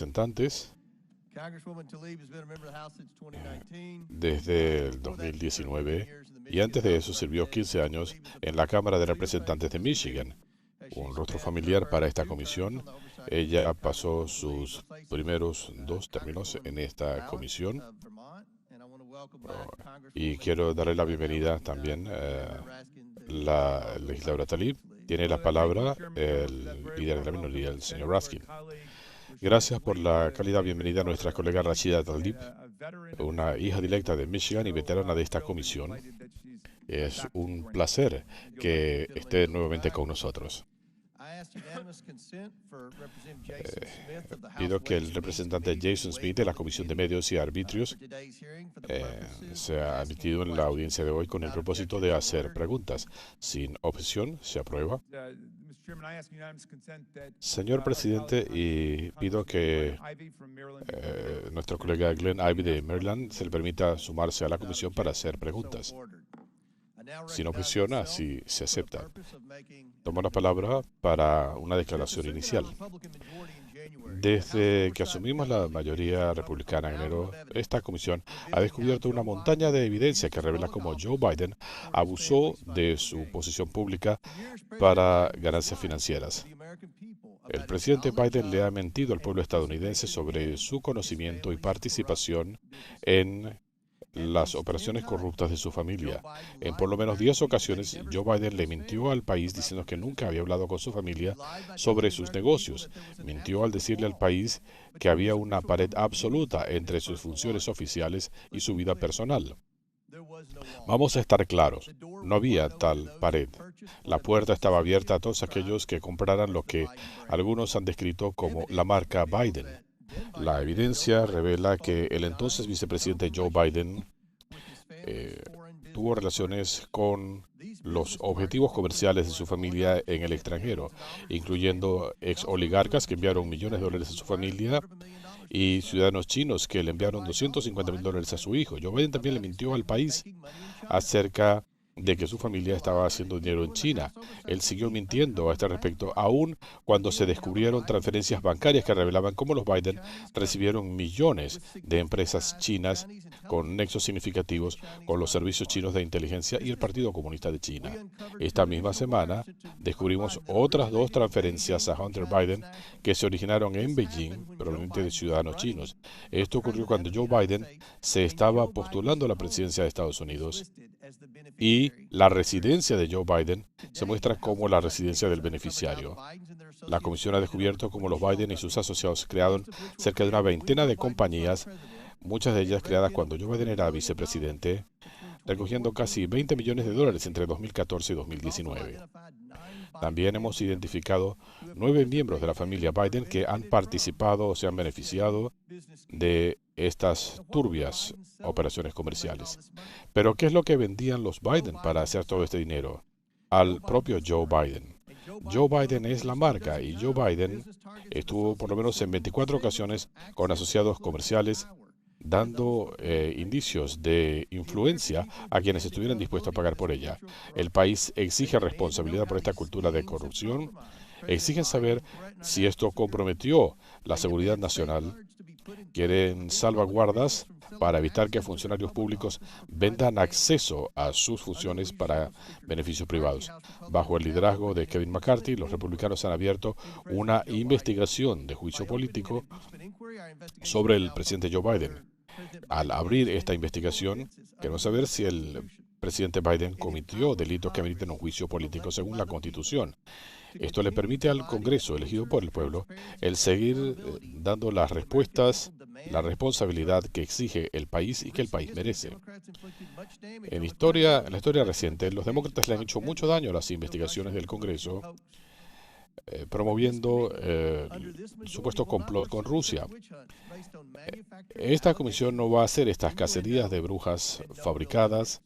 Representantes desde el 2019 y antes de eso sirvió 15 años en la Cámara de Representantes de Michigan. Un rostro familiar para esta comisión. Ella pasó sus primeros 2 términos en esta comisión. Y quiero darle la bienvenida también a la legisladora Talib. Tiene la palabra el líder de la minoría, el señor Raskin. Gracias por la cálida bienvenida a nuestra colega Rashida Talib, una hija directa de Michigan y veterana de esta comisión. Es un placer que esté nuevamente con nosotros. Pido que el representante Jason Smith de la Comisión de Medios y Arbitrios sea admitido en la audiencia de hoy con el propósito de hacer preguntas. Sin objeción, se aprueba. Señor presidente, y pido que nuestro colega Glenn Ivey de Maryland se le permita sumarse a la comisión para hacer preguntas. Sin objeción, así se acepta. Tomo la palabra para una declaración inicial. Desde que asumimos la mayoría republicana en enero, esta comisión ha descubierto una montaña de evidencia que revela cómo Joe Biden abusó de su posición pública para ganancias financieras. El presidente Biden le ha mentido al pueblo estadounidense sobre su conocimiento y participación en las operaciones corruptas de su familia. En por lo menos 10 ocasiones, Joe Biden le mintió al país diciendo que nunca había hablado con su familia sobre sus negocios. Mintió al decirle al país que había una pared absoluta entre sus funciones oficiales y su vida personal. Vamos a estar claros, no había tal pared. La puerta estaba abierta a todos aquellos que compraran lo que algunos han descrito como la marca Biden. La evidencia revela que el entonces vicepresidente Joe Biden tuvo relaciones con los objetivos comerciales de su familia en el extranjero, incluyendo ex oligarcas que enviaron millones de dólares a su familia y ciudadanos chinos que le enviaron $250,000 a su hijo. Joe Biden también le mintió al país acerca de que su familia estaba haciendo dinero en China. Él siguió mintiendo a este respecto, aun cuando se descubrieron transferencias bancarias que revelaban cómo los Biden recibieron millones de empresas chinas con nexos significativos con los servicios chinos de inteligencia y el Partido Comunista de China. Esta misma semana descubrimos otras 2 transferencias a Hunter Biden que se originaron en Beijing, provenientes de ciudadanos chinos. Esto ocurrió cuando Joe Biden se estaba postulando a la presidencia de Estados Unidos y la residencia de Joe Biden se muestra como la residencia del beneficiario. La comisión ha descubierto cómo los Biden y sus asociados crearon cerca de una veintena de compañías, muchas de ellas creadas cuando Joe Biden era vicepresidente, recogiendo casi $20 millones entre 2014 y 2019. También hemos identificado 9 miembros de la familia Biden que han participado o se han beneficiado de estas turbias operaciones comerciales. Pero, ¿qué es lo que vendían los Biden para hacer todo este dinero? Al propio Joe Biden. Joe Biden es la marca y Joe Biden estuvo por lo menos en 24 ocasiones con asociados comerciales dando indicios de influencia a quienes estuvieran dispuestos a pagar por ella. El país exige responsabilidad por esta cultura de corrupción. Exigen saber si esto comprometió la seguridad nacional. Quieren salvaguardas para evitar que funcionarios públicos vendan acceso a sus funciones para beneficios privados. Bajo el liderazgo de Kevin McCarthy, los republicanos han abierto una investigación de juicio político sobre el presidente Joe Biden. Al abrir esta investigación, queremos saber si el presidente Biden cometió delitos que ameritan un juicio político según la Constitución. Esto le permite al Congreso, elegido por el pueblo, el seguir dando las respuestas, la responsabilidad que exige el país y que el país merece. En la historia reciente, los demócratas le han hecho mucho daño a las investigaciones del Congreso, promoviendo el supuesto complot con Rusia. Esta comisión no va a hacer estas cacerías de brujas fabricadas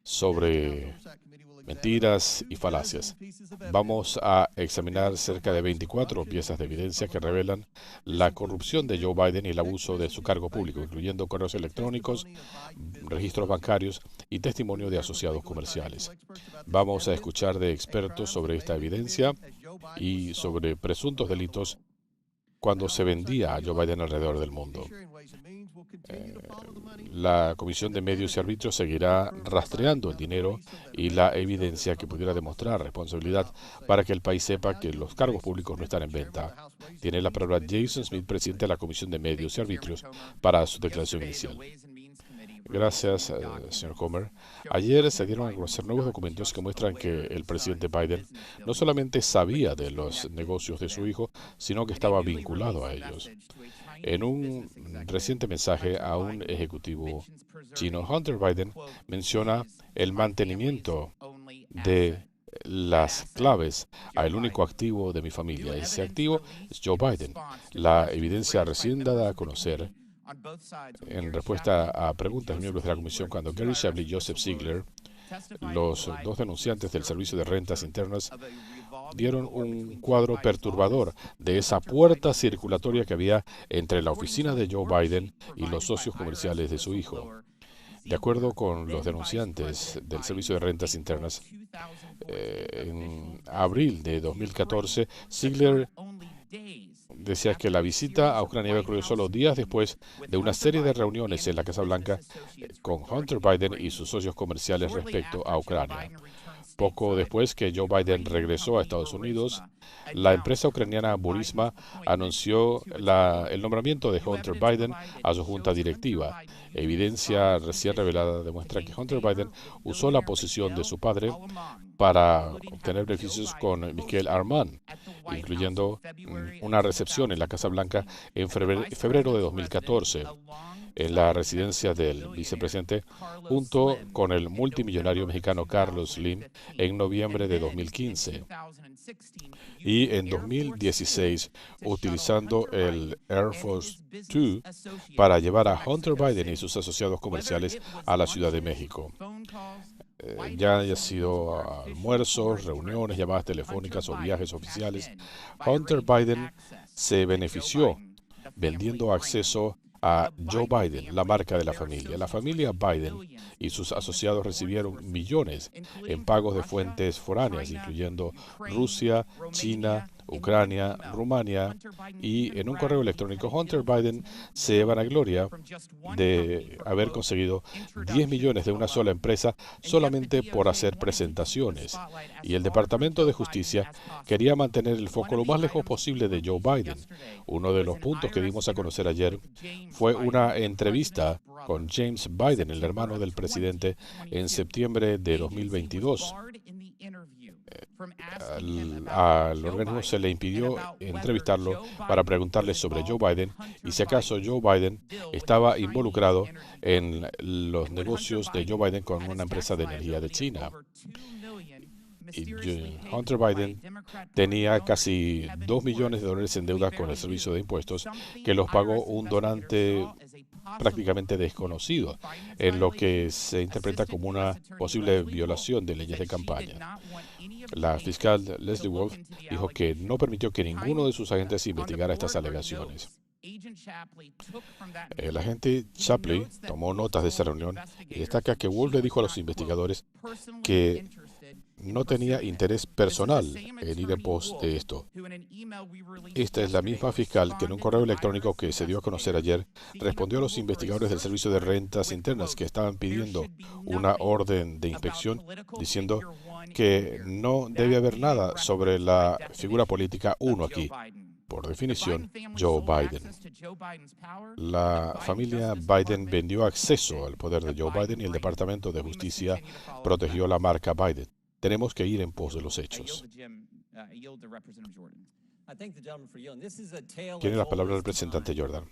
sobre mentiras y falacias. Vamos a examinar cerca de 24 piezas de evidencia que revelan la corrupción de Joe Biden y el abuso de su cargo público, incluyendo correos electrónicos, registros bancarios y testimonio de asociados comerciales. Vamos a escuchar de expertos sobre esta evidencia y sobre presuntos delitos cuando se vendía a Joe Biden alrededor del mundo. La Comisión de Medios y Arbitrios seguirá rastreando el dinero y la evidencia que pudiera demostrar responsabilidad para que el país sepa que los cargos públicos no están en venta. Tiene la palabra Jason Smith, presidente de la Comisión de Medios y Arbitrios, para su declaración inicial. Gracias, señor Comer. Ayer se dieron a conocer nuevos documentos que muestran que el presidente Biden no solamente sabía de los negocios de su hijo, sino que estaba vinculado a ellos. En un reciente mensaje a un ejecutivo chino, Hunter Biden menciona el mantenimiento de las claves al único activo de mi familia. Ese activo es Joe Biden. La evidencia recién dada a conocer en respuesta a preguntas de miembros de la comisión cuando Gary Shapley y Joseph Ziegler, los dos denunciantes del Servicio de Rentas Internas, dieron un cuadro perturbador de esa puerta circulatoria que había entre la oficina de Joe Biden y los socios comerciales de su hijo. De acuerdo con los denunciantes del Servicio de Rentas Internas, en abril de 2014, Ziegler decía que la visita a Ucrania había ocurrido solo días después de una serie de reuniones en la Casa Blanca con Hunter Biden y sus socios comerciales respecto a Ucrania. Poco después que Joe Biden regresó a Estados Unidos, la empresa ucraniana Burisma anunció el nombramiento de Hunter Biden a su junta directiva. Evidencia recién revelada demuestra que Hunter Biden usó la posición de su padre para obtener beneficios con Michael Armand, incluyendo una recepción en la Casa Blanca en febrero de 2014. En la residencia del vicepresidente, junto con el multimillonario mexicano Carlos Slim, en noviembre de 2015. Y en 2016, utilizando el Air Force 2 para llevar a Hunter Biden y sus asociados comerciales a la Ciudad de México. Ya haya sido almuerzos, reuniones, llamadas telefónicas o viajes oficiales, Hunter Biden se benefició vendiendo acceso a Joe Biden, la marca de la familia. La familia Biden y sus asociados recibieron millones en pagos de fuentes foráneas, incluyendo Rusia, China, Ucrania, Rumania, y en un correo electrónico Hunter Biden se vanagloria de haber conseguido 10 millones de una sola empresa solamente por hacer presentaciones. Y el Departamento de Justicia quería mantener el foco lo más lejos posible de Joe Biden. Uno de los puntos que dimos a conocer ayer fue una entrevista con James Biden, el hermano del presidente, en septiembre de 2022. Al organismo se le impidió entrevistarlo para preguntarle sobre Joe Biden y si acaso Joe Biden estaba involucrado en los negocios de Joe Biden con una empresa de energía de China. Y Hunter Biden tenía casi $2 millones en deuda con el servicio de impuestos que los pagó un donante prácticamente desconocido, en lo que se interpreta como una posible violación de leyes de campaña. La fiscal Leslie Wolf dijo que no permitió que ninguno de sus agentes investigara estas alegaciones. El agente Shapley tomó notas de esa reunión y destaca que Wolf le dijo a los investigadores que no tenía interés personal en ir en pos de esto. Esta es la misma fiscal que en un correo electrónico que se dio a conocer ayer respondió a los investigadores del Servicio de Rentas Internas que estaban pidiendo una orden de inspección diciendo que no debe haber nada sobre la figura política 1 aquí. Por definición, Joe Biden. La familia Biden vendió acceso al poder de Joe Biden y el Departamento de Justicia protegió la marca Biden. Tenemos que ir en pos de los hechos. Tiene la palabra el representante Jordan.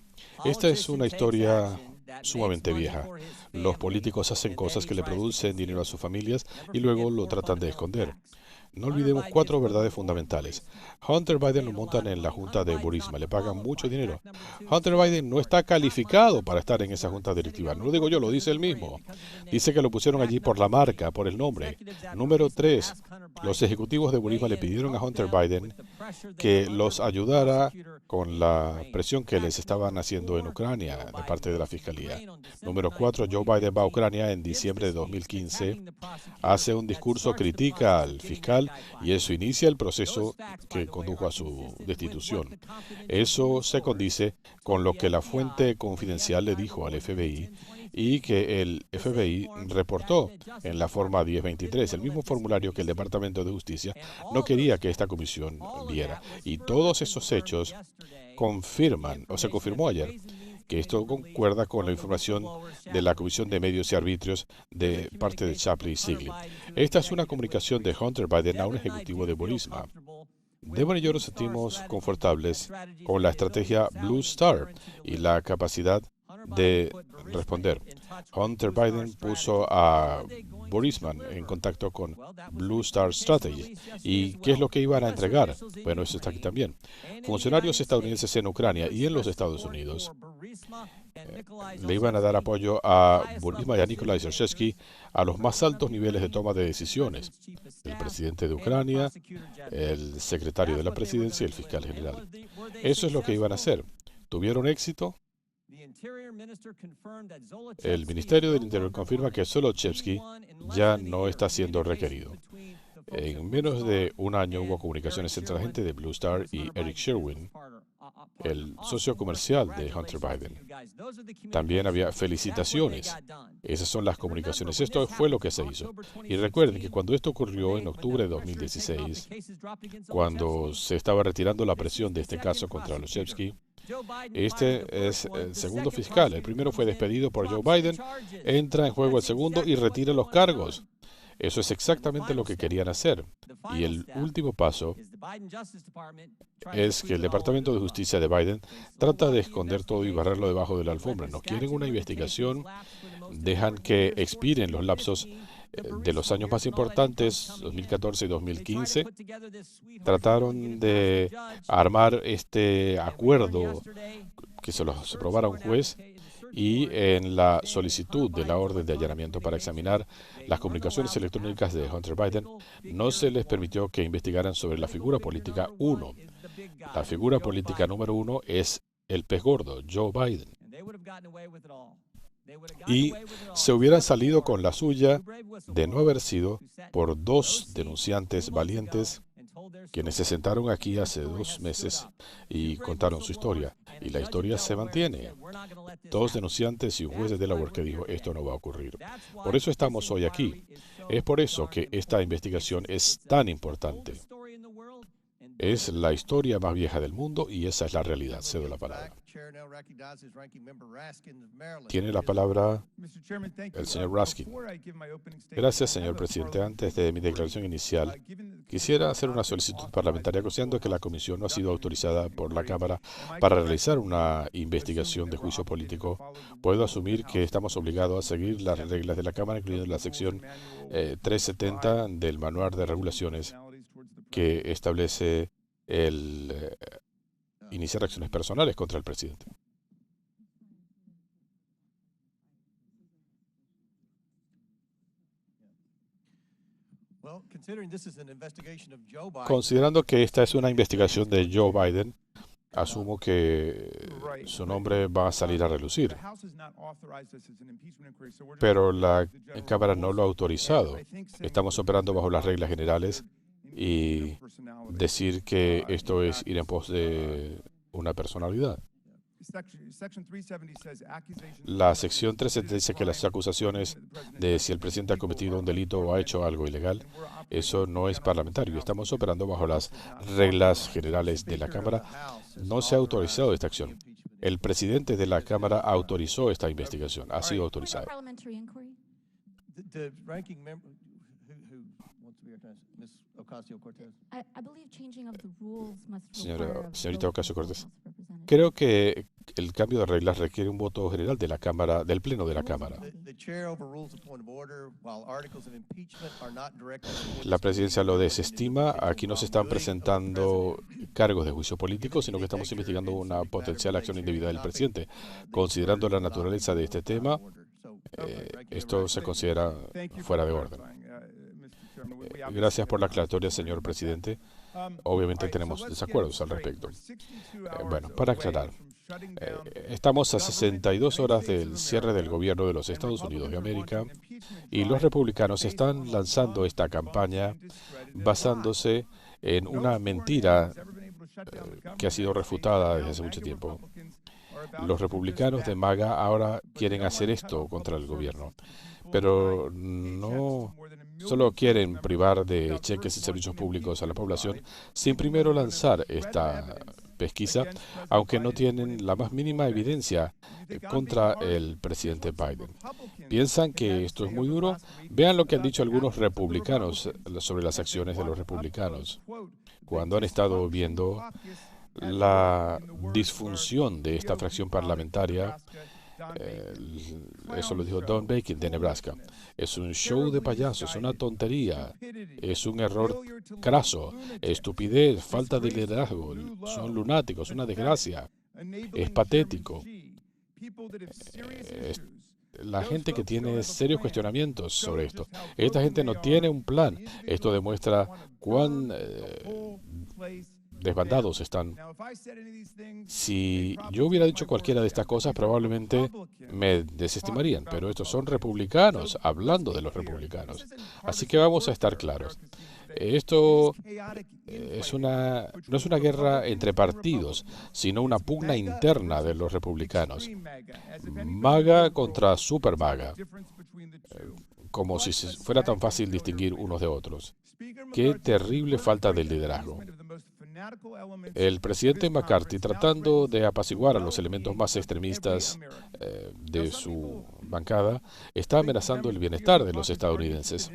Esta es una historia sumamente vieja. Los políticos hacen cosas que le producen dinero a sus familias y luego lo tratan de esconder. No olvidemos 4 verdades fundamentales. Hunter Biden lo montan en la junta de Burisma, le pagan mucho dinero. Hunter Biden no está calificado para estar en esa junta directiva. No lo digo yo, lo dice él mismo. Dice que lo pusieron allí por la marca, por el nombre. Número 3, Los ejecutivos de Burisma le pidieron a Hunter Biden que los ayudara con la presión que les estaban haciendo en Ucrania de parte de la Fiscalía. Número 4, Joe Biden va a Ucrania en diciembre de 2015, hace un discurso, critica al fiscal y eso inicia el proceso que condujo a su destitución. Eso se condice con lo que la fuente confidencial le dijo al FBI y que el FBI reportó en la forma 1023, el mismo formulario que el Departamento de Justicia no quería que esta comisión viera. Y todos esos hechos confirman, o se confirmó ayer, que esto concuerda con la información de la Comisión de Medios y Arbitrios de parte de Shapley y Sigley. Esta es una comunicación de Hunter Biden a un ejecutivo de Burisma. Devon y yo nos sentimos confortables con la estrategia Blue Star y la capacidad de responder. Hunter Biden puso a Burisma en contacto con Blue Star Strategy. ¿Y qué es lo que iban a entregar? Bueno, eso está aquí también. Funcionarios estadounidenses en Ucrania y en los Estados Unidos le iban a dar apoyo a Burisma y a Nikolai Zershevsky a los más altos niveles de toma de decisiones. El presidente de Ucrania, el secretario de la presidencia y el fiscal general. Eso es lo que iban a hacer. ¿Tuvieron éxito? El Ministerio del Interior confirma que Zolochevsky ya no está siendo requerido. En menos de un año hubo comunicaciones entre la gente de Blue Star y Eric Sherwin, el socio comercial de Hunter Biden. También había felicitaciones. Esas son las comunicaciones. Esto fue lo que se hizo. Y recuerden que cuando esto ocurrió en octubre de 2016, cuando se estaba retirando la presión de este caso contra Zolochevsky, este es el segundo fiscal. El primero fue despedido por Joe Biden, entra en juego el segundo y retira los cargos. Eso es exactamente lo que querían hacer. Y el último paso es que el Departamento de Justicia de Biden trata de esconder todo y barrerlo debajo de la alfombra. No quieren una investigación, dejan que expiren los lapsos de los años más importantes, 2014 y 2015, trataron de armar este acuerdo que se los aprobara un juez y en la solicitud de la orden de allanamiento para examinar las comunicaciones electrónicas de Hunter Biden, no se les permitió que investigaran sobre la figura política 1. La figura política número 1 es el pez gordo, Joe Biden. Y se hubieran salido con la suya de no haber sido por dos denunciantes valientes quienes se sentaron aquí hace 2 meses y contaron su historia. Y la historia se mantiene. 2 denunciantes y un juez de Delaware que dijo, esto no va a ocurrir. Por eso estamos hoy aquí. Es por eso que esta investigación es tan importante. Es la historia más vieja del mundo y esa es la realidad. Cedo la palabra. Tiene la palabra el señor Raskin. Gracias, señor presidente. Antes de mi declaración inicial, quisiera hacer una solicitud parlamentaria considerando que la comisión no ha sido autorizada por la Cámara para realizar una investigación de juicio político. Puedo asumir que estamos obligados a seguir las reglas de la Cámara, incluyendo la sección 370 del Manual de Regulaciones que establece el iniciar acciones personales contra el presidente. Considerando que esta es una investigación de Joe Biden, asumo que su nombre va a salir a relucir. Pero la Cámara no lo ha autorizado. Estamos operando bajo las reglas generales y decir que esto es ir en pos de una personalidad. La sección 370 dice que las acusaciones de si el presidente ha cometido un delito o ha hecho algo ilegal, eso no es parlamentario. Estamos operando bajo las reglas generales de la Cámara. No se ha autorizado esta acción. El presidente de la Cámara autorizó esta investigación. Ha sido autorizado. Señorita Ocasio-Cortez, creo que el cambio de reglas requiere un voto general de la Cámara, del Pleno de la Cámara. La presidencia lo desestima. Aquí no se están presentando cargos de juicio político, sino que estamos investigando una potencial acción indebida del presidente. Considerando la naturaleza de este tema, esto se considera fuera de orden. Gracias por la aclaratoria, señor presidente. Obviamente tenemos desacuerdos al respecto. Bueno, para aclarar, estamos a 62 horas del cierre del gobierno de los Estados Unidos de América y los republicanos están lanzando esta campaña basándose en una mentira que ha sido refutada desde hace mucho tiempo. Los republicanos de MAGA ahora quieren hacer esto contra el gobierno, pero no solo quieren privar de cheques y servicios públicos a la población sin primero lanzar esta pesquisa, aunque no tienen la más mínima evidencia contra el presidente Biden. ¿Piensan que esto es muy duro? Vean lo que han dicho algunos republicanos sobre las acciones de los republicanos cuando han estado viendo la disfunción de esta fracción parlamentaria. Eso lo dijo Don Bacon de Nebraska. Es un show de payasos, es una tontería, es un error craso, estupidez, falta de liderazgo, son lunáticos, una desgracia, es patético. La gente que tiene serios cuestionamientos sobre esto. Esta gente no tiene un plan. Esto demuestra cuán desbandados están. Si yo hubiera dicho cualquiera de estas cosas, probablemente me desestimarían, pero estos son republicanos, hablando de los republicanos. Así que vamos a estar claros. Esto no es una guerra entre partidos, sino una pugna interna de los republicanos. MAGA contra Super MAGA, como si fuera tan fácil distinguir unos de otros. Qué terrible falta de liderazgo. El presidente McCarthy, tratando de apaciguar a los elementos más extremistas de su bancada, está amenazando el bienestar de los estadounidenses.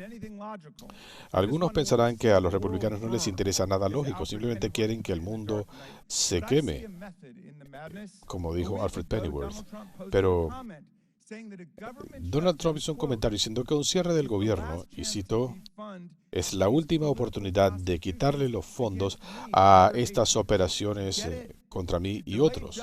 Algunos pensarán que a los republicanos no les interesa nada lógico, simplemente quieren que el mundo se queme, como dijo Alfred Pennyworth. Pero Donald Trump hizo un comentario diciendo que un cierre del gobierno, y cito, es la última oportunidad de quitarle los fondos a estas operaciones contra mí y otros.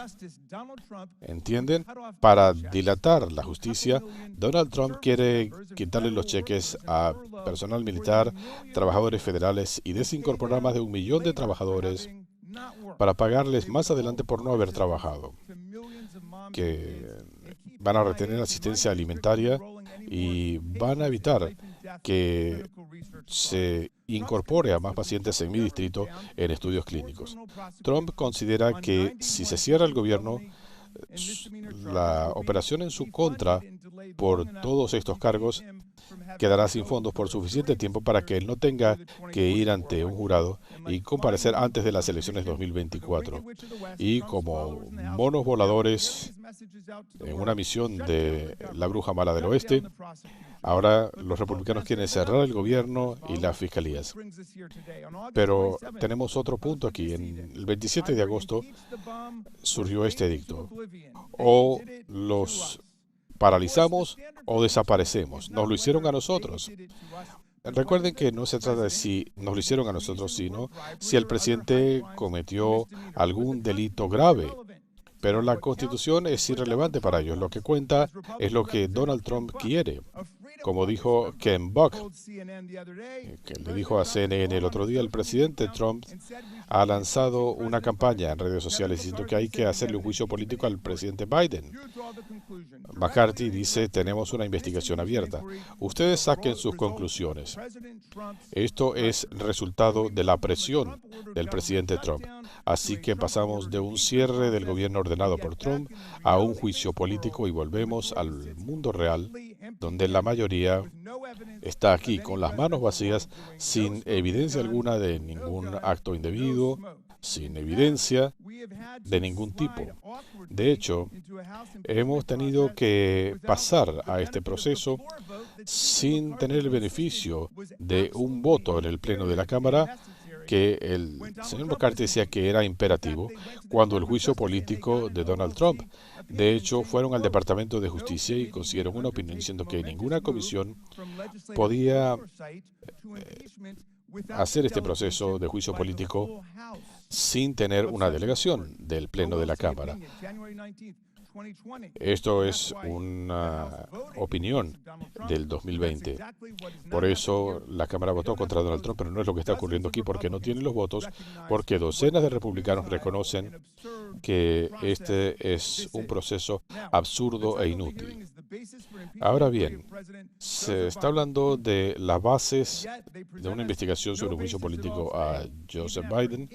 ¿Entienden? Para dilatar la justicia, Donald Trump quiere quitarle los cheques a personal militar, trabajadores federales y desincorporar más de 1 millón de trabajadores para pagarles más adelante por no haber trabajado, que van a retener asistencia alimentaria y van a evitar que se incorpore a más pacientes en mi distrito en estudios clínicos. Trump considera que si se cierra el gobierno, la operación en su contra por todos estos cargos quedará sin fondos por suficiente tiempo para que él no tenga que ir ante un jurado y comparecer antes de las elecciones 2024. Y como monos voladores en una misión de la bruja mala del oeste, ahora los republicanos quieren cerrar el gobierno y las fiscalías. Pero tenemos otro punto aquí. En el 27 de agosto surgió este edicto. O los paralizamos o desaparecemos. Nos lo hicieron a nosotros. Recuerden que no se trata de si nos lo hicieron a nosotros, sino si el presidente cometió algún delito grave. Pero la Constitución es irrelevante para ellos. Lo que cuenta es lo que Donald Trump quiere. Como dijo Ken Buck, que le dijo a CNN el otro día, el presidente Trump ha lanzado una campaña en redes sociales diciendo que hay que hacerle un juicio político al presidente Biden. McCarthy dice, tenemos una investigación abierta. Ustedes saquen sus conclusiones. Esto es resultado de la presión del presidente Trump. Así que pasamos de un cierre del gobierno ordenado por Trump a un juicio político y volvemos al mundo real, donde la mayoría está aquí con las manos vacías, sin evidencia alguna de ningún acto indebido, sin evidencia de ningún tipo. De hecho, hemos tenido que pasar a este proceso sin tener el beneficio de un voto en el Pleno de la Cámara, que el señor McCarthy decía que era imperativo, cuando el juicio político de Donald Trump. De hecho, fueron al Departamento de Justicia y consiguieron una opinión diciendo que ninguna comisión podía hacer este proceso de juicio político sin tener una delegación del Pleno de la Cámara. Esto es una opinión del 2020. Por eso la Cámara votó contra Donald Trump, pero no es lo que está ocurriendo aquí, porque no tienen los votos, porque docenas de republicanos reconocen que este es un proceso absurdo e inútil. Ahora bien, se está hablando de las bases de una investigación sobre un juicio político a Joseph Biden,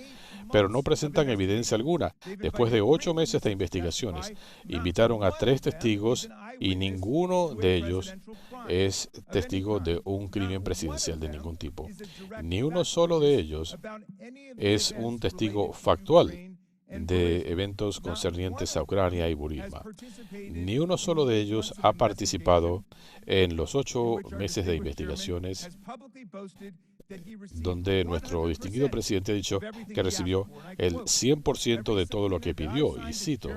pero no presentan evidencia alguna. Después de 8 meses de investigaciones, invitaron a 3 testigos y ninguno de ellos es testigo de un crimen presidencial de ningún tipo. Ni uno solo de ellos es un testigo factual de eventos concernientes a Ucrania y Burisma. Ni uno solo de ellos ha participado en los 8 meses de investigaciones donde nuestro distinguido presidente ha dicho que recibió el 100% de todo lo que pidió. Y cito,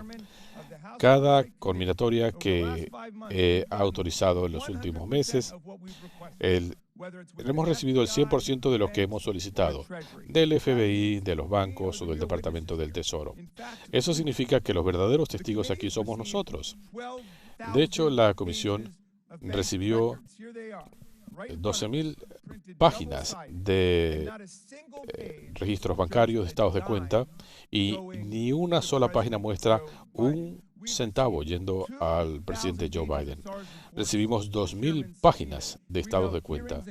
cada combinatoria que he autorizado en los últimos meses, hemos recibido el 100% de lo que hemos solicitado, del FBI, de los bancos o del Departamento del Tesoro. Eso significa que los verdaderos testigos aquí somos nosotros. De hecho, la comisión recibió 12.000 páginas de registros bancarios, de estados de cuenta, y ni una sola página muestra un centavo yendo al presidente Joe Biden. Recibimos 2.000 páginas de estados de cuenta.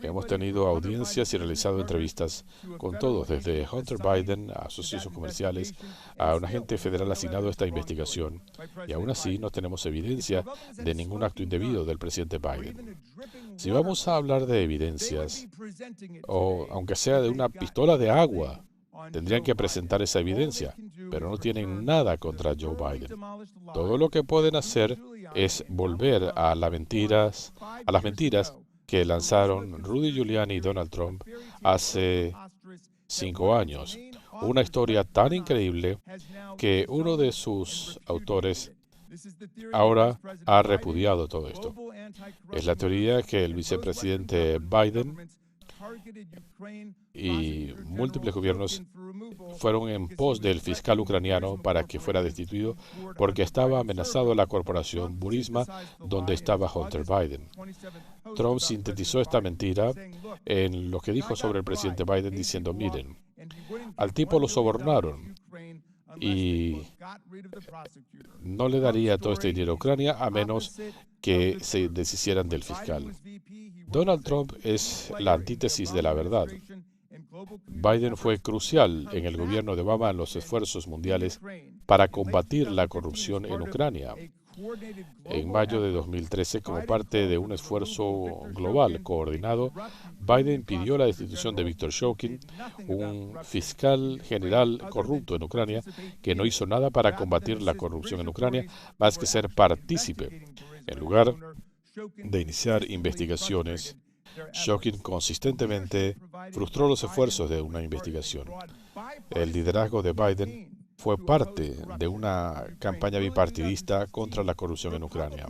Hemos tenido audiencias y realizado entrevistas con todos, desde Hunter Biden a socios comerciales, a un agente federal asignado a esta investigación. Y aún así no tenemos evidencia de ningún acto indebido del presidente Biden. Si vamos a hablar de evidencias, o aunque sea de una pistola de agua, tendrían que presentar esa evidencia, pero no tienen nada contra Joe Biden. Todo lo que pueden hacer es volver a las mentiras que lanzaron Rudy Giuliani y Donald Trump hace 5 años. Una historia tan increíble que uno de sus autores ahora ha repudiado todo esto. Es la teoría que el vicepresidente Biden y múltiples gobiernos fueron en pos del fiscal ucraniano para que fuera destituido porque estaba amenazado la corporación Burisma, donde estaba Hunter Biden. Trump sintetizó esta mentira en lo que dijo sobre el presidente Biden diciendo, miren, al tipo lo sobornaron y no le daría todo este dinero a Ucrania a menos que se deshicieran del fiscal. Donald Trump es la antítesis de la verdad. Biden fue crucial en el gobierno de Obama en los esfuerzos mundiales para combatir la corrupción en Ucrania. En mayo de 2013, como parte de un esfuerzo global coordinado, Biden pidió la destitución de Viktor Shokin, un fiscal general corrupto en Ucrania que no hizo nada para combatir la corrupción en Ucrania, más que ser partícipe. En lugar de iniciar investigaciones, Shokin consistentemente frustró los esfuerzos de una investigación. El liderazgo de Biden fue parte de una campaña bipartidista contra la corrupción en Ucrania.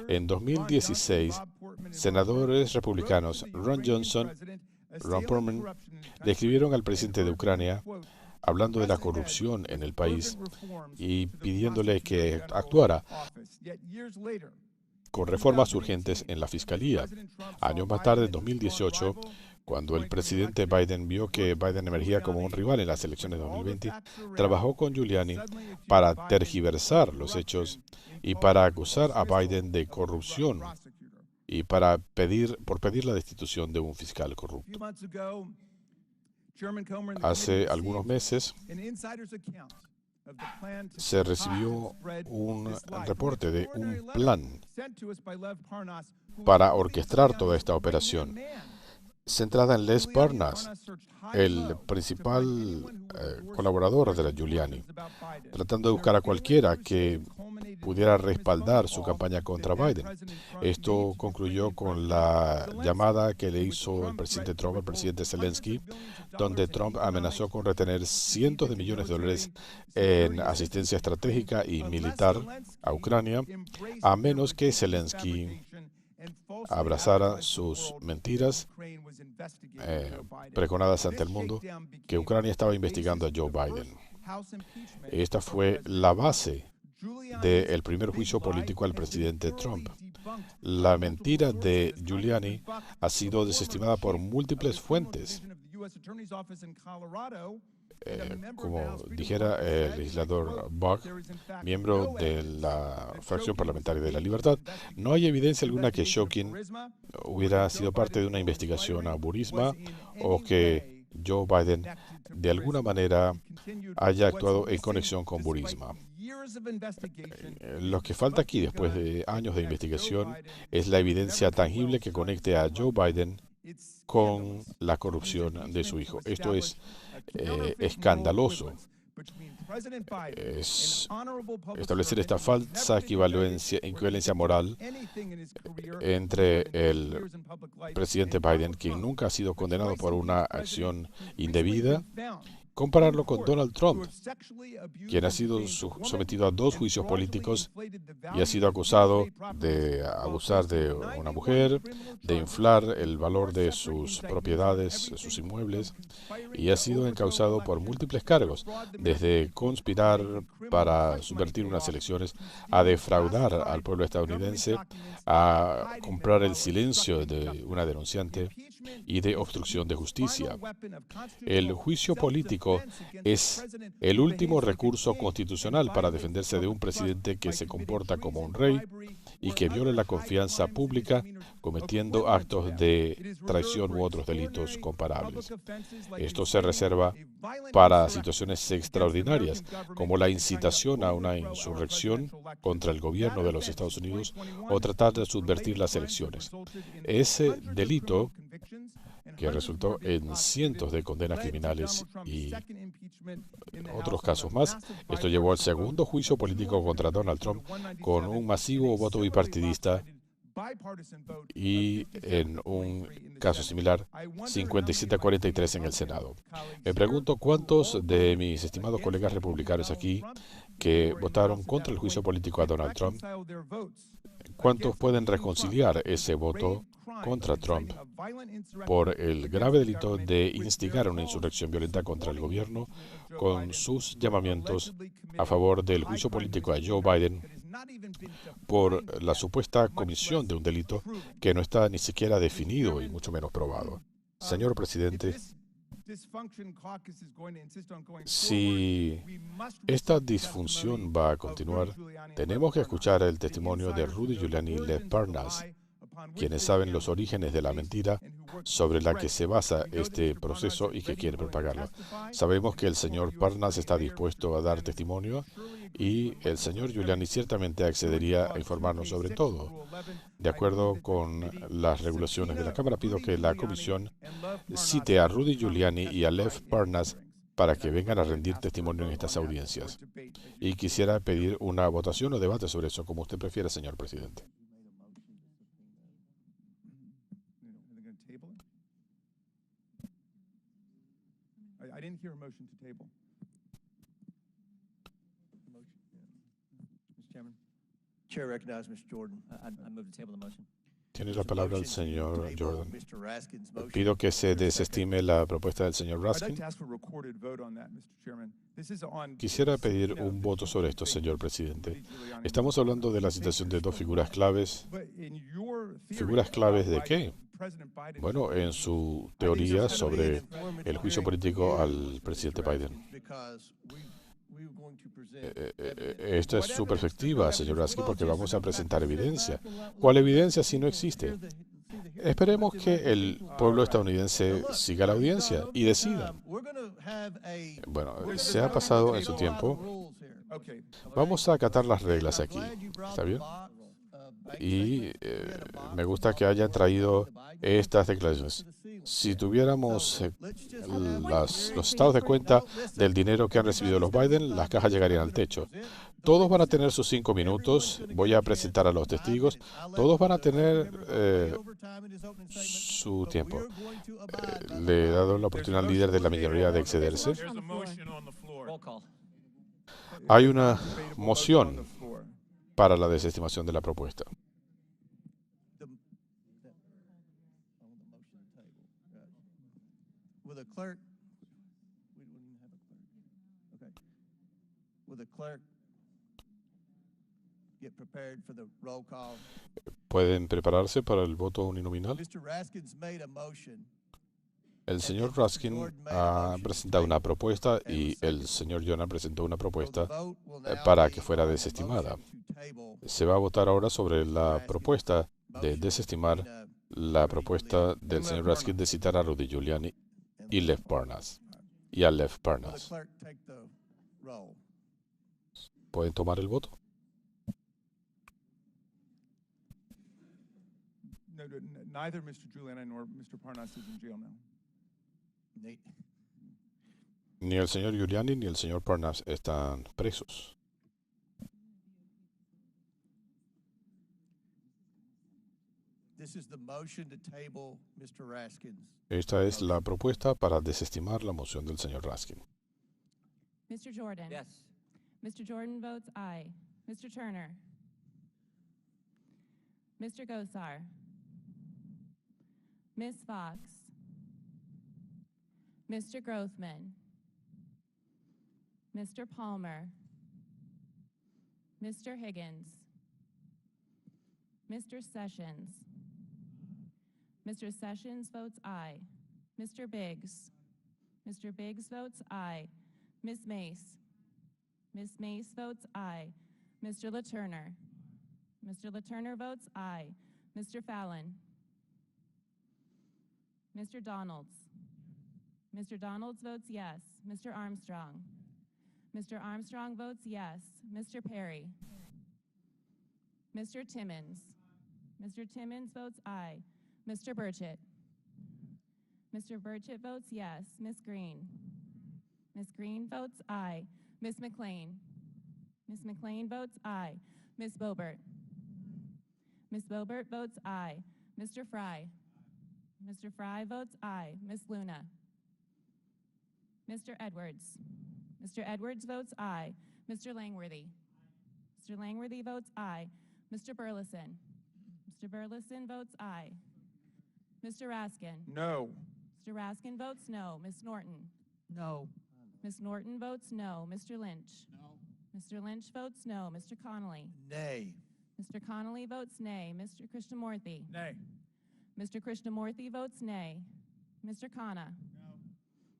En 2016, senadores republicanos Ron Johnson, Ron Perlman, le escribieron al presidente de Ucrania hablando de la corrupción en el país y pidiéndole que actuara con reformas urgentes en la fiscalía. Años más tarde, en 2018, cuando el presidente Biden vio que Biden emergía como un rival en las elecciones de 2020, trabajó con Giuliani para tergiversar los hechos y para acusar a Biden de corrupción y para pedir la destitución de un fiscal corrupto. Hace algunos meses se recibió un reporte de un plan para orquestar toda esta operación, centrada en Les Parnas, el principal colaborador de la Giuliani, tratando de buscar a cualquiera que pudiera respaldar su campaña contra Biden. Esto concluyó con la llamada que le hizo el presidente Trump al presidente Zelensky, donde Trump amenazó con retener cientos de millones de dólares en asistencia estratégica y militar a Ucrania, a menos que Zelensky abrazara sus mentiras pregonadas ante el mundo, que Ucrania estaba investigando a Joe Biden. Esta fue la base del primer juicio político al presidente Trump. La mentira de Giuliani ha sido desestimada por múltiples fuentes. Como dijera el legislador Buck, miembro de la fracción parlamentaria de la Libertad, no hay evidencia alguna que Shokin hubiera sido parte de una investigación a Burisma o que Joe Biden de alguna manera haya actuado en conexión con Burisma. Lo que falta aquí, después de años de investigación, es la evidencia tangible que conecte a Joe Biden con la corrupción de su hijo. Esto es escandaloso. Es establecer esta falsa equivalencia moral entre el presidente Biden, quien nunca ha sido condenado por una acción indebida, compararlo con Donald Trump, quien ha sido sometido a 2 juicios políticos y ha sido acusado de abusar de una mujer, de inflar el valor de sus propiedades, sus inmuebles, y ha sido encausado por múltiples cargos, desde conspirar para subvertir unas elecciones, a defraudar al pueblo estadounidense, a comprar el silencio de una denunciante y de obstrucción de justicia. El juicio político es el último recurso constitucional para defenderse de un presidente que se comporta como un rey y que viola la confianza pública cometiendo actos de traición u otros delitos comparables. Esto se reserva para situaciones extraordinarias, como la incitación a una insurrección contra el gobierno de los Estados Unidos o tratar de subvertir las elecciones. Ese delito, que resultó en cientos de condenas criminales y otros casos más, esto llevó al segundo juicio político contra Donald Trump con un masivo voto bipartidista y, en un caso similar, 57-43 en el Senado. Me pregunto cuántos de mis estimados colegas republicanos aquí que votaron contra el juicio político a Donald Trump, cuántos pueden reconciliar ese voto contra Trump por el grave delito de instigar una insurrección violenta contra el gobierno con sus llamamientos a favor del juicio político a Joe Biden por la supuesta comisión de un delito que no está ni siquiera definido y mucho menos probado. Señor presidente, si esta disfunción va a continuar, tenemos que escuchar el testimonio de Rudy Giuliani y Lev Parnas, quienes saben los orígenes de la mentira sobre la que se basa este proceso y que quieren propagarlo. Sabemos que el señor Parnas está dispuesto a dar testimonio y el señor Giuliani ciertamente accedería a informarnos sobre todo. De acuerdo con las regulaciones de la Cámara, pido que la comisión cite a Rudy Giuliani y a Lev Parnas para que vengan a rendir testimonio en estas audiencias. Y quisiera pedir una votación o debate sobre eso, como usted prefiera, señor presidente. Tiene la palabra el señor Jordan. Pido que se desestime la propuesta del señor Raskin. Quisiera pedir un voto sobre esto, señor presidente. Estamos hablando de la citación de 2 figuras claves. ¿Figuras claves de qué? Bueno, en su teoría sobre el juicio político al presidente Biden. Esta es su perspectiva, señor Raskin, porque vamos a presentar evidencia. ¿Cuál evidencia si no existe? Esperemos que el pueblo estadounidense siga la audiencia y decida. Bueno, se ha pasado en su tiempo. Vamos a acatar las reglas aquí. ¿Está bien? Y me gusta que hayan traído estas declaraciones. Si tuviéramos los estados de cuenta del dinero que han recibido los Biden, las cajas llegarían al techo. Todos van a tener sus 5 minutos. Voy a presentar a los testigos. Todos van a tener su tiempo. Le he dado la oportunidad al líder de la minoría de excederse. Hay una moción para la desestimación de la propuesta. ¿Pueden prepararse para el voto uninominal? El señor Raskin ha presentado una propuesta y el señor Jonan presentó una propuesta para que fuera desestimada. Se va a votar ahora sobre la propuesta de desestimar la propuesta del señor Raskin de citar a Rudy Giuliani y Lev Parnas. Y a Lev Parnas. ¿Pueden tomar el voto? Neither Mr. Giuliani nor Mr. Parnas is in jail now. Ni el señor Giuliani ni el señor Parnas están presos. Esta es la propuesta para desestimar la moción del señor Raskin. Mr. Jordan. Yes. Mr. Jordan votes aye. Mr. Turner. Mr. Gosar. Ms. Fox. Mr. Grothman. Mr. Palmer. Mr. Higgins. Mr. Sessions. Mr. Sessions votes aye. Mr. Biggs. Mr. Biggs votes aye. Ms. Mace. Ms. Mace votes aye. Mr. LaTurner. Mr. LaTurner votes aye. Mr. Fallon. Mr. Donalds. Mr. Donalds votes yes. Mr. Armstrong. Mr. Armstrong votes yes. Mr. Perry. Mr. Timmons. Mr. Timmons votes aye. Mr. Burchett. Mr. Burchett votes yes. Ms. Green. Ms. Green votes aye. Ms. McLean. Ms. McLean votes aye. Ms. Boebert. Ms. Boebert votes aye. Mr. Fry. Mr. Fry votes aye. Ms. Luna. Mr. Edwards. Mr. Edwards votes aye. Mr. Langworthy. Mr. Langworthy votes aye. Mr. Burleson. Mr. Burleson votes aye. Mr. Raskin. No. Mr. Raskin votes no. Ms. Norton. No. Ms. Norton votes no. Mr. Lynch. No. Mr. Lynch votes no. Mr. Connolly. Nay. Mr. Connolly votes nay. Mr. Krishnamurthy. Nay. Mr. Krishnamurthy votes nay. Mr. Khanna. No.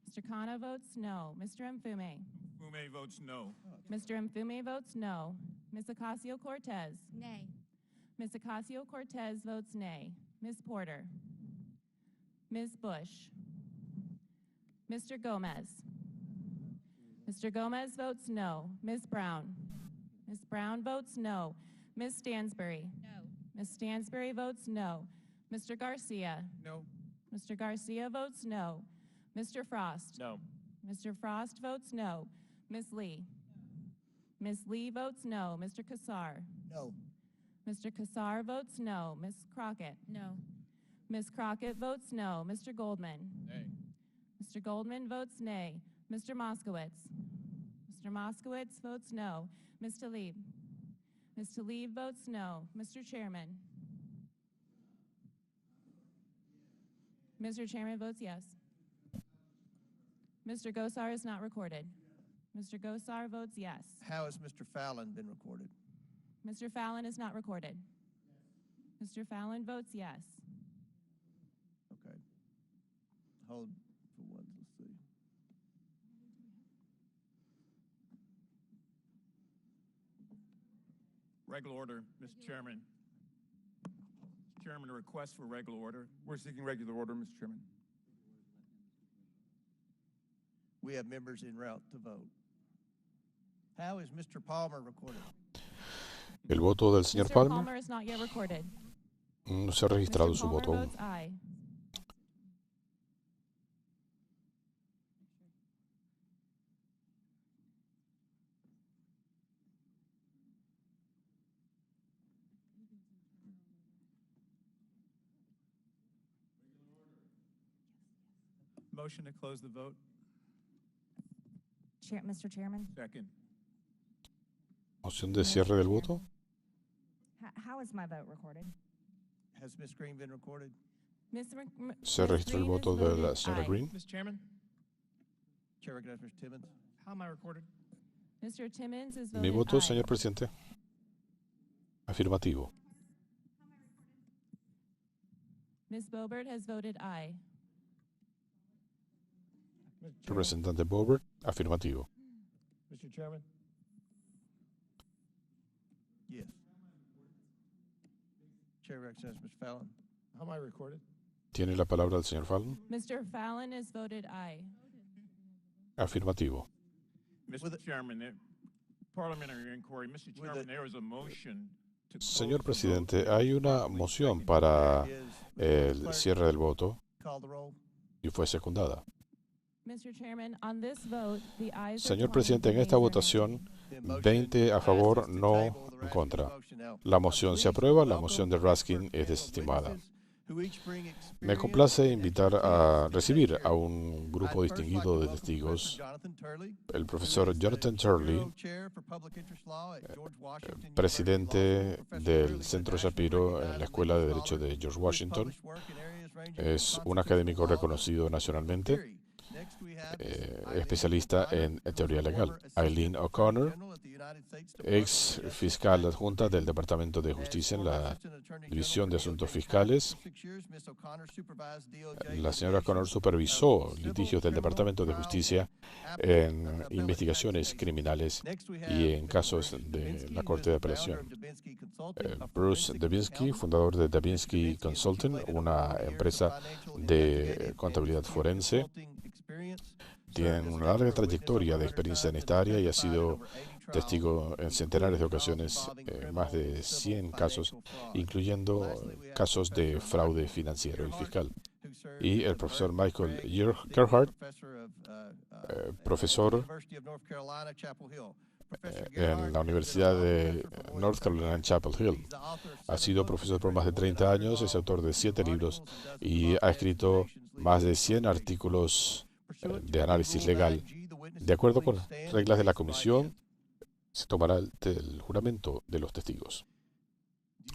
Mr. Khanna votes no. Mr. Mfume. Fume votes no. Mr. Mfume votes no. Ms. Ocasio-Cortez. Nay. Ms. Ocasio-Cortez votes nay. Ms. Porter. Ms. Bush. Mr. Gomez. Mr. Gomez votes no. Ms. Brown. Ms. Brown votes no. Ms. Stansbury. No. Ms. Stansbury votes no. Mr. Garcia. No. Mr. Garcia votes no. Mr. Frost. No. Mr. Frost votes no. Ms. Lee. Ms. Lee votes no. Mr. Kassar. No. Mr. Kassar votes no. Ms. Crockett. No. Ms. Crockett votes no. Mr. Goldman. Nay. Mr. Goldman votes nay. Mr. Moskowitz. Mr. Moskowitz votes no. Ms. Tlaib. Ms. Tlaib votes no. Mr. Chairman. Mr. Chairman votes yes. Mr. Gosar is not recorded. Mr. Gosar votes yes. How has Mr. Fallon been recorded? Mr. Fallon is not recorded. Mr. Fallon votes yes. Okay. Hold for one. Let's see. Regular order, Mr. Chairman. Mr. Chairman, a request for regular order. We're seeking regular order, Mr. Chairman. We have members en route to vote. How is Mr. Palmer recorded? El voto del señor Mr. Palmer Palmer is not yet recorded. no se ha registrado Mr. su Palmer voto aún. votes aye. Motion to close the vote. Mr. Chairman, Second. Moción de cierre del voto. how is my vote recorded? Has Ms. Green been recorded? Se registró el voto de la señora Green. Mr. Chairman, Chair recognizes Mr. Timmons. how am I recorded? Mr. Timmons has Mi voted voto, aye. señor presidente. Afirmativo. Ms. Boebert has voted aye. Mr. Chairman, Representante Boebert, afirmativo. Mr. Chairman, Yes. Chair recognizes Mr. Fallon. how am I recorded? Tiene la palabra el señor Fallon. Mr. Fallon has voted aye. Afirmativo. Mr. Chairman, parliamentary inquiry. Mr. Chairman, there was a motion to close Señor the presidente, vote. hay una moción para el cierre del voto Call the roll. y fue secundada. Mr. Chairman, on this vote, the ayes are Señor 20, presidente, en the esta nays are votación, The motion 20 a favor, passes to no table the en Raskin contra. motion now. La moción se Please aprueba, la welcome moción de the Raskin expert es panel of desestimada. witnesses who each bring Me experience complace and invitar a recibir a un grupo I'd first like distinguido to de welcome testigos, Professor Jonathan Turley, el who profesor is the Jonathan Turley, Shapiro Chair for Public Interest Law at George Washington University presidente Law School. Professor del Turley is a Centro nationally Shapiro en la recognized Escuela de legal Derecho scholar de George who has Washington. published work in areas ranging from Es un constitutional académico law to reconocido legal nacionalmente, theory. Next we have Eileen especialista O'Connor, en who was teoría a legal. former Assistant Eileen Attorney O'Connor, General at the United States Department of ex Justice, fiscal adjunta del Departamento de as Justicia en former la Assistant Attorney General División for de DOJ Asuntos tax Fiscales. for 6 years. Ms. O'Connor supervised DOJ La señora O'Connor investigations supervisó of civil, litigios del criminal, Departamento de trial, Justicia appellate, en appellate investigaciones tax cases. criminales Next we y have en Mr. casos Bruce de Dubinsky, la who Corte is de the founder Apelación. of Dubinsky Consulting, a Bruce forensic Dubinsky, accountant. fundador de Dubinsky Dubinsky has Consulting, accumulated una over 40 years of empresa financial, de investigative, and contabilidad dispute forense. consulting experience. Tiene Served as una an larga expert witness trayectoria over de 100 experiencia en times esta and área y ha testified in sido over 80 trials, testigo en centenares de including trials ocasiones involving en criminal, más de civil, 100 casos, financial fraud. incluyendo Lastly, we have casos de Professor fraude Michael financiero y Gerhardt, fiscal. who served Y as el profesor Berkeley Michael Craig Senior Gerhardt, Professor of, profesor University of North Carolina, Chapel Hill. Professor en Gerhardt la has been a Universidad law de professor for more North than 30 Carolina en years. Chapel Hill. He's the author of Ha 7 sido books, profesor por written más de more than 30 100 años, es law, autor de 7 libros articles, and dozens of y law ha escrito publications, más de legal 100 publications. artículos Pursuant to de análisis Rule legal. 9G, the witnesses De acuerdo will con please las stand reglas de and la raise their right comisión, hand. se tomará el juramento de los testigos.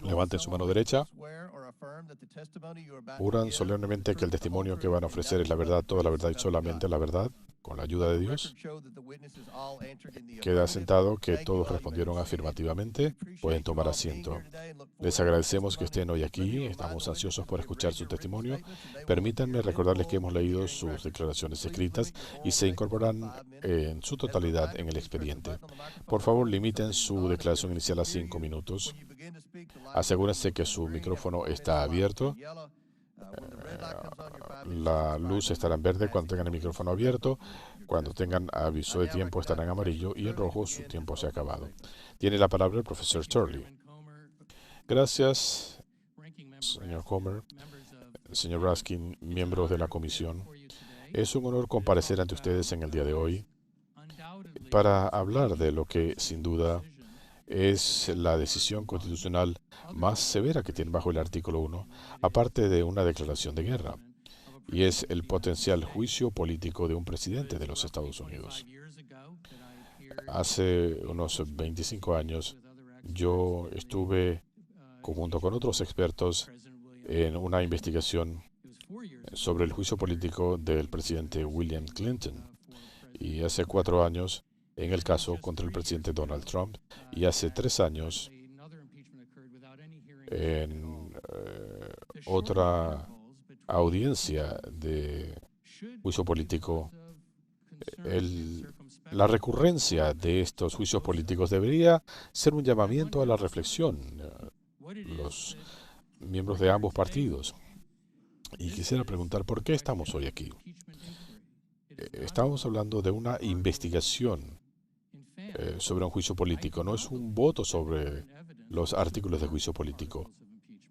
Do you Levanten su mano solemnly derecha. swear or affirm that the testimony you are about to Juran give solemnemente is que el the truth, the whole testimonio que truth, van a and ofrecer es la nothing but verdad, the toda la truth, verdad y so help you solamente God? la verdad, con la ayuda Let de the Dios. record show that the witnesses all answered in the Queda affirmative. sentado que Thank you todos all. You may respondieron be seated. afirmativamente. We appreciate Pueden you tomar all being asiento. here today and look forward Les to your agradecemos que estén testimony. hoy Let me aquí. remind the Estamos witnesses ansiosos that por we have escuchar read su your written testimonio. statements and they will Permítanme appear in recordarles que full hemos in the leído hearing sus record. declaraciones Please escritas limit your y oral se statements to incorporarán 5 minutes. en su As a totalidad reminder, en el please press the expediente. button on the microphone Por favor, before limiten somebody's su on if you declaración wish inicial to a hear 5 you. minutos. When you begin to speak, the light Asegúrense will que turn su green. If micrófono you está want to abierto. turn yellow, when the red light comes on, your 5 minutes La is luz expired. estará en verde cuando Passing tengan el will micrófono ensure abierto. your Cuando tengan testimony. aviso I de now tiempo recognize estarán en Professor amarillo y en Turley to rojo su begin his tiempo se ha opening acabado. statement. Tiene la palabra el profesor Turley. Gracias, señor Comer, señor Raskin, miembros de la comisión. Es un honor comparecer ante ustedes en el día de hoy para hablar de lo que, sin duda, es la decisión constitucional más severa que tiene bajo el artículo 1, aparte de una declaración de guerra, y es el potencial juicio político de un presidente de los Estados Unidos. Hace unos 25 años, yo estuve, junto con otros expertos, en una investigación sobre el juicio político del presidente William Clinton, y hace 4 años en el caso contra el presidente Donald Trump, y hace 3 años en otra audiencia de juicio político. La recurrencia de estos juicios políticos debería ser un llamamiento a la reflexión, los miembros de ambos partidos. Y quisiera preguntar, ¿por qué estamos hoy aquí? Estamos hablando de una investigación sobre un juicio político, no es un voto sobre los artículos de juicio político.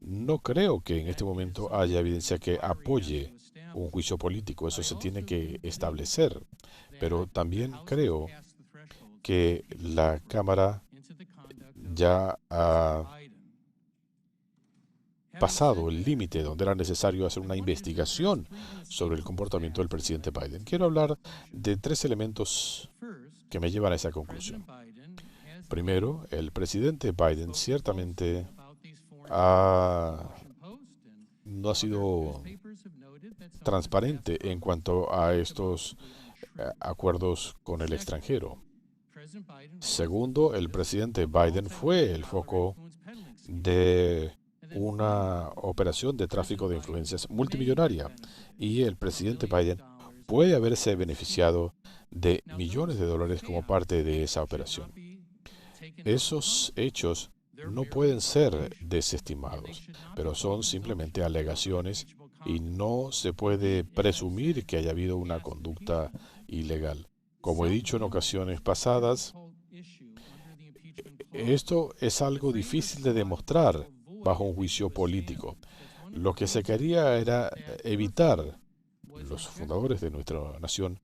No creo que en este momento haya evidencia que apoye un juicio político, eso se tiene que establecer. Pero también creo que la Cámara ya ha pasado el límite donde era necesario hacer una investigación sobre el comportamiento del presidente Biden. Quiero hablar de 3 elementos que me llevan a esa conclusión. Primero, el presidente Biden ciertamente no ha sido transparente en cuanto a estos acuerdos con el extranjero. Segundo, el presidente Biden fue el foco de una operación de tráfico de influencias multimillonaria y el presidente Biden puede haberse beneficiado de millones de dólares como parte de esa operación. Esos hechos no pueden ser desestimados, pero son simplemente alegaciones y no se puede presumir que haya habido una conducta ilegal. Como he dicho en ocasiones pasadas, esto es algo difícil de demostrar bajo un juicio político. Lo que se quería era evitar, los fundadores de nuestra nación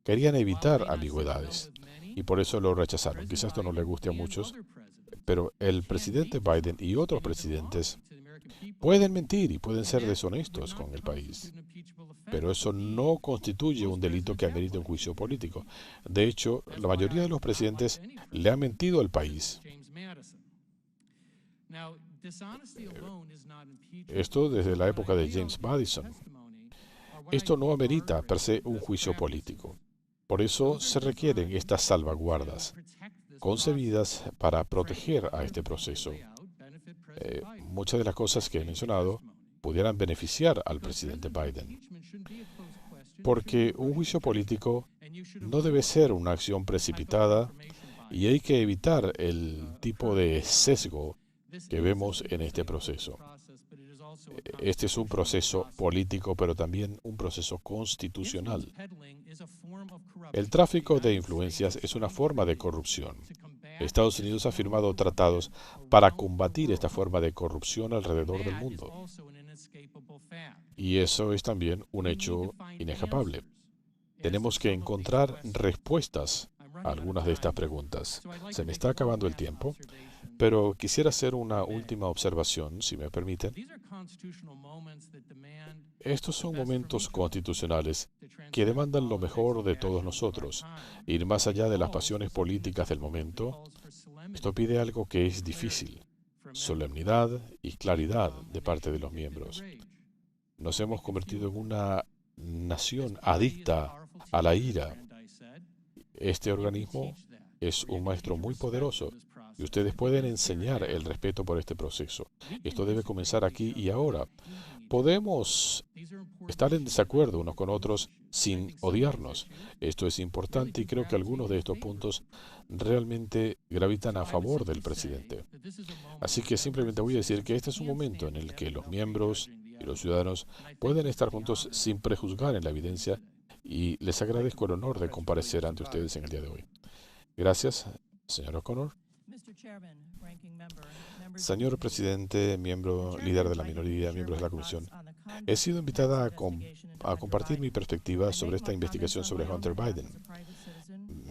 querían evitar ambigüedades y por eso lo rechazaron. Quizás esto no le guste a muchos, pero el presidente Biden y otros presidentes pueden mentir y pueden ser deshonestos con el país. Pero eso no constituye un delito que amerite un juicio político. De hecho, la mayoría de los presidentes le han mentido al país. Esto desde la época de James Madison. Esto no amerita per se un juicio político. Por eso se requieren estas salvaguardas concebidas para proteger a este proceso. Muchas de las cosas que he mencionado pudieran beneficiar al presidente Biden. Porque un juicio político no debe ser una acción precipitada y hay que evitar el tipo de sesgo que vemos en este proceso. Este es un proceso político, pero también un proceso constitucional. El tráfico de influencias es una forma de corrupción. Estados Unidos ha firmado tratados para combatir esta forma de corrupción alrededor del mundo. Y eso es también un hecho inescapable. Tenemos que encontrar respuestas a algunas de estas preguntas. Se me está acabando el tiempo, pero quisiera hacer una última observación, si me permiten. Estos son momentos constitucionales que demandan lo mejor de todos nosotros. Ir más allá de las pasiones políticas del momento, esto pide algo que es difícil: solemnidad y claridad de parte de los miembros. Nos hemos convertido en una nación adicta a la ira. Este organismo es un maestro muy poderoso y ustedes pueden enseñar el respeto por este proceso. Esto debe comenzar aquí y ahora. Podemos estar en desacuerdo unos con otros sin odiarnos. Esto es importante y creo que algunos de estos puntos realmente gravitan a favor del presidente. Así que simplemente voy a decir que este es un momento en el que los miembros y los ciudadanos pueden estar juntos sin prejuzgar en la evidencia, y les agradezco el honor de comparecer ante ustedes en el día de hoy. Gracias, señor O'Connor. Señor presidente, miembro líder de la minoría, miembros de la comisión, he sido invitada a compartir mi perspectiva sobre esta investigación sobre Hunter Biden.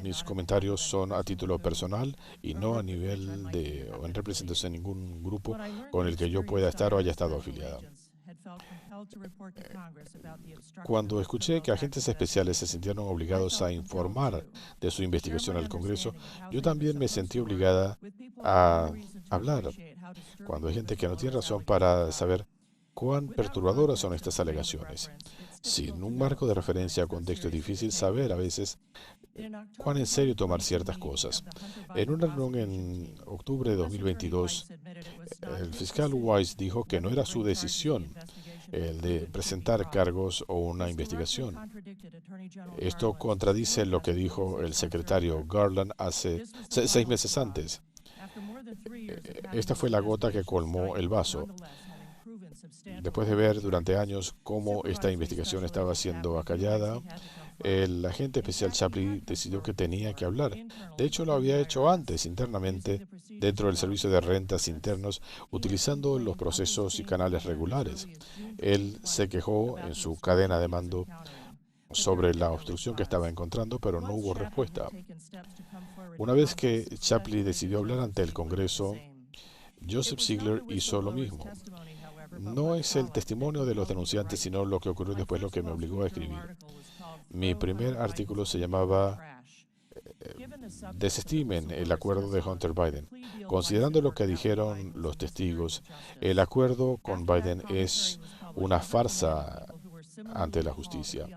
Mis comentarios son a título personal y no a nivel de o en representación de ningún grupo con el que yo pueda estar o haya estado afiliada. Cuando escuché que agentes especiales se sintieron obligados a informar de su investigación al Congreso, yo también me sentí obligada a hablar. Cuando hay gente que no tiene razón para saber cuán perturbadoras son estas alegaciones. Sin un marco de referencia o contexto, es difícil saber a veces cuán en serio tomar ciertas cosas. En una reunión en octubre de 2022, el fiscal Weiss dijo que no era su decisión el de presentar cargos o una investigación. Esto contradice lo que dijo el secretario Garland hace 6 meses antes. Esta fue la gota que colmó el vaso. Después de ver durante años cómo esta investigación estaba siendo acallada, el agente especial Chapley decidió que tenía que hablar. De hecho, lo había hecho antes internamente dentro del servicio de rentas internos, utilizando los procesos y canales regulares. Él se quejó en su cadena de mando sobre la obstrucción que estaba encontrando, pero no hubo respuesta. Una vez que Chapley decidió hablar ante el Congreso, Joseph Ziegler hizo lo mismo. No es el testimonio de los denunciantes, sino lo que ocurrió después lo que me obligó a escribir. Mi primer artículo se llamaba Desestimen el acuerdo de Hunter Biden. Considerando lo que dijeron los testigos, el acuerdo con Biden es una farsa ante la justicia.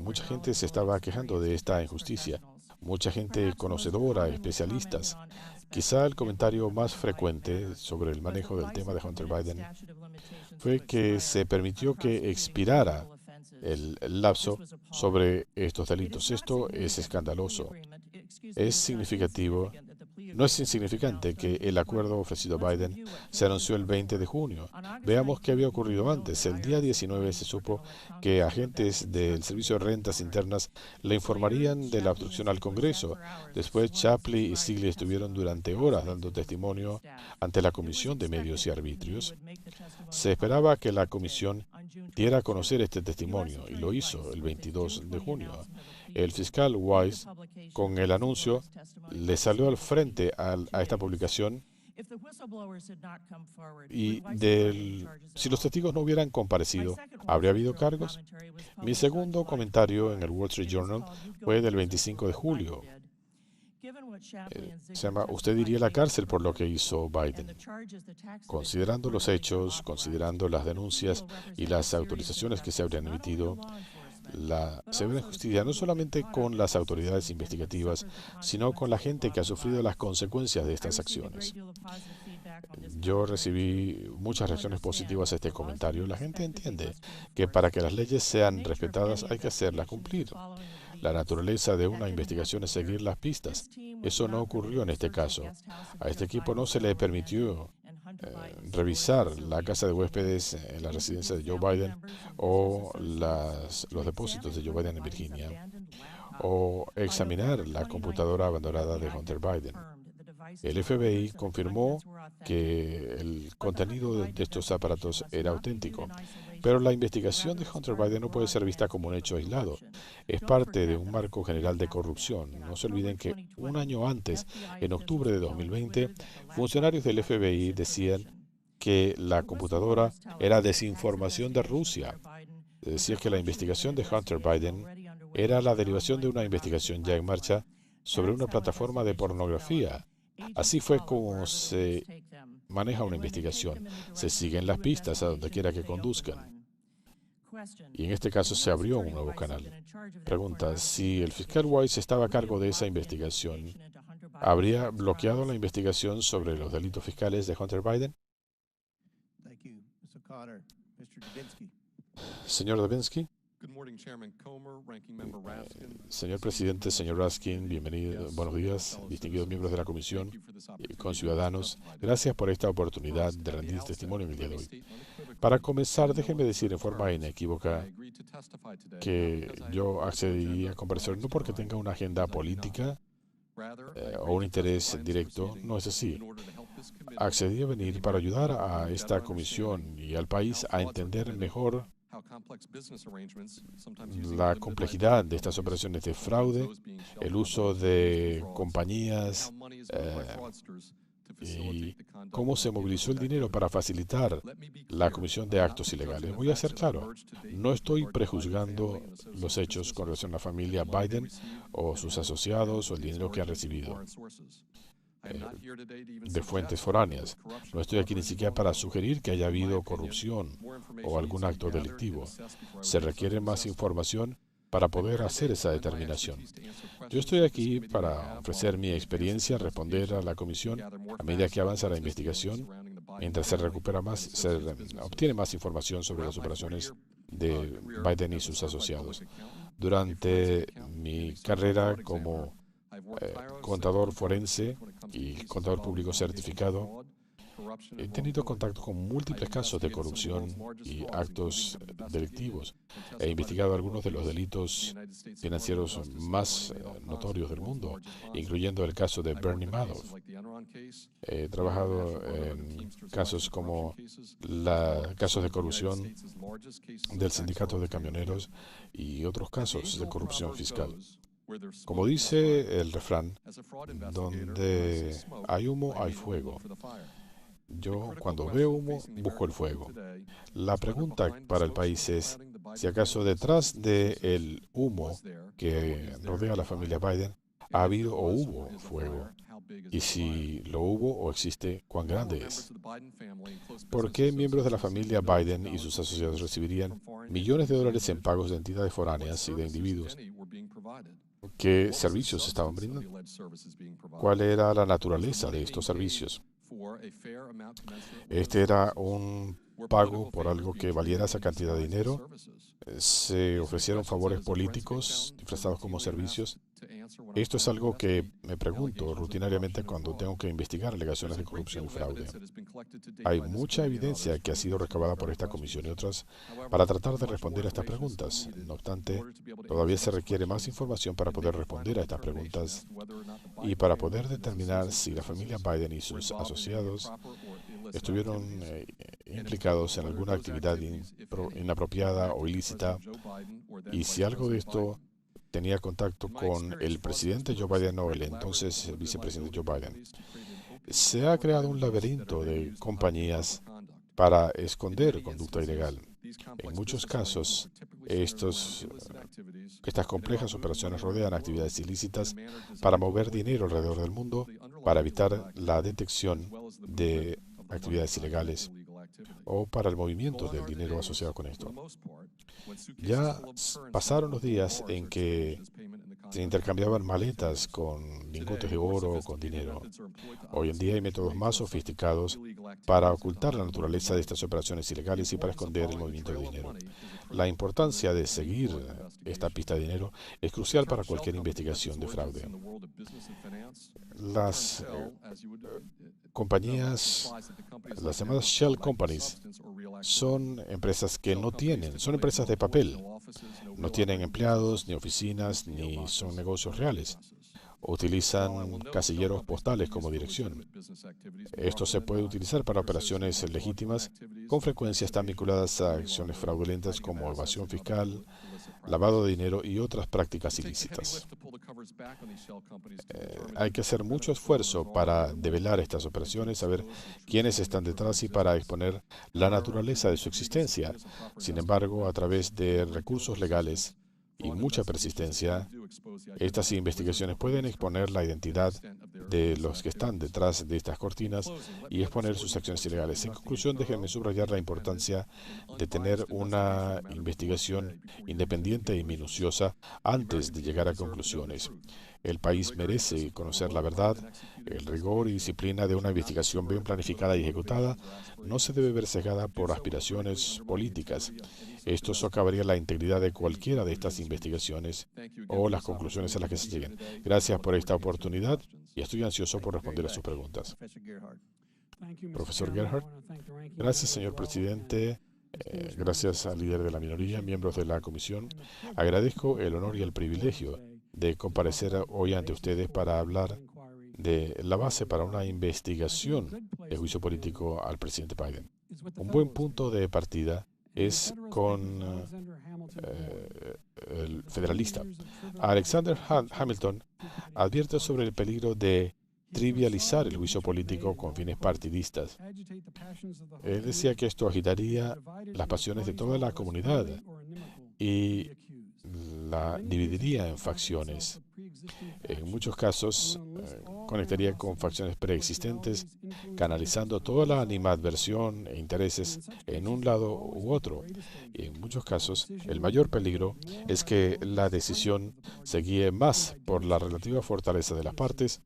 Mucha gente se estaba quejando de esta injusticia. mucha gente conocedora, especialistas. Quizá el comentario más frecuente sobre el manejo del tema de Hunter Biden fue que se permitió que expirara el lapso sobre estos delitos. Esto es escandaloso. Es significativo. No es insignificante que el acuerdo ofrecido a Biden se anunció el 20 de junio. Veamos qué había ocurrido antes. El día 19 se supo que agentes del Servicio de Rentas Internas le informarían de la obstrucción al Congreso. Después, Chapley y Stiglitz estuvieron durante horas dando testimonio ante la Comisión de Medios y Arbitrios. Se esperaba que la Comisión diera a conocer este testimonio y lo hizo el 22 de junio. El fiscal Weiss, con el anuncio, le salió al frente a esta publicación y si los testigos no hubieran comparecido, ¿habría habido cargos? Mi segundo comentario en el Wall Street Journal fue del 25 de julio. Se llama "Usted iría a la cárcel por lo que hizo Biden". Considerando los hechos, considerando las denuncias y las autorizaciones que se habrían emitido, la severa justicia no solamente con las autoridades investigativas, sino con la gente que ha sufrido las consecuencias de estas acciones. Yo recibí muchas reacciones positivas a este comentario. La gente entiende que para que las leyes sean respetadas hay que hacerlas cumplir. La naturaleza de una investigación es seguir las pistas. Eso no ocurrió en este caso. A este equipo no se le permitió revisar la casa de huéspedes en la residencia de Joe Biden o los depósitos de Joe Biden en Virginia o examinar la computadora abandonada de Hunter Biden. El FBI confirmó que el contenido de estos aparatos era auténtico, pero la investigación de Hunter Biden no puede ser vista como un hecho aislado. Es parte de un marco general de corrupción. No se olviden que un año antes, en octubre de 2020, funcionarios del FBI decían que la computadora era desinformación de Rusia. Decía que la investigación de Hunter Biden era la derivación de una investigación ya en marcha sobre una plataforma de pornografía. Así fue como se maneja una investigación. Se siguen las pistas a donde quiera que conduzcan. Y en este caso se abrió un nuevo canal. Pregunta, si el fiscal Weiss estaba a cargo de esa investigación, ¿habría bloqueado la investigación sobre los delitos fiscales de Hunter Biden? Señor Davinsky. Señor presidente, señor Raskin, bienvenido, buenos días, distinguidos miembros de la comisión y conciudadanos. Gracias por esta oportunidad de rendir testimonio en el día de hoy. Para comenzar, déjenme decir en forma inequívoca que yo accediría a comparecer no porque tenga una agenda política o un interés directo, no es así. Accedí a venir para ayudar a esta comisión y al país a entender mejor la complejidad de estas operaciones de fraude, el uso de compañías y cómo se movilizó el dinero para facilitar la comisión de actos ilegales. Voy a ser claro, no estoy prejuzgando los hechos con relación a la familia Biden o sus asociados o el dinero que han recibido de fuentes foráneas. No estoy aquí ni siquiera para sugerir que haya habido corrupción o algún acto delictivo. Se requiere más información para poder hacer esa determinación. Yo estoy aquí para ofrecer mi experiencia, responder a la comisión a medida que avanza la investigación, mientras se obtiene más información sobre las operaciones de Biden y sus asociados. Durante mi carrera como contador forense y contador público certificado, he tenido contacto con múltiples casos de corrupción y actos delictivos. He investigado algunos de los delitos financieros más notorios del mundo, incluyendo el caso de Bernie Madoff. He trabajado en casos como casos de corrupción del sindicato de camioneros y otros casos de corrupción fiscal. Como dice el refrán, donde hay humo, hay fuego. Yo, cuando veo humo, busco el fuego. La pregunta para el país es, si acaso detrás del humo que rodea a la familia Biden ha habido o hubo fuego. Y si lo hubo o existe, ¿cuán grande es? ¿Por qué miembros de la familia Biden y sus asociados recibirían millones de dólares en pagos de entidades foráneas y de individuos qué servicios estaban brindando, cuál era la naturaleza de estos servicios. Este era un pago por algo que valiera esa cantidad de dinero. Se ofrecieron favores políticos disfrazados como servicios. Esto es algo que me pregunto rutinariamente cuando tengo que investigar alegaciones de corrupción y fraude. Hay mucha evidencia que ha sido recabada por esta comisión y otras para tratar de responder a estas preguntas. No obstante, todavía se requiere más información para poder responder a estas preguntas y para poder determinar si la familia Biden y sus asociados estuvieron implicados en alguna actividad inapropiada o ilícita, y si algo de esto tenía contacto con el presidente Joe Biden o el entonces vicepresidente Joe Biden. Se ha creado un laberinto de compañías para esconder conducta ilegal. En muchos casos, estas complejas operaciones rodean actividades ilícitas para mover dinero alrededor del mundo, para evitar la detección de actividades ilegales o para el movimiento del dinero asociado con esto. Ya pasaron los días en que se intercambiaban maletas con lingotes de oro o con dinero. Hoy en día hay métodos más sofisticados para ocultar la naturaleza de estas operaciones ilegales y para esconder el movimiento de dinero. La importancia de seguir esta pista de dinero es crucial para cualquier investigación de fraude. Las compañías, las llamadas shell companies, son empresas que son empresas de papel. No tienen empleados, ni oficinas, ni son negocios reales. Utilizan casilleros postales como dirección. Esto se puede utilizar para operaciones legítimas. Con frecuencia están vinculadas a acciones fraudulentas como evasión fiscal, lavado de dinero y otras prácticas ilícitas. Hay que hacer mucho esfuerzo para develar estas operaciones, saber quiénes están detrás y para exponer la naturaleza de su existencia. Sin embargo, a través de recursos legales y mucha persistencia, estas investigaciones pueden exponer la identidad de los que están detrás de estas cortinas y exponer sus acciones ilegales. En conclusión, déjenme subrayar la importancia de tener una investigación independiente y minuciosa antes de llegar a conclusiones. El país merece conocer la verdad. El rigor y disciplina de una investigación bien planificada y ejecutada no se debe ver cegada por aspiraciones políticas. Esto socavaría la integridad de cualquiera de estas investigaciones o las conclusiones a las que se lleguen. Gracias por esta oportunidad y estoy ansioso por responder a sus preguntas. Profesor Gerhardt. Gracias, señor presidente. Gracias al líder de la minoría, miembros de la comisión. Agradezco el honor y el privilegio de comparecer hoy ante ustedes para hablar de la base para una investigación de juicio político al presidente Biden. Un buen punto de partida es con el federalista. Alexander Hamilton advierte sobre el peligro de trivializar el juicio político con fines partidistas. Él decía que esto agitaría las pasiones de toda la comunidad y la dividiría en facciones. En muchos casos, conectaría con facciones preexistentes, canalizando toda la animadversión e intereses en un lado u otro. Y en muchos casos, el mayor peligro es que la decisión se guíe más por la relativa fortaleza de las partes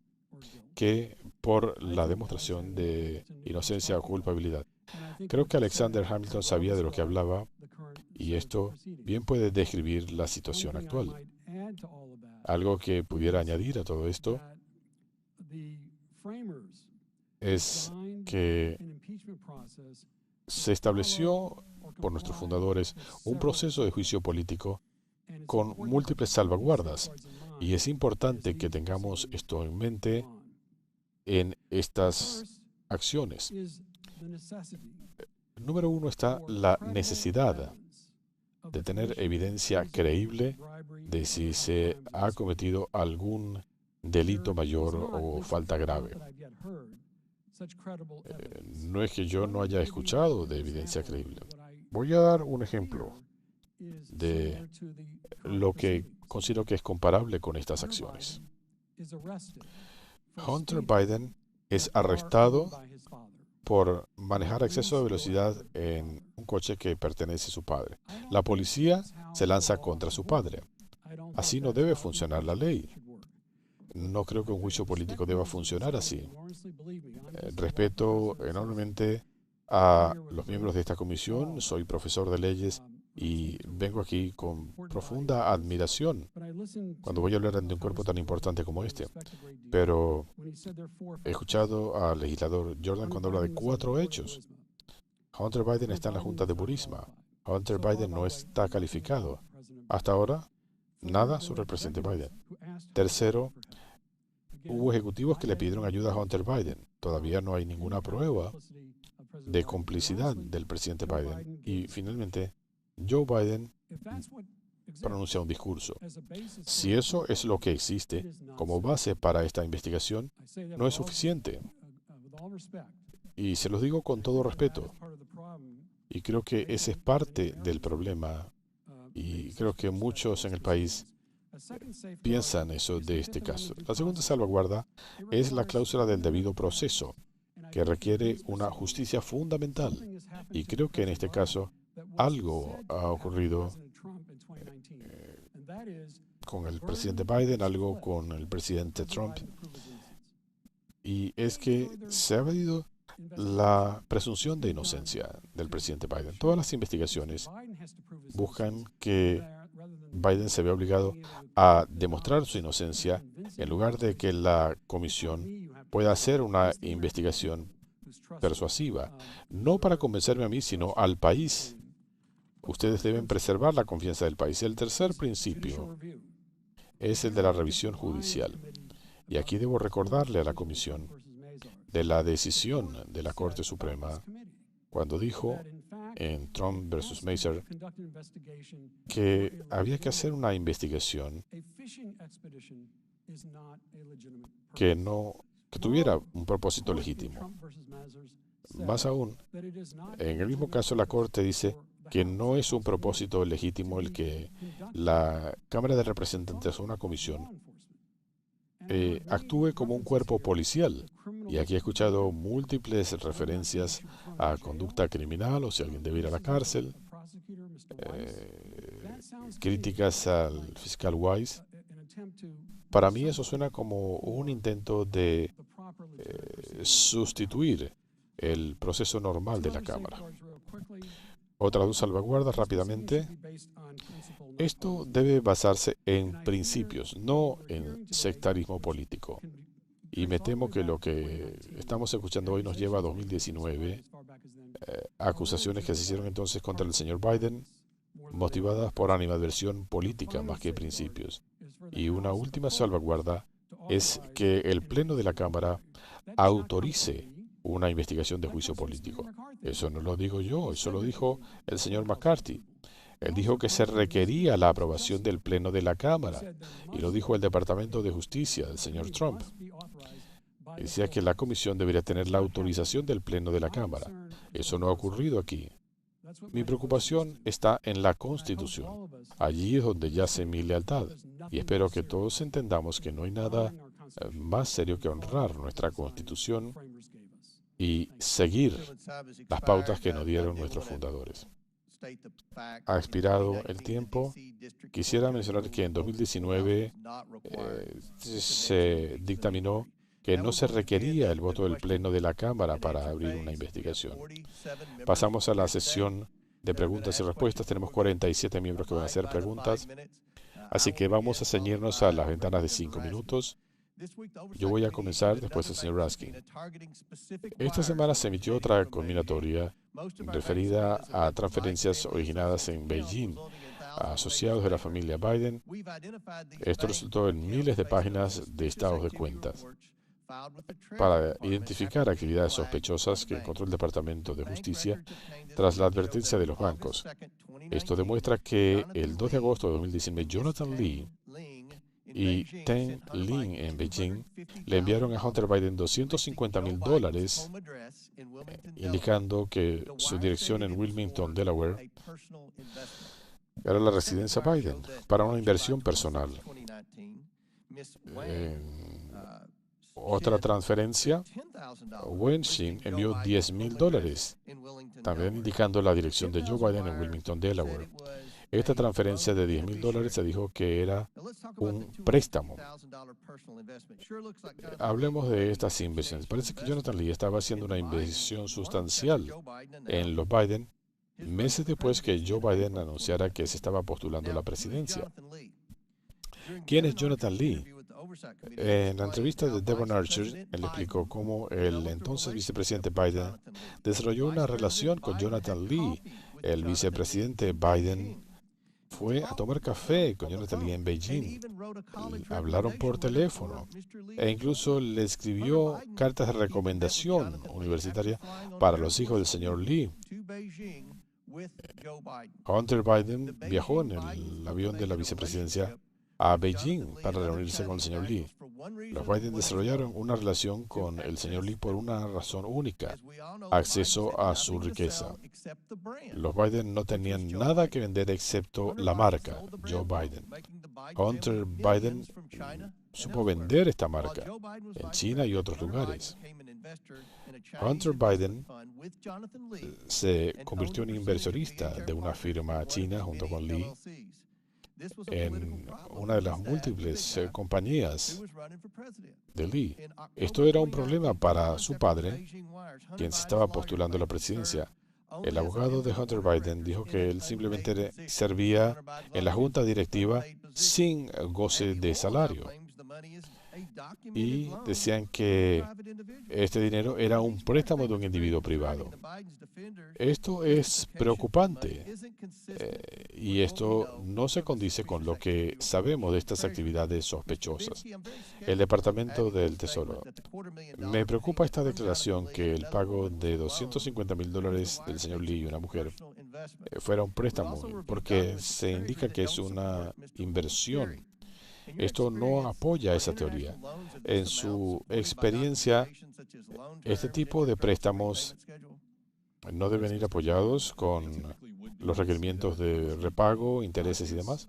que por la demostración de inocencia o culpabilidad. Creo que Alexander Hamilton sabía de lo que hablaba, y esto bien puede describir la situación actual. Algo que pudiera añadir a todo esto es que se estableció por nuestros fundadores un proceso de juicio político con múltiples salvaguardas, y es importante que tengamos esto en mente en estas acciones. Número uno está la necesidad de tener evidencia creíble de si se ha cometido algún delito mayor o falta grave. No es que yo no haya escuchado de evidencia creíble. Voy a dar un ejemplo de lo que considero que es comparable con estas acciones. Hunter Biden es arrestado por manejar a exceso de velocidad en un coche que pertenece a su padre. La policía se lanza contra su padre. Así no debe funcionar la ley. No creo que un juicio político deba funcionar así. Respeto enormemente a los miembros de esta comisión. Soy profesor de leyes y vengo aquí con profunda admiración cuando voy a hablar de un cuerpo tan importante como este. Pero he escuchado al legislador Jordan cuando habla de 4 hechos. Hunter Biden está en la Junta de Burisma. Hunter Biden no está calificado. Hasta ahora, nada sobre el presidente Biden. Tercero, hubo ejecutivos que le pidieron ayuda a Hunter Biden. Todavía no hay ninguna prueba de complicidad del presidente Biden. Y finalmente, Joe Biden pronuncia un discurso. Si eso es lo que existe como base para esta investigación, no es suficiente. Y se los digo con todo respeto. Y creo que ese es parte del problema. Y creo que muchos en el país piensan eso de este caso. La segunda salvaguarda es la cláusula del debido proceso, que requiere una justicia fundamental. Y creo que en este caso algo ha ocurrido con el presidente Biden, algo con el presidente Trump. Y es que se ha pedido la presunción de inocencia del presidente Biden. Todas las investigaciones buscan que Biden se vea obligado a demostrar su inocencia en lugar de que la comisión pueda hacer una investigación persuasiva, no para convencerme a mí, sino al país. Ustedes deben preservar la confianza del país. El tercer principio es el de la revisión judicial. Y aquí debo recordarle a la comisión de la decisión de la Corte Suprema cuando dijo en Trump versus Mazer que había que hacer una investigación que tuviera un propósito legítimo. Más aún, en el mismo caso la Corte dice que no es un propósito legítimo el que la Cámara de Representantes o una comisión actúe como un cuerpo policial. Y aquí he escuchado múltiples referencias a conducta criminal o si alguien debe ir a la cárcel, críticas al fiscal Wise. Para mí eso suena como un intento de sustituir el proceso normal de la Cámara. Otras 2 salvaguardas rápidamente. Esto debe basarse en principios, no en sectarismo político. Y me temo que lo que estamos escuchando hoy nos lleva a 2019, acusaciones que se hicieron entonces contra el señor Biden, motivadas por animadversión política más que principios. Y una última salvaguarda es que el Pleno de la Cámara autorice una investigación de juicio político. Eso no lo digo yo, eso lo dijo el señor McCarthy. Él dijo que se requería la aprobación del Pleno de la Cámara, y lo dijo el Departamento de Justicia del señor Trump. Decía que la comisión debería tener la autorización del Pleno de la Cámara. Eso no ha ocurrido aquí. Mi preocupación está en la Constitución. Allí es donde yace mi lealtad. Y espero que todos entendamos que no hay nada más serio que honrar nuestra Constitución y seguir las pautas que nos dieron nuestros fundadores. Ha expirado el tiempo. Quisiera mencionar que en 2019 se dictaminó que no se requería el voto del Pleno de la Cámara para abrir una investigación. Pasamos a la sesión de preguntas y respuestas. Tenemos 47 miembros que van a hacer preguntas, así que vamos a ceñirnos a las ventanas de 5 minutos. Yo voy a comenzar después del señor Raskin. Esta semana se emitió otra combinatoria referida a transferencias originadas en Beijing a asociados de la familia Biden. Esto resultó en miles de páginas de estados de cuentas. Para identificar actividades sospechosas que encontró el Departamento de Justicia tras la advertencia de los bancos. Esto demuestra que el 2 de agosto de 2019, Jonathan Lee y Teng Lin en Beijing le enviaron a Hunter Biden $250,000, indicando que su dirección en Wilmington, Delaware, era la residencia Biden para una inversión personal. Otra transferencia, Wenxin envió $10,000, también indicando la dirección de Joe Biden en Wilmington, Delaware. Esta transferencia de $10,000 se dijo que era un préstamo. Hablemos de estas inversiones. Parece que Jonathan Lee estaba haciendo una inversión sustancial en los Biden meses después que Joe Biden anunciara que se estaba postulando a la presidencia. ¿Quién es Jonathan Lee? En la entrevista de Devon Archer, él explicó cómo el entonces vicepresidente Biden desarrolló una relación con Jonathan Lee. El vicepresidente Biden fue a tomar café con Jonathan Lee en Beijing. Hablaron por teléfono e incluso le escribió cartas de recomendación universitaria para los hijos del señor Lee. Hunter Biden viajó en el avión de la vicepresidencia a Beijing para reunirse con el señor Lee. Los Biden desarrollaron una relación con el señor Lee por una razón única: acceso a su riqueza. Los Biden no tenían nada que vender excepto la marca, Joe Biden. Hunter Biden supo vender esta marca en China y otros lugares. Hunter Biden se convirtió en inversionista de una firma china junto con Lee en una de las múltiples compañías de Lee. Esto era un problema para su padre, quien se estaba postulando a la presidencia. El abogado de Hunter Biden dijo que él simplemente servía en la junta directiva sin goce de salario. Y decían que este dinero era un préstamo de un individuo privado. Esto es preocupante y esto no se condice con lo que sabemos de estas actividades sospechosas. El Departamento del Tesoro. Me preocupa esta declaración que el pago de $250,000 del señor Lee y una mujer fuera un préstamo, porque se indica que es una inversión. Esto no apoya esa teoría. En su experiencia, este tipo de préstamos no deben ir apoyados con los requerimientos de repago, intereses y demás.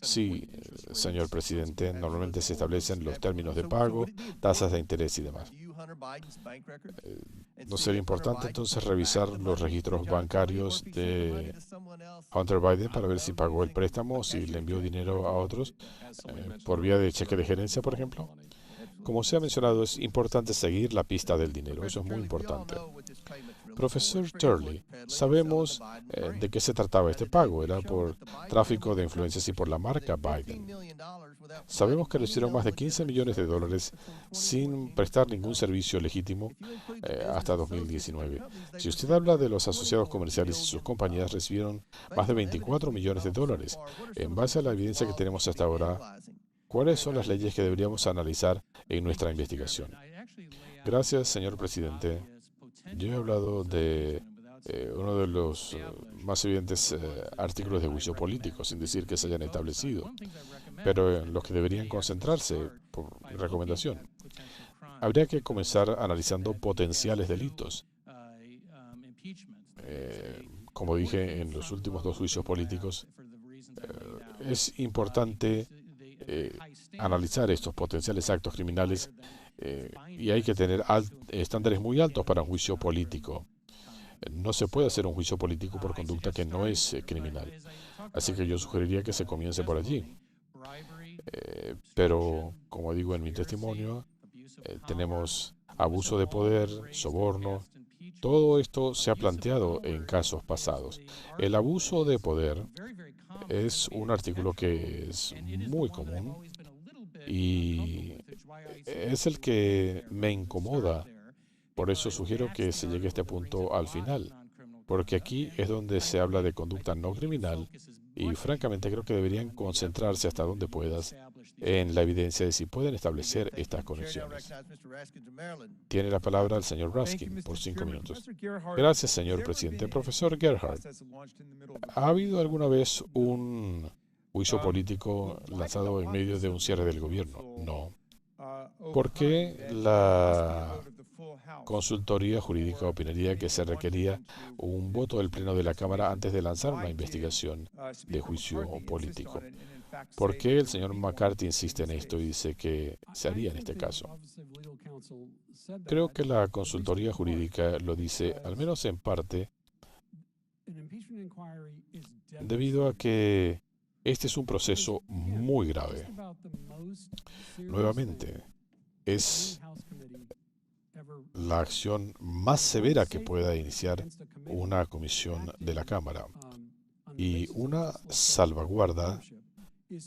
Sí, señor presidente, normalmente se establecen los términos de pago, tasas de interés y demás. ¿No sería importante entonces revisar los registros bancarios de Hunter Biden para ver si pagó el préstamo o si le envió dinero a otros por vía de cheque de gerencia, por ejemplo? Como se ha mencionado, es importante seguir la pista del dinero. Eso es muy importante. Profesor Turley, sabemos de qué se trataba este pago. Era por tráfico de influencias y por la marca Biden. Sabemos que recibieron más de $15 millones sin prestar ningún servicio legítimo hasta 2019. Si usted habla de los asociados comerciales y sus compañías recibieron más de $24 millones. En base a la evidencia que tenemos hasta ahora, ¿cuáles son las leyes que deberíamos analizar en nuestra investigación? Gracias, señor presidente. Yo he hablado de uno de los más evidentes artículos de juicio político, sin decir que se hayan establecido, pero en los que deberían concentrarse, por recomendación. Habría que comenzar analizando potenciales delitos. Como dije en los últimos 2 juicios políticos, es importante analizar estos potenciales actos criminales y hay que tener estándares muy altos para un juicio político. No se puede hacer un juicio político por conducta que no es criminal. Así que yo sugeriría que se comience por allí. Pero, como digo en mi testimonio, tenemos abuso de poder, soborno. Todo esto se ha planteado en casos pasados. El abuso de poder es un artículo que es muy común y es el que me incomoda. Por eso sugiero que se llegue a este punto al final, porque aquí es donde se habla de conducta no criminal y francamente creo que deberían concentrarse hasta donde puedas en la evidencia de si pueden establecer estas conexiones. Tiene la palabra el señor Raskin por 5 minutos. Gracias, señor presidente. Profesor Gerhardt, ¿ha habido alguna vez un juicio político lanzado en medio de un cierre del gobierno? No. ¿Por qué la consultoría jurídica opinaría que se requería un voto del Pleno de la Cámara antes de lanzar una investigación de juicio político? ¿Por qué el señor McCarthy insiste en esto y dice que se haría en este caso? Creo que la consultoría jurídica lo dice, al menos en parte. debido a que este es un proceso muy grave. Nuevamente, es la acción más severa que pueda iniciar una comisión de la Cámara y una salvaguarda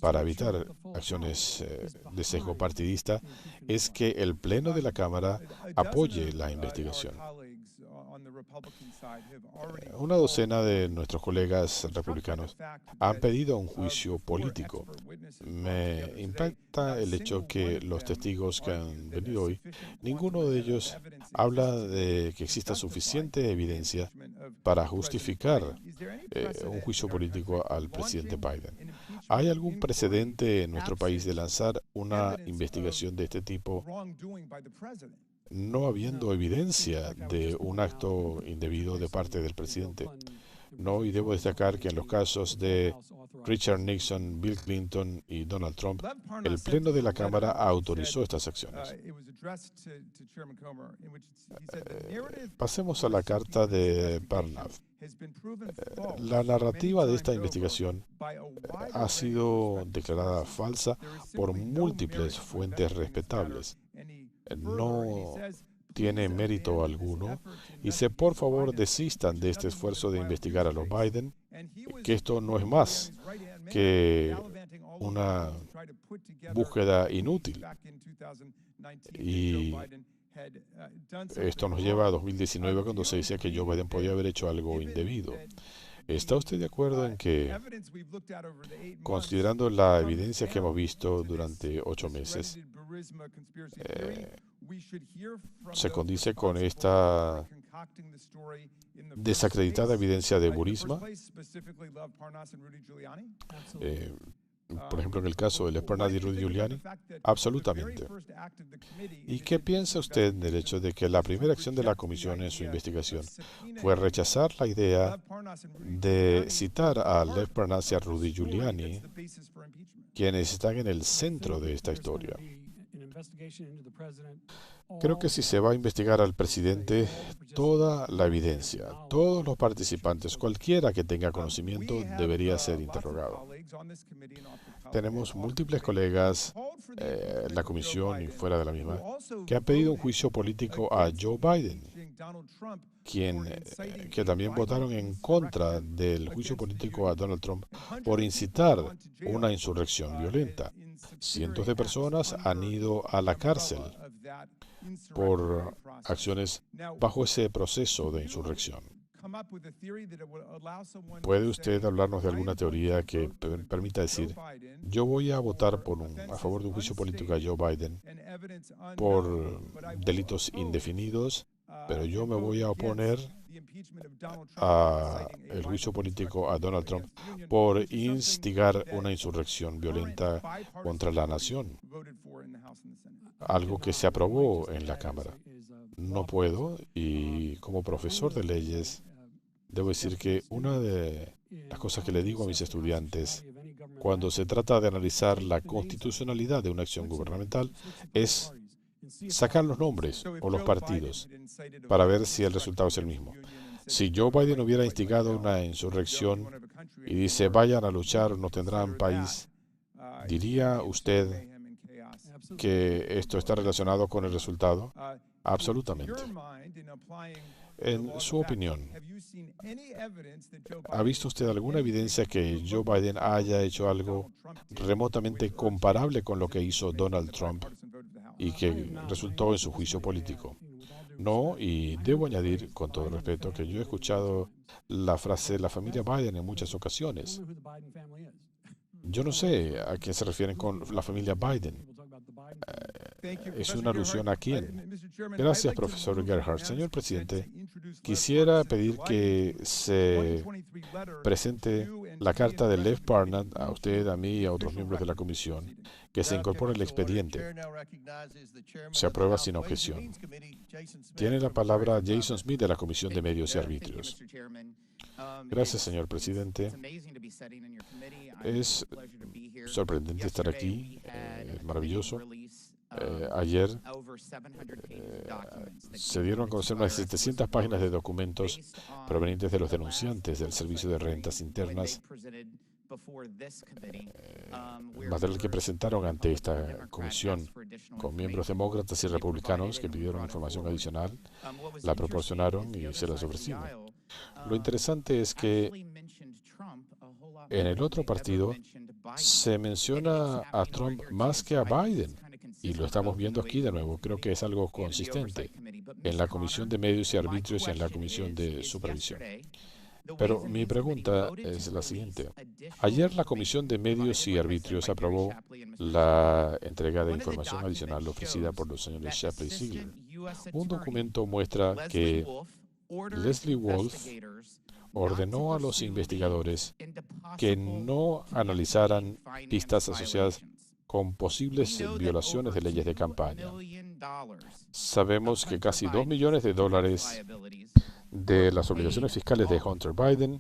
para evitar acciones de sesgo partidista es que el Pleno de la Cámara apoye la investigación. Una docena de nuestros colegas republicanos han pedido un juicio político. Me impacta el hecho que los testigos que han venido hoy, ninguno de ellos habla de que exista suficiente evidencia para justificar un juicio político al presidente Biden. ¿Hay algún precedente en nuestro país de lanzar una investigación de este tipo no habiendo evidencia de un acto indebido de parte del presidente? No, y debo destacar que en los casos de Richard Nixon, Bill Clinton y Donald Trump, el Pleno de la Cámara autorizó estas acciones. Pasemos a la carta de Parnov. La narrativa de esta investigación ha sido declarada falsa por múltiples fuentes respetables. No tiene mérito alguno y por favor desistan de este esfuerzo de investigar a los Biden, que esto no es más que una búsqueda inútil. Y esto nos lleva a 2019, cuando se decía que Joe Biden podía haber hecho algo indebido. ¿Está usted de acuerdo en que, considerando la evidencia que hemos visto durante 8 meses, se condice con esta desacreditada evidencia de Burisma? Por ejemplo, en el caso de Lev Parnas y Rudy Giuliani, absolutamente. ¿Y qué piensa usted del hecho de que la primera acción de la comisión en su investigación fue rechazar la idea de citar a Lev Parnas y a Rudy Giuliani, quienes están en el centro de esta historia? Creo que si se va a investigar al presidente, toda la evidencia, todos los participantes, cualquiera que tenga conocimiento, debería ser interrogado. Tenemos múltiples colegas en la comisión y fuera de la misma que han pedido un juicio político a Joe Biden, que también votaron en contra del juicio político a Donald Trump por incitar una insurrección violenta. Cientos de personas han ido a la cárcel por acciones bajo ese proceso de insurrección. ¿Puede usted hablarnos de alguna teoría que permita decir, yo voy a votar a favor de un juicio político a Joe Biden por delitos indefinidos, pero yo me voy a oponer a el juicio político a Donald Trump por instigar una insurrección violenta contra la nación, algo que se aprobó en la Cámara? No puedo, y como profesor de leyes, debo decir que una de las cosas que le digo a mis estudiantes cuando se trata de analizar la constitucionalidad de una acción gubernamental es sacar los nombres o los partidos para ver si el resultado es el mismo. Si Joe Biden hubiera instigado una insurrección y dice vayan a luchar, no tendrán país, ¿diría usted que esto está relacionado con el resultado? Absolutamente. En su opinión, ¿ha visto usted alguna evidencia que Joe Biden haya hecho algo remotamente comparable con lo que hizo Donald Trump y que resultó en su juicio político? No, y debo añadir, con todo respeto, que yo he escuchado la frase la familia Biden en muchas ocasiones. Yo no sé a quién se refieren con la familia Biden. ¿Es una alusión a quién? Gracias, profesor Gerhardt. Señor presidente, quisiera pedir que se presente la carta de Lev Parnas a usted, a mí y a otros miembros de la comisión, que se incorpore el expediente. Se aprueba sin objeción. Tiene la palabra Jason Smith de la Comisión de Medios y Arbitrios. Gracias, señor presidente. Es sorprendente estar aquí, es maravilloso. Ayer se dieron a conocer más de 700 páginas de documentos provenientes de los denunciantes del Servicio de Rentas Internas, material que presentaron ante esta comisión con miembros demócratas y republicanos que pidieron información adicional, la proporcionaron y se las ofrecimos. Lo interesante es que en el otro partido se menciona a Trump más que a Biden, y lo estamos viendo aquí de nuevo. Creo que es algo consistente en la Comisión de Medios y Arbitrios y en la Comisión de Supervisión. Pero mi pregunta es la siguiente. Ayer la Comisión de Medios y Arbitrios aprobó la entrega de información adicional ofrecida por los señores Shapley y Ziegler. Un documento muestra que Leslie Wolf ordenó a los investigadores que no analizaran pistas asociadas con posibles violaciones de leyes de campaña. Sabemos que casi $2 millones de las obligaciones fiscales de Hunter Biden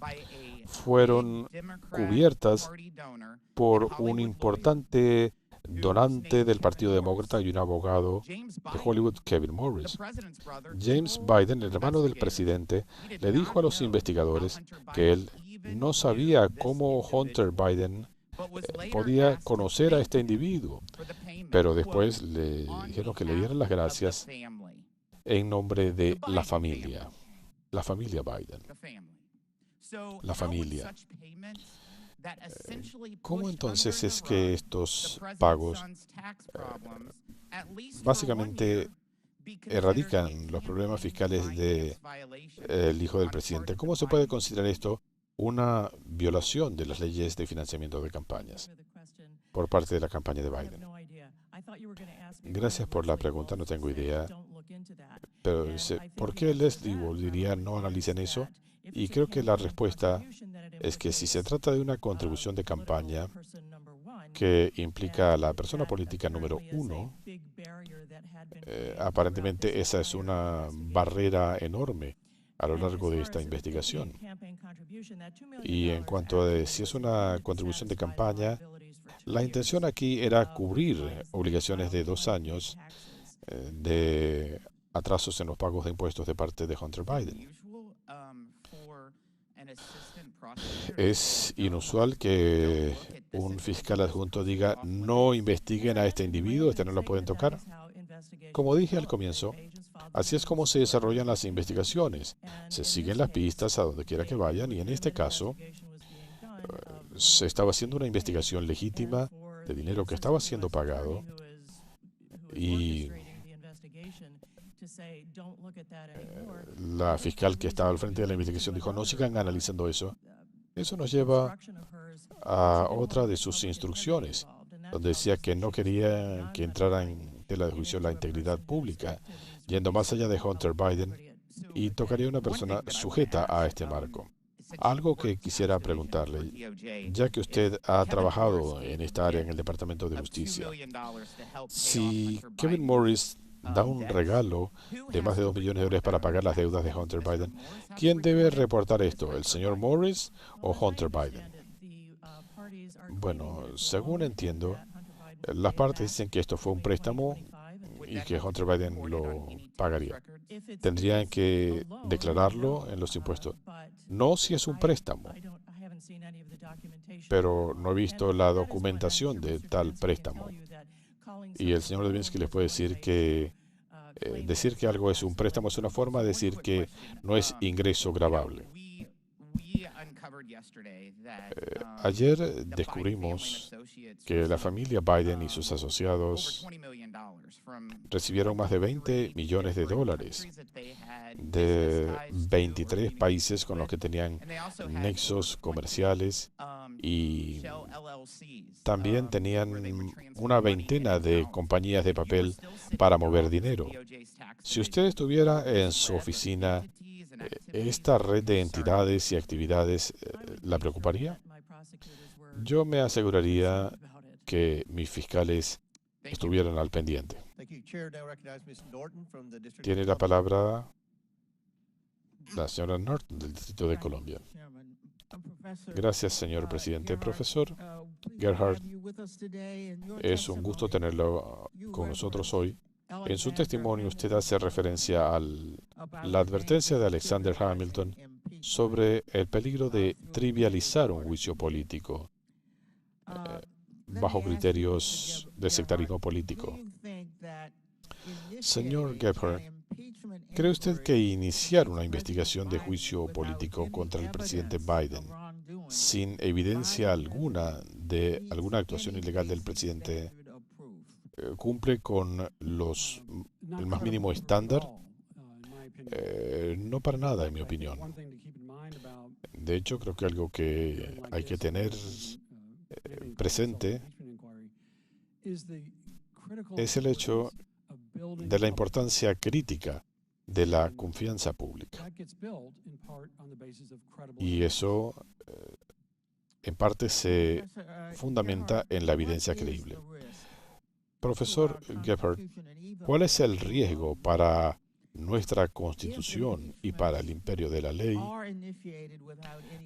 fueron cubiertas por un importante donante del Partido Demócrata y un abogado de Hollywood, Kevin Morris. James Biden, el hermano del presidente, le dijo a los investigadores que él no sabía cómo Hunter Biden podía conocer a este individuo, pero después le dijeron que le dieran las gracias en nombre de la familia Biden. La familia. ¿Cómo entonces es que estos pagos básicamente erradican los problemas fiscales del hijo del presidente? ¿Cómo se puede considerar esto una violación de las leyes de financiamiento de campañas por parte de la campaña de Biden? Gracias por la pregunta, no tengo idea. Pero ¿por qué Leslie Wolf diría no analicen eso? Y creo que la respuesta es que si se trata de una contribución de campaña que implica a la persona política número uno, aparentemente esa es una barrera enorme a lo largo de esta investigación. Y en cuanto a si es una contribución de campaña, la intención aquí era cubrir obligaciones de 2 años de atrasos en los pagos de impuestos de parte de Hunter Biden. Es inusual que un fiscal adjunto diga no investiguen a este individuo, no lo pueden tocar. Como dije al comienzo, así es como se desarrollan las investigaciones. Se siguen las pistas a donde quiera que vayan y en este caso se estaba haciendo una investigación legítima de dinero que estaba siendo pagado y la fiscal que estaba al frente de la investigación dijo no sigan analizando eso. Eso nos lleva a otra de sus instrucciones, donde decía que no quería que entrara en tela de juicio la integridad pública, yendo más allá de Hunter Biden, y tocaría a una persona sujeta a este marco. Algo que quisiera preguntarle, ya que usted ha trabajado en esta área en el Departamento de Justicia, si Kevin Morris da un regalo de más de $2 millones para pagar las deudas de Hunter Biden, ¿quién debe reportar esto? ¿El señor Morris o Hunter Biden? Bueno, según entiendo, las partes dicen que esto fue un préstamo y que Hunter Biden lo pagaría. Tendrían que declararlo en los impuestos. No si es un préstamo, pero no he visto la documentación de tal préstamo. Y el señor Levinsky les puede decir que algo es un préstamo es una forma de decir que no es ingreso gravable. Ayer descubrimos que la familia Biden y sus asociados recibieron más de $20 millones de 23 países con los que tenían nexos comerciales y también tenían una veintena de compañías de papel para mover dinero. Si usted estuviera en su oficina, ¿esta red de entidades y actividades la preocuparía? Yo me aseguraría que mis fiscales estuvieran al pendiente. Tiene la palabra la señora Norton del Distrito de Columbia. Gracias, señor presidente. Profesor Gerhardt, es un gusto tenerlo con nosotros hoy. En su testimonio usted hace referencia a la advertencia de Alexander Hamilton sobre el peligro de trivializar un juicio político bajo criterios de sectarismo político. Señor Gebhardt, ¿cree usted que iniciar una investigación de juicio político contra el presidente Biden sin evidencia alguna de alguna actuación ilegal del presidente cumple con el más mínimo estándar? No para nada, en mi opinión. De hecho, creo que algo que hay que tener presente es el hecho de la importancia crítica de la confianza pública. Y eso, en parte, se fundamenta en la evidencia creíble. Profesor Gebhardt, ¿cuál es el riesgo para nuestra Constitución y para el imperio de la ley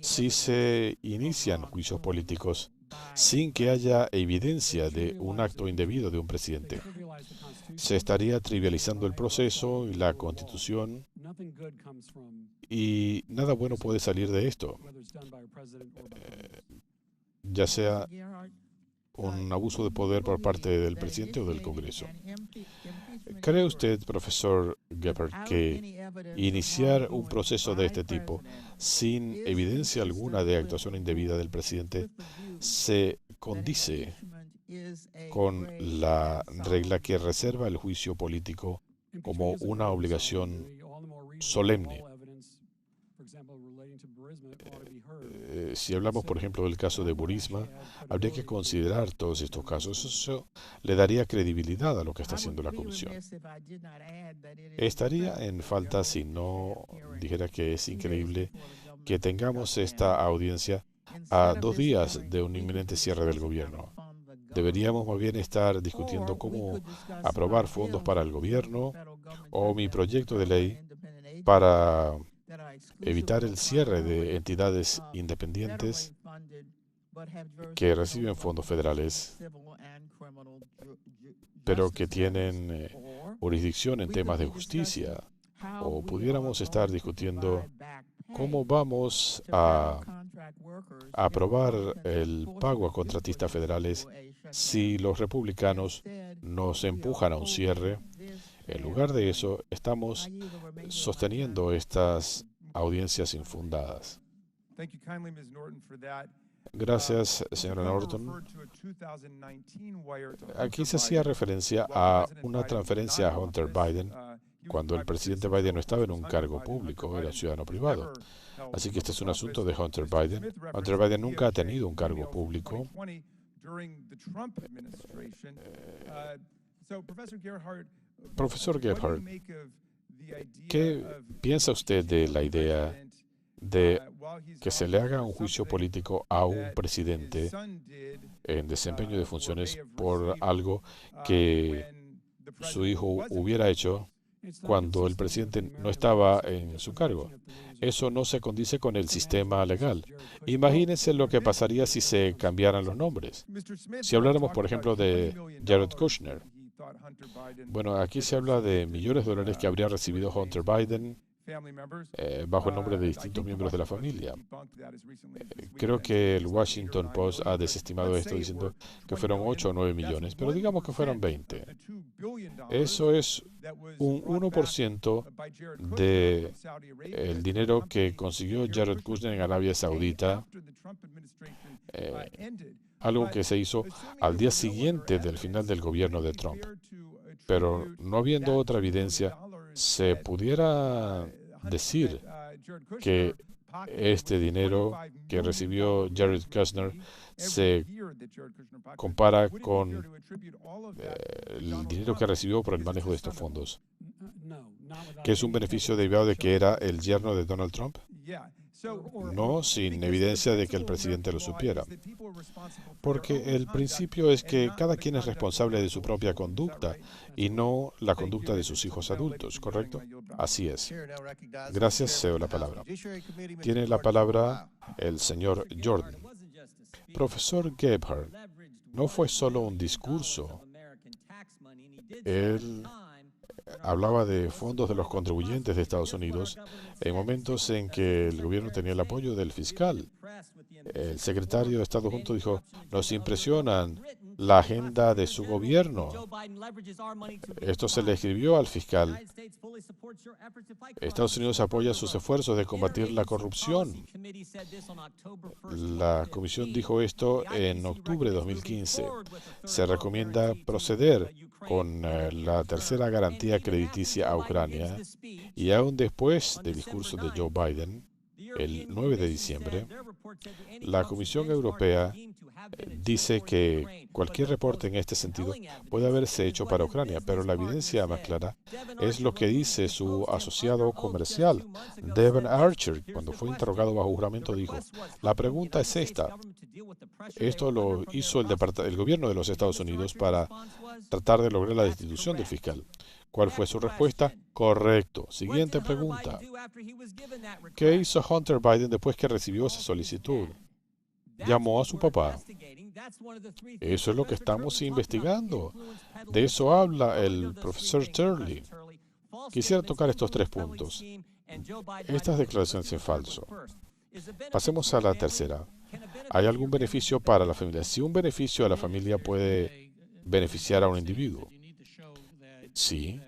si se inician juicios políticos sin que haya evidencia de un acto indebido de un presidente? Se estaría trivializando el proceso y la Constitución y nada bueno puede salir de esto, ya sea un abuso de poder por parte del presidente o del Congreso. ¿Cree usted, profesor Gebhardt, que iniciar un proceso de este tipo sin evidencia alguna de actuación indebida del presidente se condice con la regla que reserva el juicio político como una obligación solemne? Si hablamos, por ejemplo, del caso de Burisma, habría que considerar todos estos casos. Eso le daría credibilidad a lo que está haciendo la Comisión. Estaría en falta si no dijera que es increíble que tengamos esta audiencia a 2 días de un inminente cierre del gobierno. Deberíamos más bien estar discutiendo cómo aprobar fondos para el gobierno o mi proyecto de ley para evitar el cierre de entidades independientes que reciben fondos federales, pero que tienen jurisdicción en temas de justicia. O pudiéramos estar discutiendo cómo vamos a aprobar el pago a contratistas federales si los republicanos nos empujan a un cierre. En lugar de eso, estamos sosteniendo estas audiencias infundadas. Gracias, señora Norton. Aquí se hacía referencia a una transferencia a Hunter Biden cuando el presidente Biden no estaba en un cargo público, era ciudadano privado. Así que este es un asunto de Hunter Biden. Hunter Biden nunca ha tenido un cargo público. Profesor Gebhardt, ¿qué piensa usted de la idea de que se le haga un juicio político a un presidente en desempeño de funciones por algo que su hijo hubiera hecho cuando el presidente no estaba en su cargo? Eso no se condice con el sistema legal. Imagínense lo que pasaría si se cambiaran los nombres. Si habláramos, por ejemplo, de Jared Kushner. Bueno, aquí se habla de millones de dólares que habría recibido Hunter Biden bajo el nombre de distintos miembros de la familia. Creo que el Washington Post ha desestimado esto diciendo que fueron 8 o 9 millones, pero digamos que fueron 20. Eso es un 1% del dinero que consiguió Jared Kushner en Arabia Saudita, algo que se hizo al día siguiente del final del gobierno de Trump. Pero no habiendo otra evidencia, se pudiera decir que este dinero que recibió Jared Kushner se compara con el dinero que recibió por el manejo de estos fondos, que es un beneficio derivado de que era el yerno de Donald Trump. no sin evidencia de que el presidente lo supiera. Porque el principio es que cada quien es responsable de su propia conducta y no la conducta de sus hijos adultos, ¿correcto? Así es. Gracias, cedo la palabra. Tiene la palabra el señor Jordan. Profesor Gebhardt, no fue solo un discurso. Él hablaba de fondos de los contribuyentes de Estados Unidos en momentos en que el gobierno tenía el apoyo del fiscal. El secretario de Estado junto dijo, nos impresionan la agenda de su gobierno. Esto se le escribió al fiscal. Estados Unidos apoya sus esfuerzos de combatir la corrupción. La comisión dijo esto en octubre de 2015. Se recomienda proceder con la tercera garantía crediticia a Ucrania y aún después del discurso de Joe Biden, el 9 de diciembre, la Comisión Europea dice que cualquier reporte en este sentido puede haberse hecho para Ucrania, pero la evidencia más clara es lo que dice su asociado comercial, Devon Archer, cuando fue interrogado bajo juramento, dijo, la pregunta es esta. Esto lo hizo el gobierno de los Estados Unidos para tratar de lograr la destitución del fiscal. ¿Cuál fue su respuesta? Correcto. Siguiente pregunta. ¿Qué hizo Hunter Biden después que recibió esa solicitud? Llamó a su papá. Eso es lo que estamos investigando. De eso habla el profesor Turley. Quisiera tocar estos 3 puntos. Estas declaraciones en falso. Pasemos a la tercera. ¿Hay algún beneficio para la familia? Si un beneficio a la familia puede beneficiar a un individuo. Sí.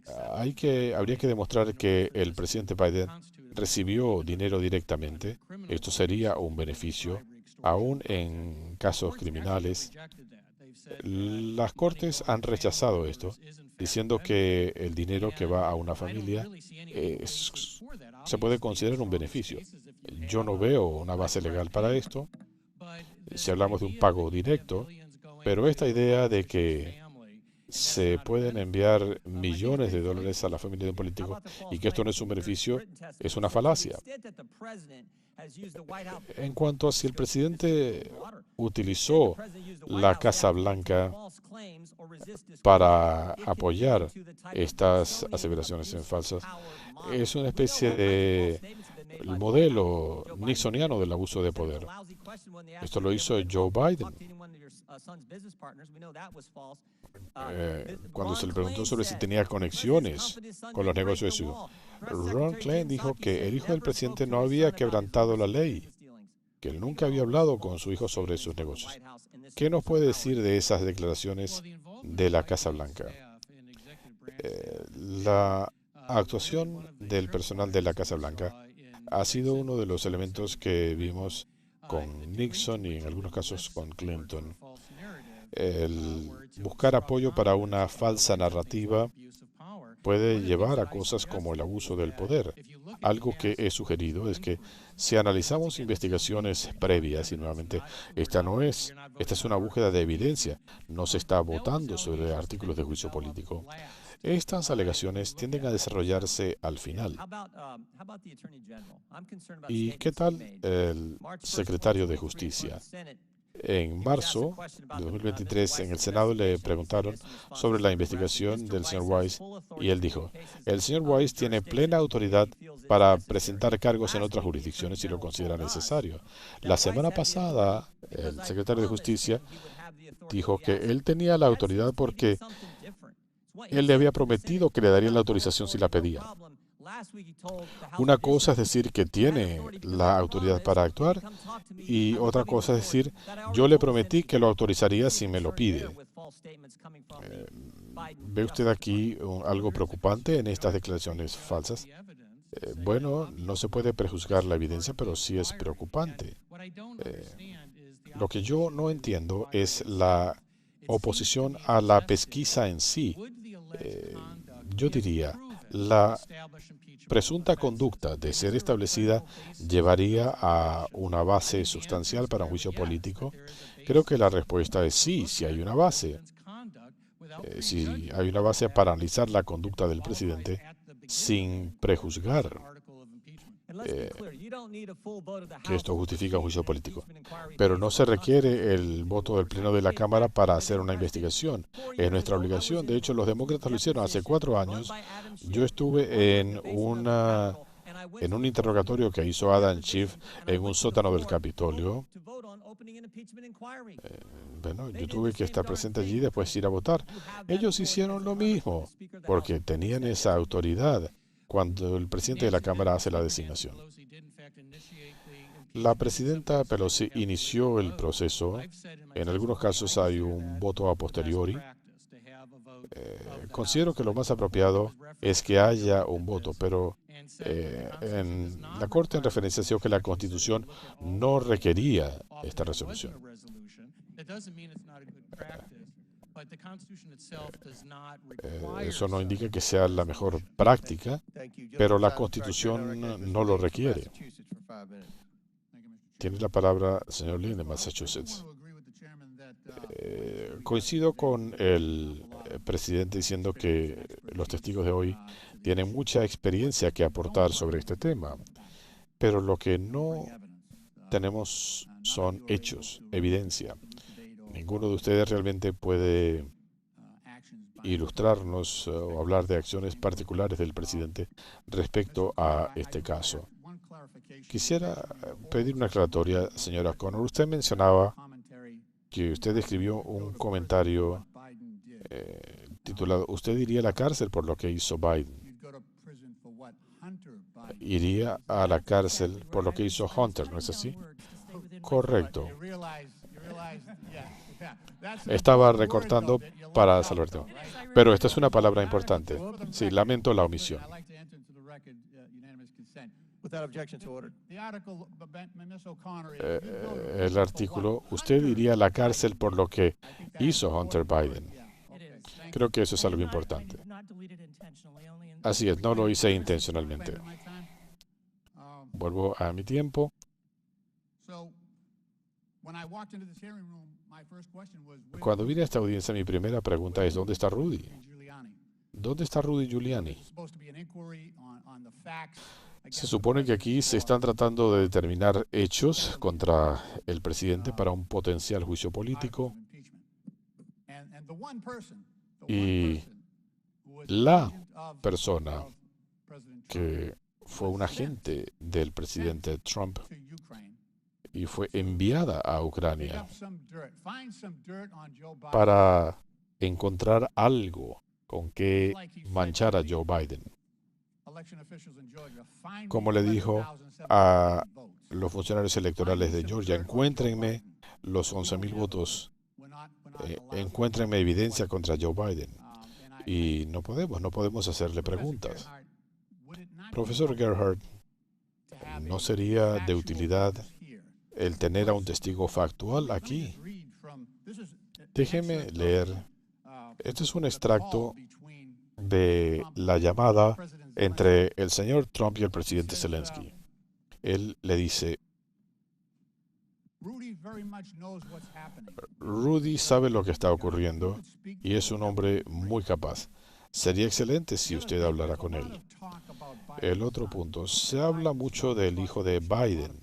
Habría que demostrar que el presidente Biden recibió dinero directamente. Esto sería un beneficio, aún en casos criminales. Las cortes han rechazado esto, diciendo que el dinero que va a una familia se puede considerar un beneficio. Yo no veo una base legal para esto, si hablamos de un pago directo, pero esta idea de que se pueden enviar millones de dólares a la familia de un político y que esto no es un beneficio, es una falacia. En cuanto a si el presidente utilizó la Casa Blanca para apoyar estas aseveraciones en falsas, es una especie de modelo nixoniano del abuso de poder. Esto lo hizo Joe Biden. Cuando se le preguntó sobre si tenía conexiones con los negocios de su hijo, Ron Klain dijo que el hijo del presidente no había quebrantado la ley, que él nunca había hablado con su hijo sobre sus negocios. ¿Qué nos puede decir de esas declaraciones de la Casa Blanca? La actuación del personal de la Casa Blanca ha sido uno de los elementos que vimos con Nixon y en algunos casos con Clinton. El buscar apoyo para una falsa narrativa puede llevar a cosas como el abuso del poder. Algo que he sugerido es que si analizamos investigaciones previas, y nuevamente esta es una búsqueda de evidencia, no se está votando sobre artículos de juicio político. Estas alegaciones tienden a desarrollarse al final. ¿Y qué tal el secretario de Justicia? En marzo de 2023, en el Senado le preguntaron sobre la investigación del señor Weiss y él dijo, el señor Weiss tiene plena autoridad para presentar cargos en otras jurisdicciones si lo considera necesario. La semana pasada, el secretario de Justicia dijo que él tenía la autoridad porque él le había prometido que le daría la autorización si la pedía. Una cosa es decir que tiene la autoridad para actuar y otra cosa es decir, yo le prometí que lo autorizaría si me lo pide. ¿Ve usted aquí algo preocupante en estas declaraciones falsas? Bueno, no se puede prejuzgar la evidencia, pero sí es preocupante. Lo que yo no entiendo es la oposición a la pesquisa en sí. Yo diría, la presunta conducta de ser establecida llevaría a una base sustancial para un juicio político. Creo que la respuesta es sí, si hay una base. Si hay una base para analizar la conducta del presidente sin prejuzgar. que esto justifica un juicio político. Pero no se requiere el voto del Pleno de la Cámara para hacer una investigación. Es nuestra obligación. De hecho, los demócratas lo hicieron hace 4 años. Yo estuve en un interrogatorio que hizo Adam Schiff en un sótano del Capitolio. Bueno, yo tuve que estar presente allí y después ir a votar. Ellos hicieron lo mismo, porque tenían esa autoridad cuando el presidente de la Cámara hace la designación. La presidenta Pelosi inició el proceso. En algunos casos hay un voto a posteriori. Considero que lo más apropiado es que haya un voto, pero en la Corte en referencia dijo que la Constitución no requería esta resolución. Eso no indica que sea la mejor práctica, pero la Constitución no lo requiere. Tiene la palabra el señor Lynn de Massachusetts. Coincido con el presidente diciendo que los testigos de hoy tienen mucha experiencia que aportar sobre este tema, pero lo que no tenemos son hechos, evidencia. Ninguno de ustedes realmente puede ilustrarnos o hablar de acciones particulares del presidente respecto a este caso. Quisiera pedir una aclaratoria, señora Connor. Usted mencionaba que usted escribió un comentario titulado «Usted iría a la cárcel por lo que hizo Biden». Iría a la cárcel por lo que hizo Hunter, ¿no es así? Correcto. Estaba recortando para salvarte. Pero esta es una palabra importante. Sí, lamento la omisión. El artículo, usted iría a la cárcel por lo que hizo Hunter Biden. Creo que eso es algo importante. Así es, no lo hice intencionalmente. Vuelvo a mi tiempo. Cuando vine a esta audiencia, mi primera pregunta es, ¿dónde está Rudy? ¿Dónde está Rudy Giuliani? Se supone que aquí se están tratando de determinar hechos contra el presidente para un potencial juicio político. Y la persona que fue un agente del presidente Trump y fue enviada a Ucrania para encontrar algo con que manchar a Joe Biden. Como le dijo a los funcionarios electorales de Georgia, encuéntrenme los 11,000 votos, encuéntrenme evidencia contra Joe Biden. Y no podemos hacerle preguntas. Profesor Gerhardt, ¿no sería de utilidad el tener a un testigo factual aquí? Déjeme leer. Este es un extracto de la llamada entre el señor Trump y el presidente Zelensky. Él le dice, Rudy sabe lo que está ocurriendo y es un hombre muy capaz. Sería excelente si usted hablara con él. El otro punto, se habla mucho del hijo de Biden,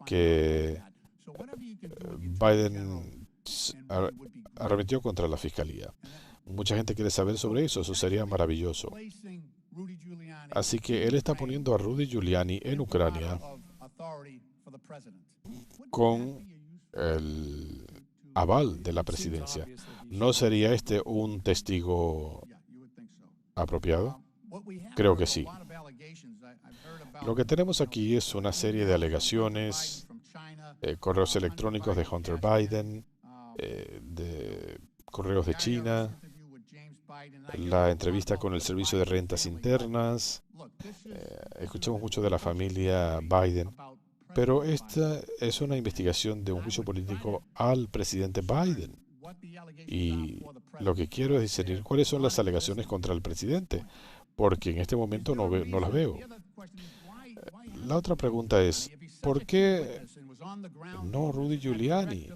que Biden arremetió contra la fiscalía. Mucha gente quiere saber sobre eso, eso sería maravilloso. Así que él está poniendo a Rudy Giuliani en Ucrania con el aval de la presidencia. ¿No sería este un testigo apropiado? Creo que sí. Lo que tenemos aquí es una serie de alegaciones, correos electrónicos de Hunter Biden, de correos de China, la entrevista con el Servicio de Rentas Internas. Escuchamos mucho de la familia Biden, pero esta es una investigación de un juicio político al presidente Biden. Y lo que quiero es discernir cuáles son las alegaciones contra el presidente, porque en este momento no las veo. La otra pregunta es, ¿por qué no Rudy Giuliani?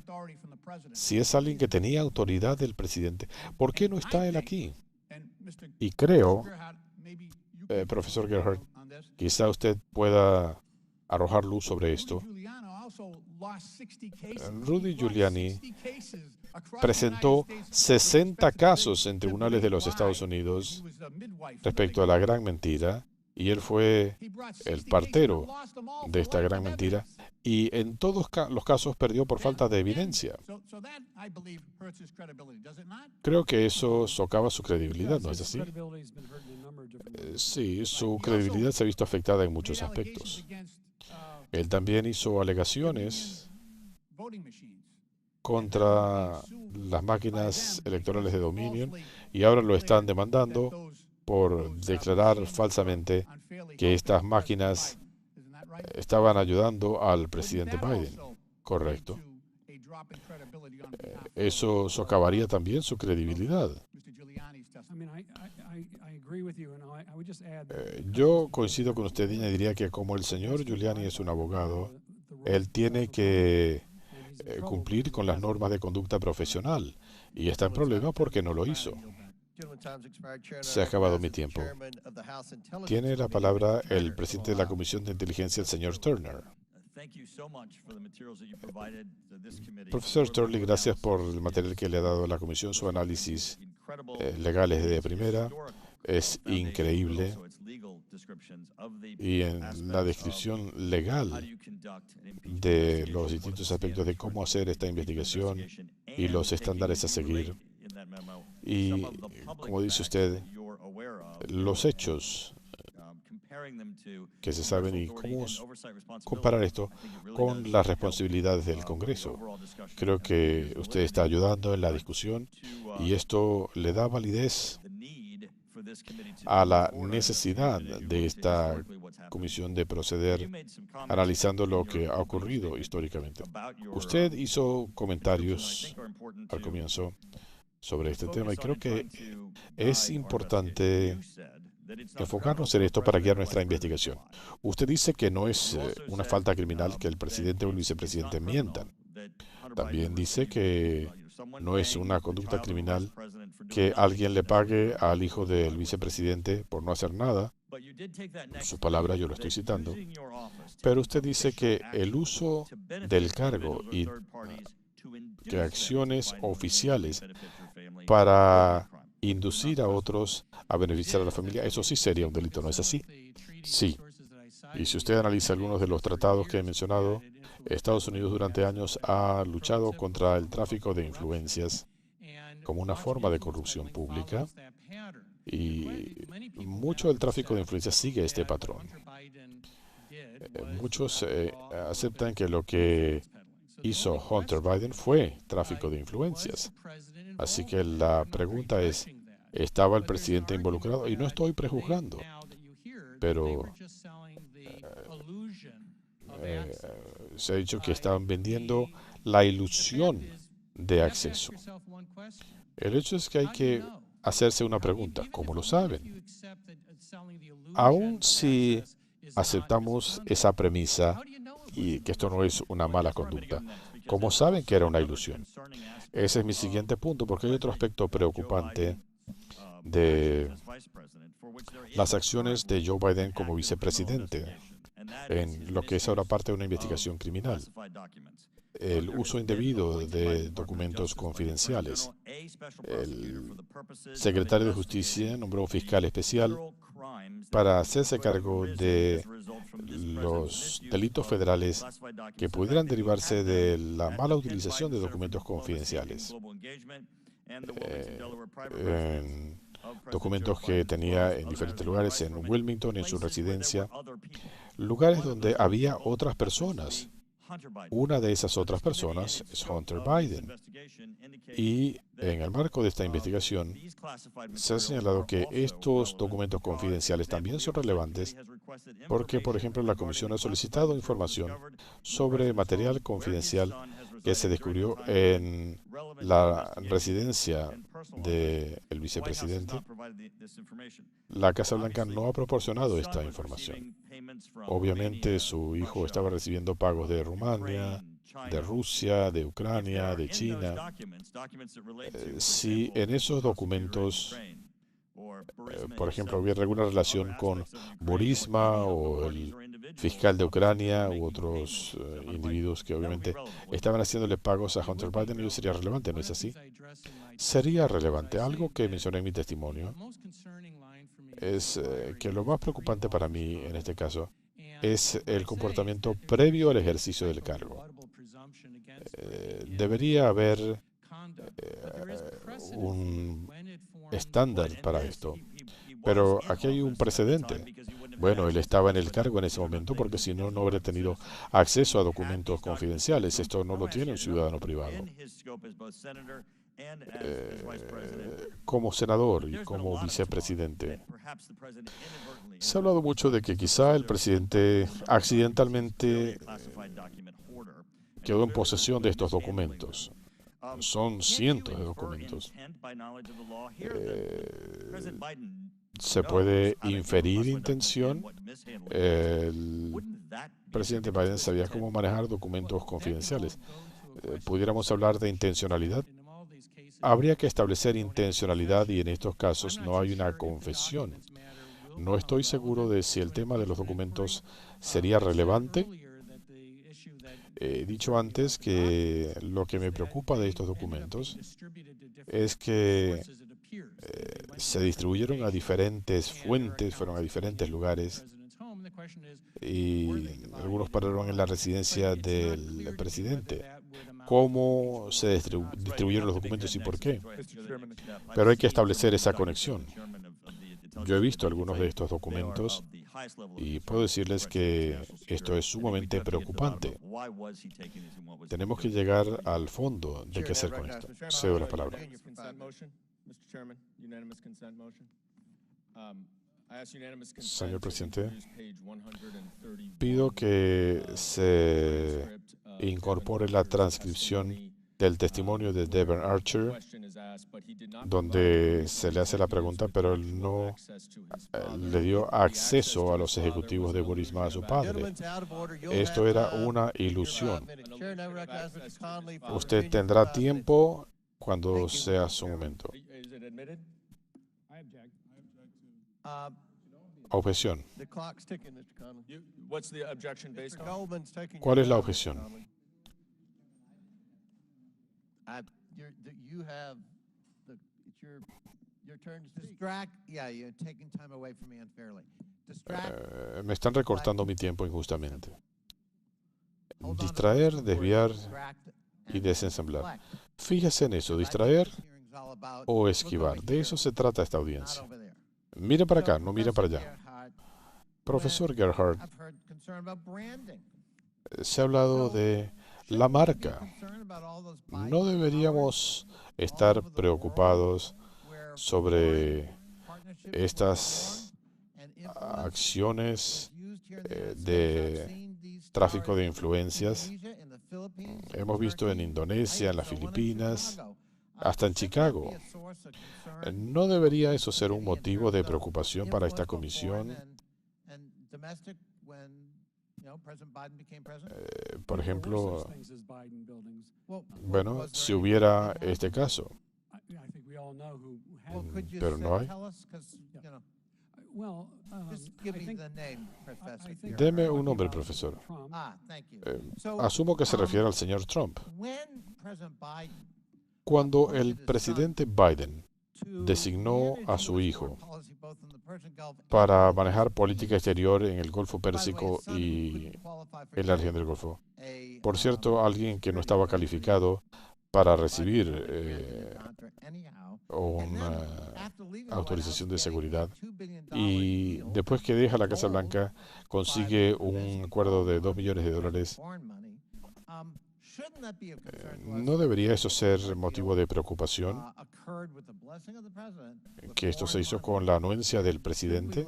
Si es alguien que tenía autoridad del presidente, ¿por qué no está él aquí? Y creo, profesor Gerhardt, Quizá usted pueda arrojar luz sobre esto. Rudy Giuliani presentó 60 casos en tribunales de los Estados Unidos respecto a la gran mentira, y él fue el partero de esta gran mentira, y en todos los casos perdió por falta de evidencia. Creo que eso socava su credibilidad, ¿no es así? Sí, su credibilidad se ha visto afectada en muchos aspectos. Él también hizo alegaciones contra las máquinas electorales de Dominion, y ahora lo están demandando por declarar falsamente que estas máquinas estaban ayudando al presidente Biden. Correcto. Eso socavaría también su credibilidad. Yo coincido con usted y añadiría que como el señor Giuliani es un abogado, él tiene que cumplir con las normas de conducta profesional, y está en problema porque no lo hizo. Se ha acabado mi tiempo. Tiene la palabra el presidente de la Comisión de Inteligencia, el señor Turner. Profesor Turley, gracias por el material que le ha dado a la Comisión. Su análisis legal es de primera, es increíble, y en la descripción legal de los distintos aspectos de cómo hacer esta investigación y los estándares a seguir. Y, como dice usted, los hechos que se saben y cómo comparar esto con las responsabilidades del Congreso. Creo que usted está ayudando en la discusión, y esto le da validez a la necesidad de esta comisión de proceder analizando lo que ha ocurrido históricamente. Usted hizo comentarios al comienzo sobre este tema, y creo que es importante enfocarnos en esto para guiar nuestra investigación. Usted dice que no es una falta criminal que el presidente o el vicepresidente mientan. También dice que no es una conducta criminal que alguien le pague al hijo del vicepresidente por no hacer nada. Su palabra, yo lo estoy citando. Pero usted dice que el uso del cargo y que acciones oficiales para inducir a otros a beneficiar a la familia, eso sí sería un delito, ¿no es así? Sí. Y si usted analiza algunos de los tratados que he mencionado, Estados Unidos durante años ha luchado contra el tráfico de influencias como una forma de corrupción pública, y mucho del tráfico de influencias sigue este patrón. Muchos aceptan que lo que hizo Hunter Biden fue tráfico de influencias. Así que la pregunta es, ¿estaba el presidente involucrado? Y no estoy prejuzgando, pero se ha dicho que estaban vendiendo la ilusión de acceso. El hecho es que hay que hacerse una pregunta. ¿Cómo lo saben? Aun si aceptamos esa premisa y que esto no es una mala conducta, ¿cómo saben que era una ilusión? Ese es mi siguiente punto, porque hay otro aspecto preocupante de las acciones de Joe Biden como vicepresidente en lo que es ahora parte de una investigación criminal. El uso indebido de documentos confidenciales. El secretario de Justicia nombró un fiscal especial para hacerse cargo de los delitos federales que pudieran derivarse de la mala utilización de documentos confidenciales. Documentos que tenía en diferentes lugares, en Wilmington, en su residencia, lugares donde había otras personas. Una de esas otras personas es Hunter Biden. Y en el marco de esta investigación se ha señalado que estos documentos confidenciales también son relevantes porque, por ejemplo, la Comisión ha solicitado información sobre material confidencial que se descubrió en la residencia del vicepresidente. La Casa Blanca no ha proporcionado esta información. Obviamente, su hijo estaba recibiendo pagos de Rumania, de Rusia, de Ucrania, de China. Si en esos documentos por ejemplo, hubiera alguna relación con Burisma o el fiscal de Ucrania u otros individuos que obviamente estaban haciéndole pagos a Hunter Biden, ello sería relevante, ¿no es así? Sería relevante. Algo que mencioné en mi testimonio es que lo más preocupante para mí en este caso es el comportamiento previo al ejercicio del cargo. Debería haber un estándar para esto, pero aquí hay un precedente. Bueno, él estaba en el cargo en ese momento porque si no, no habría tenido acceso a documentos confidenciales. Esto no lo tiene un ciudadano privado. Como senador y como vicepresidente. Se ha hablado mucho de que quizá el presidente accidentalmente quedó en posesión de estos documentos. Son cientos de documentos. Se puede inferir intención. El presidente Biden sabía cómo manejar documentos confidenciales. Pudiéramos hablar de intencionalidad. Habría que establecer intencionalidad y en estos casos no hay una confesión. No estoy seguro de si el tema de los documentos sería relevante. He dicho antes que lo que me preocupa de estos documentos es que se distribuyeron a diferentes fuentes, fueron a diferentes lugares y algunos pararon en la residencia del presidente. ¿Cómo se distribuyeron los documentos y por qué? Pero hay que establecer esa conexión. Yo he visto algunos de estos documentos y puedo decirles que esto es sumamente preocupante. Tenemos que llegar al fondo de qué hacer con esto. Cedo la palabra. Señor presidente, pido que se incorpore la transcripción del testimonio de Devon Archer, donde se le hace la pregunta, pero él no le dio acceso a los ejecutivos de Burisma a su padre. Esto era una ilusión. Usted tendrá tiempo cuando sea su momento. Objeción. ¿Cuál es la objeción? Me están recortando mi tiempo injustamente. Distraer, desviar y desensamblar. Fíjese en eso, distraer o esquivar. De eso se trata esta audiencia. Mire para acá, no mire para allá. Profesor Gerhardt, se ha hablado de la marca. No deberíamos estar preocupados sobre estas acciones de tráfico de influencias. Hemos visto en Indonesia, en las Filipinas, hasta en Chicago. ¿No debería eso ser un motivo de preocupación para esta comisión? Por ejemplo, bueno, si hubiera este caso, pero no hay. Deme un nombre, profesor. Asumo que se refiere al señor Trump. Cuando el presidente Biden designó a su hijo para manejar política exterior en el Golfo Pérsico y en la región del Golfo. Por cierto, alguien que no estaba calificado para recibir una autorización de seguridad. Y después que deja la Casa Blanca, consigue un acuerdo de $2 millones. ¿No debería eso ser motivo de preocupación? Que esto se hizo con la anuencia del presidente.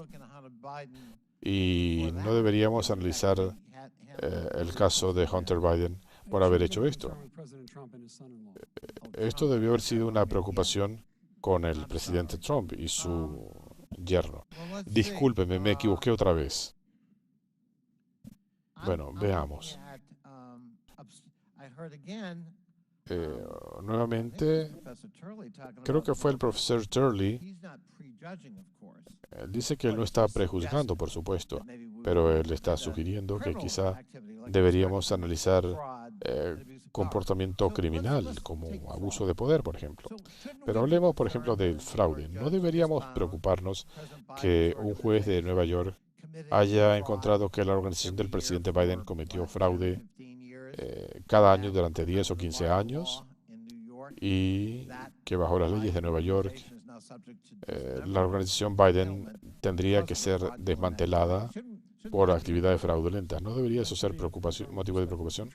Y no deberíamos analizar el caso de Hunter Biden por haber hecho esto. Esto debió haber sido una preocupación con el presidente Trump y su yerno. Discúlpeme, me equivoqué otra vez. Bueno, veamos. Nuevamente, creo que fue el profesor Turley. Él dice que él no está prejuzgando, por supuesto, pero él está sugiriendo que quizá deberíamos analizar comportamiento criminal, como abuso de poder, por ejemplo. Pero hablemos, por ejemplo, del fraude. ¿No deberíamos preocuparnos que un juez de Nueva York haya encontrado que la organización del presidente Biden cometió fraude cada año durante 10 o 15 años y que bajo las leyes de Nueva York la organización Biden tendría que ser desmantelada por actividades fraudulentas? ¿No debería eso ser motivo de preocupación?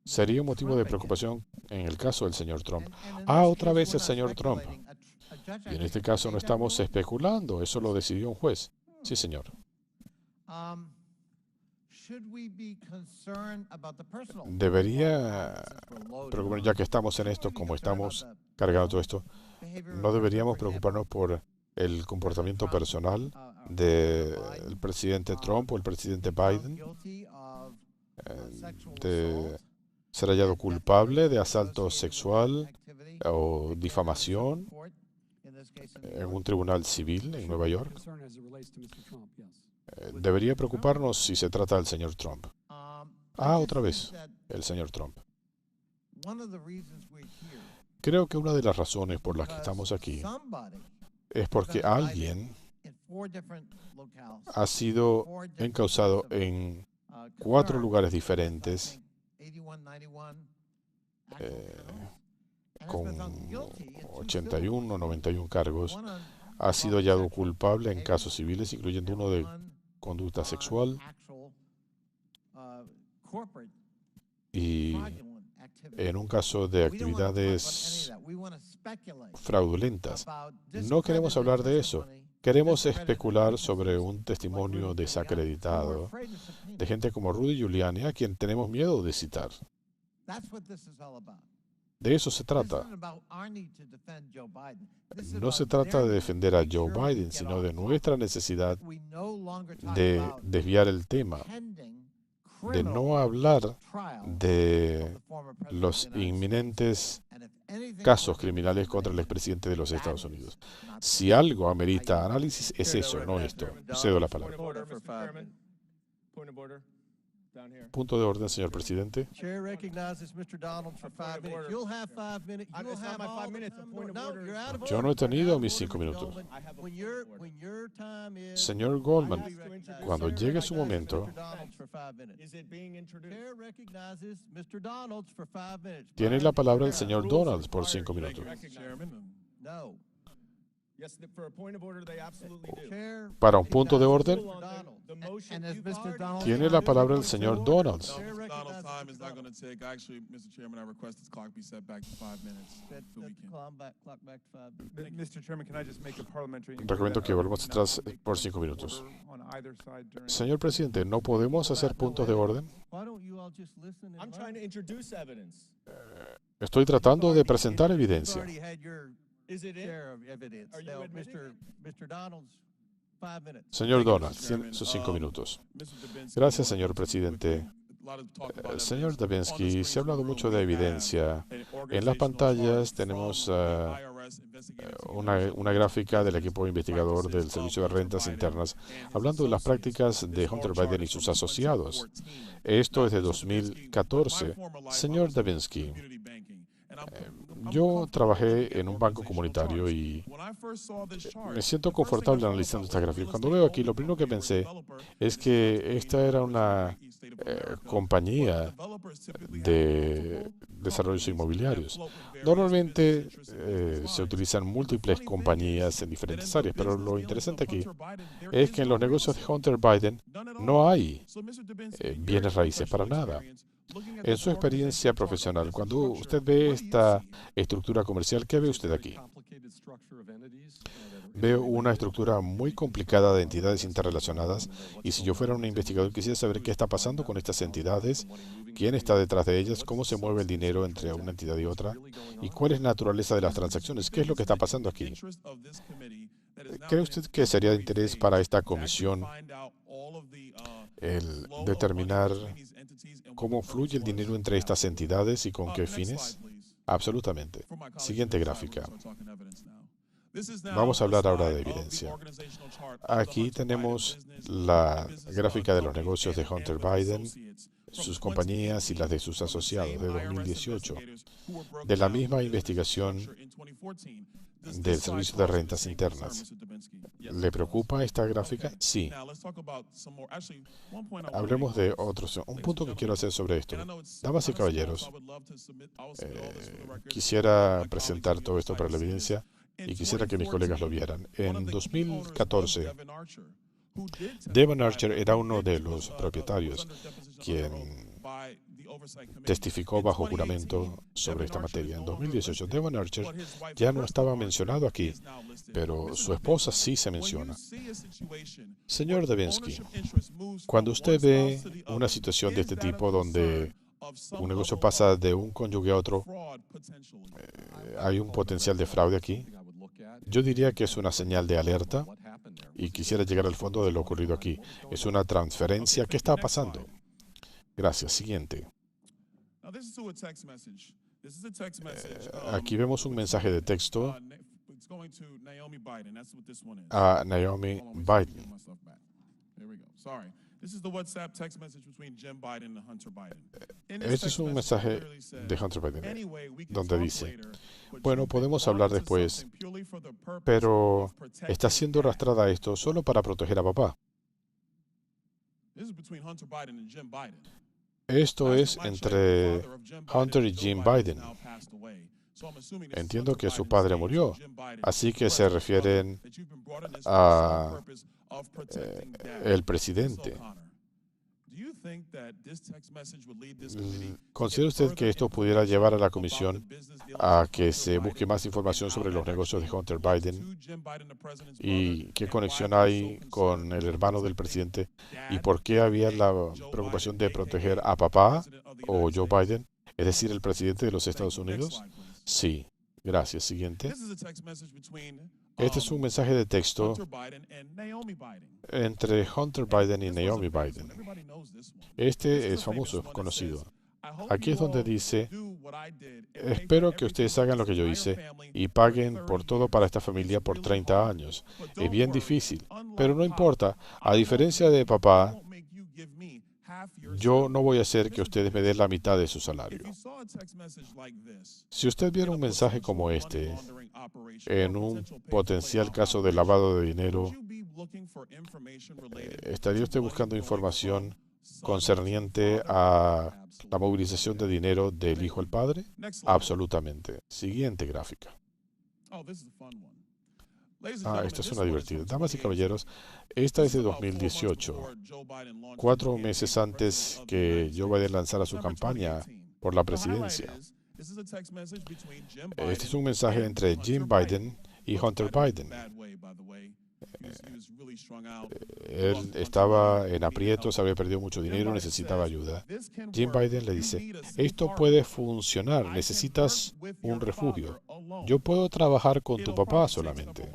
Sería un motivo de preocupación en el caso del señor Trump. Otra vez el señor Trump. Y en este caso no estamos especulando, eso lo decidió un juez. Sí, señor. Debería preocuparnos, ya que estamos en esto, como estamos cargando todo esto, ¿no deberíamos preocuparnos por el comportamiento personal del presidente Trump o el presidente Biden? De ser hallado culpable de asalto sexual o difamación en un tribunal civil en Nueva York. Debería preocuparnos si se trata del señor Trump. Otra vez, el señor Trump. Creo que una de las razones por las que estamos aquí es porque alguien ha sido encausado en 4 lugares diferentes con 81 o 91 cargos. Ha sido hallado culpable en casos civiles, incluyendo uno de conducta sexual y en un caso de actividades fraudulentas. No queremos hablar de eso. Queremos especular sobre un testimonio desacreditado de gente como Rudy Giuliani, a quien tenemos miedo de citar. De eso se trata. No se trata de defender a Joe Biden, sino de nuestra necesidad de desviar el tema, de no hablar de los inminentes casos criminales contra el expresidente de los Estados Unidos. Si algo amerita análisis, es eso, no esto. Cedo la palabra. Punto de orden, señor presidente. Yo no he tenido mis 5 minutos. Señor Goldman, cuando llegue su momento, tiene la palabra el señor Donalds por 5 minutos. Para un punto de orden, tiene la palabra el señor Donalds. Recomiendo que volvamos atrás por 5 minutos. Señor presidente, ¿no podemos hacer puntos de orden? Estoy tratando de presentar evidencia. Señor Donalds, tiene sus 5 minutos. Gracias, señor presidente. Señor Davinsky, se ha hablado mucho de evidencia. En las pantallas tenemos una gráfica del equipo investigador del Servicio de Rentas Internas hablando de las prácticas de Hunter Biden y sus asociados. Esto es de 2014. Señor Davinsky, yo trabajé en un banco comunitario y me siento confortable analizando esta gráfica. Cuando veo aquí, lo primero que pensé es que esta era una compañía de desarrollos inmobiliarios. Normalmente se utilizan múltiples compañías en diferentes áreas, pero lo interesante aquí es que en los negocios de Hunter Biden no hay bienes raíces para nada. En su experiencia profesional, cuando usted ve esta estructura comercial, ¿qué ve usted aquí? Veo una estructura muy complicada de entidades interrelacionadas y si yo fuera un investigador quisiera saber qué está pasando con estas entidades, quién está detrás de ellas, cómo se mueve el dinero entre una entidad y otra y cuál es la naturaleza de las transacciones, qué es lo que está pasando aquí. ¿Cree usted que sería de interés para esta comisión el determinar cómo fluye el dinero entre estas entidades y con qué fines? Absolutamente. Siguiente gráfica. Vamos a hablar ahora de evidencia. Aquí tenemos la gráfica de los negocios de Hunter Biden, sus compañías y las de sus asociados de 2018, de la misma investigación del Servicio de Rentas Internas. ¿Le preocupa esta gráfica? Sí. Hablemos de otros. Un punto que quiero hacer sobre esto. Damas y caballeros, quisiera presentar todo esto para la evidencia y quisiera que mis colegas lo vieran. En 2014, Devon Archer era uno de los propietarios quien testificó bajo juramento sobre esta materia. En 2018, Devon Archer ya no estaba mencionado aquí, pero su esposa sí se menciona. Señor Devinsky, cuando usted ve una situación de este tipo donde un negocio pasa de un cónyuge a otro, hay un potencial de fraude aquí. Yo diría que es una señal de alerta y quisiera llegar al fondo de lo ocurrido aquí. Es una transferencia. ¿Qué está pasando? Gracias. Siguiente. Aquí vemos un mensaje de texto a Naomi Biden. Este es un mensaje de Hunter Biden, donde dice, bueno, podemos hablar después, pero está siendo arrastrada esto solo para proteger a papá. Esto es entre Hunter y Jim Biden. Entiendo que su padre murió, así que se refieren a el presidente. ¿Considera usted que esto pudiera llevar a la comisión a que se busque más información sobre los negocios de Hunter Biden y qué conexión hay con el hermano del presidente y por qué había la preocupación de proteger a papá o Joe Biden, es decir, el presidente de los Estados Unidos? Sí, gracias. Siguiente. Este es un mensaje de texto entre Hunter Biden y Naomi Biden. Este es famoso, conocido. Aquí es donde dice, espero que ustedes hagan lo que yo hice y paguen por todo para esta familia por 30 años. Es bien difícil, pero no importa. A diferencia de papá, yo no voy a hacer que ustedes me den la mitad de su salario. Si usted viera un mensaje como este en un potencial caso de lavado de dinero, ¿estaría usted buscando información concerniente a la movilización de dinero del hijo al padre? Absolutamente. Siguiente gráfica. Esta es una divertida. Damas y caballeros, esta es de 2018, 4 meses antes que Joe Biden lanzara su campaña por la presidencia. Este es un mensaje entre Jim Biden y Hunter Biden. Él estaba en aprietos, había perdido mucho dinero, necesitaba ayuda. Jim Biden le dice, esto puede funcionar, necesitas un refugio. Yo puedo trabajar con tu papá solamente.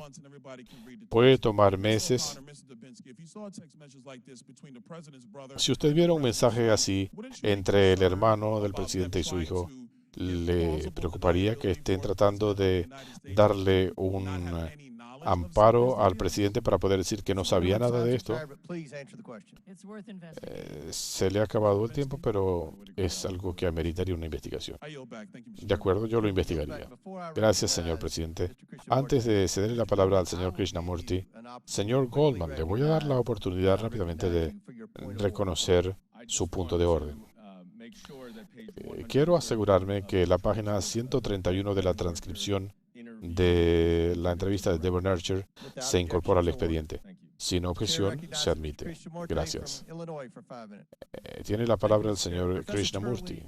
Puede tomar meses. Si usted viera un mensaje así entre el hermano del presidente y su hijo, ¿le preocuparía que estén tratando de darle un amparo al presidente para poder decir que no sabía nada de esto? Se le ha acabado el tiempo, pero es algo que ameritaría una investigación. De acuerdo, yo lo investigaría. Gracias, señor presidente. Antes de cederle la palabra al señor Krishnamurti, señor Goldman, le voy a dar la oportunidad rápidamente de reconocer su punto de orden. Quiero asegurarme que la página 131 de la transcripción de la entrevista de Devon Archer se incorpora al expediente. Sin objeción, se admite. Gracias. Tiene la palabra el señor Krishnamurti.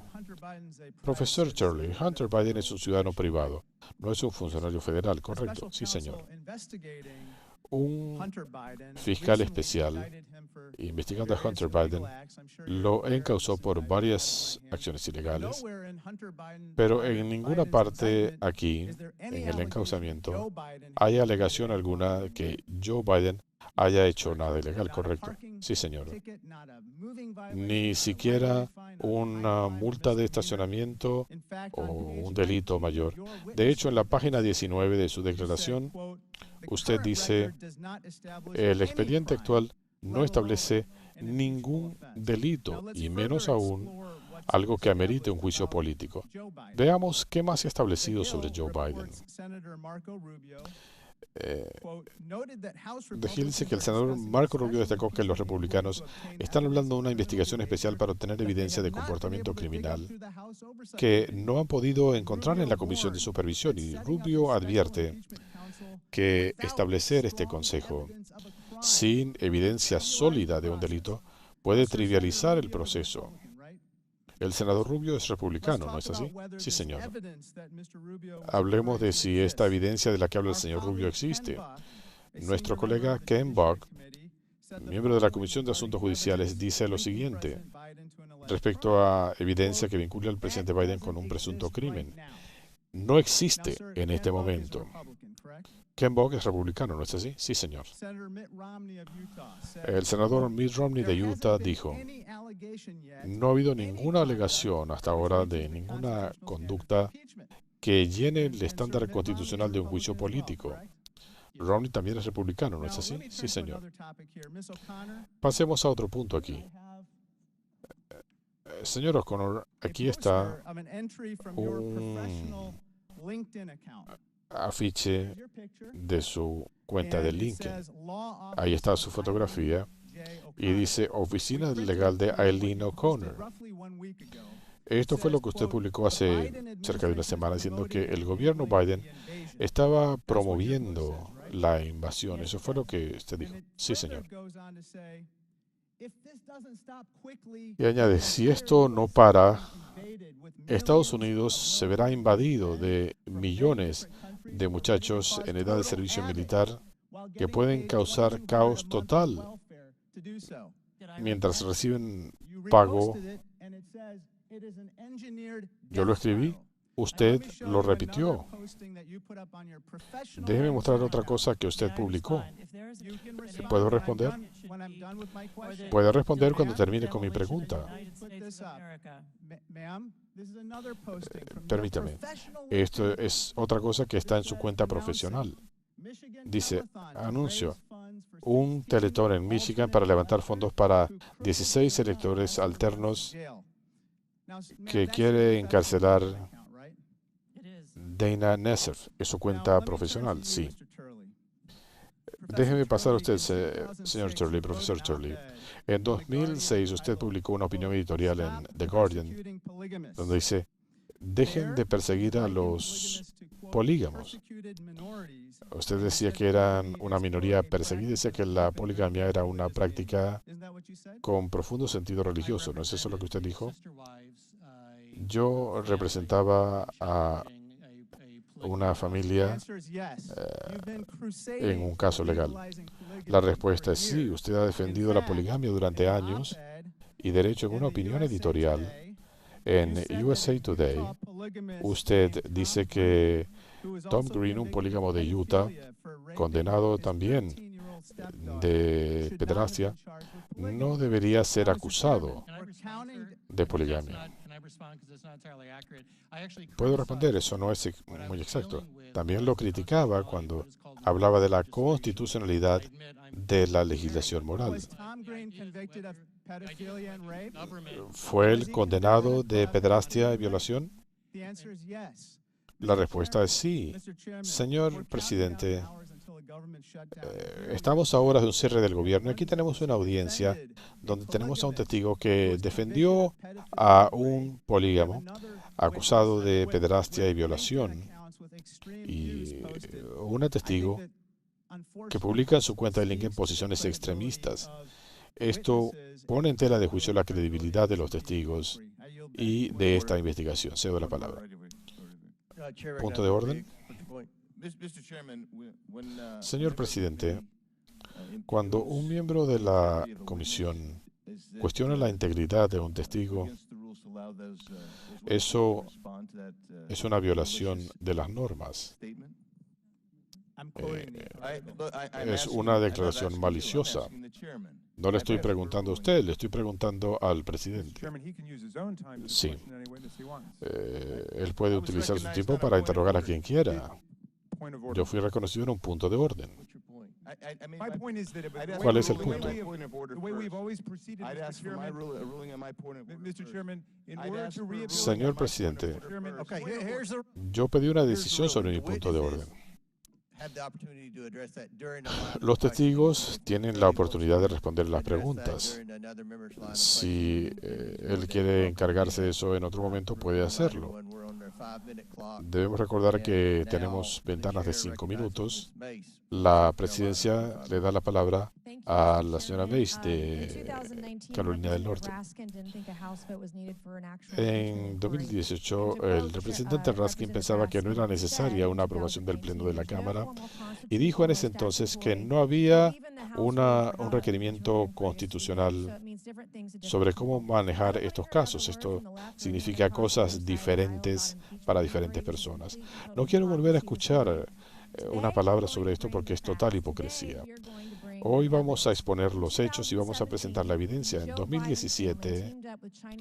Profesor Shirley, Hunter Biden es un ciudadano privado. No es un funcionario federal, ¿correcto? Sí, señor. Un fiscal especial, investigando a Hunter Biden, lo encausó por varias acciones ilegales, pero en ninguna parte aquí, en el encausamiento, hay alegación alguna que Joe Biden haya hecho nada ilegal, correcto. Sí, señor. Ni siquiera una multa de estacionamiento o un delito mayor. De hecho, en la página 19 de su declaración, usted dice, el expediente actual no establece ningún delito, y menos aún algo que amerite un juicio político. Veamos qué más se ha establecido sobre Joe Biden. Dice que el senador Marco Rubio destacó que los republicanos están hablando de una investigación especial para obtener evidencia de comportamiento criminal que no han podido encontrar en la Comisión de Supervisión, y Rubio advierte que establecer este consejo sin evidencia sólida de un delito puede trivializar el proceso. El senador Rubio es republicano, ¿no es así? Sí, señor. Hablemos de si esta evidencia de la que habla el señor Rubio existe. Nuestro colega Ken Buck, miembro de la Comisión de Asuntos Judiciales, dice lo siguiente respecto a evidencia que vincula al presidente Biden con un presunto crimen. No existe en este momento. Ken Buck es republicano, ¿no es así? Sí, señor. El senador Mitt Romney de Utah dijo, no ha habido ninguna alegación hasta ahora de ninguna conducta que llene el estándar constitucional de un juicio político. Romney también es republicano, ¿no es así? Sí, señor. Pasemos a otro punto aquí. Señor O'Connor, aquí está un afiche de su cuenta de LinkedIn. Ahí está su fotografía y dice Oficina Legal de Eileen O'Connor. Esto fue lo que usted publicó hace cerca de una semana, diciendo que el gobierno Biden estaba promoviendo la invasión. Eso fue lo que usted dijo. Sí, señor. Y añade, si esto no para, Estados Unidos se verá invadido de millones de muchachos en edad de servicio militar que pueden causar caos total mientras reciben pago. Yo lo escribí, usted lo repitió. Déjeme mostrar otra cosa que usted publicó. ¿Puedo responder? Puede responder cuando termine con mi pregunta. Permítame. Esto es otra cosa que está en su cuenta profesional. Dice, anuncio, un teletón en Michigan para levantar fondos para 16 electores alternos que quiere encarcelar Dana Nessef. ¿Es su cuenta profesional? Sí. Déjeme pasar a usted, señor Turley, profesor Turley. En 2006 usted publicó una opinión editorial en The Guardian donde dice, dejen de perseguir a los polígamos. Usted decía que eran una minoría perseguida, decía que la poligamia era una práctica con profundo sentido religioso. ¿No es eso lo que usted dijo? Yo representaba a una familia en un caso legal. La respuesta es sí, usted ha defendido la poligamia durante años y de hecho en una opinión editorial en USA Today, usted dice que Tom Green, un polígamo de Utah, condenado también de pederastia, no debería ser acusado de poligamia. Puedo responder, eso no es muy exacto. También lo criticaba cuando hablaba de la constitucionalidad de la legislación moral. ¿Fue él condenado de pederastia y violación? La respuesta es sí. Señor presidente, estamos a horas de un cierre del gobierno. Aquí tenemos una audiencia donde tenemos a un testigo que defendió a un polígamo acusado de pederastia y violación y una testigo que publica en su cuenta de LinkedIn posiciones extremistas. Esto pone en tela de juicio la credibilidad de los testigos y de esta investigación. Cedo la palabra. Punto de orden. Señor presidente, cuando un miembro de la comisión cuestiona la integridad de un testigo, eso es una violación de las normas. es una declaración maliciosa. No le estoy preguntando a usted, le estoy preguntando al presidente. Sí. Él puede utilizar su tiempo para interrogar a quien quiera. Yo fui reconocido en un punto de orden. ¿Cuál es el punto? Señor presidente, yo pedí una decisión sobre mi punto de orden. Los testigos tienen la oportunidad de responder las preguntas. Si él quiere encargarse de eso en otro momento, puede hacerlo. Debemos recordar que tenemos ventanas de 5 minutos. La presidencia le da la palabra a la señora Mace de Carolina del Norte. En 2018, el representante Raskin pensaba que no era necesaria una aprobación del Pleno de la Cámara y dijo en ese entonces que no había un requerimiento constitucional sobre cómo manejar estos casos. Esto significa cosas diferentes para diferentes personas. No quiero volver a escuchar una palabra sobre esto porque es total hipocresía. Hoy vamos a exponer los hechos y vamos a presentar la evidencia. En 2017,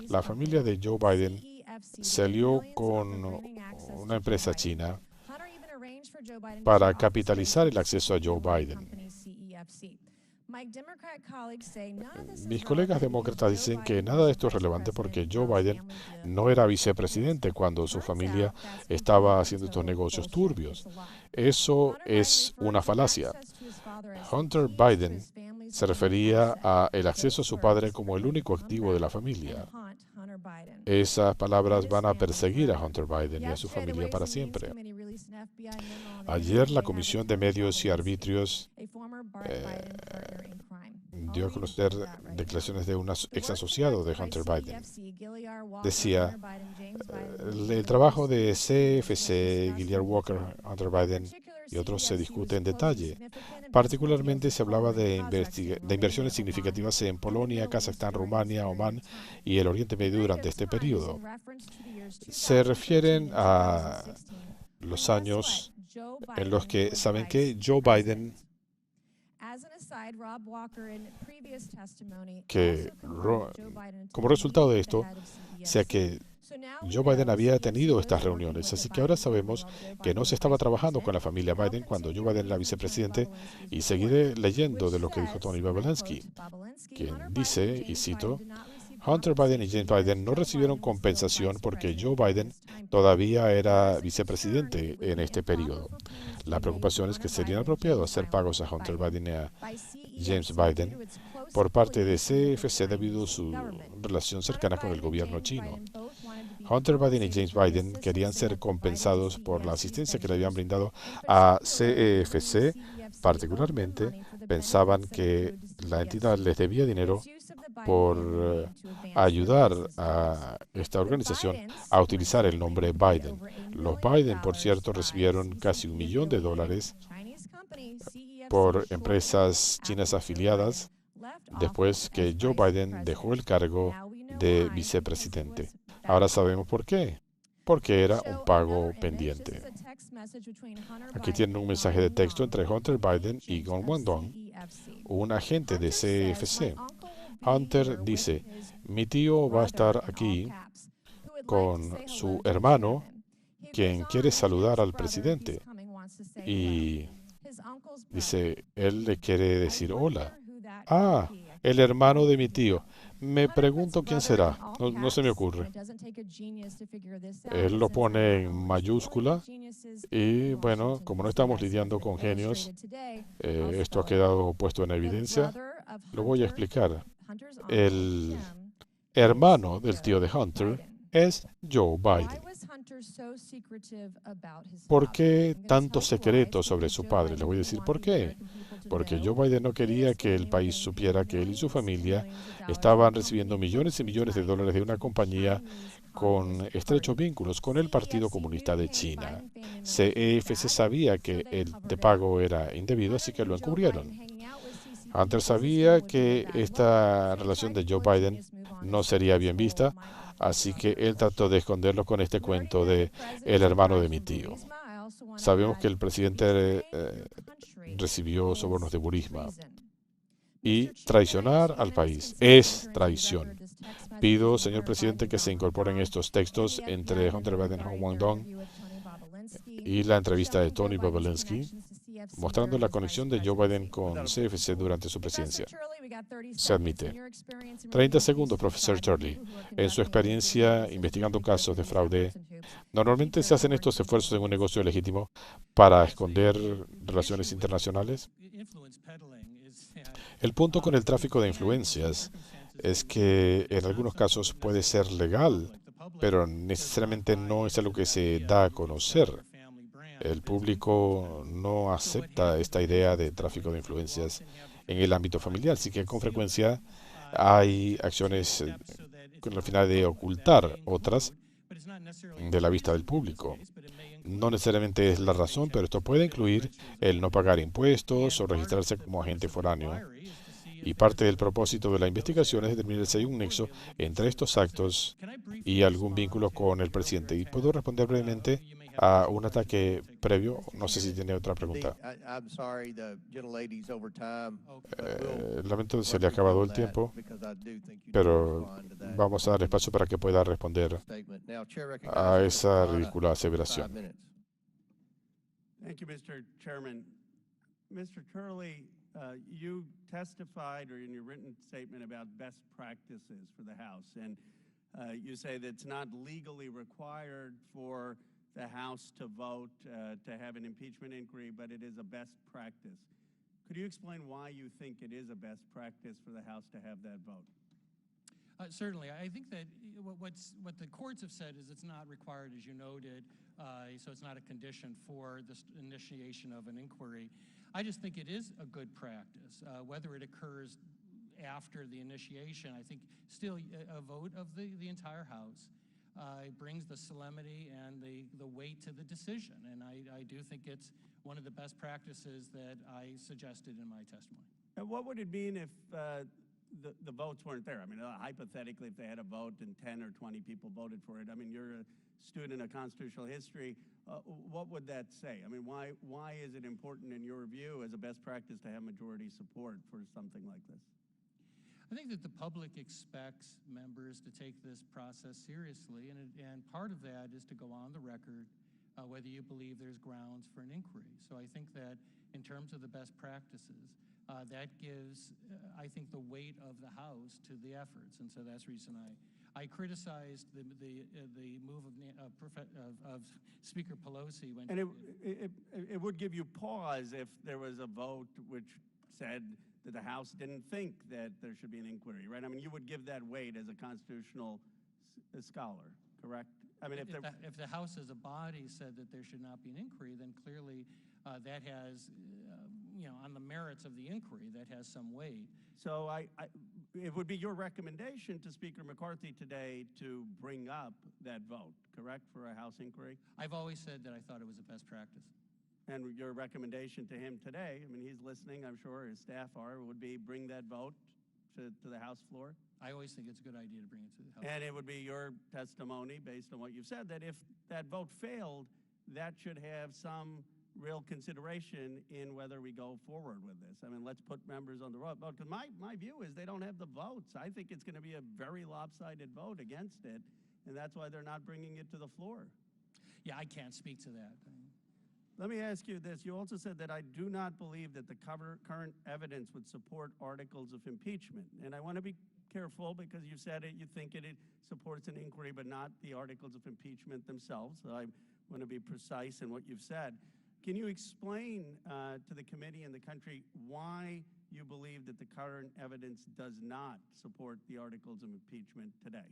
la familia de Joe Biden se alió con una empresa china para capitalizar el acceso a Joe Biden. Mis colegas demócratas dicen que nada de esto es relevante porque Joe Biden no era vicepresidente cuando su familia estaba haciendo estos negocios turbios. Eso es una falacia. Hunter Biden se refería a el acceso a su padre como el único activo de la familia. Esas palabras van a perseguir a Hunter Biden y a su familia para siempre. Ayer la Comisión de Medios y Arbitrios dio a conocer declaraciones de un ex asociado de Hunter Biden. Decía, el trabajo de CFC, Gilliard Walker, Hunter Biden y otros se discute en detalle. Particularmente se hablaba de inversiones significativas en Polonia, Kazajstán, Rumania, Omán y el Oriente Medio durante este periodo. Se refieren a los años en los que, ¿saben qué? Joe Biden, como resultado de esto, sea que Joe Biden había tenido estas reuniones, así que ahora sabemos que no se estaba trabajando con la familia Biden cuando Joe Biden era vicepresidente, y seguiré leyendo de lo que dijo Tony Bobulinski, quien dice, y cito, Hunter Biden y James Biden no recibieron compensación porque Joe Biden todavía era vicepresidente en este periodo. La preocupación es que sería apropiado hacer pagos a Hunter Biden y a James Biden por parte de CFC debido a su relación cercana con el gobierno chino. Hunter Biden y James Biden querían ser compensados por la asistencia que le habían brindado a CFC. Particularmente, pensaban que la entidad les debía dinero por ayudar a esta organización a utilizar el nombre Biden. Los Biden, por cierto, recibieron casi $1 millón por empresas chinas afiliadas después que Joe Biden dejó el cargo de vicepresidente. Ahora sabemos por qué. Porque era un pago pendiente. Aquí tienen un mensaje de texto entre Hunter Biden y Gong Wendong, un agente de CFC. Hunter dice, mi tío va a estar aquí con su hermano, quien quiere saludar al presidente. Y dice, él le quiere decir hola. Ah, el hermano de mi tío. Me pregunto quién será. No se me ocurre. Él lo pone en mayúscula y bueno, como no estamos lidiando con genios, esto ha quedado puesto en evidencia. Lo voy a explicar. El hermano del tío de Hunter es Joe Biden. ¿Por qué tanto secreto sobre su padre? Le voy a decir por qué. Porque Joe Biden no quería que el país supiera que él y su familia estaban recibiendo millones y millones de dólares de una compañía con estrechos vínculos con el Partido Comunista de China. CFC sabía que el pago era indebido, así que lo encubrieron. Hunter sabía que esta relación de Joe Biden no sería bien vista, así que él trató de esconderlo con este cuento de el hermano de mi tío. Sabemos que el presidente recibió sobornos de Burisma y traicionar al país es traición. Pido, señor presidente, que se incorporen estos textos entre Hunter Biden y Hong Wang-dong y la entrevista de Tony Bobolinsky, mostrando la conexión de Joe Biden con CFC durante su presidencia. Se admite. 30 segundos, profesor Turley. En su experiencia investigando casos de fraude, ¿normalmente se hacen estos esfuerzos en un negocio legítimo para esconder relaciones internacionales? El punto con el tráfico de influencias es que en algunos casos puede ser legal, pero necesariamente no es algo que se da a conocer. El público no acepta esta idea de tráfico de influencias en el ámbito familiar, así que con frecuencia hay acciones con la finalidad de ocultar otras de la vista del público. No necesariamente es la razón, pero esto puede incluir el no pagar impuestos o registrarse como agente foráneo. Y parte del propósito de la investigación es determinar si hay un nexo entre estos actos y algún vínculo con el presidente. Y puedo responder brevemente a un ataque previo. No sé si tiene otra pregunta. Lamento se le ha acabado el tiempo, pero vamos a dar espacio para que pueda responder a esa ridícula aseveración. Thank you, Mr. Chairman. Mr. Turley, you testified or in your written statement about best practices for the House, and you say that it's not legally required for the House to vote to have an impeachment inquiry, but it is a best practice. Could you explain why you think it is a best practice for the House to have that vote? Certainly. I think that what the courts have said is it's not required, as you noted, so it's not a condition for the initiation of an inquiry. I just think it is a good practice. Whether it occurs after the initiation, I think still a vote of the entire House brings the solemnity and the weight to the decision. And I do think it's one of the best practices that I suggested in my testimony. And what would it mean if the votes weren't there? I mean, hypothetically, if they had a vote and 10 or 20 people voted for it, I mean, you're a student of constitutional history. What would that say? I mean, why is it important in your view as a best practice to have majority support for something like this? I think that the public expects members to take this process seriously, and part of that is to go on the record whether you believe there's grounds for an inquiry. So I think that in terms of the best practices, that gives, I think, the weight of the House to the efforts, and so that's the reason I criticized the move of Speaker Pelosi when. And it would give you pause if there was a vote which said that the House didn't think that there should be an inquiry, right? I mean, you would give that weight as a constitutional scholar, correct? I mean, if the House as a body said that there should not be an inquiry, then clearly that has, on the merits of the inquiry, that has some weight. So it would be your recommendation to Speaker McCarthy today to bring up that vote, correct, for a House inquiry? I've always said that I thought it was a best practice. And your recommendation to him today, I mean, he's listening, I'm sure his staff are, would be bring that vote to the House floor? I always think it's a good idea to bring it to the House. And it would be your testimony, based on what you've said, that if that vote failed, that should have some real consideration in whether we go forward with this. I mean, let's put members on the road. Because my view is they don't have the votes. I think it's going to be a very lopsided vote against it, and that's why they're not bringing it to the floor. Yeah, I can't speak to that. Let me ask you this. You also said that I do not believe that the current evidence would support articles of impeachment. And I want to be careful because you said it, you think it supports an inquiry, but not the articles of impeachment themselves. So I want to be precise in what you've said. Can you explain to the committee and the country why you believe that the current evidence does not support the articles of impeachment today?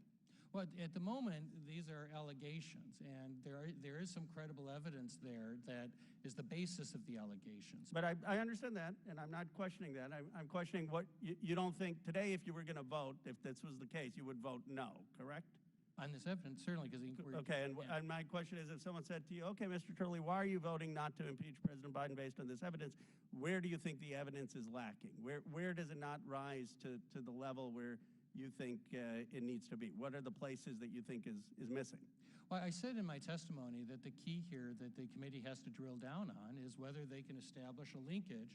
Well, at the moment, these are allegations, and there is some credible evidence there that is the basis of the allegations. But I understand that, and I'm not questioning that. I'm questioning what you don't think today, if you were going to vote, if this was the case, you would vote no, correct? On this evidence, certainly, because the inquiry. Okay, and my question is, if someone said to you, okay, Mr. Turley, why are you voting not to impeach President Biden based on this evidence? Where do you think the evidence is lacking? Where does it not rise to the level where you think it needs to be? What are the places that you think is missing? Well, I said in my testimony that the key here that the committee has to drill down on is whether they can establish a linkage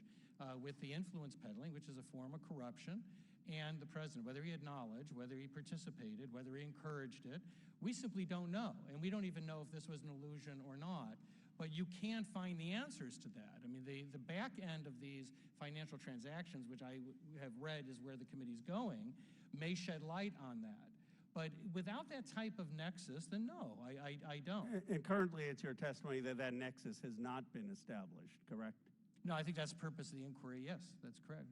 with the influence peddling, which is a form of corruption, and the president, whether he had knowledge, whether he participated, whether he encouraged it. We simply don't know, and we don't even know if this was an illusion or not. But you can find the answers to that. I mean, the back end of these financial transactions, which I have read is where the committee's going, may shed light on that. But without that type of nexus, then no, I don't. And currently, it's your testimony that that nexus has not been established, correct? No, I think that's the purpose of the inquiry. Yes, that's correct.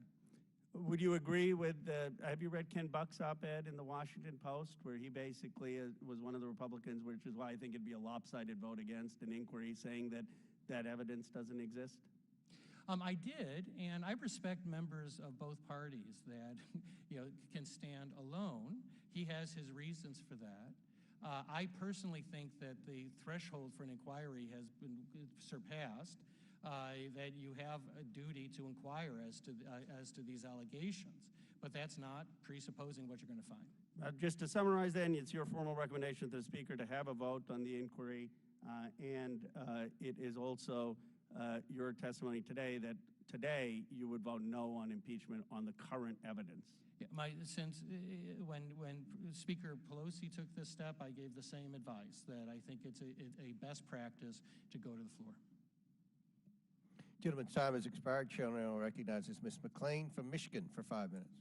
Would you agree with, have you read Ken Buck's op-ed in the Washington Post, where he basically was one of the Republicans, which is why I think it'd be a lopsided vote against an inquiry, saying that that evidence doesn't exist? I did, and I respect members of both parties that can stand alone. He has his reasons for that. I personally think that the threshold for an inquiry has been surpassed, that you have a duty to inquire as to these allegations, but that's not presupposing what you're going to find. Just to summarize then, it's your formal recommendation to the Speaker to have a vote on the inquiry, and it is also your testimony today that today you would vote no on impeachment on the current evidence. Yeah, when Speaker Pelosi took this step, I gave the same advice, that I think it's a best practice to go to the floor. Gentleman's time has expired. Chair now recognizes Ms. McClain from Michigan for 5 minutes.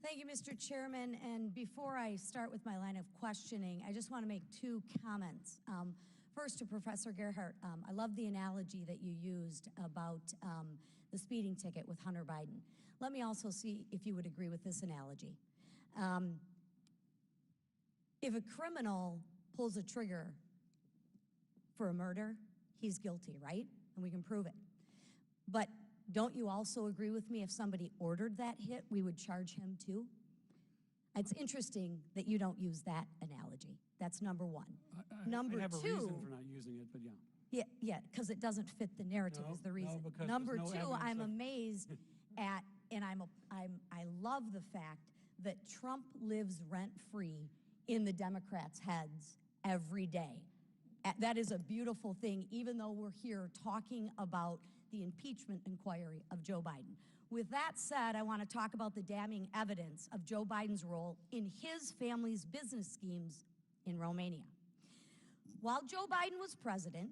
Thank you, Mr. Chairman. And before I start with my line of questioning, I just want to make two comments. First, to Professor Gerhardt, I love the analogy that you used about the speeding ticket with Hunter Biden. Let me also see if you would agree with this analogy. If a criminal pulls a trigger for a murder, he's guilty, right? And we can prove it. But don't you also agree with me if somebody ordered that hit, we would charge him too? It's interesting that you don't use that analogy. That's number one. Number two, I have a reason for not using it, but yeah. Yeah, because it doesn't fit the narrative is the reason. because Number there's no two, I'm evidence amazed at, and I love the fact that Trump lives rent-free in the Democrats' heads every day. That is a beautiful thing, even though we're here talking about the impeachment inquiry of Joe Biden. With that said, I want to talk about the damning evidence of Joe Biden's role in his family's business schemes in Romania. While Joe Biden was president,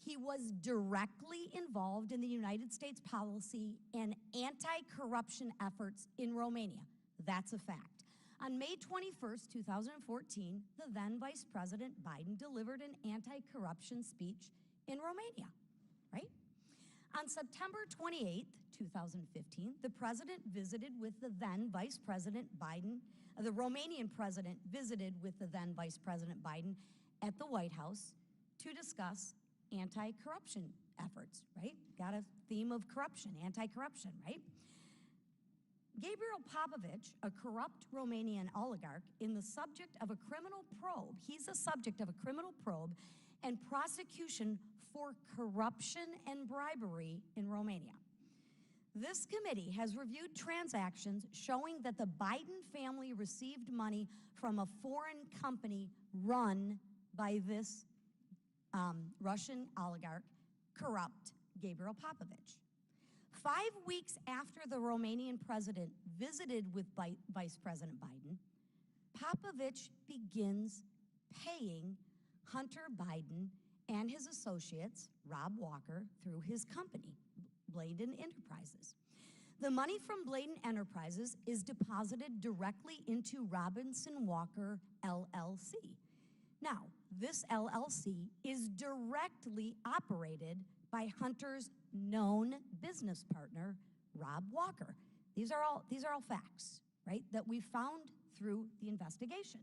he was directly involved in the United States policy and anti-corruption efforts in Romania. That's a fact. On May 21st, 2014, the then Vice President Biden delivered an anti-corruption speech in Romania, right? On September 28th, 2015, the president visited with the then Vice President Biden, the Romanian president visited with the then Vice President Biden at the White House to discuss anti-corruption efforts, right? Got a theme of corruption, anti-corruption, right? Gabriel Popovich, a corrupt Romanian oligarch, in the subject of a criminal probe, he's a subject of a criminal probe and prosecution for corruption and bribery in Romania. This committee has reviewed transactions showing that the Biden family received money from a foreign company run by this Russian oligarch, corrupt Gabriel Popovich. 5 weeks after the Romanian president visited with Vice President Biden, Popovich begins paying Hunter Biden and his associates, Rob Walker, through his company, Bladen Enterprises. The money from Bladen Enterprises is deposited directly into Robinson Walker LLC. Now, this LLC is directly operated by Hunter's known business partner, Rob Walker. These are all facts, right, that we found through the investigation.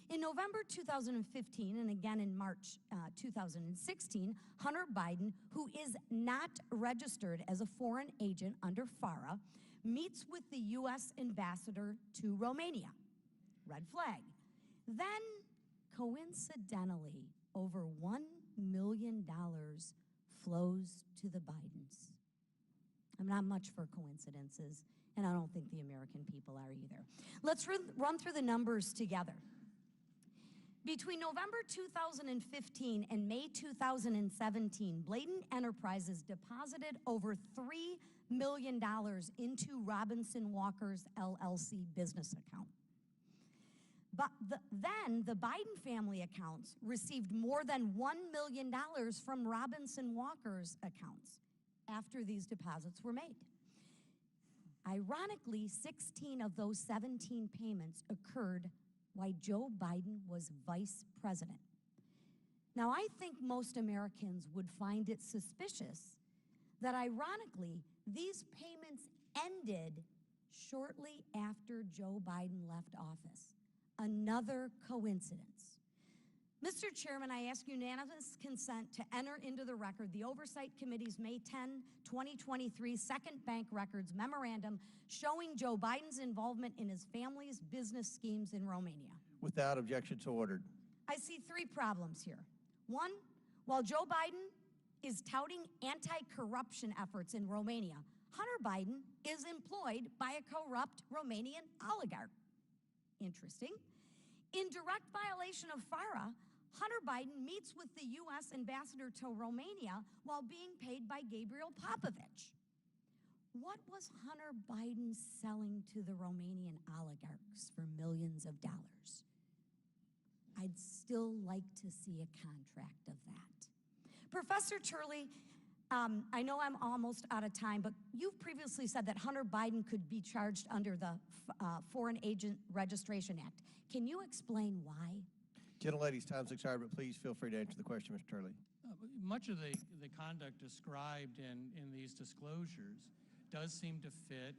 In November 2015 and again in March 2016, Hunter Biden, who is not registered as a foreign agent under FARA, meets with the U.S. ambassador to Romania. Red flag. Then, coincidentally, over $1 million flows to the Bidens. I'm not much for coincidences, And I don't think the American people are either. Let's run through the numbers together. Between November 2015 and May 2017, Bladen Enterprises deposited over $3 million into Robinson Walker's LLC business account. But then the Biden family accounts received more than $1 million from Robinson Walker's accounts after these deposits were made. Ironically, 16 of those 17 payments occurred while Joe Biden was vice president. Now, I think most Americans would find it suspicious that, ironically, these payments ended shortly after Joe Biden left office. Another coincidence. Mr. Chairman, I ask unanimous consent to enter into the record the Oversight Committee's May 10, 2023 Second Bank Records Memorandum showing Joe Biden's involvement in his family's business schemes in Romania. Without objection, so ordered. I see three problems here. One, while Joe Biden is touting anti-corruption efforts in Romania, Hunter Biden is employed by a corrupt Romanian oligarch. Interesting. In direct violation of FARA, Hunter Biden meets with the U.S. ambassador to Romania while being paid by Gabriel Popovich. What was Hunter Biden selling to the Romanian oligarchs for millions of dollars? I'd still like to see a contract of that. Professor Turley, I know I'm almost out of time, but you've previously said that Hunter Biden could be charged under the Foreign Agent Registration Act. Can you explain why? Gentlelady's time's expired, but please feel free to answer the question, Mr. Turley. Much of the conduct described in these disclosures does seem to fit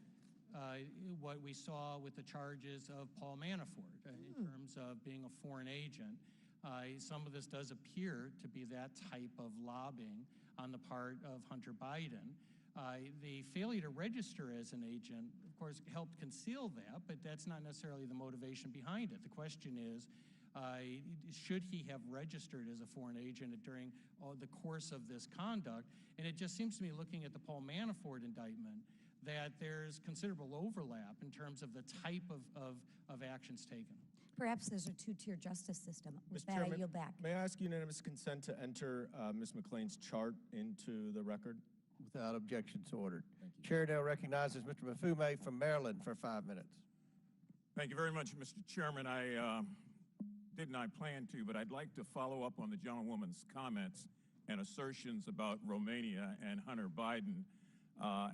what we saw with the charges of Paul Manafort in terms of being a foreign agent. Some of this does appear to be that type of lobbying on the part of Hunter Biden. The failure to register as an agent, of course, helped conceal that, but that's not necessarily the motivation behind it. The question is, should he have registered as a foreign agent during the course of this conduct? And it just seems to me, looking at the Paul Manafort indictment, that there's considerable overlap in terms of the type of actions taken. Perhaps there's a two-tier justice system. With Mr. that, Chairman, I yield back. may I ask unanimous consent to enter Ms. McLean's chart into the record? Without objection, so ordered. Thank you. Chair now recognizes Mr. Mafume from Maryland for 5 minutes. Thank you very much, Mr. Chairman. I did not plan to, but I'd like to follow up on the gentlewoman's comments and assertions about Romania and Hunter Biden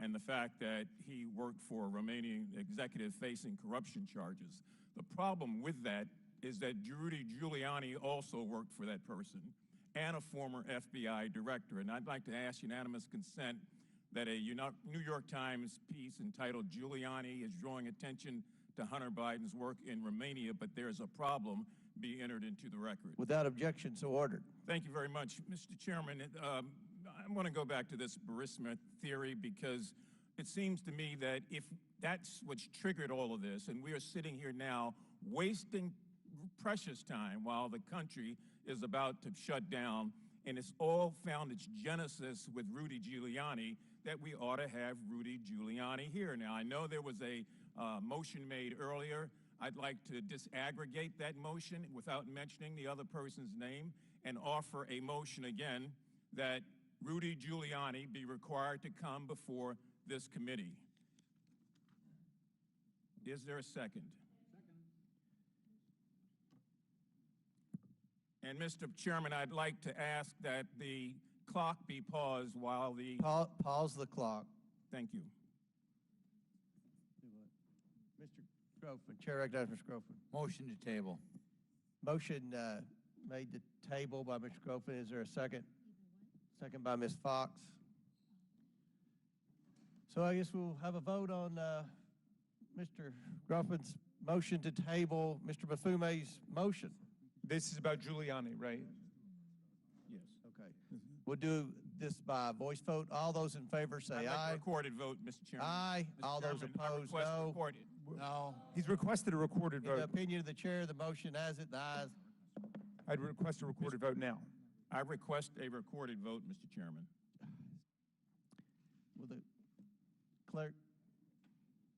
and the fact that he worked for a Romanian executive facing corruption charges. The problem with that is that Rudy Giuliani also worked for that person and a former FBI director. And I'd like to ask unanimous consent that a New York Times piece entitled "Giuliani is Drawing Attention to Hunter Biden's Work in Romania, but There's a Problem" be entered into the record. Without objection, so ordered. Thank you very much, Mr. Chairman. I want to go back to this Burisma theory because it seems to me that if that's what's triggered all of this, and we are sitting here now wasting precious time while the country is about to shut down, and it's all found its genesis with Rudy Giuliani, that we ought to have Rudy Giuliani here. Now, I know there was a motion made earlier. I'd like to disaggregate that motion without mentioning the other person's name and offer a motion again that Rudy Giuliani be required to come before this committee. Is there a second? And Mr. Chairman, I'd like to ask that the clock be paused while the... Pause the clock. Thank you. Mr. Groffman, Chair recognizes Mr. Groffman. Motion to table. Motion made to table by Mr. Groffman. Is there a second? Second by Ms. Fox. So I guess we'll have a vote on Mr. Groffman's motion to table Mr. Mafume's motion. This is about Giuliani, right? Yes. Okay. We'll do this by voice vote. All those in favor say I'd like aye. a recorded vote, Mr. Chairman. Aye. Mr. All those Chairman, I opposed, request no. recorded. No. He's requested a recorded In the vote. opinion of the chair, the motion as it lies. I'd request a recorded vote now. I request a recorded vote, Mr. Chairman. Will the clerk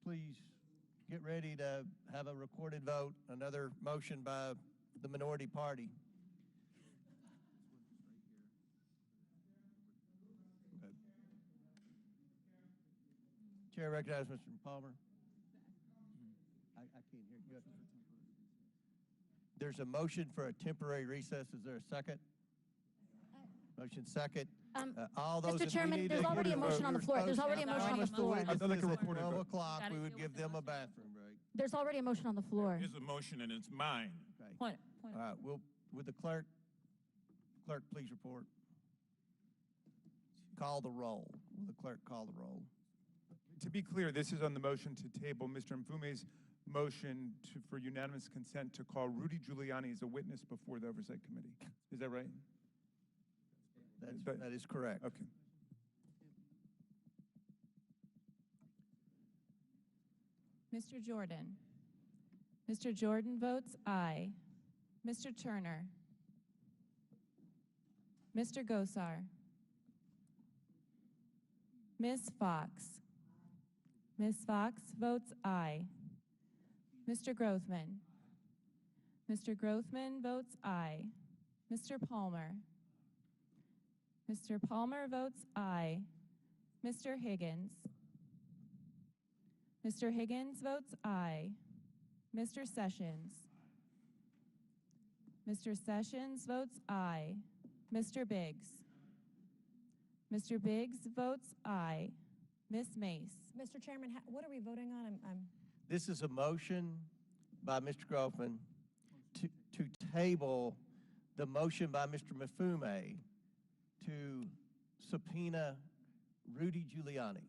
please get ready to have a recorded vote. Another motion by the minority party. Okay. Chair recognizes Mr. Palmer. I can't hear you. There's a motion for a temporary recess. Is there a second? Motion second. All those. Mr. Chairman, there's already a motion on the floor. There's already a motion on the floor. I'd like a recorded 12 vote. o'clock, we would give them a bathroom break. There's already a motion on the floor. Here's a motion, and it's mine. Okay. Point. All right, would the clerk please report? Call the roll. Will the clerk call the roll? To be clear, this is on the motion to table Mr. Mfume's motion for unanimous consent to call Rudy Giuliani as a witness before the Oversight Committee. Is that right? That is correct. Okay. Mr. Jordan. Mr. Jordan votes aye. Mr. Turner. Mr. Gosar. Ms. Fox. Ms. Fox votes aye. Mr. Grothman. Mr. Grothman votes aye. Mr. Palmer. Mr. Palmer votes aye. Mr. Higgins. Mr. Higgins votes aye. Mr. Sessions. Mr. Sessions votes aye. Mr. Biggs. Mr. Biggs votes aye. Ms. Mace. Mr. Chairman, what are we voting on? This is a motion by Mr. Grothman to table the motion by Mr. Mfume to subpoena Rudy Giuliani.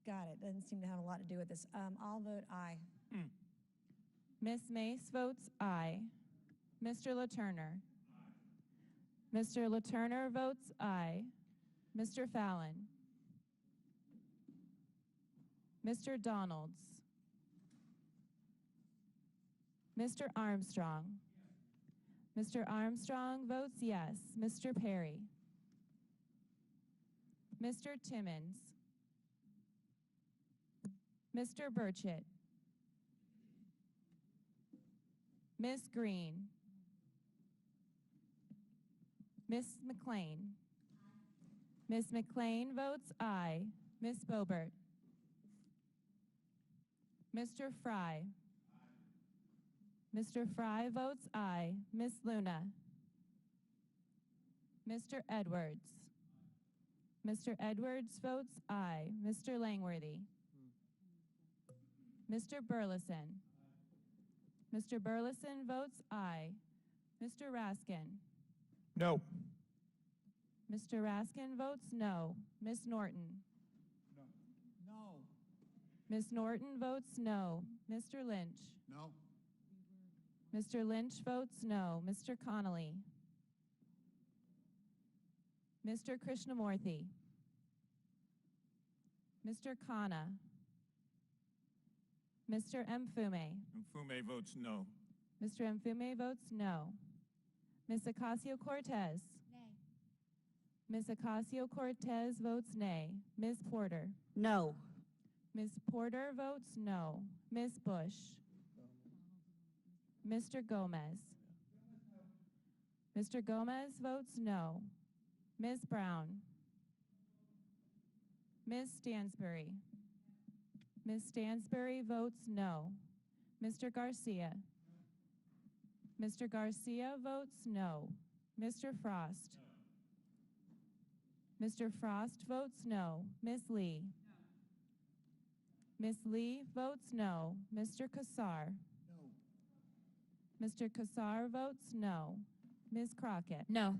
Got it. Doesn't seem to have a lot to do with this. I'll vote aye. Ms. Mace votes aye. Mr. LaTurner. Mr. LaTurner votes aye. Mr. Fallon. Mr. Donalds. Mr. Armstrong. Mr. Armstrong votes yes. Mr. Perry. Mr. Timmons. Mr. Burchett. Ms. Green. Ms. McLean. Ms. McLean votes aye. Ms. Boebert. Mr. Fry. Mr. Fry votes aye. Ms. Luna. Mr. Edwards. Mr. Edwards votes aye. Mr. Langworthy. Mr. Burleson. Mr. Burleson votes aye. Mr. Raskin. No. Mr. Raskin votes no. Ms. Norton. No. Ms. Norton votes no. Mr. Lynch. No. Mr. Lynch votes no. Mr. Connolly. Mr. Krishnamurthy. Mr. Khanna. Mr. Mfume. Mfume votes no. Mr. Mfume votes no. Ms. Ocasio-Cortez. Nay. Ms. Ocasio-Cortez votes nay. Ms. Porter. No. Ms. Porter votes no. Ms. Bush. Mr. Gomez. Mr. Gomez votes no. Ms. Brown. Ms. Stansbury. Ms. Stansbury votes no. Mr. Garcia. Mr. Garcia votes no. Mr. Frost. Mr. Frost votes no. Ms. Lee. Ms. Lee votes no. Mr. Kassar. Mr. Kassar votes no. Ms. Crockett. No.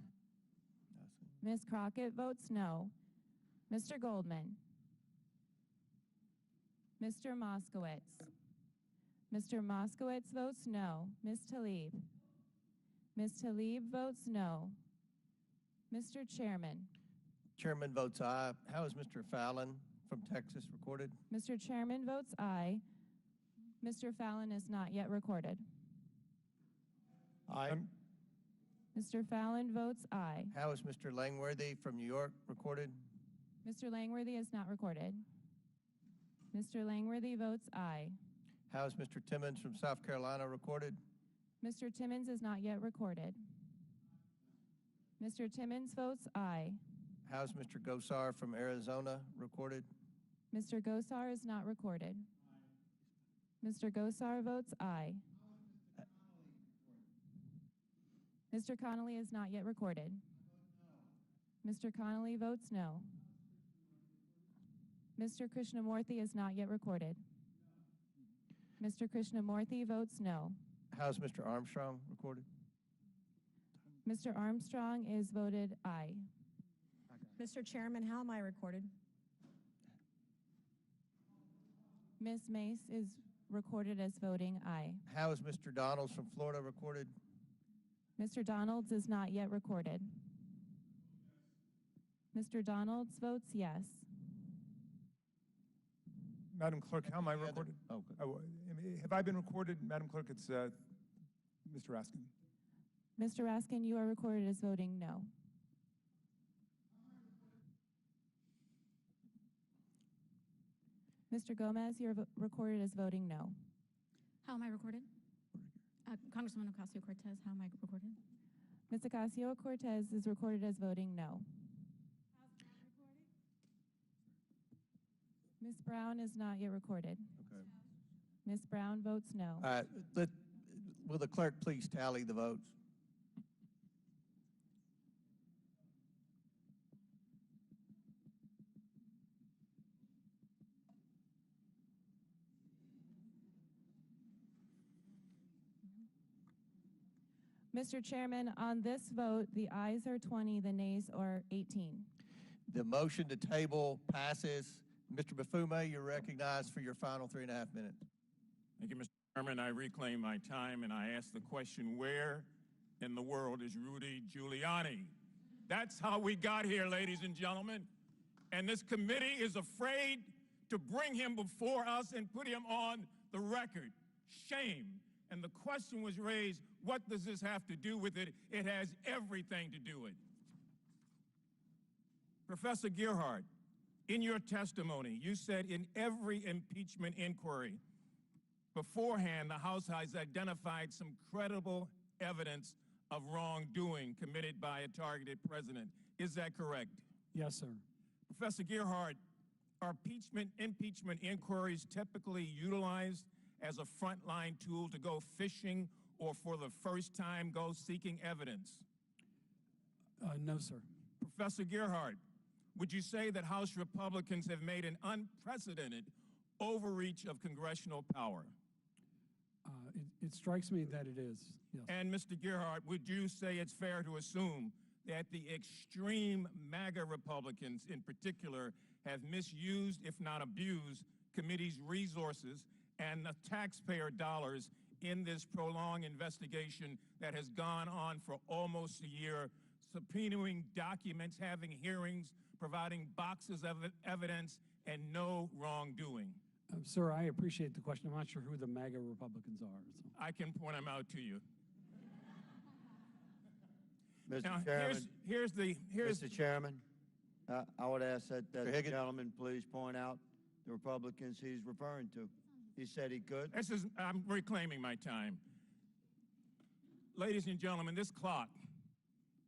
Ms. Crockett votes no. Mr. Goldman. Mr. Moskowitz. Mr. Moskowitz votes no. Ms. Tlaib. Ms. Tlaib votes no. Mr. Chairman. Chairman votes aye. How is Mr. Fallon from Texas recorded? Mr. Chairman votes aye. Mr. Fallon is not yet recorded. Aye. Mr. Fallon votes aye. How is Mr. Langworthy from New York recorded? Mr. Langworthy is not recorded. Mr. Langworthy votes aye. How is Mr. Timmons from South Carolina recorded? Mr. Timmons is not yet recorded. Mr. Timmons votes aye. How is Mr. Gosar from Arizona recorded? Mr. Gosar is not recorded. Mr. Gosar votes aye. Mr. Connolly is not yet recorded. Mr. Connolly votes no. Mr. Krishnamurthy is not yet recorded. Mr. Krishnamurthy votes no. How is Mr. Armstrong recorded? Mr. Armstrong is voted aye. Mr. Chairman, how am I recorded? Ms. Mace is recorded as voting aye. How is Mr. Donalds from Florida recorded? Mr. Donalds is not yet recorded. Mr. Donalds votes yes. Madam Clerk, how am I Any other- recorded? Oh, good. Oh, have I been recorded? Madam Clerk, it's Mr. Raskin. Mr. Raskin, you are recorded as voting no. Mr. Gomez, you're recorded as voting no. How am I recorded? Congresswoman Ocasio-Cortez, how am I recorded? Ms. Ocasio-Cortez is recorded as voting no. Ms. Brown is not yet recorded. Okay. Ms. Brown votes no. All right, will the clerk please tally the votes? Mr. Chairman, on this vote, the ayes are 20, the nays are 18. The motion to table passes. Mr. Bafume, you're recognized for your final 3.5 minutes. Thank you, Mr. Chairman. I reclaim my time and I ask the question, where in the world is Rudy Giuliani? That's how we got here, ladies and gentlemen. And this committee is afraid to bring him before us and put him on the record. Shame. And the question was raised, what does this have to do with it? It has everything to do with it. Professor Gerhardt, in your testimony, you said in every impeachment inquiry, beforehand, the House has identified some credible evidence of wrongdoing committed by a targeted president. Is that correct? Yes, sir. Professor Gerhardt, are impeachment inquiries typically utilized as a frontline tool to go fishing or for the first time go seeking evidence? No, sir. Professor Gerhardt, would you say that House Republicans have made an unprecedented overreach of congressional power? It strikes me that it is, yes. And Mr. Gerhardt, would you say it's fair to assume that the extreme MAGA Republicans in particular have misused, if not abused, committee's resources and the taxpayer dollars in this prolonged investigation that has gone on for almost a year, subpoenaing documents, having hearings, providing boxes of evidence, and no wrongdoing? Sir, I appreciate the question. I'm not sure who the MAGA Republicans are. So. I can point them out to you. Mr. Now, Chairman, Mr. Chairman, I would ask that the gentleman please point out the Republicans he's referring to. He said he could. I'm reclaiming my time. Ladies and gentlemen, this clock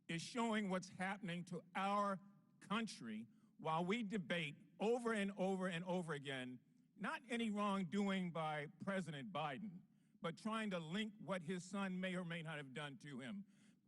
is showing what's happening to our country while we debate over and over and over again, not any wrongdoing by President Biden, but trying to link what his son may or may not have done to him.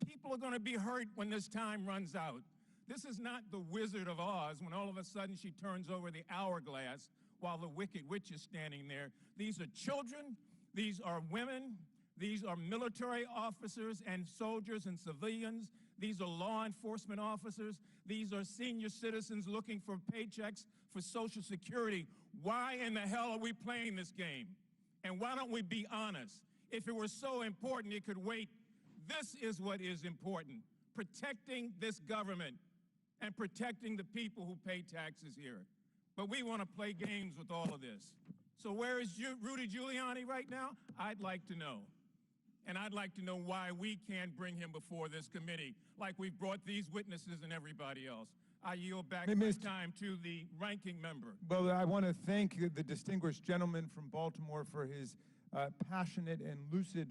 People are going to be hurt when this time runs out. This is not the Wizard of Oz when all of a sudden she turns over the hourglass while the Wicked Witch is standing there. These are children, these are women, these are military officers and soldiers and civilians, these are law enforcement officers, these are senior citizens looking for paychecks for Social Security. Why in the hell are we playing this game? And why don't we be honest? If it were so important, it could wait. This is what is important: protecting this government and protecting the people who pay taxes here. But we want to play games with all of this. So where is Rudy Giuliani right now? I'd like to know. And I'd like to know why we can't bring him before this committee like we've brought these witnesses and everybody else. I yield back Hey, my Mr. time to the ranking member. Well, I want to thank the distinguished gentleman from Baltimore for his passionate and lucid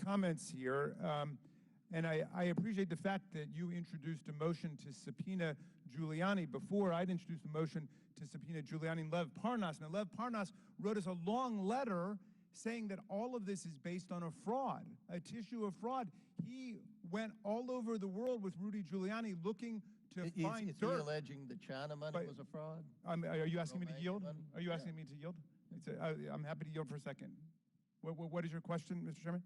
comments here. And I appreciate the fact that you introduced a motion to subpoena Giuliani before I'd introduced a motion to subpoena Giuliani and Lev Parnas. Now, Lev Parnas wrote us a long letter saying that all of this is based on a fraud, a tissue of fraud. He went all over the world with Rudy Giuliani looking to find Is dirt. he alleging the China money was a fraud? Are you asking me to Romanian yield? money? Are you asking me to yield? I'm happy to yield for a second. What is your question, Mr. Chairman?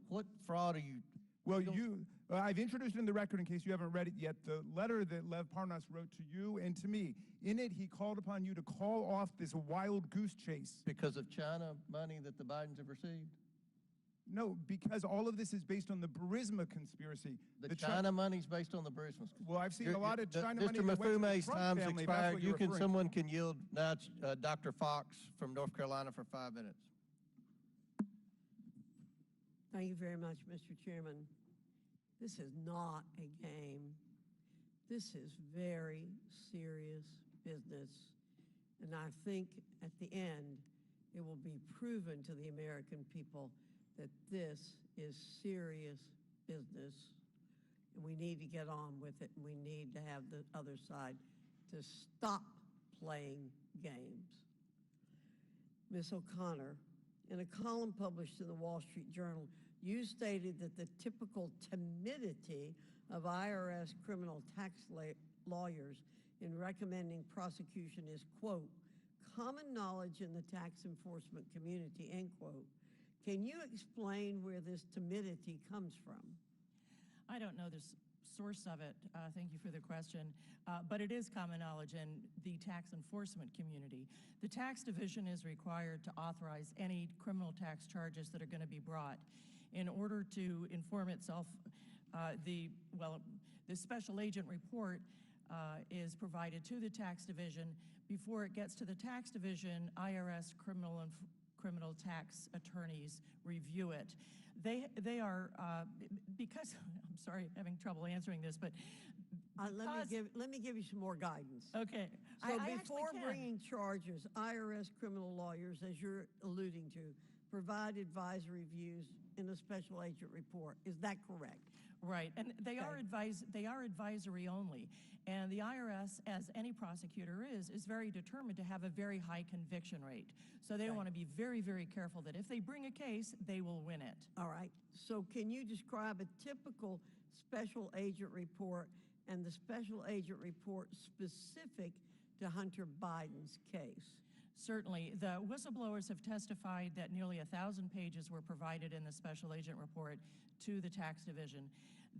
What fraud are you? Well, I've introduced it in the record in case you haven't read it yet, the letter that Lev Parnas wrote to you and to me. In it, he called upon you to call off this wild goose chase. Because of China money that the Bidens have received? No, because all of this is based on the Burisma conspiracy. The China money's based on the Burisma. Well, I've seen a lot of China money. Mr. that went to the Mafume's Trump time's family, if that's expired. what you're Someone referring can yield. Now it's Dr. Fox from North Carolina for 5 minutes. Thank you very much, Mr. Chairman. This is not a game. This is very serious business. And I think at the end, it will be proven to the American people that this is serious business. And we need to get on with it. And we need to have the other side to stop playing games. Ms. O'Connor, in a column published in the Wall Street Journal, you stated that the typical timidity of IRS criminal tax lawyers in recommending prosecution is, quote, common knowledge in the tax enforcement community, end quote. Can you explain where this timidity comes from? I don't know the source of it. Thank you for the question. But it is common knowledge in the tax enforcement community. The tax division is required to authorize any criminal tax charges that are going to be brought. In order to inform itself, the special agent report is provided to the tax division. Before it gets to the tax division, IRS criminal tax attorneys review it. They are, because, I'm sorry, having trouble answering this, but let me give you some more guidance. Okay. So before bringing charges, IRS criminal lawyers, as you're alluding to, provide advisory views in a special agent report. Is that correct? Right, and they are advisory only. And the IRS, as any prosecutor is very determined to have a very high conviction rate. So they want to be very, very careful that if they bring a case, they will win it. All right. So can you describe a typical special agent report and the special agent report specific to Hunter Biden's case? Certainly. The whistleblowers have testified that nearly 1,000 pages were provided in the special agent report to the tax division.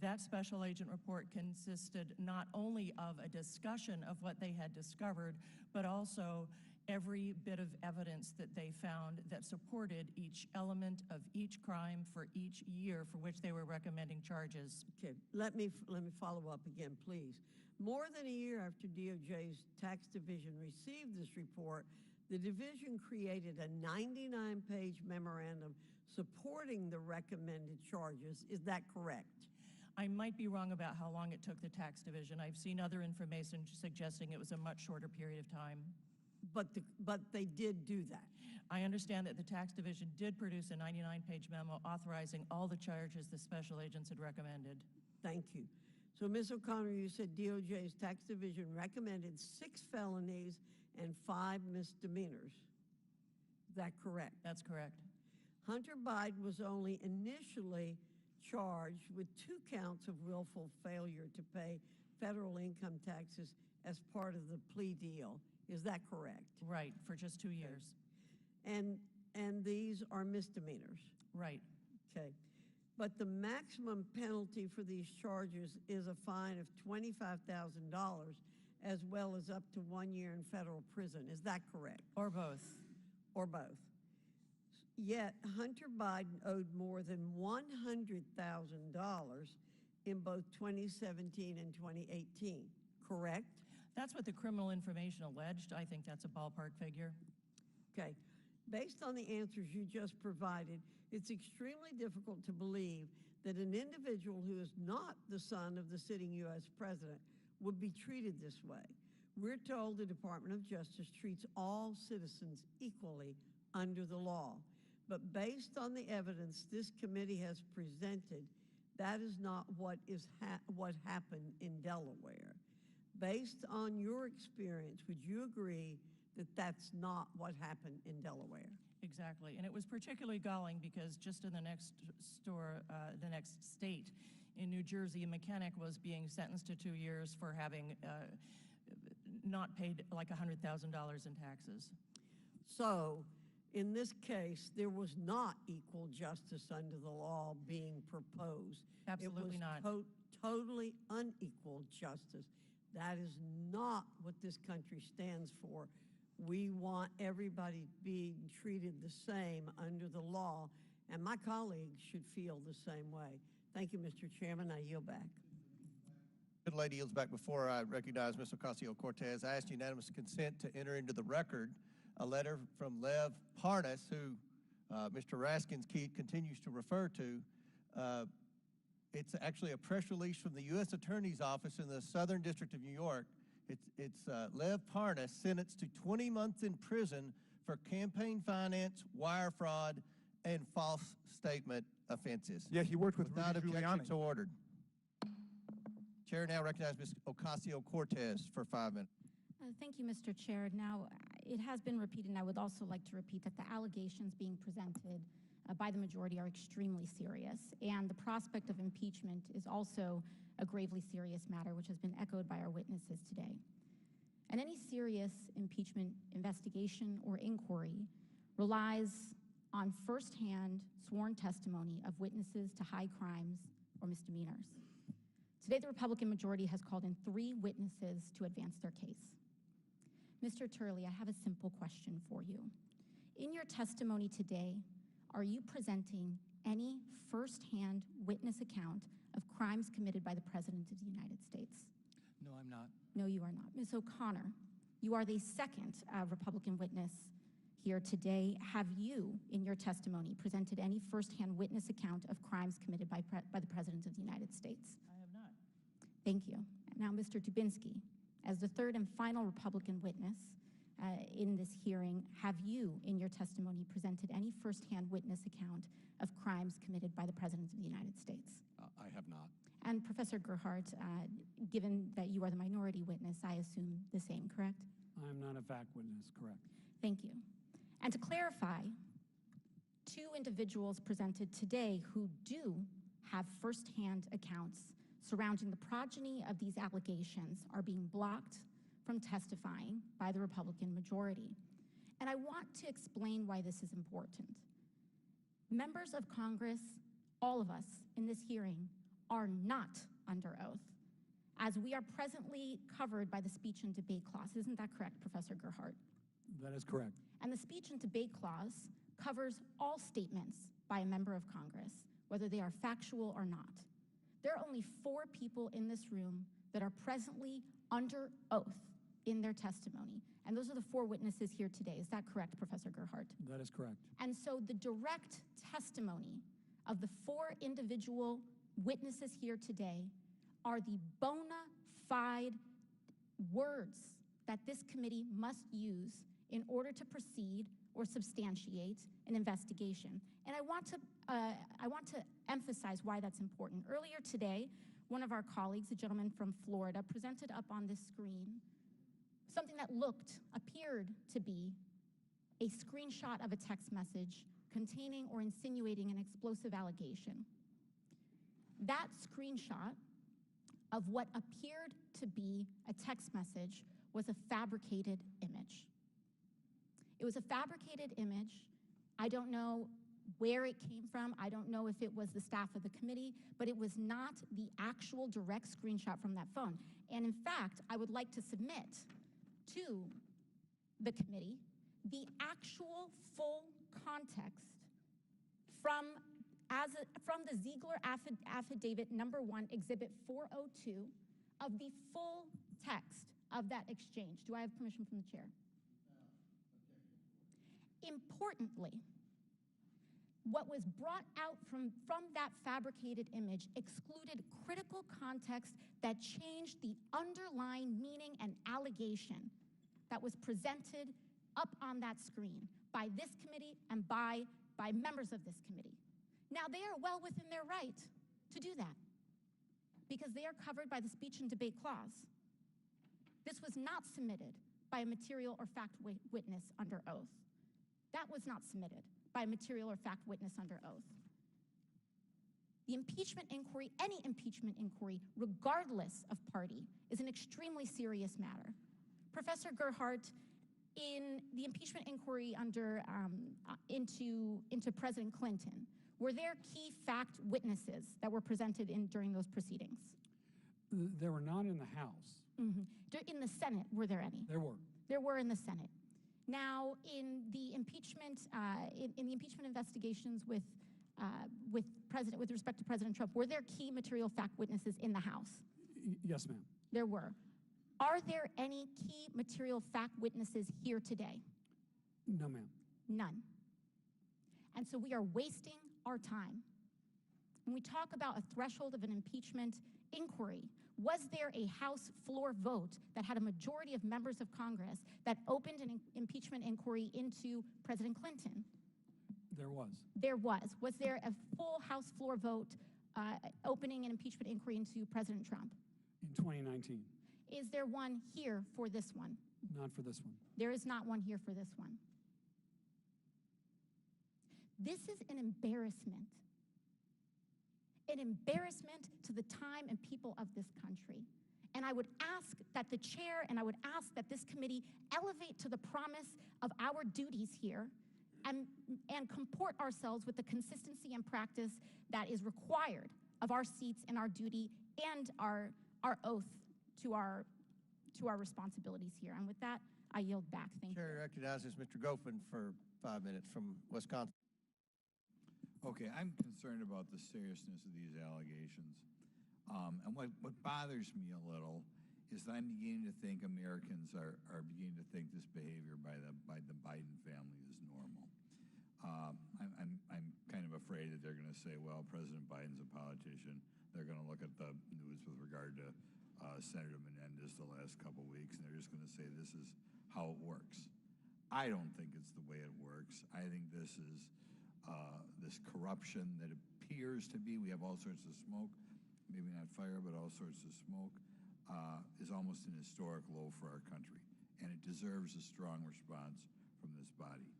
That special agent report consisted not only of a discussion of what they had discovered, but also every bit of evidence that they found that supported each element of each crime for each year for which they were recommending charges. Okay, let me follow up again, please. More than a year after DOJ's tax division received this report, the division created a 99-page memorandum supporting the recommended charges. Is that correct? I might be wrong about how long it took the tax division. I've seen other information suggesting it was a much shorter period of time. But they did do that. I understand that the tax division did produce a 99-page memo authorizing all the charges the special agents had recommended. Thank you. So, Ms. O'Connor, you said DOJ's tax division recommended 6 felonies and 5 misdemeanors. Is that correct? That's correct. Hunter Biden was only initially charged with 2 counts of willful failure to pay federal income taxes as part of the plea deal. Is that correct? Right, for just 2 years. And these are misdemeanors? Right. Okay. But the maximum penalty for these charges is a fine of $25,000 as well as up to 1 year in federal prison. Is that correct? Or both. Or both. Yet Hunter Biden owed more than $100,000 in both 2017 and 2018, correct? That's what the criminal information alleged. I think that's a ballpark figure. Okay. Based on the answers you just provided, it's extremely difficult to believe that an individual who is not the son of the sitting U.S. president would be treated this way. We're told the Department of Justice treats all citizens equally under the law. But based on the evidence this committee has presented, that is not what happened in Delaware. Based on your experience, would you agree that that's not what happened in Delaware? Exactly, and it was particularly galling because just in the next state, in New Jersey, a mechanic was being sentenced to 2 years for having not paid like $100,000 in taxes. So, in this case, there was not equal justice under the law being proposed. Absolutely not. It was totally unequal justice. That is not what this country stands for. We want everybody being treated the same under the law, and my colleagues should feel the same way. Thank you, Mr. Chairman. I yield back. Good lady yields back. Before I recognize Ms. Ocasio-Cortez, I ask unanimous consent to enter into the record a letter from Lev Parnas, who Mr. Raskins continues to refer to. It's actually a press release from the U.S. Attorney's Office in the Southern District of New York. It's Lev Parnas sentenced to 20 months in prison for campaign finance, wire fraud, and false statement offenses. Yeah, he worked with Without Rudy objection, Giuliani. so ordered. Chair now recognizes Ms. Ocasio-Cortez for 5 minutes. Thank you, Mr. Chair. Now, it has been repeated, and I would also like to repeat that the allegations being presented by the majority are extremely serious, and the prospect of impeachment is also a gravely serious matter, which has been echoed by our witnesses today. And any serious impeachment investigation or inquiry relies on firsthand sworn testimony of witnesses to high crimes or misdemeanors. Today, the Republican majority has called in 3 witnesses to advance their case. Mr. Turley, I have a simple question for you. In your testimony today, are you presenting any firsthand witness account of crimes committed by the President of the United States? No, I'm not. No, you are not. Ms. O'Connor, you are the second Republican witness here today. Have you, in your testimony, presented any firsthand witness account of crimes committed by the President of the United States? I have not. Thank you. Now, Mr. Dubinsky, as the third and final Republican witness in this hearing, have you, in your testimony, presented any firsthand witness account of crimes committed by the President of the United States? I have not. And Professor Gerhardt, given that you are the minority witness, I assume the same, correct? I am not a fact witness, correct. Thank you. And to clarify, 2 individuals presented today who do have firsthand accounts surrounding the progeny of these allegations are being blocked from testifying by the Republican majority. And I want to explain why this is important. Members of Congress, all of us in this hearing, are not under oath, as we are presently covered by the speech and debate clause. Isn't that correct, Professor Gerhardt? That is correct. And the speech and debate clause covers all statements by a member of Congress, whether they are factual or not. There are only 4 people in this room that are presently under oath in their testimony, and those are the 4 witnesses here today. Is that correct, Professor Gerhardt? That is correct. And so the direct testimony of the 4 individual witnesses here today are the bona fide words that this committee must use in order to proceed or substantiate an investigation. And I want to emphasize why that's important. Earlier today, one of our colleagues, a gentleman from Florida, presented up on this screen something that appeared to be a screenshot of a text message containing or insinuating an explosive allegation. That screenshot of what appeared to be a text message was a fabricated image. It was a fabricated image. I don't know where it came from. I don't know if it was the staff of the committee, but it was not the actual direct screenshot from that phone. And in fact, I would like to submit to the committee the actual full context from the Ziegler Affidavit number 1, Exhibit 402, of the full text of that exchange. Do I have permission from the chair? Importantly, What was brought out from that fabricated image excluded critical context that changed the underlying meaning and allegation that was presented up on that screen by this committee and by members of this committee. Now, they are well within their right to do that because they are covered by the speech and debate clause. This was not submitted by a material or fact witness under oath. That was not submitted by a material or fact witness under oath. The impeachment inquiry, any impeachment inquiry, regardless of party, is an extremely serious matter. Professor Gerhardt, in the impeachment inquiry into President Clinton, were there key fact witnesses that were presented during those proceedings? There were not in the House. In the Senate, were there any? There were. There were in the Senate. Now, in the impeachment, in the impeachment investigations with respect to President Trump, were there key material fact witnesses in the House? Yes, ma'am. There were. Are there any key material fact witnesses here today? No, ma'am. None. And so we are wasting our time. When we talk about a threshold of an impeachment inquiry, was there a House floor vote that had a majority of members of Congress that opened an impeachment inquiry into President Clinton? There was. There was. Was there a full House floor vote opening an impeachment inquiry into President Trump? In 2019. Is there one here for this one? Not for this one. There is not one here for this one. This is an embarrassment. An embarrassment to the time and people of this country. And I would ask that the chair and I would ask that this committee elevate to the promise of our duties here and comport ourselves with the consistency and practice that is required of our seats and our duty and our oath to our responsibilities here. And with that, I yield back. Thank you. Chair recognizes Mr. Goffin for 5 minutes from Wisconsin. Okay, I'm concerned about the seriousness of these allegations. And what bothers me a little is that I'm beginning to think Americans are beginning to think this behavior by the Biden family is normal. I'm kind of afraid that they're going to say, well, President Biden's a politician. They're going to look at the news with regard to Senator Menendez the last couple weeks, and they're just going to say this is how it works. I don't think it's the way it works. I think this is this corruption that appears to be, we have all sorts of smoke, maybe not fire, but all sorts of smoke, is almost an historic low for our country. And it deserves a strong response from this body.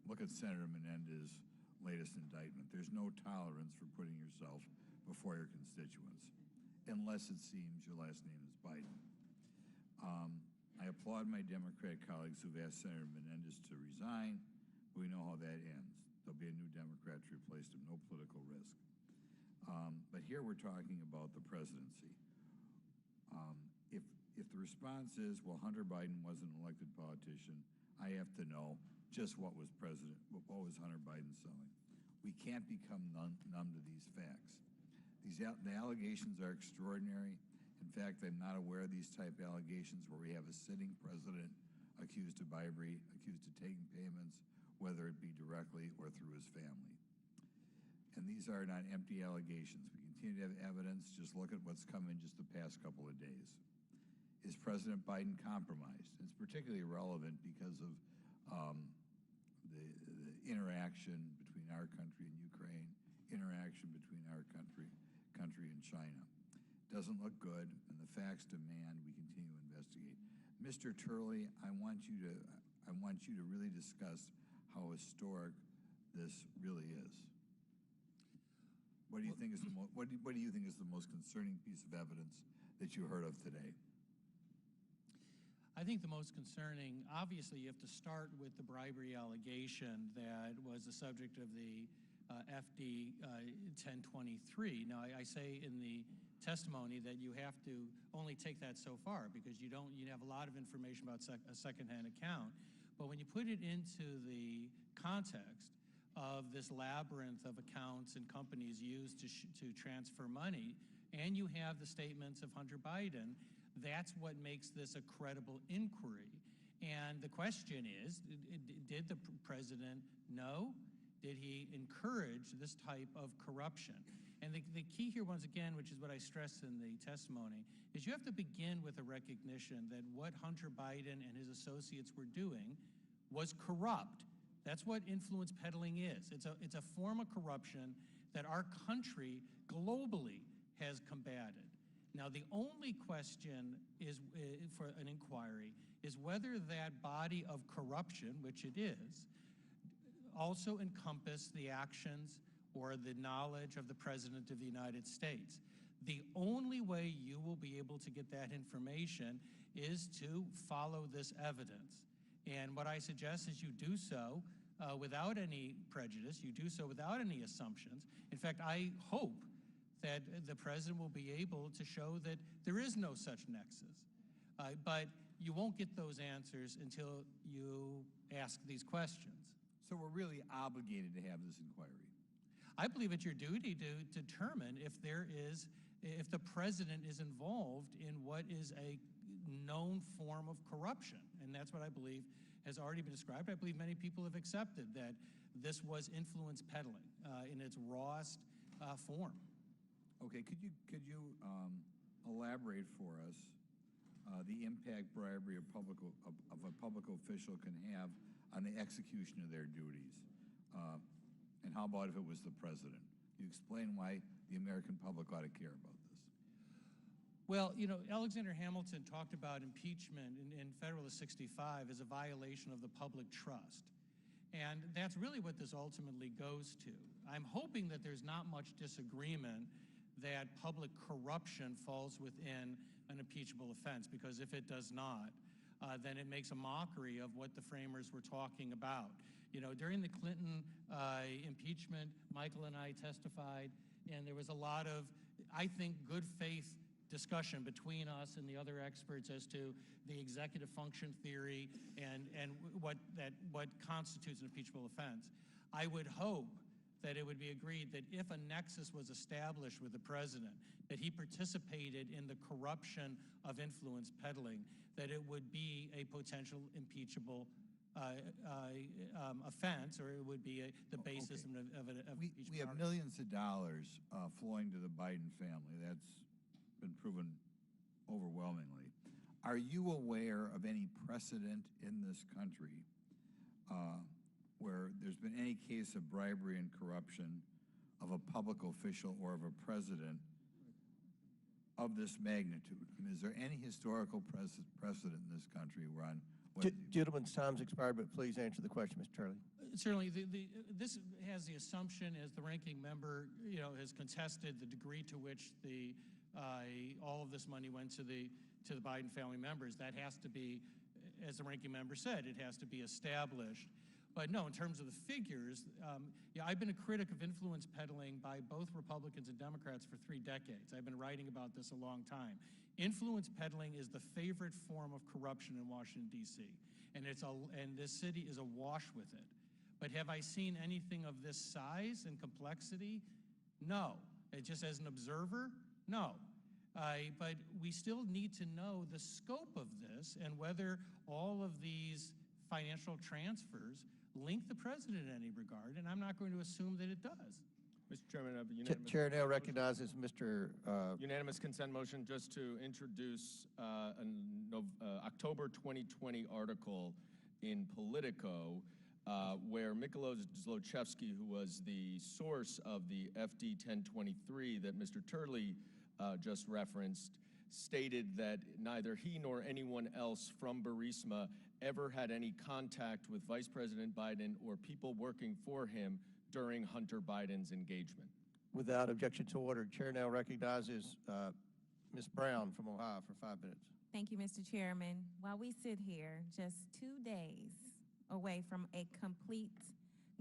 Look at Senator Menendez's latest indictment. There's no tolerance for putting yourself before your constituents, unless it seems your last name is Biden. I applaud my Democratic colleagues who've asked Senator Menendez to resign. We know how that ends. There'll be a new Democrat to replace him, no political risk. But here we're talking about the presidency. If the response is, well, Hunter Biden wasn't an elected politician, I have to know just what was Hunter Biden selling. We can't become numb to these facts. The allegations are extraordinary. In fact, I'm not aware of these type of allegations where we have a sitting president accused of bribery, accused of taking payments, whether it be directly or through his family. And these are not empty allegations. We continue to have evidence. Just look at what's come in just the past couple of days. Is President Biden compromised? It's particularly relevant because of the interaction between our country and Ukraine, interaction between our country and China. Doesn't look good, and the facts demand we continue to investigate. Mr. Turley, I want you to really discuss how historic this really is. What do you think is what do you think is the most concerning piece of evidence that you heard of today? I think the most concerning, obviously, you have to start with the bribery allegation that was the subject of the FD 1023. Now, I say in the testimony that you have to only take that so far because you have a lot of information about a secondhand account. But when you put it into the context of this labyrinth of accounts and companies used to transfer money, and you have the statements of Hunter Biden, that's what makes this a credible inquiry. And the question is, did the president know? Did he encourage this type of corruption? And the key here, once again, which is what I stressed in the testimony, is you have to begin with a recognition that what Hunter Biden and his associates were doing was corrupt. That's what influence peddling is. It's a form of corruption that our country globally has combated. Now, the only question is for an inquiry is whether that body of corruption, which it is, also encompass the actions or the knowledge of the President of the United States. The only way you will be able to get that information is to follow this evidence. And what I suggest is you do so without any prejudice, you do so without any assumptions. In fact, I hope that the President will be able to show that there is no such nexus. But you won't get those answers until you ask these questions. So we're really obligated to have this inquiry. I believe it's your duty to determine if the president is involved in what is a known form of corruption. And that's what I believe has already been described. I believe many people have accepted that this was influence peddling in its rawest form. Okay, could you elaborate for us the impact bribery of a public official can have on the execution of their duties? And how about if it was the president? You explain why the American public ought to care about this. Well, you know, Alexander Hamilton talked about impeachment in Federalist 65 as a violation of the public trust. And that's really what this ultimately goes to. I'm hoping that there's not much disagreement that public corruption falls within an impeachable offense, because if it does not, then it makes a mockery of what the framers were talking about. You know, during the Clinton impeachment, Michael and I testified, and there was a lot of, I think, good faith discussion between us and the other experts as to the executive function theory and what constitutes an impeachable offense. I would hope that it would be agreed that if a nexus was established with the president, that he participated in the corruption of influence peddling, that it would be a potential impeachable offense, or it would be the basis of an impeachment. We have millions of dollars flowing to the Biden family. That's been proven overwhelmingly. Are you aware of any precedent in this country where there's been any case of bribery and corruption of a public official or of a president of this magnitude? I mean, is there any historical precedent in this country where Gentleman's time's expired, but please answer the question, Mr. Turley. Certainly, this has the assumption, as the ranking member, you know, has contested the degree to which all of this money went to the Biden family members. That has to be, as the ranking member said, it has to be established. But no, in terms of the figures, yeah, I've been a critic of influence peddling by both Republicans and Democrats for 3 decades. I've been writing about this a long time. Influence peddling is the favorite form of corruption in Washington, D.C., and this city is awash with it. But have I seen anything of this size and complexity? No. Just as an observer, no. But we still need to know the scope of this and whether all of these financial transfers link the president in any regard, and I'm not going to assume that it does. Mr. Chairman, I have a unanimous Chair now recognizes Mr. Unanimous consent motion just to introduce an October 2020 article in Politico where Mykola Zlochevsky, who was the source of the FD 1023 that Mr. Turley just referenced, stated that neither he nor anyone else from Burisma ever had any contact with Vice President Biden or people working for him during Hunter Biden's engagement. Without objection to order, Chair now recognizes Ms. Brown from Ohio for 5 minutes. Thank you, Mr. Chairman. While we sit here just 2 days away from a complete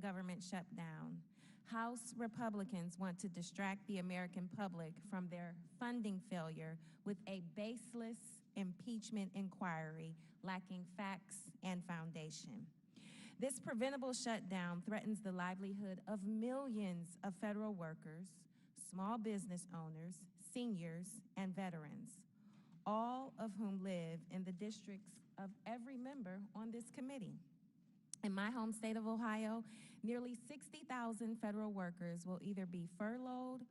government shutdown, House Republicans want to distract the American public from their funding failure with a baseless impeachment inquiry lacking facts and foundation. This preventable shutdown threatens the livelihood of millions of federal workers, small business owners, seniors, and veterans, all of whom live in the districts of every member on this committee. In my home state of Ohio, nearly 60,000 federal workers will either be furloughed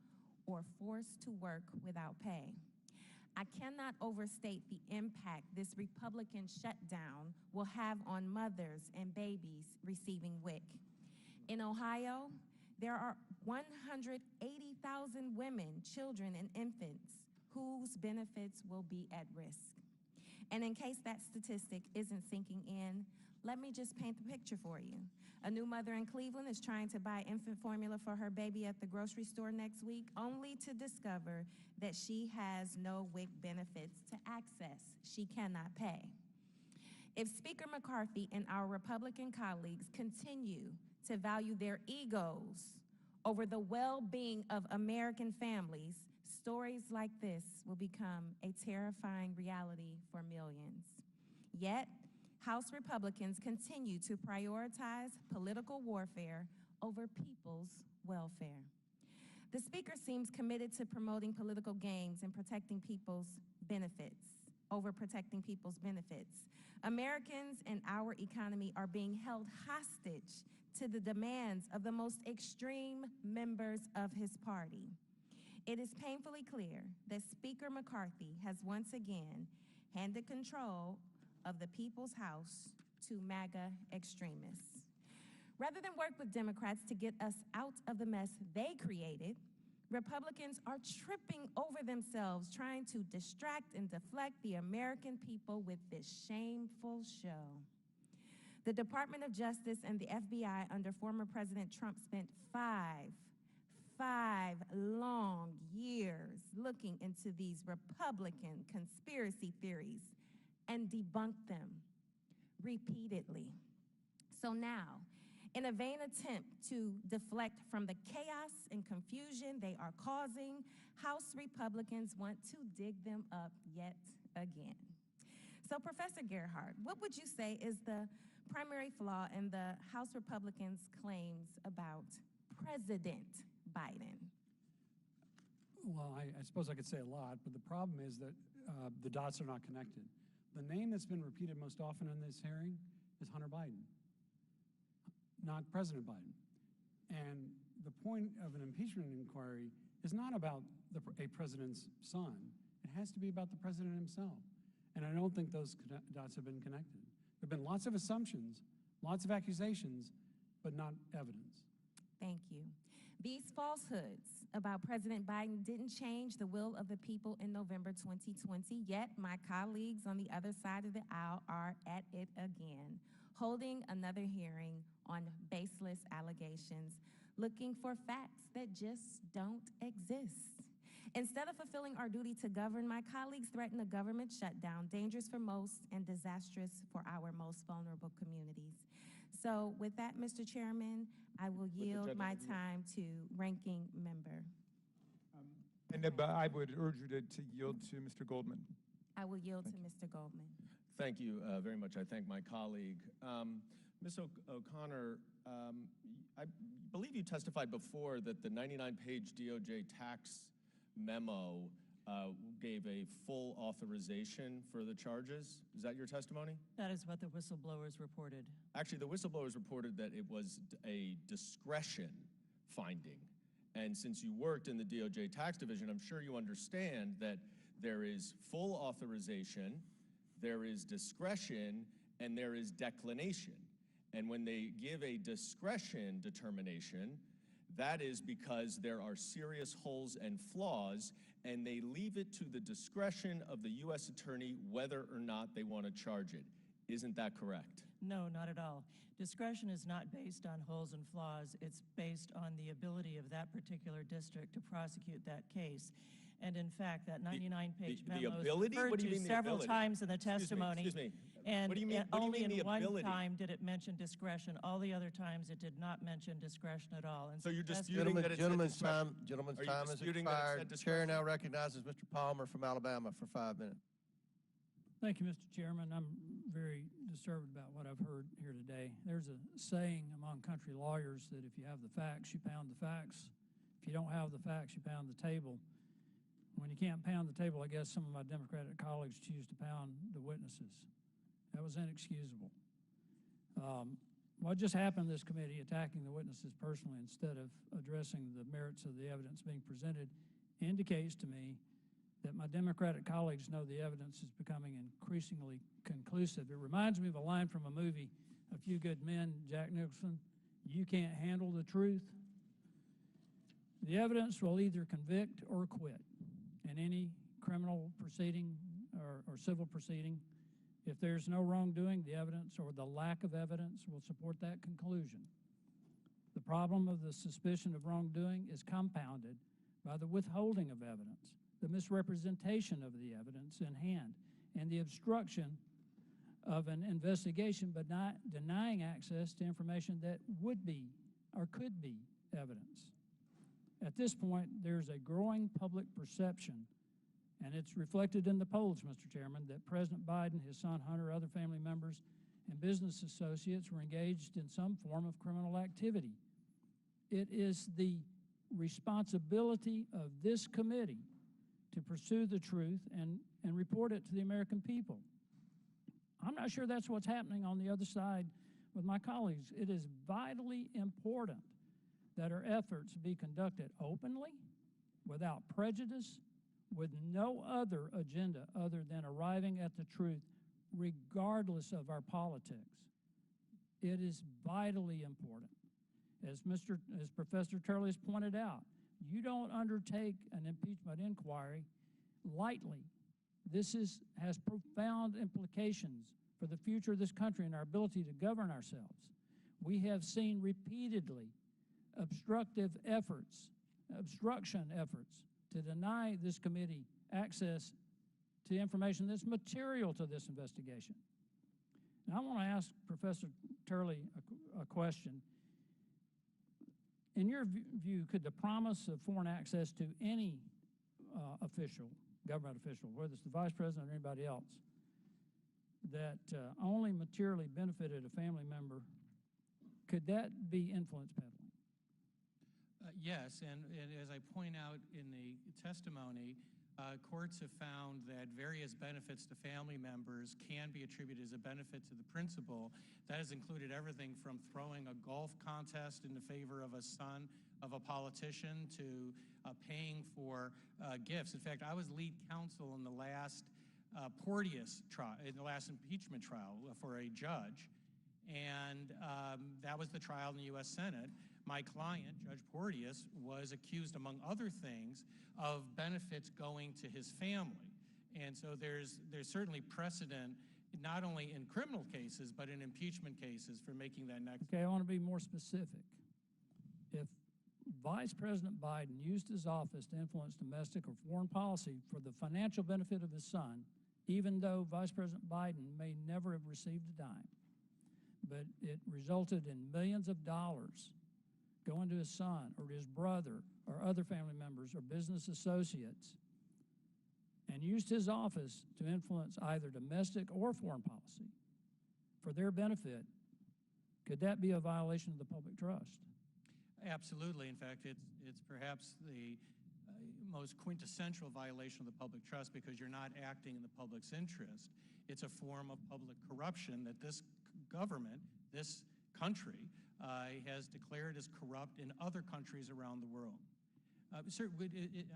or forced to work without pay. I cannot overstate the impact this Republican shutdown will have on mothers and babies receiving WIC. In Ohio, there are 180,000 women, children, and infants whose benefits will be at risk. And in case that statistic isn't sinking in, let me just paint the picture for you. A new mother in Cleveland is trying to buy infant formula for her baby at the grocery store next week, only to discover that she has no WIC benefits to access. She cannot pay. If Speaker McCarthy and our Republican colleagues continue to value their egos over the well-being of American families, stories like this will become a terrifying reality for millions. Yet, House Republicans continue to prioritize political warfare over people's welfare. The Speaker seems committed to promoting political gains and protecting people's benefits over protecting people's benefits. Americans and our economy are being held hostage to the demands of the most extreme members of his party. It is painfully clear that Speaker McCarthy has once again handed control of the People's House to MAGA extremists. Rather than work with Democrats to get us out of the mess they created, Republicans are tripping over themselves trying to distract and deflect the American people with this shameful show. The Department of Justice and the FBI under former President Trump spent five long years looking into these Republican conspiracy theories and debunked them repeatedly. So now, in a vain attempt to deflect from the chaos and confusion they are causing, House Republicans want to dig them up yet again. So, Professor Gerhardt, what would you say is the primary flaw in the House Republicans' claims about President Biden? Well, I suppose I could say a lot, but the problem is that the dots are not connected. The name that's been repeated most often in this hearing is Hunter Biden, not President Biden. And the point of an impeachment inquiry is not about a president's son. It has to be about the president himself. And I don't think those dots have been connected. There have been lots of assumptions, lots of accusations, but not evidence. Thank you. These falsehoods about President Biden didn't change the will of the people in November 2020, yet my colleagues on the other side of the aisle are at it again, holding another hearing on baseless allegations, looking for facts that just don't exist. Instead of fulfilling our duty to govern, my colleagues threaten a government shutdown, dangerous for most and disastrous for our most vulnerable communities. So with that, Mr. Chairman, I will yield my time to ranking member. I would urge you to yield to Mr. Goldman. I will yield to Mr. Goldman. Thank you very much. I thank my colleague. Ms. O'Connor, I believe you testified before that the 99-page DOJ tax memo gave a full authorization for the charges. Is that your testimony? That is what the whistleblowers reported. Actually, the whistleblowers reported that it was a discretion finding. And since you worked in the DOJ tax division, I'm sure you understand that there is full authorization, there is discretion, and there is declination. And when they give a discretion determination, that is because there are serious holes and flaws, and they leave it to the discretion of the U.S. Attorney whether or not they want to charge it. Isn't that correct? No, not at all. Discretion is not based on holes and flaws. It's based on the ability of that particular district to prosecute that case. And in fact, that 99-page memo is referred to several times in the testimony. Excuse me. And what do you mean, only in one ability? time did it mention discretion. All the other times it did not mention discretion at all. And so you're disputing that it's Gentleman's time has expired. The chair now recognizes Mr. Palmer from Alabama for 5 minutes. Thank you, Mr. Chairman. I'm very disturbed about what I've heard here today. There's a saying among country lawyers that if you have the facts, you pound the facts. If you don't have the facts, you pound the table. When you can't pound the table, I guess some of my Democratic colleagues choose to pound the witnesses. That was inexcusable. What just happened in this committee, attacking the witnesses personally instead of addressing the merits of the evidence being presented, indicates to me that my Democratic colleagues know the evidence is becoming increasingly conclusive. It reminds me of a line from a movie, A Few Good Men, Jack Nicholson, "You can't handle the truth." The evidence will either convict or acquit in any criminal proceeding or civil proceeding. If there's no wrongdoing, the evidence or the lack of evidence will support that conclusion. The problem of the suspicion of wrongdoing is compounded by the withholding of evidence, the misrepresentation of the evidence in hand, and the obstruction of an investigation but not denying access to information that would be or could be evidence. At this point, there's a growing public perception, and it's reflected in the polls, Mr. Chairman, that President Biden, his son Hunter, other family members, and business associates were engaged in some form of criminal activity. It is the responsibility of this committee to pursue the truth and report it to the American people. I'm not sure that's what's happening on the other side with my colleagues. It is vitally important that our efforts be conducted openly, without prejudice, with no other agenda other than arriving at the truth, regardless of our politics. It is vitally important. As Professor Turley has pointed out, you don't undertake an impeachment inquiry lightly. This has profound implications for the future of this country and our ability to govern ourselves. We have seen repeatedly obstruction efforts to deny this committee access to information that's material to this investigation. Now, I want to ask Professor Turley a question. In your view, could the promise of foreign access to any government official, whether it's the vice president or anybody else, that only materially benefited a family member, could that be influence peddling? Yes, and as I point out in the testimony, courts have found that various benefits to family members can be attributed as a benefit to the principal. That has included everything from throwing a golf contest in the favor of a son of a politician to paying for gifts. In fact, I was lead counsel in the last Porteous trial, in the last impeachment trial for a judge, and that was the trial in the U.S. Senate. My client, Judge Porteous, was accused, among other things, of benefits going to his family. And so there's certainly precedent, not only in criminal cases, but in impeachment cases for making that next. Okay, I want to be more specific. If Vice President Biden used his office to influence domestic or foreign policy for the financial benefit of his son, even though Vice President Biden may never have received a dime, but it resulted in millions of dollars going to his son or his brother or other family members or business associates, and used his office to influence either domestic or foreign policy for their benefit, could that be a violation of the public trust? Absolutely. In fact, it's perhaps the most quintessential violation of the public trust, because you're not acting in the public's interest. It's a form of public corruption that this government, this country, has declared as corrupt in other countries around the world. Sir,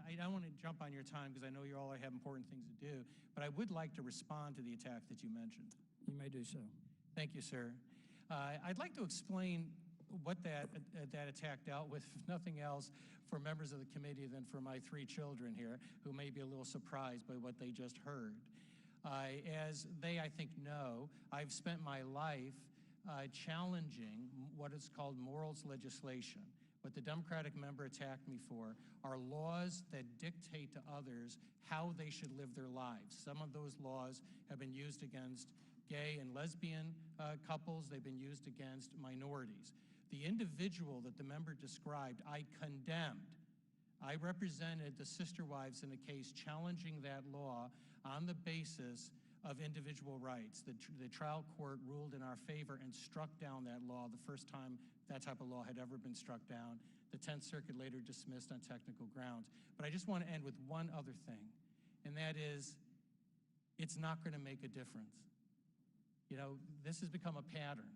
I don't want to jump on your time because I know you all have important things to do, but I would like to respond to the attack that you mentioned. You may do so. Thank you, sir. I'd like to explain what that attack dealt with, if nothing else, for members of the committee than for my 3 children here, who may be a little surprised by what they just heard. As they, I think, know, I've spent my life challenging what is called morals legislation. What the Democratic member attacked me for are laws that dictate to others how they should live their lives. Some of those laws have been used against gay and lesbian couples. They've been used against minorities. The individual that the member described, I condemned. I represented the sister wives in a case challenging that law on the basis of individual rights. The trial court ruled in our favor and struck down that law the first time that type of law had ever been struck down. The 10th Circuit later dismissed on technical grounds. But I just want to end with one other thing, and that is, it's not going to make a difference. You know, this has become a pattern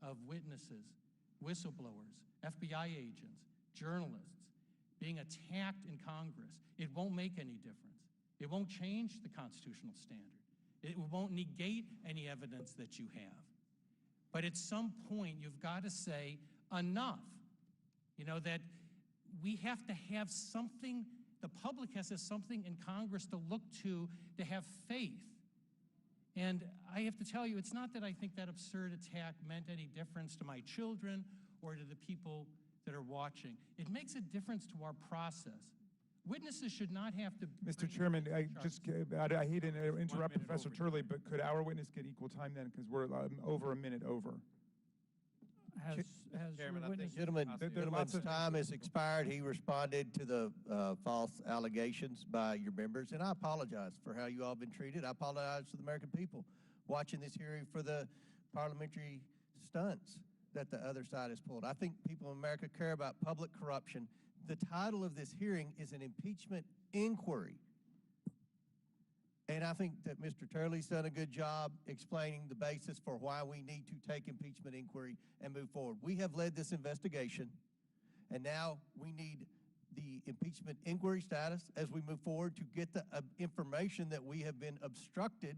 of witnesses, whistleblowers, FBI agents, journalists being attacked in Congress. It won't make any difference. It won't change the constitutional standard. It won't negate any evidence that you have. But at some point, you've got to say enough. You know, that we have to have something, the public has to have something in Congress to look to have faith. And I have to tell you, it's not that I think that absurd attack meant any difference to my children or to the people that are watching. It makes a difference to our process. Witnesses should not have to... Mr. Chairman, I hate to interrupt Professor Turley, but could our witness get equal time then? Because we're over a minute over. Chairman, I think gentleman's time has expired. He responded to the false allegations by your members, and I apologize for how you all been treated. I apologize to the American people watching this hearing for the parliamentary stunts that the other side has pulled. I think people in America care about public corruption. The title of this hearing is an impeachment inquiry. And I think that Mr. Turley's done a good job explaining the basis for why we need to take impeachment inquiry and move forward. We have led this investigation, and now we need the impeachment inquiry status as we move forward to get the information that we have been obstructed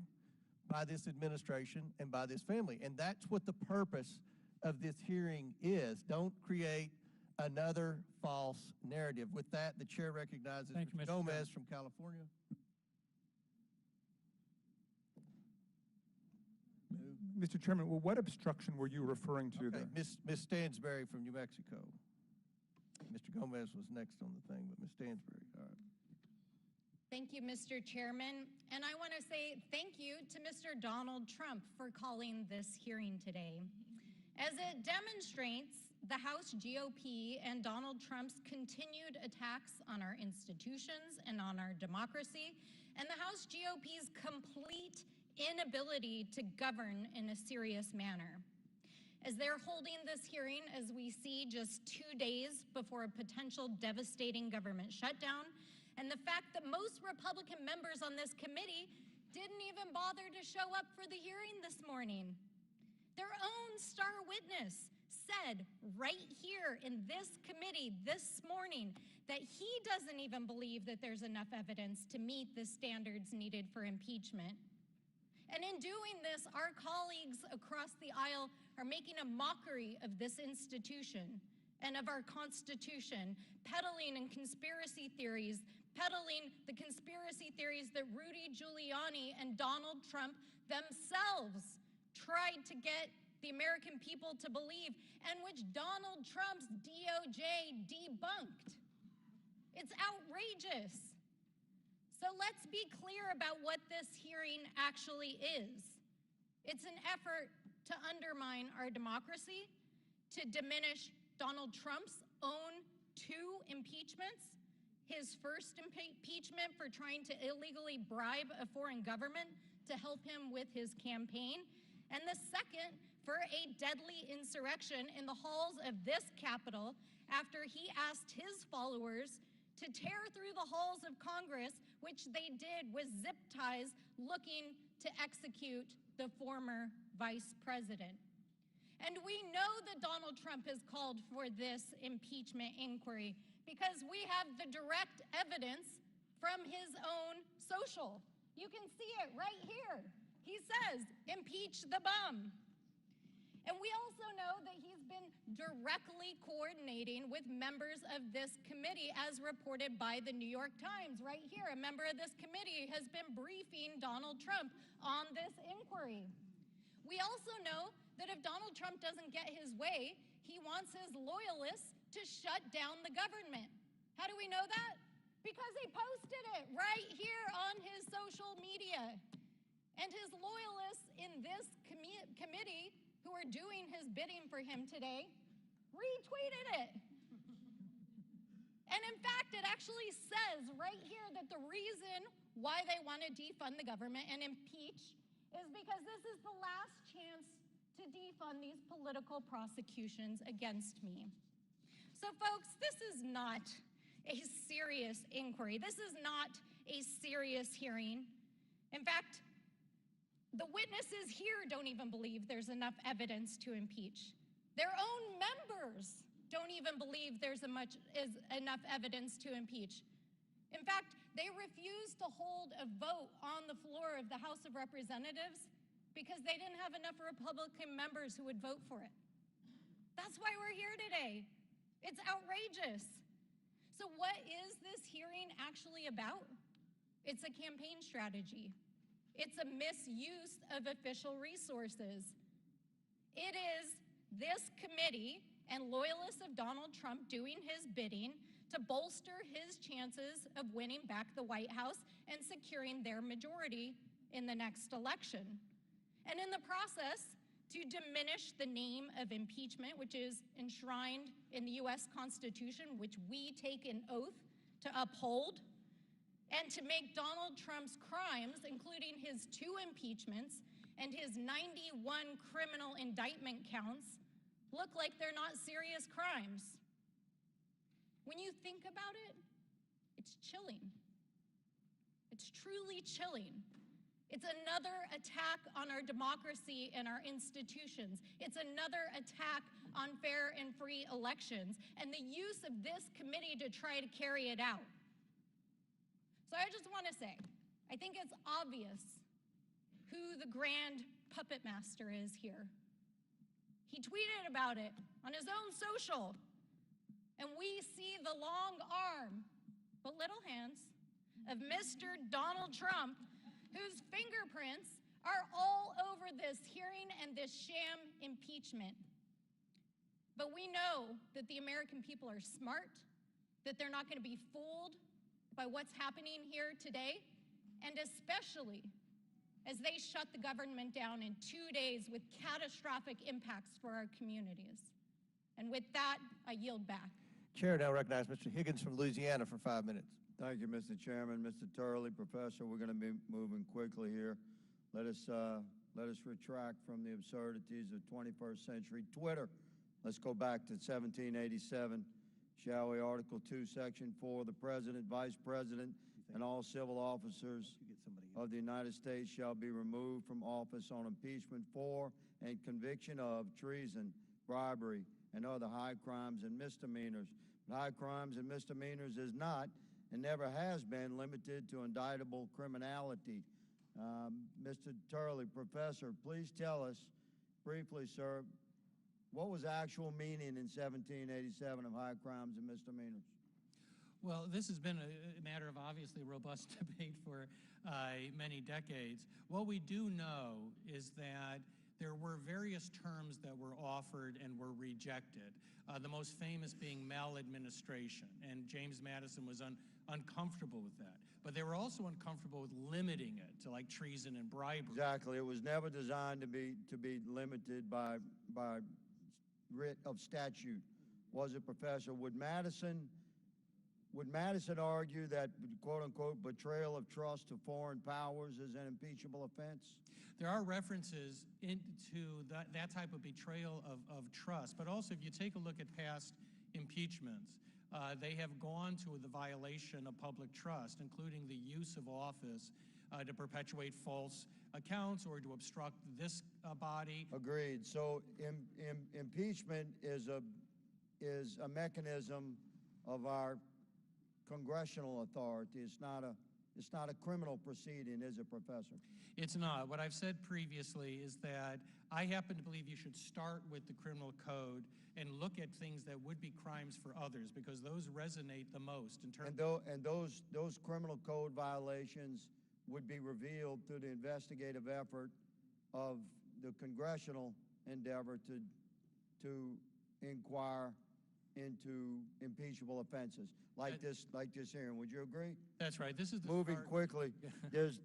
by this administration and by this family. And that's what the purpose of this hearing is. Don't create another false narrative. With that, the chair recognizes Mr. Gomez from California. Mr. Chairman, well, what obstruction were you referring to there? Ms. Stansberry from New Mexico. Mr. Gomez was next on the thing, but Ms. Stansberry, all right. Thank you, Mr. Chairman. And I want to say thank you to Mr. Donald Trump for calling this hearing today. As it demonstrates the House GOP and Donald Trump's continued attacks on our institutions and on our democracy, and the House GOP's complete inability to govern in a serious manner. As they're holding this hearing, as we see just 2 days before a potential devastating government shutdown, and the fact that most Republican members on this committee didn't even bother to show up for the hearing this morning. Their own star witness said right here in this committee this morning that he doesn't even believe that there's enough evidence to meet the standards needed for impeachment. And in doing this, our colleagues across the aisle are making a mockery of this institution and of our Constitution, peddling in conspiracy theories, peddling the conspiracy theories that Rudy Giuliani and Donald Trump themselves tried to get the American people to believe, and which Donald Trump's DOJ debunked. It's outrageous. So let's be clear about what this hearing actually is. It's an effort to undermine our democracy, to diminish Donald Trump's own 2 impeachments, his first impeachment for trying to illegally bribe a foreign government to help him with his campaign, and the second for a deadly insurrection in the halls of this Capitol after he asked his followers to tear through the halls of Congress, which they did with zip ties, looking to execute the former vice president. And we know that Donald Trump has called for this impeachment inquiry because we have the direct evidence from his own social. You can see it right here. He says, impeach the bum. And we also know that he's been directly coordinating with members of this committee, as reported by the New York Times. Right here, a member of this committee has been briefing Donald Trump on this inquiry. We also know that if Donald Trump doesn't get his way, he wants his loyalists to shut down the government. How do we know that? Because he posted it right here on his social media. And his loyalists in this committee, who are doing his bidding for him today, retweeted it. And in fact, it actually says right here that the reason why they want to defund the government and impeach is because this is the last chance to defund these political prosecutions against me. So folks, this is not a serious inquiry. This is not a serious hearing. In fact, The witnesses here don't even believe there's enough evidence to impeach. Their own members don't even believe there's enough evidence to impeach. In fact, they refused to hold a vote on the floor of the House of Representatives because they didn't have enough Republican members who would vote for it. That's why we're here today. It's outrageous. So what is this hearing actually about? It's a campaign strategy. It's a misuse of official resources. It is this committee and loyalists of Donald Trump doing his bidding to bolster his chances of winning back the White House and securing their majority in the next election. And in the process, to diminish the name of impeachment, which is enshrined in the U.S. Constitution, which we take an oath to uphold, and to make Donald Trump's crimes, including his 2 impeachments and his 91 criminal indictment counts, look like they're not serious crimes. When you think about it, it's chilling. It's truly chilling. It's another attack on our democracy and our institutions. It's another attack on fair and free elections and the use of this committee to try to carry it out. So I just want to say, I think it's obvious who the grand puppet master is here. He tweeted about it on his own social, and we see the long arm, but little hands, of Mr. Donald Trump, whose fingerprints are all over this hearing and this sham impeachment. But we know that the American people are smart, that they're not going to be fooled by what's happening here today, and especially as they shut the government down in 2 days with catastrophic impacts for our communities. And with that, I yield back. Chair now recognizes Mr. Higgins from Louisiana for 5 minutes. Thank you, Mr. Chairman. Mr. Turley, Professor, we're going to be moving quickly here. Let us retract from the absurdities of 21st century Twitter. Let's go back to 1787. Shall we? Article 2, Section 4, the President, Vice President, and all civil officers of the United States shall be removed from office on impeachment for and conviction of treason, bribery, and other high crimes and misdemeanors. But high crimes and misdemeanors is not and never has been limited to indictable criminality. Mr. Turley, Professor, please tell us briefly, sir, what was the actual meaning in 1787 of high crimes and misdemeanors? Well, this has been a matter of obviously robust debate for many decades. What we do know is that there were various terms that were offered and were rejected, the most famous being maladministration, and James Madison was uncomfortable with that. But they were also uncomfortable with limiting it to like treason and bribery. Exactly. It was never designed to be limited by writ of statute. Was it, Professor? Would Madison argue that, quote-unquote, betrayal of trust to foreign powers is an impeachable offense? There are references into that type of betrayal of trust, but also if you take a look at past impeachments, they have gone to the violation of public trust, including the use of office to perpetuate false accounts or to obstruct this body. Agreed. So impeachment is a mechanism of our congressional authority. It's not a criminal proceeding, is it, Professor? It's not. What I've said previously is that I happen to believe you should start with the criminal code and look at things that would be crimes for others, because those resonate the most in terms. And those criminal code violations would be revealed through the investigative effort of the congressional endeavor to inquire into impeachable offenses like this hearing. Would you agree? That's right. This is the moving start. quickly. There's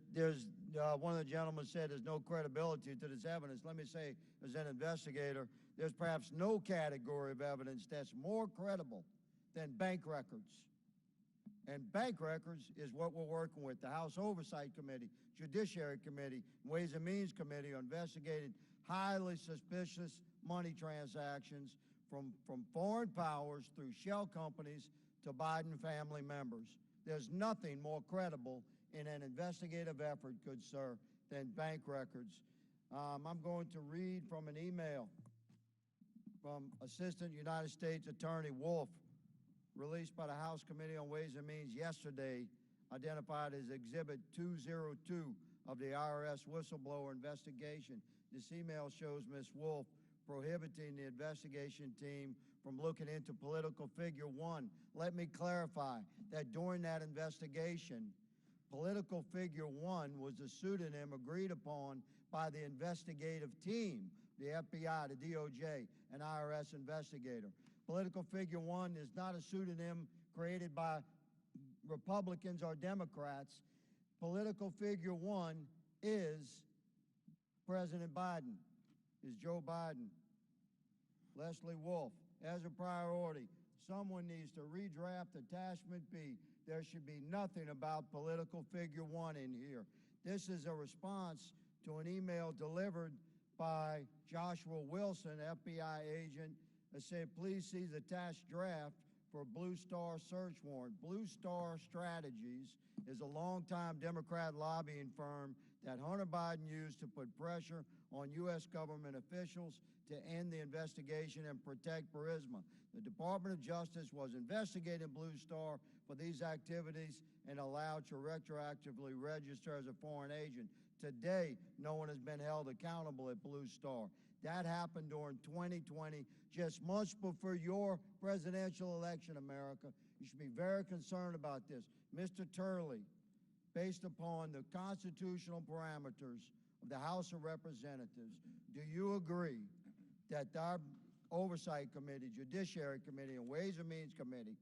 one of the gentlemen said there's no credibility to this evidence. Let me say, as an investigator, there's perhaps no category of evidence that's more credible than bank records. And bank records is what we're working with. The House Oversight Committee, Judiciary Committee, Ways and Means Committee are investigating highly suspicious money transactions from foreign powers through shell companies to Biden family members. There's nothing more credible in an investigative effort, good sir, than bank records. I'm going to read from an email from Assistant United States Attorney Wolf, released by the House Committee on Ways and Means yesterday, identified as Exhibit 202 of the IRS whistleblower investigation. This email shows Ms. Wolf prohibiting the investigation team from looking into political figure one. Let me clarify that during that investigation, political figure one was the pseudonym agreed upon by the investigative team, the FBI, the DOJ, and IRS investigator. Political figure one is not a pseudonym created by Republicans or Democrats. Political figure one is President Biden, is Joe Biden. Leslie Wolf, as a priority, someone needs to redraft Attachment B. There should be nothing about political figure one in here. This is a response to an email delivered by Joshua Wilson, FBI agent, that said, please see the attached draft for Blue Star search warrant. Blue Star Strategies is a longtime Democrat lobbying firm that Hunter Biden used to put pressure on U.S. government officials to end the investigation and protect Burisma. The Department of Justice was investigating Blue Star for these activities and allowed to retroactively register as a foreign agent. Today, no one has been held accountable at Blue Star. That happened during 2020, just months before your presidential election, America. You should be very concerned about this. Mr. Turley, based upon the constitutional parameters of the House of Representatives, do you agree that our Oversight Committee, Judiciary Committee, and Ways and Means Committee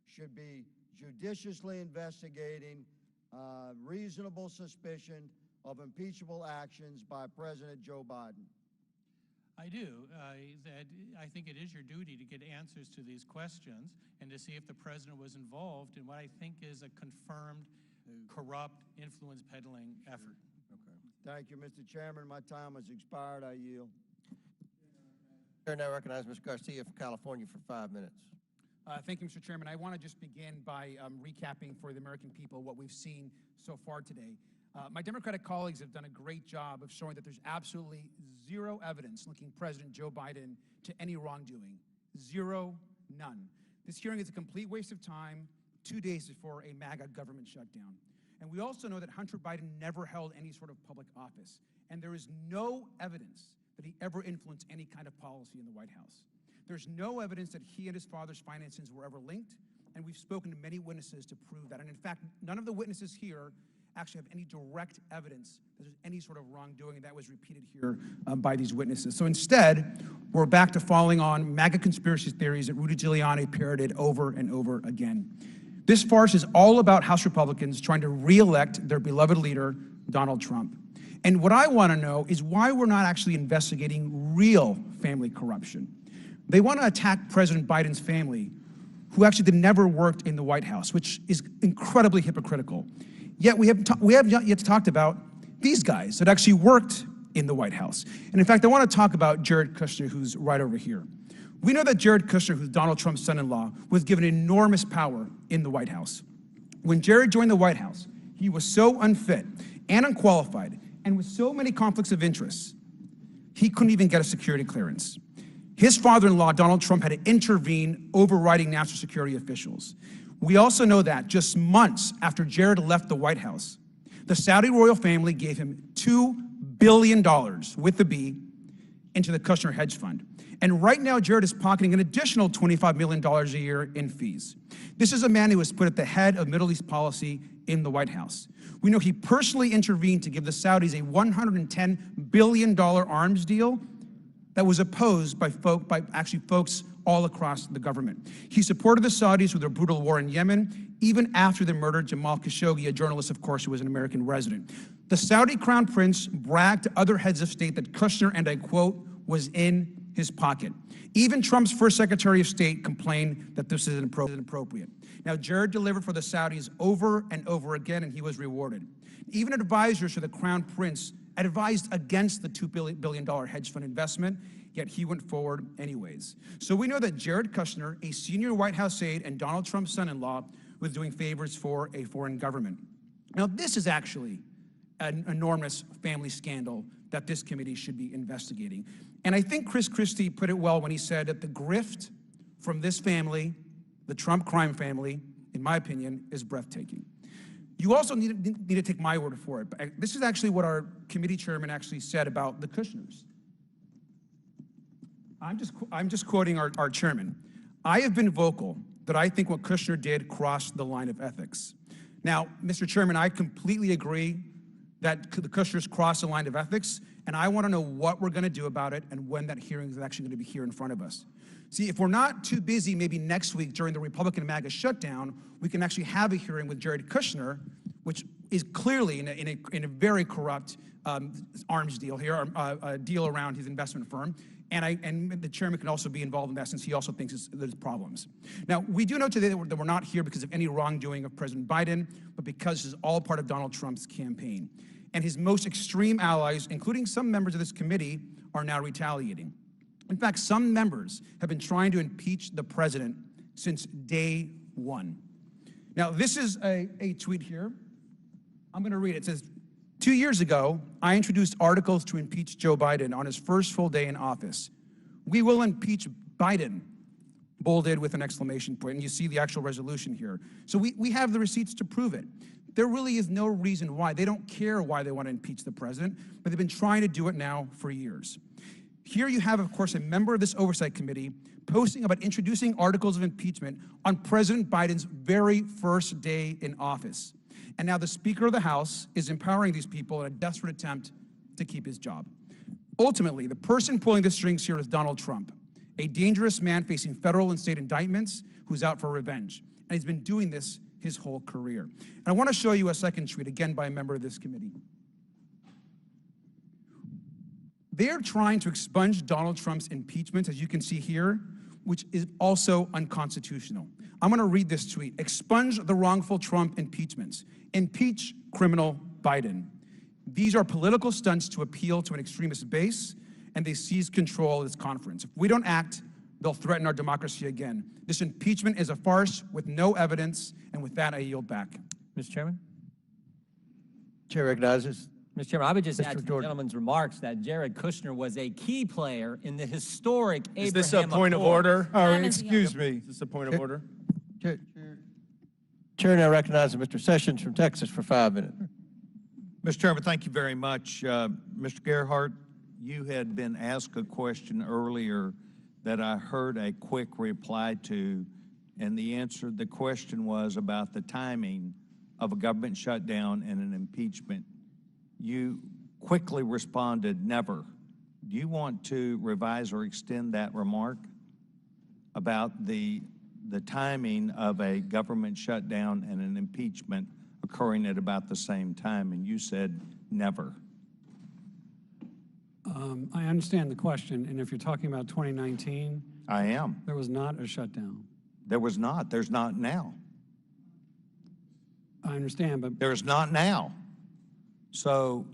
should be judiciously investigating reasonable suspicion of impeachable actions by President Joe Biden? I do. I think it is your duty to get answers to these questions and to see if the president was involved in what I think is a confirmed corrupt influence peddling effort. Okay. Thank you, Mr. Chairman. My time has expired. I yield. I now recognize Ms. Garcia from California for 5 minutes. Thank you, Mr. Chairman. I want to just begin by recapping for the American people what we've seen so far today. My Democratic colleagues have done a great job of showing that there's absolutely zero evidence linking President Joe Biden to any wrongdoing. Zero, none. This hearing is a complete waste of time 2 days before a MAGA government shutdown. And we also know that Hunter Biden never held any sort of public office. And there is no evidence that he ever influenced any kind of policy in the White House. There's no evidence that he and his father's finances were ever linked, and we've spoken to many witnesses to prove that. And in fact, none of the witnesses here actually have any direct evidence that there's any sort of wrongdoing, and that was repeated here by these witnesses. So instead, we're back to falling on MAGA conspiracy theories that Rudy Giuliani parroted over and over again. This farce is all about House Republicans trying to re-elect their beloved leader, Donald Trump. And what I want to know is why we're not actually investigating real family corruption. They want to attack President Biden's family, who actually never worked in the White House, which is incredibly hypocritical. Yet we have not yet talked about these guys that actually worked in the White House. And in fact, I want to talk about Jared Kushner, who's right over here. We know that Jared Kushner, who's Donald Trump's son-in-law, was given enormous power in the White House. When Jared joined the White House, he was so unfit and unqualified and with so many conflicts of interest, he couldn't even get a security clearance. His father-in-law, Donald Trump, had to intervene, overriding national security officials. We also know that just months after Jared left the White House, the Saudi royal family gave him $2 billion, with a B, into the Kushner hedge fund. And right now, Jared is pocketing an additional $25 million a year in fees. This is a man who was put at the head of Middle East policy in the White House. We know he personally intervened to give the Saudis a $110 billion arms deal that was opposed by folks all across the government. He supported the Saudis with their brutal war in Yemen, even after they murdered Jamal Khashoggi, a journalist, of course, who was an American resident. The Saudi crown prince bragged to other heads of state that Kushner, and I quote, was in his pocket. Even Trump's first Secretary of State complained that this is inappropriate. Now, Jared delivered for the Saudis over and over again, and he was rewarded. Even advisors to the crown prince advised against the $2 billion hedge fund investment, yet he went forward anyways. So we know that Jared Kushner, a senior White House aide and Donald Trump's son-in-law, was doing favors for a foreign government. Now, this is actually an enormous family scandal that this committee should be investigating. And I think Chris Christie put it well when he said that the grift from this family, the Trump crime family, in my opinion, is breathtaking. You also need to take my word for it. But this is actually what our committee chairman actually said about the Kushners. I'm just quoting our chairman. I have been vocal that I think what Kushner did crossed the line of ethics. Now, Mr. Chairman, I completely agree that the Kushners crossed the line of ethics, and I want to know what we're going to do about it and when that hearing is actually going to be here in front of us. See, if we're not too busy, maybe next week during the Republican MAGA shutdown, we can actually have a hearing with Jared Kushner, which is clearly in a very corrupt arms deal here, a deal around his investment firm. And the chairman can also be involved in that since he also thinks there's problems. Now, we do know today that we're not here because of any wrongdoing of President Biden, but because this is all part of Donald Trump's campaign. And his most extreme allies, including some members of this committee, are now retaliating. In fact, some members have been trying to impeach the president since day one. Now, this is a tweet here. I'm going to read it. It says, 2 years ago, I introduced articles to impeach Joe Biden on his first full day in office. We will impeach Biden, bolded with an exclamation point, and you see the actual resolution here. So we have the receipts to prove it. There really is no reason why. They don't care why they want to impeach the president, but they've been trying to do it now for years. Here you have, of course, a member of this oversight committee posting about introducing articles of impeachment on President Biden's very first day in office. And now the Speaker of the House is empowering these people in a desperate attempt to keep his job. Ultimately, the person pulling the strings here is Donald Trump, a dangerous man facing federal and state indictments who's out for revenge. And he's been doing this his whole career. And I want to show you a second tweet, again by a member of this committee. They're trying to expunge Donald Trump's impeachment, as you can see here, which is also unconstitutional. I'm going to read this tweet. Expunge the wrongful Trump impeachments. Impeach criminal Biden. These are political stunts to appeal to an extremist base, and they seize control of this conference. If we don't act, they'll threaten our democracy again. This impeachment is a farce with no evidence, and with that, I yield back. Mr. Chairman? Chair recognizes. Mr. Chairman, I would just add to the gentleman's remarks that Jared Kushner was a key player in the historic Abraham Is this a point of order? Oh, excuse me. Is this a point of order? Chair now recognizes Mr. Sessions from Texas for 5 minutes. Mr. Chairman, thank you very much. Mr. Gerhardt, you had been asked a question earlier that I heard a quick reply to, and the question was about the timing of a government shutdown and an impeachment. You quickly responded, never. Do you want to revise or extend that remark about the timing of a government shutdown and an impeachment occurring at about the same time? And you said never. I understand the question, and if you're talking about 2019, I am. There was not a shutdown. There was not. There's not now. I understand, but there's not now. So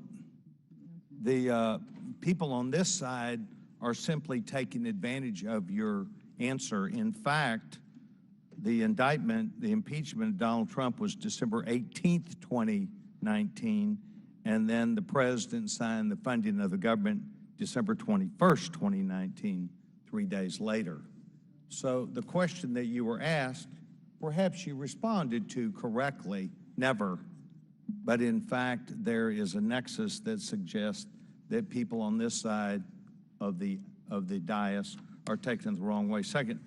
the people on this side are simply taking advantage of your answer. In fact, the indictment, the impeachment of Donald Trump was December 18th, 2019, and then the president signed the funding of the government December 21st, 2019, 3 days later. So the question that you were asked, perhaps you responded to correctly, never. But in fact, there is a nexus that suggests that people on this side of the dais are taking it the wrong way. Second,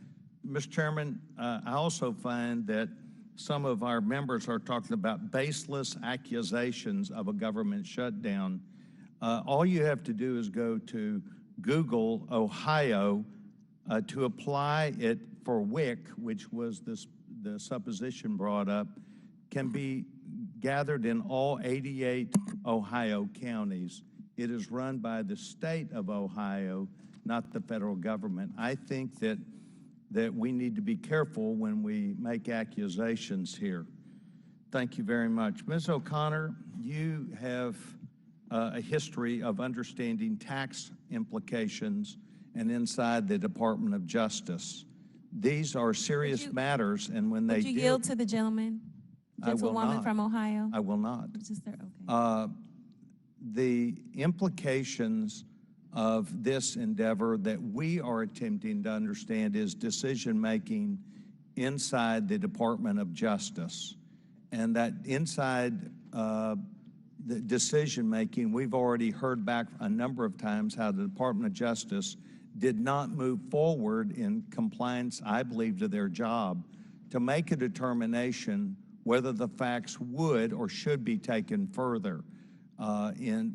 Mr. Chairman, I also find that some of our members are talking about baseless accusations of a government shutdown. All you have to do is go to Google, Ohio, to apply it for WIC, which was the supposition brought up, can be gathered in all 88 Ohio counties. It is run by the state of Ohio, not the federal government. I think that we need to be careful when we make accusations here. Thank you very much. Ms. O'Connor, you have a history of understanding tax implications and inside the Department of Justice. These are serious matters, and when they Would you yield to the gentleman? I will Gentlewoman not. from Ohio? I will not. Just there, okay. the implications of this endeavor that we are attempting to understand is decision-making inside the Department of Justice. And that inside the decision-making, we've already heard back a number of times how the Department of Justice did not move forward in compliance, I believe, to their job to make a determination whether the facts would or should be taken further.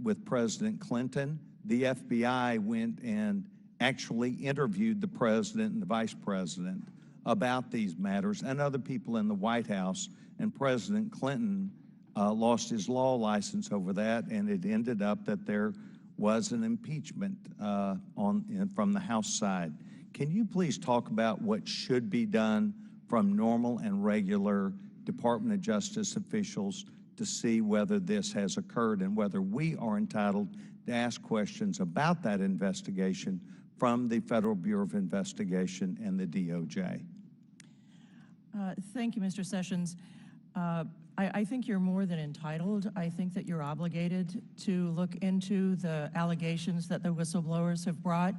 With President Clinton, the FBI went and actually interviewed the president and the vice president about these matters and other people in the White House, and President Clinton lost his law license over that, and it ended up that there was an impeachment from the House side. Can you please talk about what should be done from normal and regular Department of Justice officials to see whether this has occurred and whether we are entitled to ask questions about that investigation from the Federal Bureau of Investigation and the DOJ? Thank you, Mr. Sessions. I think you're more than entitled. I think that you're obligated to look into the allegations that the whistleblowers have brought.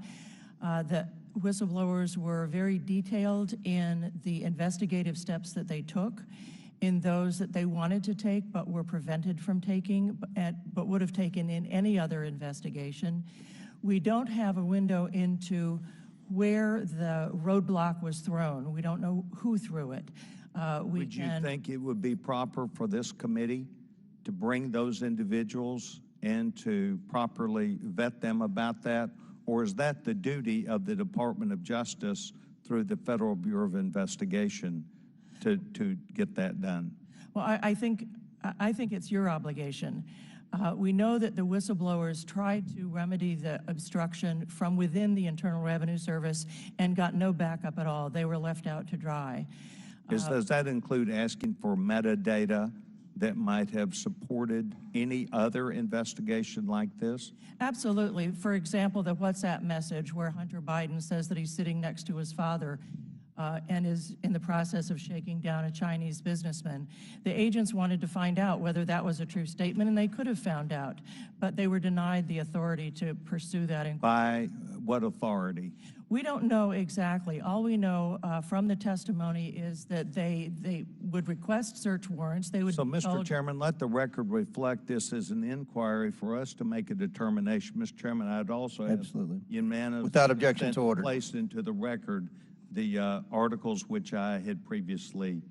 The whistleblowers were very detailed in the investigative steps that they took, in those that they wanted to take but were prevented from taking, but would have taken in any other investigation. We don't have a window into where the roadblock was thrown. We don't know who threw it. Would you think it would be proper for this committee to bring those individuals and to properly vet them about that? Or is that the duty of the Department of Justice through the Federal Bureau of Investigation to get that done? Well, I think it's your obligation. We know that the whistleblowers tried to remedy the obstruction from within the Internal Revenue Service and got no backup at all. They were left out to dry. Does that include asking for metadata that might have supported any other investigation like this? Absolutely. For example, the WhatsApp message where Hunter Biden says that he's sitting next to his father and is in the process of shaking down a Chinese businessman. The agents wanted to find out whether that was a true statement, and they could have found out, but they were denied the authority to pursue that inquiry. By what authority? We don't know exactly. All we know from the testimony is that they would request search warrants. They would. So, Mr. Chairman, let the record reflect this as an inquiry for us to make a determination. Mr. Chairman, I'd also have unanimous without objection to order placed into the record the articles which I had previously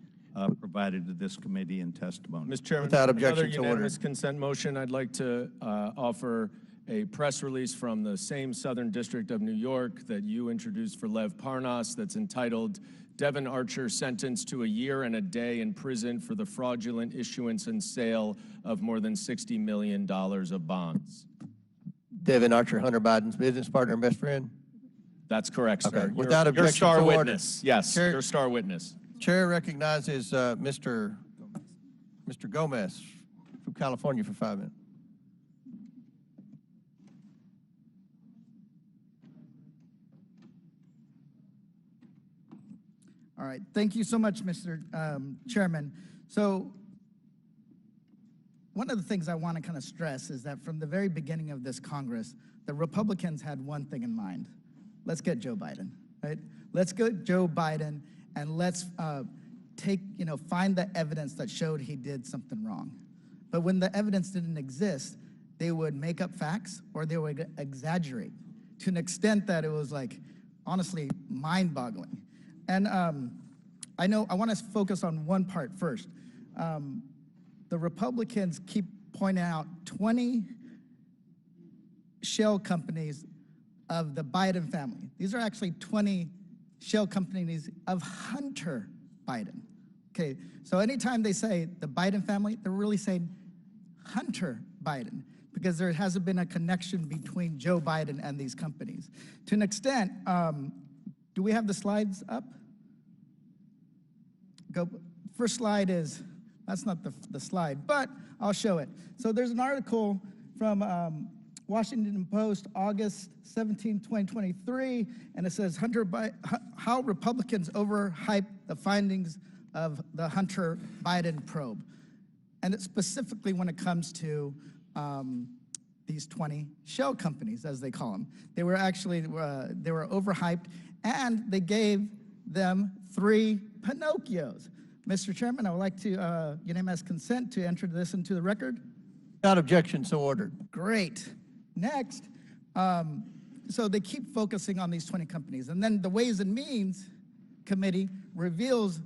provided to this committee in testimony. Mr. Chairman, without objection another unanimous consent motion. I'd like to offer a press release from the same Southern District of New York that you introduced for Lev Parnas that's entitled, Devin Archer sentenced to 1 year and a day in prison for the fraudulent issuance and sale of more than $60 million of bonds. Devin Archer, Hunter Biden's business partner and best friend? That's correct, sir. Okay. Without objection your star to order. witness. Yes, Chair, your star witness. Chair recognizes Mr. Gomez from California for 5 minutes. All right, thank you so much, Mr. Chairman. So one of the things I want to kind of stress is that from the very beginning of this Congress, the Republicans had one thing in mind. Let's get Joe Biden, right? Let's get Joe Biden and let's find the evidence that showed he did something wrong. But when the evidence didn't exist, they would make up facts or they would exaggerate to an extent that it was like, honestly, mind-boggling. And I want to focus on one part first. The Republicans keep pointing out 20 shell companies of the Biden family. These are actually 20 shell companies of Hunter Biden. Okay, so anytime they say the Biden family, they're really saying Hunter Biden, because there hasn't been a connection between Joe Biden and these companies. To an extent, do we have the slides up? Go. First slide is, that's not the slide, but I'll show it. So there's an article from Washington Post, August 17, 2023, and it says how Republicans overhype the findings of the Hunter Biden probe. And it's specifically when it comes to these 20 shell companies, as they call them. They were actually, they were overhyped, and they gave them 3 Pinocchios. Mr. Chairman, I would like to unanimous consent to enter this into the record. Without objection, so ordered. Great. Next, so they keep focusing on these 20 companies, and then the Ways and Means Committee reveals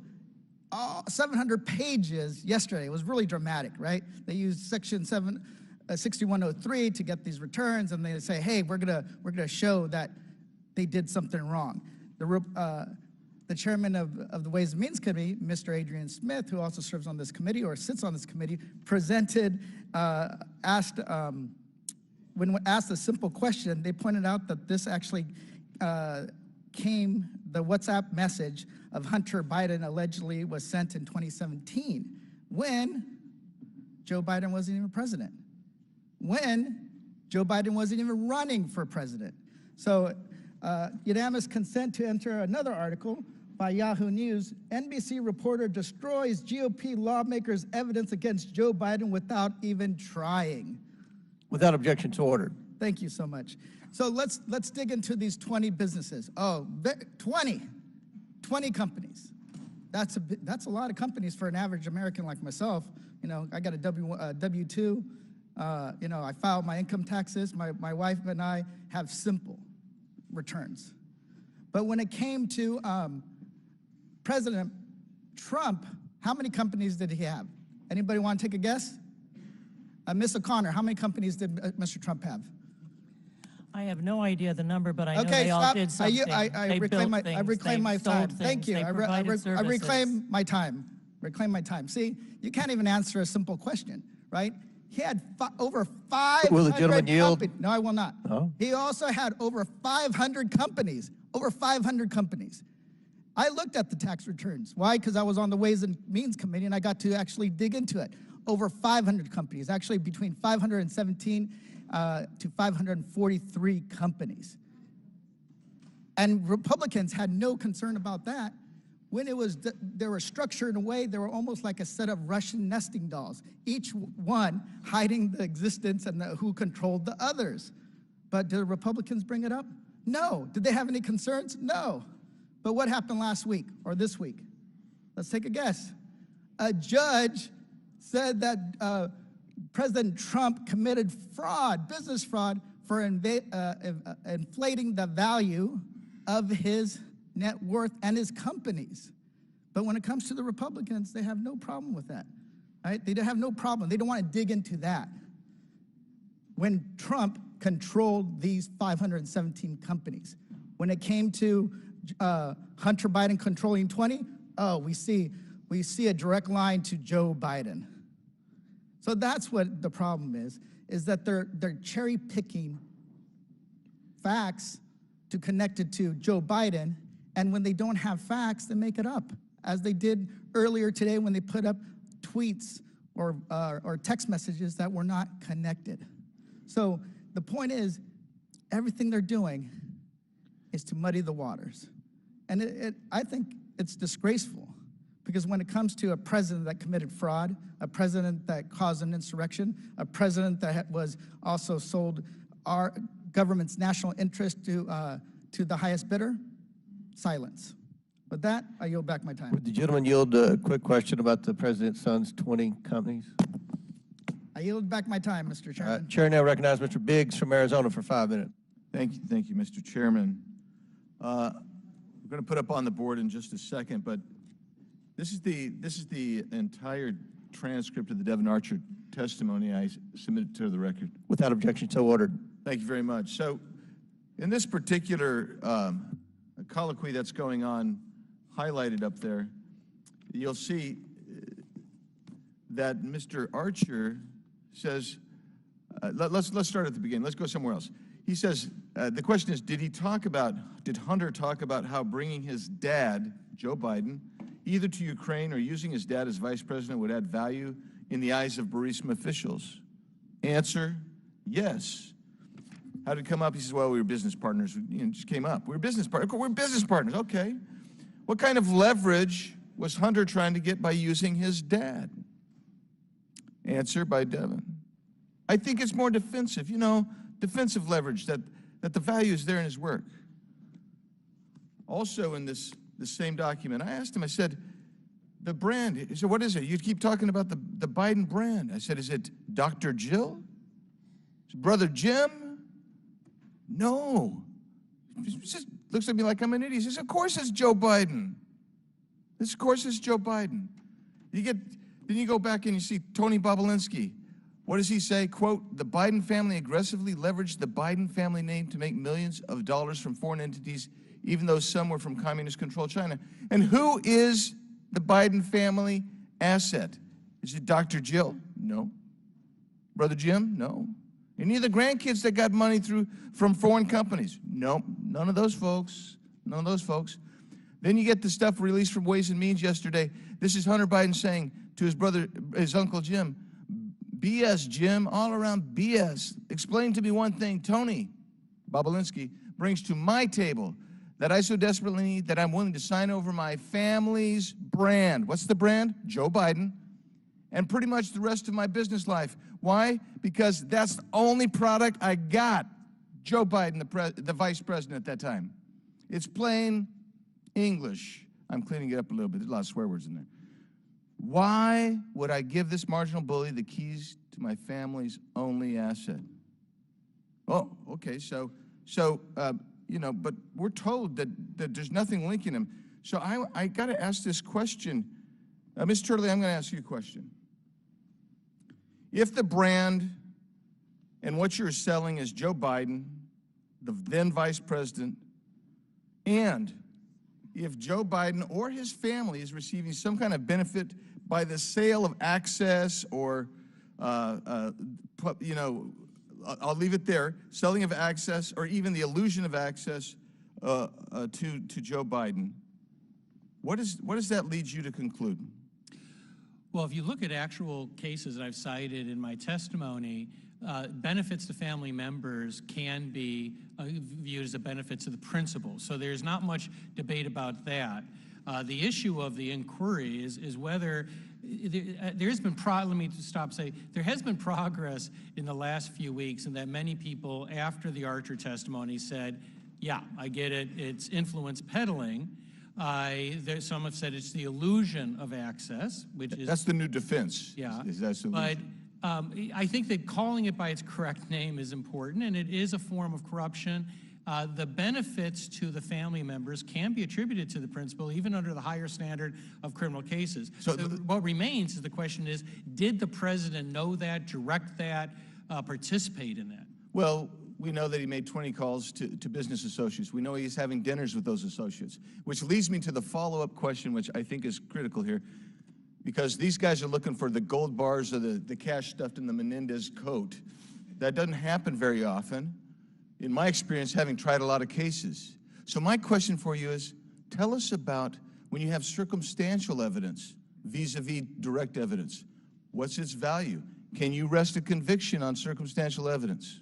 700 pages yesterday. It was really dramatic, right? They used Section 6103 to get these returns, and they say, hey, we're gonna show that they did something wrong. The chairman of the Ways and Means Committee, Mr. Adrian Smith, who also serves on this committee or sits on this committee, presented, when asked a simple question, they pointed out that this actually the WhatsApp message of Hunter Biden allegedly was sent in 2017 when Joe Biden wasn't even president, when Joe Biden wasn't even running for president. So unanimous consent to enter another article by Yahoo News. NBC reporter destroys GOP lawmakers' evidence against Joe Biden without even trying. Without objection, so ordered. Thank you so much. So let's dig into these 20 businesses. Oh, 20 companies. That's a lot of companies for an average American like myself. You know, I got a W-2. You know, I filed my income taxes. My wife and I have simple returns. But when it came to President Trump, how many companies did he have? Anybody want to take a guess? Ms. O'Connor, how many companies did Mr. Trump have? I have no idea the number, but I know Okay, they all stop. did something. I reclaim my time. Thank you. I reclaim my time. Reclaim my time. See, you can't even answer a simple question, right? He had over 500 Will the gentleman yield? No, I will not. Oh. He also had over 500 companies. Over 500 companies. I looked at the tax returns. Why? Because I was on the Ways and Means Committee, and I got to actually dig into it. Over 500 companies, actually between 517 to 543 companies. And Republicans had no concern about that. When it was, they were structured in a way, they were almost like a set of Russian nesting dolls, each one hiding the existence and who controlled the others. But did the Republicans bring it up? No. Did they have any concerns? No. But what happened last week or this week? Let's take a guess. A judge said that President Trump committed fraud, business fraud, for inflating the value of his net worth and his companies. But when it comes to the Republicans, they have no problem with that, right? They have no problem. They don't want to dig into that. When Trump controlled these 517 companies, when it came to Hunter Biden controlling 20, oh, we see a direct line to Joe Biden. So that's what the problem is that they're cherry picking facts to connect it to Joe Biden, and when they don't have facts, they make it up, as they did earlier today when they put up tweets or text messages that were not connected. So the point is, everything they're doing is to muddy the waters. And I think it's disgraceful, because when it comes to a president that committed fraud, a president that caused an insurrection, a president that was also sold our government's national interest to the highest bidder, silence. With that, I yield back my time. Would the gentleman yield a quick question about the president's son's 20 companies? I yield back my time, Mr. Chairman. Chair now recognizes Mr. Biggs from Arizona for 5 minutes. Thank you, Mr. Chairman. We're going to put up on the board in just a second, but this is the entire transcript of the Devin Archer testimony I submitted to the record. Without objection, so ordered. Thank you very much. So, in this particular colloquy that's going on, highlighted up there, you'll see that Mr. Archer says, let's start at the beginning. Let's go somewhere else. He says, the question is, did Hunter talk about how bringing his dad, Joe Biden, either to Ukraine or using his dad as vice president would add value in the eyes of Burisma officials? Answer, yes. How did it come up? He says, well, we were business partners. It just came up. We're business partners. We're business partners. Okay. What kind of leverage was Hunter trying to get by using his dad? Answer by Devin. I think it's more defensive, you know, defensive leverage, that the value is there in his work. Also in this same document, I asked him, I said, the brand, he said, what is it? You keep talking about the Biden brand. I said, is it Dr. Jill? Is it Brother Jim? No. He just looks at me like I'm an idiot. He says, of course it's Joe Biden. Of course it's Joe Biden. Then you go back and you see Tony Bobulinski. What does he say? Quote, the Biden family aggressively leveraged the Biden family name to make millions of dollars from foreign entities, even though some were from communist-controlled China. And who is the Biden family asset? Is it Dr. Jill? No. Brother Jim? No. Any of the grandkids that got money from foreign companies? No. None of those folks. None of those folks. Then you get the stuff released from Ways and Means yesterday. This is Hunter Biden saying to his uncle Jim, BS, Jim, all around BS. Explain to me one thing Tony Bobulinski brings to my table that I so desperately need that I'm willing to sign over my family's brand. What's the brand? Joe Biden. And pretty much the rest of my business life. Why? Because that's the only product I got. Joe Biden, the vice president at that time. It's plain English. I'm cleaning it up a little bit. There's a lot of swear words in there. Why would I give this marginal bully the keys to my family's only asset? Oh, okay, so you know, but we're told that there's nothing linking him. So I got to ask this question. Ms. Turley, I'm going to ask you a question. If the brand and what you're selling is Joe Biden, the then vice president, and if Joe Biden or his family is receiving some kind of benefit by the sale of access or, you know, I'll leave it there, selling of access or even the illusion of access to Joe Biden, what does that lead you to conclude? Well, if you look at actual cases that I've cited in my testimony, benefits to family members can be viewed as a benefit to the principal. So there's not much debate about that. The issue of the inquiry is whether there has been let me stop say there has been progress in the last few weeks, and that many people after the Archer testimony said, yeah, I get it, it's influence peddling. Some have said it's the illusion of access, which is... That's the new defense. Yeah. But I think that calling it by its correct name is important, and it is a form of corruption. The benefits to the family members can be attributed to the principal, even under the higher standard of criminal cases. So what remains is the question is, did the president know that, direct that, participate in that? Well, we know that he made 20 calls to business associates. We know he's having dinners with those associates, which leads me to the follow-up question, which I think is critical here, because these guys are looking for the gold bars or the cash stuffed in the Menendez coat. That doesn't happen very often, in my experience, having tried a lot of cases. So my question for you is, tell us about when you have circumstantial evidence vis-a-vis direct evidence. What's its value? Can you rest a conviction on circumstantial evidence?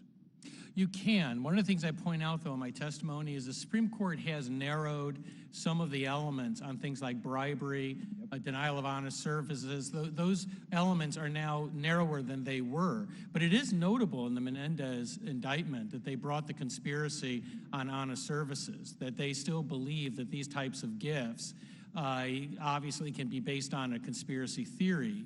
You can. One of the things I point out, though, in my testimony is the Supreme Court has narrowed some of the elements on things like bribery, denial of honest services. Those elements are now narrower than they were. But it is notable in the Menendez indictment that they brought the conspiracy on honest services, that they still believe that these types of gifts obviously can be based on a conspiracy theory.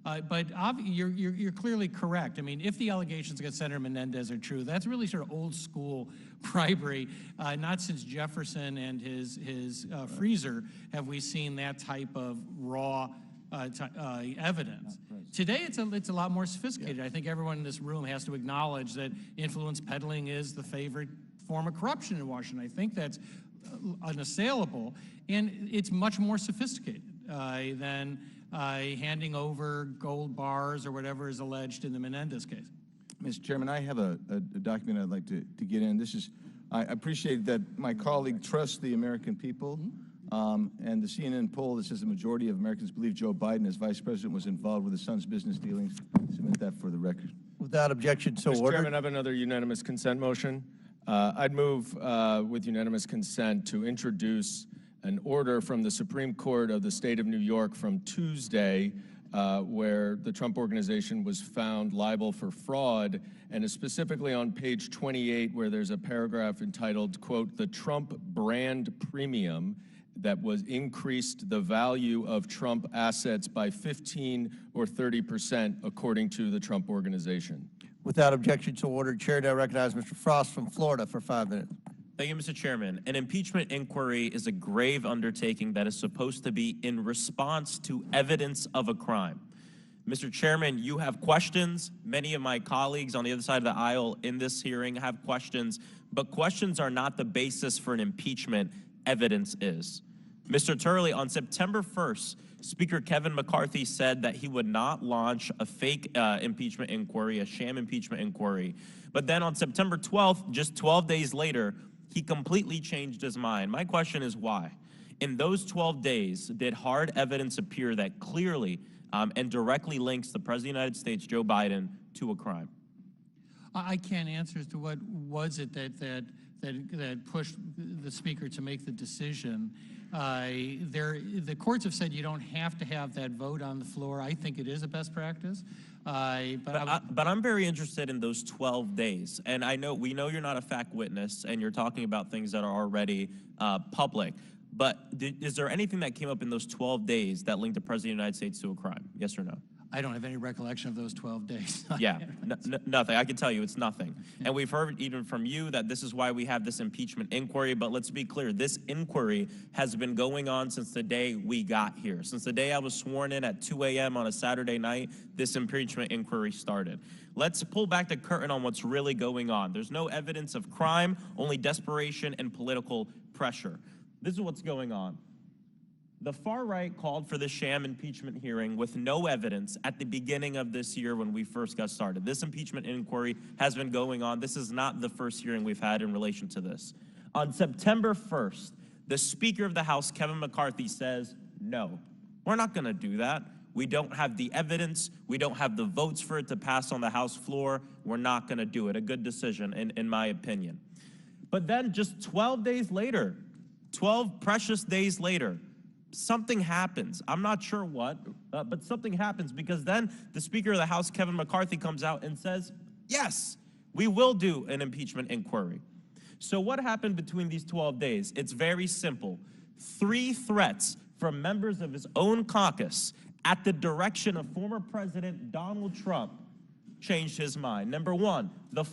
But you're clearly correct. I mean, if the allegations against Senator Menendez are true, that's really sort of old school bribery. Not since Jefferson and his freezer have we seen that type of raw evidence. Today, it's a lot more sophisticated. I think everyone in this room has to acknowledge that influence peddling is the favorite form of corruption in Washington. I think that's unassailable, and it's much more sophisticated than handing over gold bars or whatever is alleged in the Menendez case. Mr. Chairman, I have a document I'd like to get in. I appreciate that my colleague trusts the American people, and the CNN poll that says the majority of Americans believe Joe Biden as vice president was involved with his son's business dealings. Submit that for the record. Without objection, so Mr. ordered. Chairman, I have another unanimous consent motion. I'd move with unanimous consent to introduce an order from the Supreme Court of the State of New York from Tuesday where the Trump Organization was found liable for fraud, and is specifically on page 28 where there's a paragraph entitled, quote, "The Trump brand premium that was increased the value of Trump assets by 15 or 30% according to the Trump Organization." Without objection to order, Chair now recognizes Mr. Frost from Florida for 5 minutes. Thank you, Mr. Chairman. An impeachment inquiry is a grave undertaking that is supposed to be in response to evidence of a crime. Mr. Chairman, you have questions. Many of my colleagues on the other side of the aisle in this hearing have questions, but questions are not the basis for an impeachment. Evidence is. Mr. Turley, on September 1st, Speaker Kevin McCarthy said that he would not launch a fake impeachment inquiry, a sham impeachment inquiry. But then on September 12th, just 12 days later, he completely changed his mind. My question is why? In those 12 days, did hard evidence appear that clearly and directly links the President of the United States, Joe Biden, to a crime? I can't answer as to what was it that pushed the Speaker to make the decision. The courts have said you don't have to have that vote on the floor. I think it is a best practice. But I'm very interested in those 12 days. And we know you're not a fact witness and you're talking about things that are already public. But is there anything that came up in those 12 days that linked the President of the United States to a crime? Yes or no? I don't have any recollection of those 12 days. Yeah, nothing. I can tell you it's nothing. And we've heard even from you that this is why we have this impeachment inquiry. But let's be clear, this inquiry has been going on since the day we got here. Since the day I was sworn in at 2 a.m. on a Saturday night, this impeachment inquiry started. Let's pull back the curtain on what's really going on. There's no evidence of crime, only desperation and political pressure. This is what's going on. The far right called for the sham impeachment hearing with no evidence at the beginning of this year when we first got started. This impeachment inquiry has been going on. This is not the first hearing we've had in relation to this. On September 1st, the Speaker of the House, Kevin McCarthy, says, no, we're not going to do that. We don't have the evidence. We don't have the votes for it to pass on the House floor. We're not going to do it. A good decision, in my opinion. But then just 12 days later, 12 precious days later, something happens. I'm not sure what, but something happens because then the Speaker of the House, Kevin McCarthy, comes out and says, yes, we will do an impeachment inquiry. So what happened between these 12 days? It's very simple. 3 threats from members of his own caucus at the direction of former President Donald Trump changed his mind. Number one, the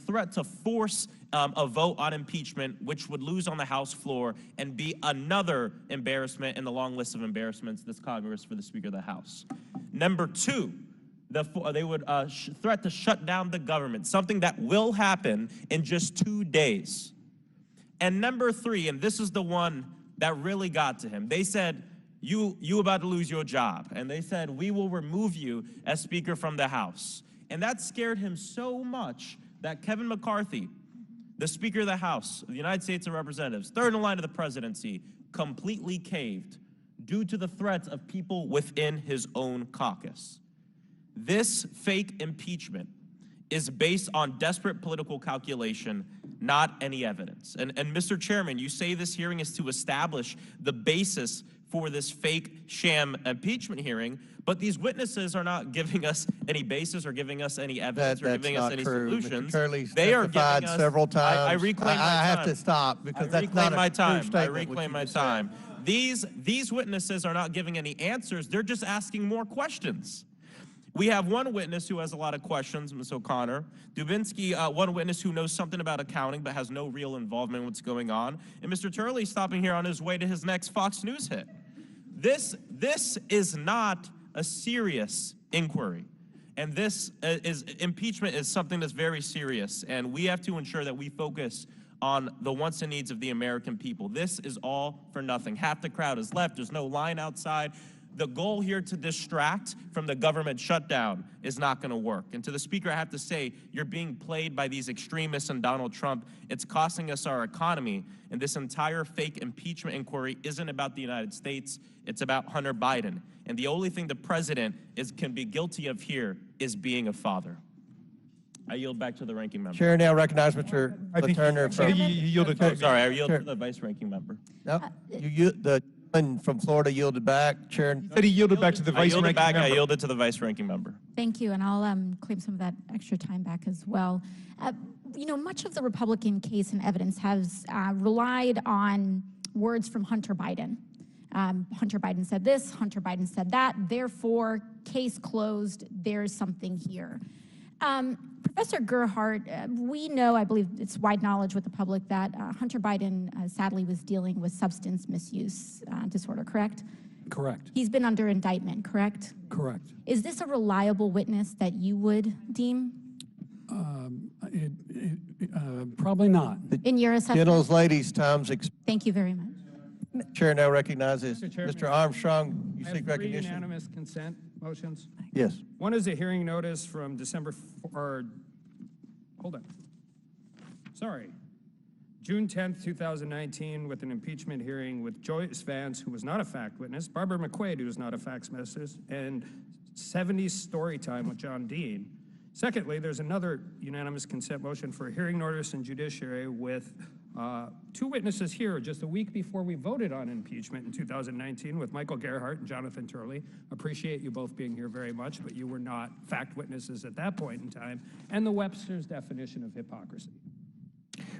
threat to force a vote on impeachment, which would lose on the House floor and be another embarrassment in the long list of embarrassments this Congress for the Speaker of the House. Number two, they would threat to shut down the government, something that will happen in just 2 days. And number three, and this is the one that really got to him, they said, you about to lose your job. And they said, we will remove you as Speaker from the House. And that scared him so much that Kevin McCarthy, the Speaker of the House of the United States of Representatives, third in line of the presidency, completely caved due to the threats of people within his own caucus. This fake impeachment is based on desperate political calculation, not any evidence. And Mr. Chairman, you say this hearing is to establish the basis for this fake sham impeachment hearing, but these witnesses are not giving us any basis or giving us any evidence or giving us any solutions. They are giving us several times. I reclaim my time. I have to stop because that's not a true statement. I reclaim my time. These witnesses are not giving any answers. They're just asking more questions. We have one witness who has a lot of questions, Ms. O'Connor. Dubinsky, one witness who knows something about accounting but has no real involvement in what's going on. And Mr. Turley stopping here on his way to his next Fox News hit. This is not a serious inquiry. And impeachment is something that's very serious. And we have to ensure that we focus on the wants and needs of the American people. This is all for nothing. Half the crowd is left. There's no line outside. The goal here to distract from the government shutdown is not going to work. And to the Speaker, I have to say, you're being played by these extremists and Donald Trump. It's costing us our economy. And this entire fake impeachment inquiry isn't about the United States. It's about Hunter Biden. And the only thing the president can be guilty of here is being a father. I yield back to the ranking member. Chair now recognizes Mr. Turner. Sorry, I yield to the vice ranking member. No, the And from Florida yielded back. Chair. He said he yielded back to the vice ranking member. I yielded to the vice ranking member. Thank you, and I'll claim some of that extra time back as well. You know, much of the Republican case and evidence has relied on words from Hunter Biden. Hunter Biden said this, Hunter Biden said that, therefore, case closed, there's something here. Professor Gerhardt, we know, I believe it's wide knowledge with the public that Hunter Biden sadly was dealing with substance misuse disorder, correct? Correct. He's been under indictment, correct? Correct. Is this a reliable witness that you would deem? Probably not. In your assessment? Gentle's ladies, time's Thank you very much. Chair now recognizes Chairman, Mr. Armstrong. You I have seek 3 recognition. unanimous consent motions. Yes. One is a hearing notice from June 10th, 2019, with an impeachment hearing with Joyce Vance, who was not a fact witness, Barbara McQuaid, who was not a fact witness, and 70s story time with John Dean. Secondly, there's another unanimous consent motion for a hearing notice in judiciary with 2 witnesses here just a week before we voted on impeachment in 2019 with Michael Gerhardt and Jonathan Turley. Appreciate you both being here very much, but you were not fact witnesses at that point in time. And the Webster's definition of hypocrisy.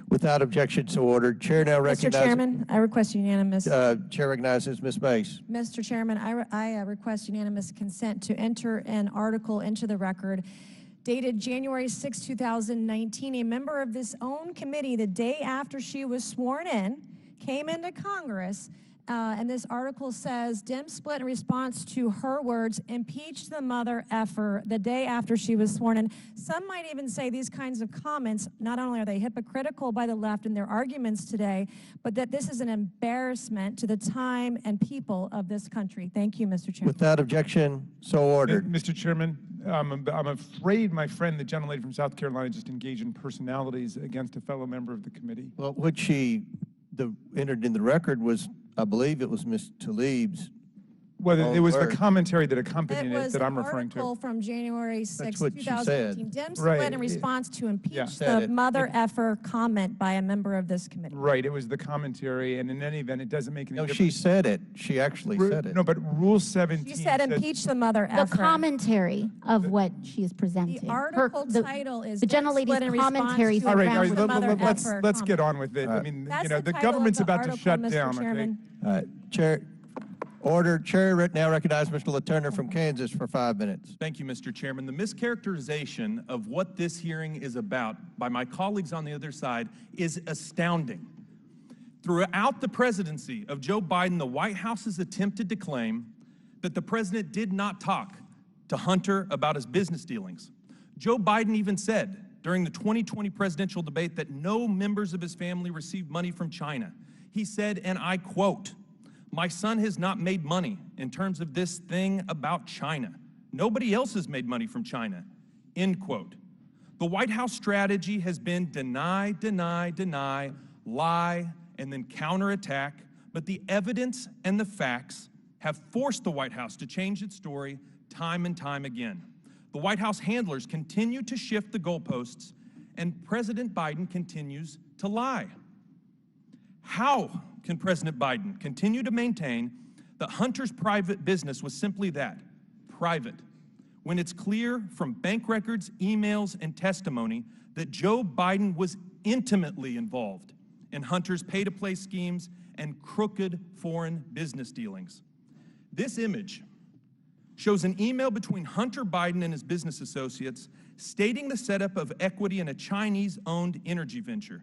Without objection, so ordered. Chair now recognizes. Mr. Chairman, I request unanimous. Chair recognizes Ms. Mace. Mr. Chairman, I request unanimous consent to enter an article into the record dated January 6, 2019. A member of this own committee, the day after she was sworn in, came into Congress, and this article says, Dem split in response to her words, impeach the mother effer, the day after she was sworn in. Some might even say these kinds of comments, not only are they hypocritical by the left in their arguments today, but that this is an embarrassment to the time and people of this country. Thank you, Mr. Chairman. Without objection, so ordered. Mr. Chairman, I'm afraid my friend, the gentlelady from South Carolina, just engaged in personalities against a fellow member of the committee. Well, what she entered in the record was, I believe it was Ms. Tlaib's. Well, it was the commentary that accompanied it that I'm referring to. It was an article from January 6, what she 2018. Dem split in response to impeach the mother effer comment by a member of this committee. Right, it was the commentary, and in any event, it doesn't make any difference. No, she said it. She actually said it. No, but Rule 17 She said impeach the mother effer. The commentary of what she is presenting. The article title is the gentlelady's commentary. All right, let's get on with it. I mean, you know, the government's about to shut down, okay? Chair, order. Chair now recognizes Mr. LaTurner from Kansas for 5 minutes. Thank you, Mr. Chairman. The mischaracterization of what this hearing is about by my colleagues on the other side is astounding. Throughout the presidency of Joe Biden, the White House has attempted to claim that the president did not talk to Hunter about his business dealings. Joe Biden even said during the 2020 presidential debate that no members of his family received money from China. He said, and I quote, "My son has not made money in terms of this thing about China. Nobody else has made money from China," end quote. The White House strategy has been deny, deny, deny, lie, and then counterattack, but the evidence and the facts have forced the White House to change its story time and time again. The White House handlers continue to shift the goalposts, and President Biden continues to lie. How can President Biden continue to maintain that Hunter's private business was simply that, private, when it's clear from bank records, emails, and testimony that Joe Biden was intimately involved in Hunter's pay-to-play schemes and crooked foreign business dealings? This image shows an email between Hunter Biden and his business associates stating the setup of equity in a Chinese-owned energy venture.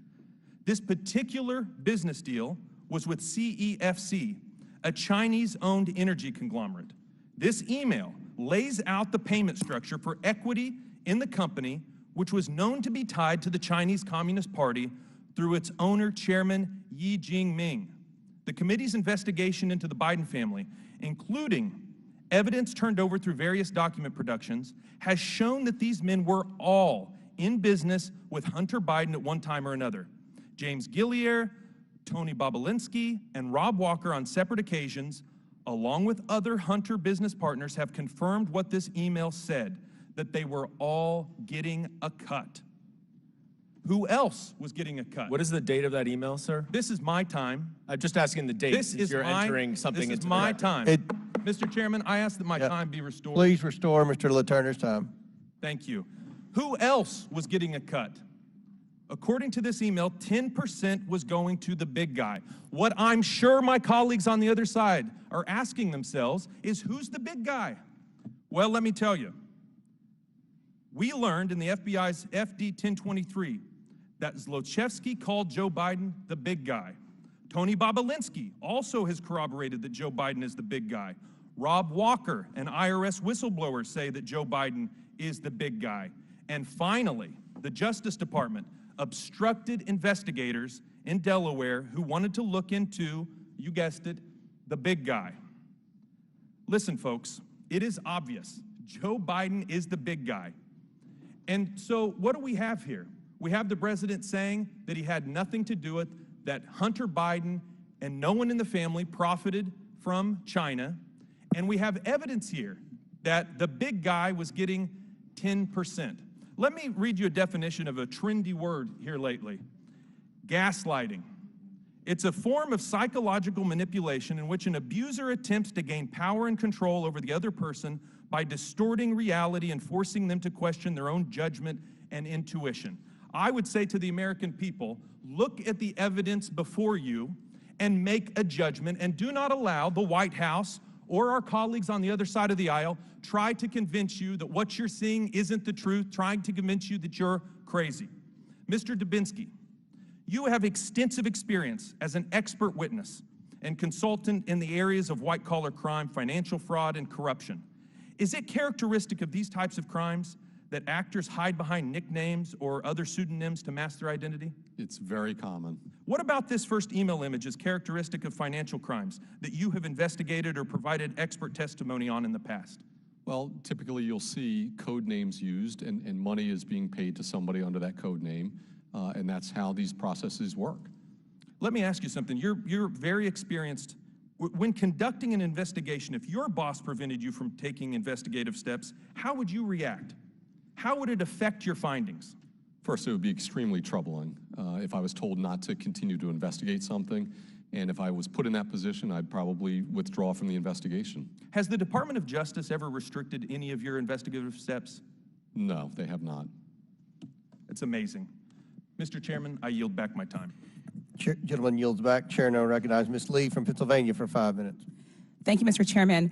This particular business deal was with CEFC, a Chinese-owned energy conglomerate. This email lays out the payment structure for equity in the company, which was known to be tied to the Chinese Communist Party through its owner, Chairman Yi Jinping. The committee's investigation into the Biden family, including evidence turned over through various document productions, has shown that these men were all in business with Hunter Biden at one time or another. James Gillier, Tony Bobulinski, and Rob Walker on separate occasions, along with other Hunter business partners, have confirmed what this email said, that they were all getting a cut. Who else was getting a cut? What is the date of that email, sir? This is my time. I'm just asking the date. This since is you're my, entering something this is into my the time. record. Mr. Chairman, I ask that my time be restored. Please restore Mr. Letourneur's time. Thank you. Who else was getting a cut? According to this email, 10% was going to the big guy. What I'm sure my colleagues on the other side are asking themselves is, who's the big guy? Well, let me tell you. We learned in the FBI's FD 1023 that Zlochevsky called Joe Biden the big guy. Tony Bobolinsky also has corroborated that Joe Biden is the big guy. Rob Walker, an IRS whistleblower, say that Joe Biden is the big guy. And finally, the Justice Department obstructed investigators in Delaware who wanted to look into, you guessed it, the big guy. Listen, folks, it is obvious. Joe Biden is the big guy. And so what do we have here? We have the president saying that he had nothing to do with it, that Hunter Biden and no one in the family profited from China. And we have evidence here that the big guy was getting 10%. Let me read you a definition of a trendy word here lately. Gaslighting. It's a form of psychological manipulation in which an abuser attempts to gain power and control over the other person by distorting reality and forcing them to question their own judgment and intuition. I would say to the American people, look at the evidence before you and make a judgment, and do not allow the White House or our colleagues on the other side of the aisle try to convince you that what you're seeing isn't the truth, trying to convince you that you're crazy. Mr. Dubinsky, you have extensive experience as an expert witness and consultant in the areas of white-collar crime, financial fraud, and corruption. Is it characteristic of these types of crimes that actors hide behind nicknames or other pseudonyms to mask their identity? It's very common. What about this first email image is characteristic of financial crimes that you have investigated or provided expert testimony on in the past? Well, typically you'll see code names used, and money is being paid to somebody under that code name, and that's how these processes work. Let me ask you something. You're very experienced. When conducting an investigation, if your boss prevented you from taking investigative steps, how would you react? How would it affect your findings? First, it would be extremely troubling if I was told not to continue to investigate something, and if I was put in that position, I'd probably withdraw from the investigation. Has the Department of Justice ever restricted any of your investigative steps? No, they have not. It's amazing. Mr. Chairman, I yield back my time. Gentleman yields back. Chair now recognizes Ms. Lee from Pennsylvania for 5 minutes. Thank you, Mr. Chairman.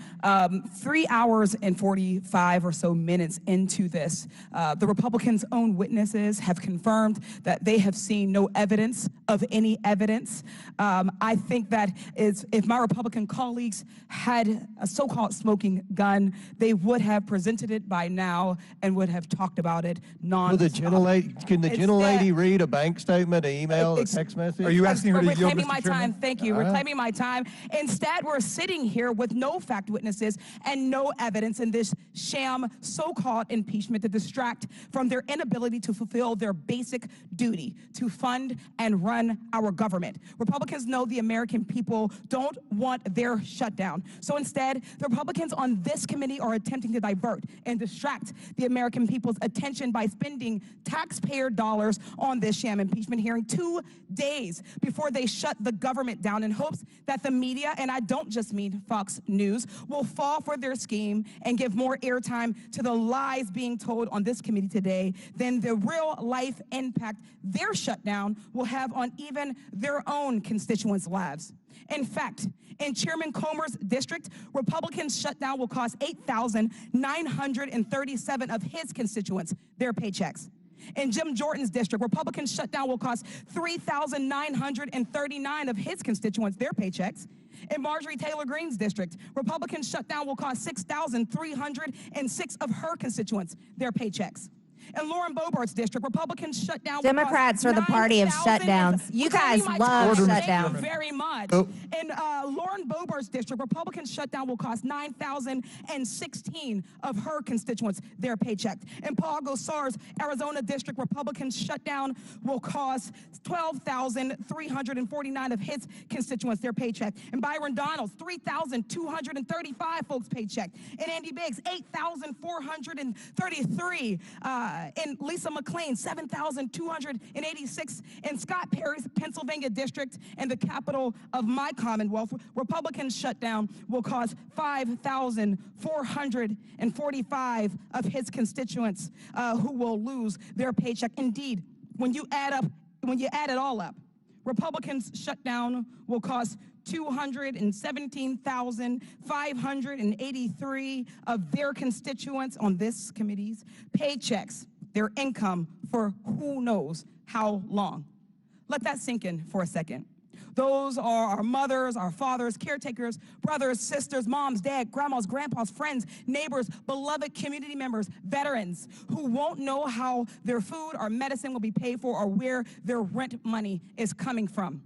3 hours and 45 or so minutes into this, the Republicans' own witnesses have confirmed that they have seen no evidence of any evidence. I think that if my Republican colleagues had a so-called smoking gun, they would have presented it by now and would have talked about it nonstop. Can the gentlelady read a bank statement, an email, a text message? Are you asking her to yield, reclaiming Mr. my Chairman? time. Thank you. Reclaiming my time. Instead, we're sitting here with no fact witnesses and no evidence in this sham so-called impeachment to distract from their inability to fulfill their basic duty to fund and run our government. Republicans know the American people don't want their shutdown. So instead, the Republicans on this committee are attempting to divert and distract the American people's attention by spending taxpayer dollars on this sham impeachment hearing 2 days before they shut the government down in hopes that the media, and I don't just mean Fox News, will fall for their scheme and give more airtime to the lies being told on this committee today than the real life impact their shutdown will have on even their own constituents' lives. In fact, in Chairman Comer's district, Republicans' shutdown will cost 8,937 of his constituents their paychecks. In Jim Jordan's district, Republicans' shutdown will cost 3,939 of his constituents their paychecks. In Marjorie Taylor Greene's district, Republicans' shutdown will cost 6,306 of her constituents their paychecks. In Lauren Boebert's district, Republicans' shutdown Democrats are the party of shutdowns. You guys love shutdowns. Thank you very much. In Lauren Boebert's district, Republicans' shutdown will cost 9,016 of her constituents their paycheck. In Paul Gosar's Arizona district, Republicans' shutdown will cost 12,349 of his constituents their paycheck. In Byron Donalds, 3,235 folks paycheck. In Andy Biggs, 8,433 In Lisa McLean, 7,286 in Scott Perry's Pennsylvania district and the capital of my Commonwealth. Republican shutdown will cost 5,445 of his constituents who will lose their paycheck. Indeed, when you add it all up, Republicans' shutdown will cost 217,583 of their constituents on this committee's paychecks, their income for who knows how long. Let that sink in for a second. Those are our mothers, our fathers, caretakers, brothers, sisters, moms, dad, grandmas, grandpas, friends, neighbors, beloved community members, veterans who won't know how their food or medicine will be paid for or where their rent money is coming from.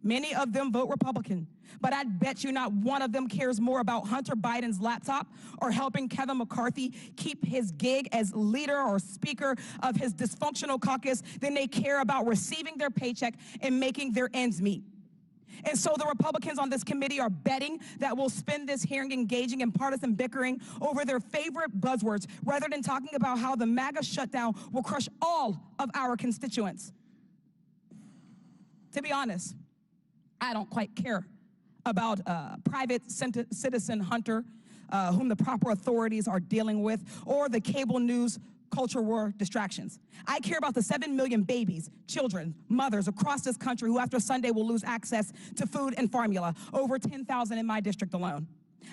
Many of them vote Republican, but I bet you not one of them cares more about Hunter Biden's laptop or helping Kevin McCarthy keep his gig as leader or speaker of his dysfunctional caucus than they care about receiving their paycheck and making their ends meet. And so the Republicans on this committee are betting that we'll spend this hearing engaging in partisan bickering over their favorite buzzwords rather than talking about how the MAGA shutdown will crush all of our constituents. To be honest, I don't quite care about private citizen Hunter, whom the proper authorities are dealing with, or the cable news culture war distractions. I care about the 7 million babies, children, mothers across this country who after Sunday will lose access to food and formula, over 10,000 in my district alone.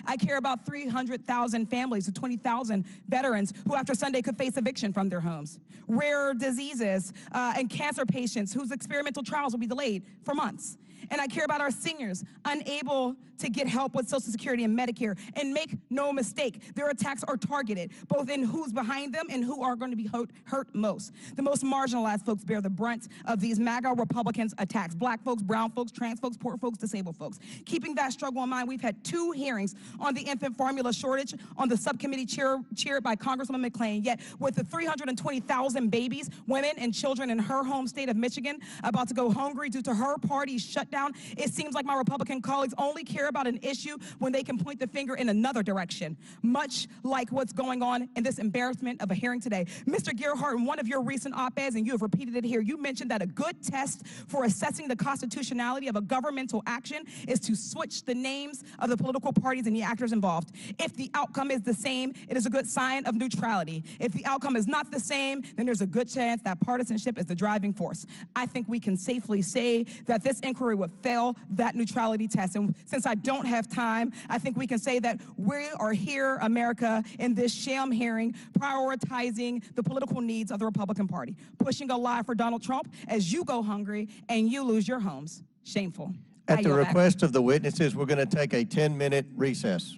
I care about 300,000 families and 20,000 veterans who after Sunday could face eviction from their homes. Rare diseases and cancer patients whose experimental trials will be delayed for months. And I care about our seniors unable to get help with Social Security and Medicare. And make no mistake, their attacks are targeted, both in who's behind them and who are going to be hurt most. The most marginalized folks bear the brunt of these MAGA Republicans' attacks. Black folks, brown folks, trans folks, poor folks, disabled folks. Keeping that struggle in mind, we've had 2 hearings on the infant formula shortage on the subcommittee chaired by Congresswoman McLean. Yet with the 320,000 babies, women, and children in her home state of Michigan about to go hungry due to her party's shutdown, it seems like my Republican colleagues only care about an issue when they can point the finger in another direction, much like what's going on in this embarrassment of a hearing today. Mr. Gerhardt, in one of your recent op-eds, and you have repeated it here, you mentioned that a good test for assessing the constitutionality of a governmental action is to switch the names of the political parties and the actors involved. If the outcome is the same, it is a good sign of neutrality. If the outcome is not the same, then there's a good chance that partisanship is the driving force. I think we can safely say that this inquiry would fail that neutrality test. And since I don't have time, I think we can say that we are here, America, in this sham hearing, prioritizing the political needs of the Republican Party, pushing a lie for Donald Trump as you go hungry and you lose your homes. Shameful. At the request of the witnesses, we're going to take a 10-minute recess.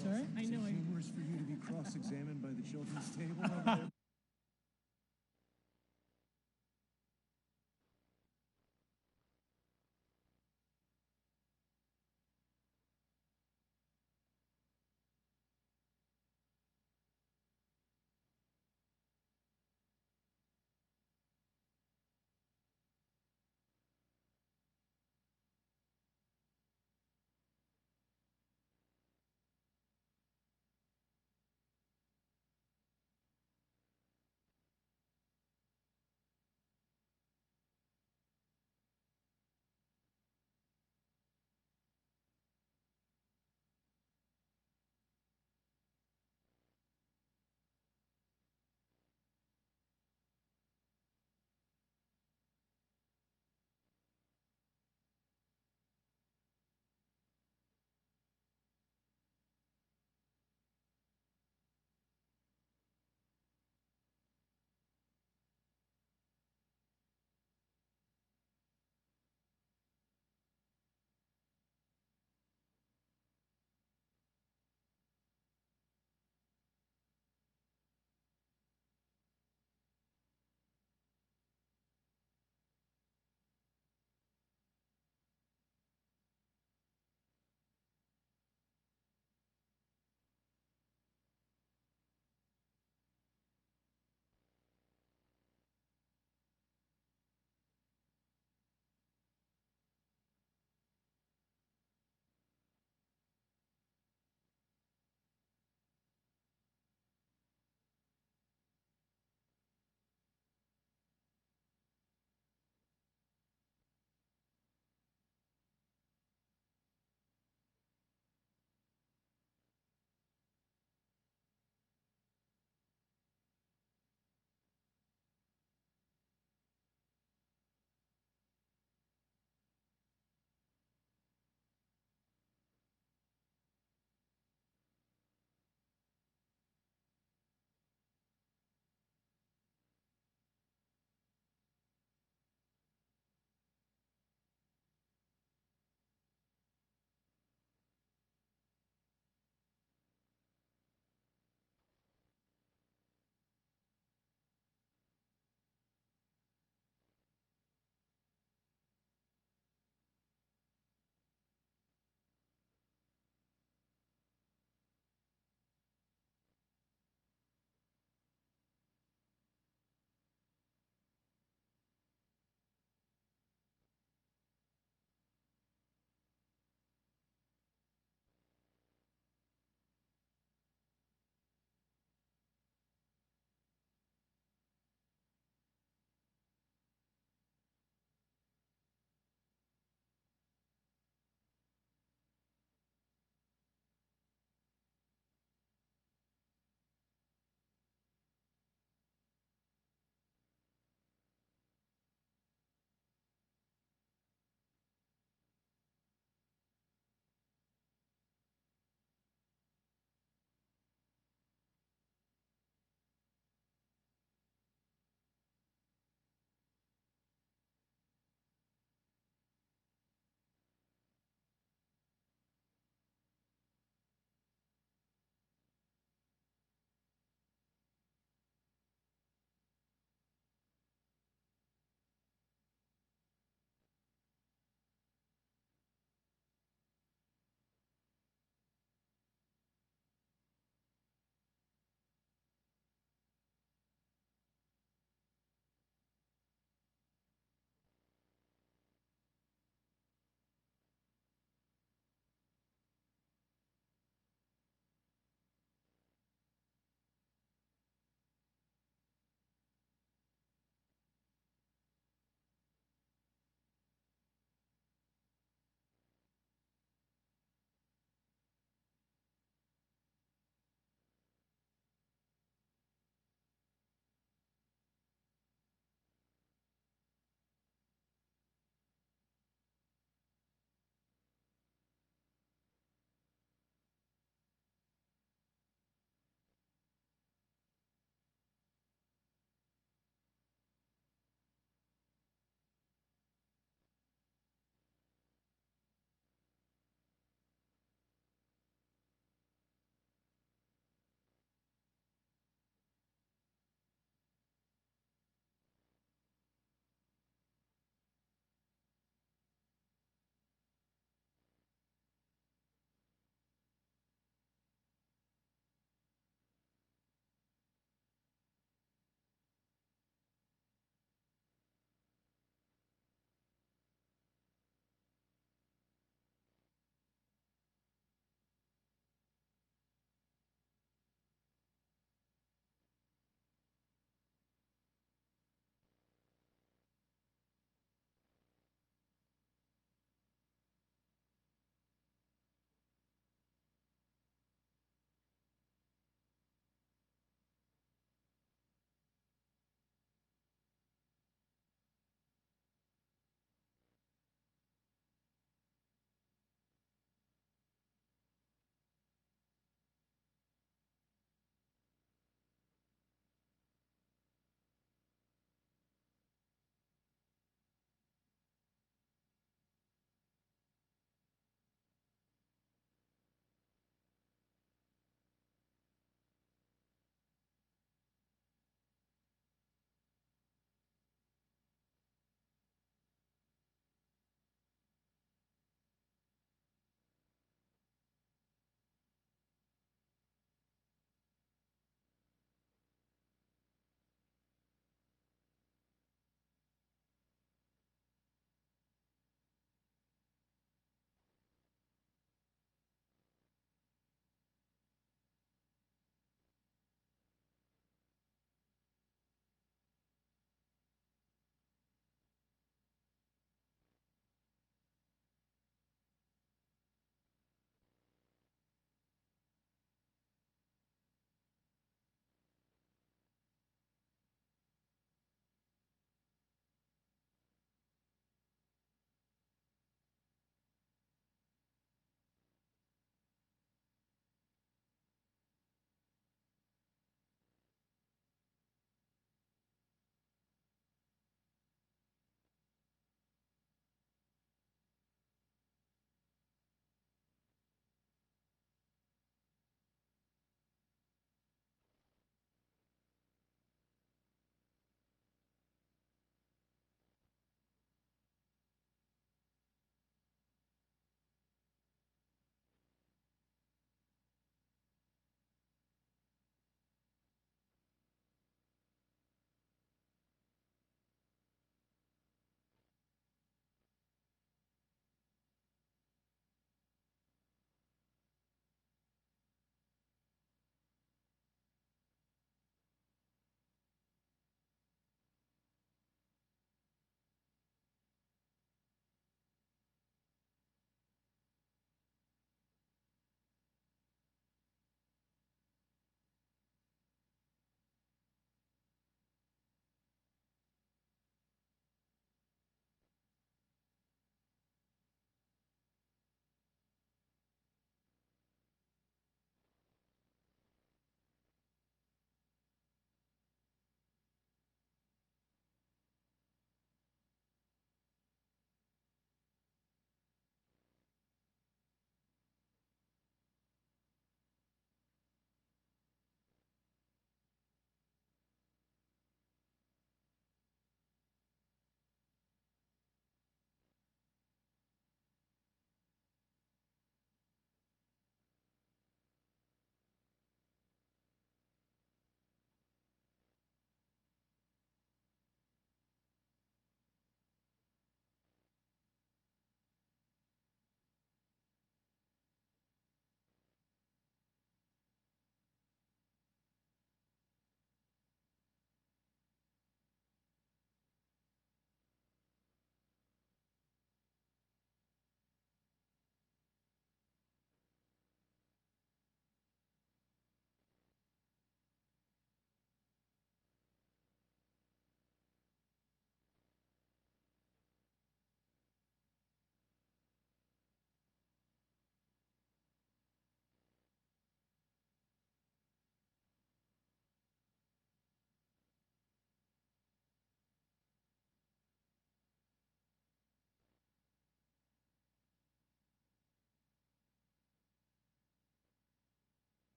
Sorry? I know. Cameras for you to be cross-examined by the children's table over there.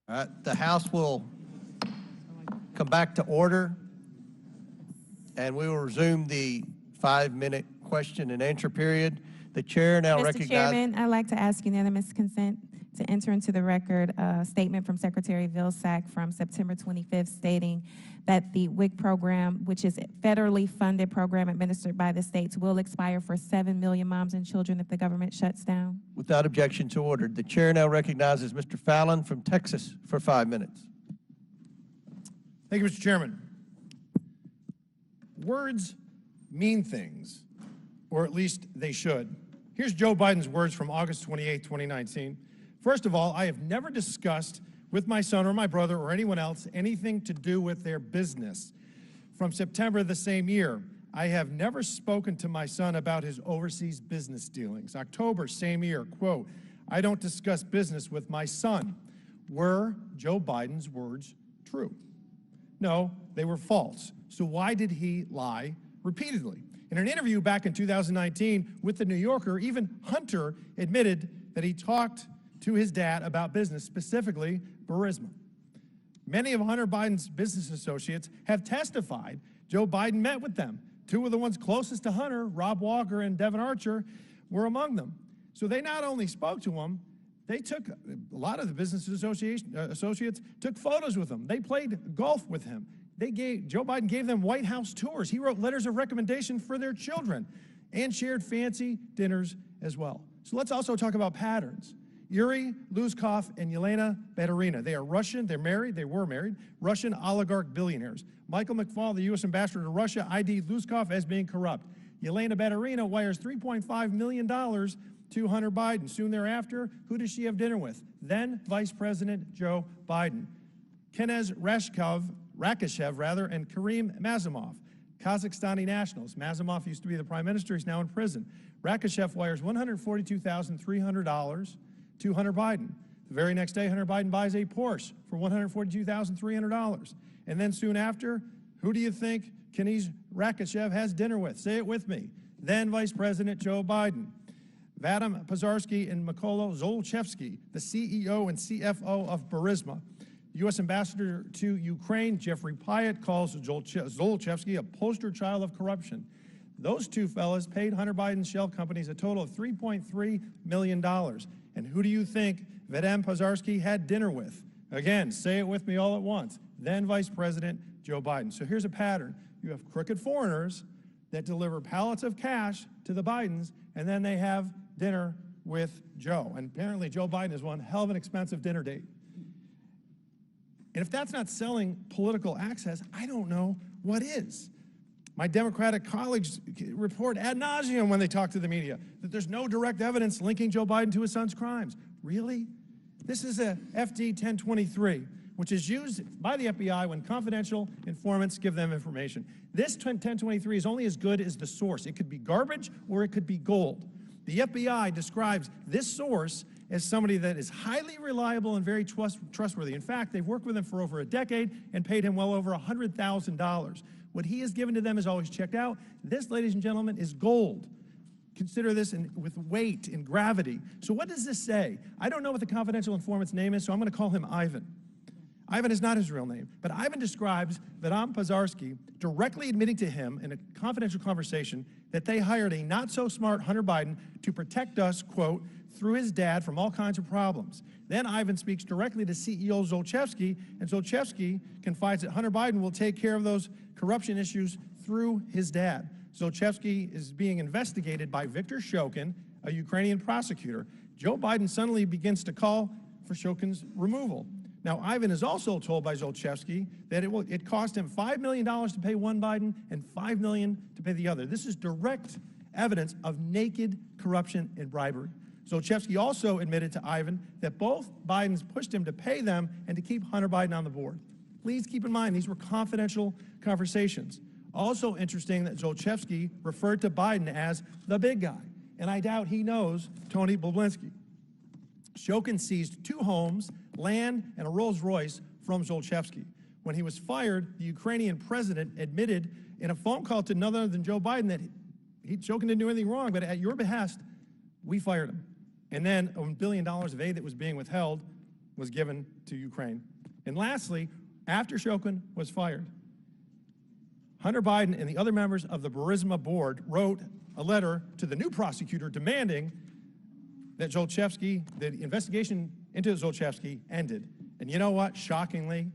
All right, the House will come back to order, and we will resume the 5-minute question and answer period. The chair now Mr. recognizes. Chairman, I'd like to ask unanimous consent to enter into the record a statement from Secretary Vilsack from September 25th stating that the WIC program, which is a federally funded program administered by the states, will expire for 7 million moms and children if the government shuts down. Without objection, so ordered. The chair now recognizes Mr. Fallon from Texas for 5 minutes. Thank you, Mr. Chairman. Words mean things, or at least they should. Here's Joe Biden's words from August 28, 2019. First of all, I have never discussed with my son or my brother or anyone else anything to do with their business. From September the same year, I have never spoken to my son about his overseas business dealings. October, same year, quote, I don't discuss business with my son. Were Joe Biden's words true? No, they were false. So why did he lie repeatedly? In an interview back in 2019 with The New Yorker, even Hunter admitted that he talked to his dad about business, specifically Burisma. Many of Hunter Biden's business associates have testified Joe Biden met with them. Two of the ones closest to Hunter, Rob Walker and Devin Archer, were among them. So they not only spoke to him, they took, a lot of the business associates took photos with him. They played golf with him. Joe Biden gave them White House tours. He wrote letters of recommendation for their children and shared fancy dinners as well. So let's also talk about patterns. Yuri Luzkov and Yelena Baturina. They are Russian, they were married, Russian oligarch billionaires. Michael McFaul, the U.S. ambassador to Russia, ID'd Luzkov as being corrupt. Yelena Baturina wires $3.5 million to Hunter Biden. Soon thereafter, who does she have dinner with? Then Vice President Joe Biden. Kenez Rakishev, and Karim Mazimov, Kazakhstani nationals. Mazimov used to be the prime minister, he's now in prison. Rakishev wires $142,300 to Hunter Biden. The very next day, Hunter Biden buys a Porsche for $142,300. And then soon after, who do you think Kenez Rakishev has dinner with? Say it with me. Then Vice President Joe Biden. Vadim Pozharsky and Mykola Zolchevsky, the CEO and CFO of Burisma. U.S. Ambassador to Ukraine, Jeffrey Pyatt, calls Zolchevsky a poster child of corruption. Those two fellas paid Hunter Biden's shell companies a total of $3.3 million. And who do you think Vadim Pozharsky had dinner with? Again, say it with me all at once. Then Vice President Joe Biden. So here's a pattern. You have crooked foreigners that deliver pallets of cash to the Bidens, and then they have dinner with Joe. And apparently Joe Biden is one hell of an expensive dinner date. And if that's not selling political access, I don't know what is. My Democratic colleagues report ad nauseum when they talk to the media that there's no direct evidence linking Joe Biden to his son's crimes. Really? This is a FD 1023, which is used by the FBI when confidential informants give them information. This 1023 is only as good as the source. It could be garbage or it could be gold. The FBI describes this source as somebody that is highly reliable and very trustworthy. In fact, they've worked with him for over a decade and paid him well over $100,000. What he has given to them is always checked out. This, ladies and gentlemen, is gold. Consider this with weight and gravity. So what does this say? I don't know what the confidential informant's name is, so I'm going to call him Ivan. Ivan is not his real name, but Ivan describes Vadim Pozharsky directly admitting to him in a confidential conversation that they hired a not-so-smart Hunter Biden to protect us, quote, through his dad from all kinds of problems. Then Ivan speaks directly to CEO Zolchevsky, and Zolchevsky confides that Hunter Biden will take care of those corruption issues through his dad. Zolchevsky is being investigated by Viktor Shokin, a Ukrainian prosecutor. Joe Biden suddenly begins to call for Shokin's removal. Now, Ivan is also told by Zolchevsky that it cost him $5 million to pay one Biden and $5 million to pay the other. This is direct evidence of naked corruption and bribery. Zolchevsky also admitted to Ivan that both Bidens pushed him to pay them and to keep Hunter Biden on the board. Please keep in mind, these were confidential conversations. Also interesting that Zolchevsky referred to Biden as the big guy, and I doubt he knows Tony Bobulinski. Shokin seized 2 homes, land, and a Rolls Royce from Zolchevsky. When he was fired, the Ukrainian president admitted in a phone call to none other than Joe Biden that Shokin didn't do anything wrong, but at your behest, we fired him. And then $1 billion of aid that was being withheld, was given to Ukraine. And lastly, after Shokin was fired, Hunter Biden and the other members of the Burisma board wrote a letter to the new prosecutor demanding that Zlochevsky, the investigation into Zlochevsky ended. And you know what? Shockingly,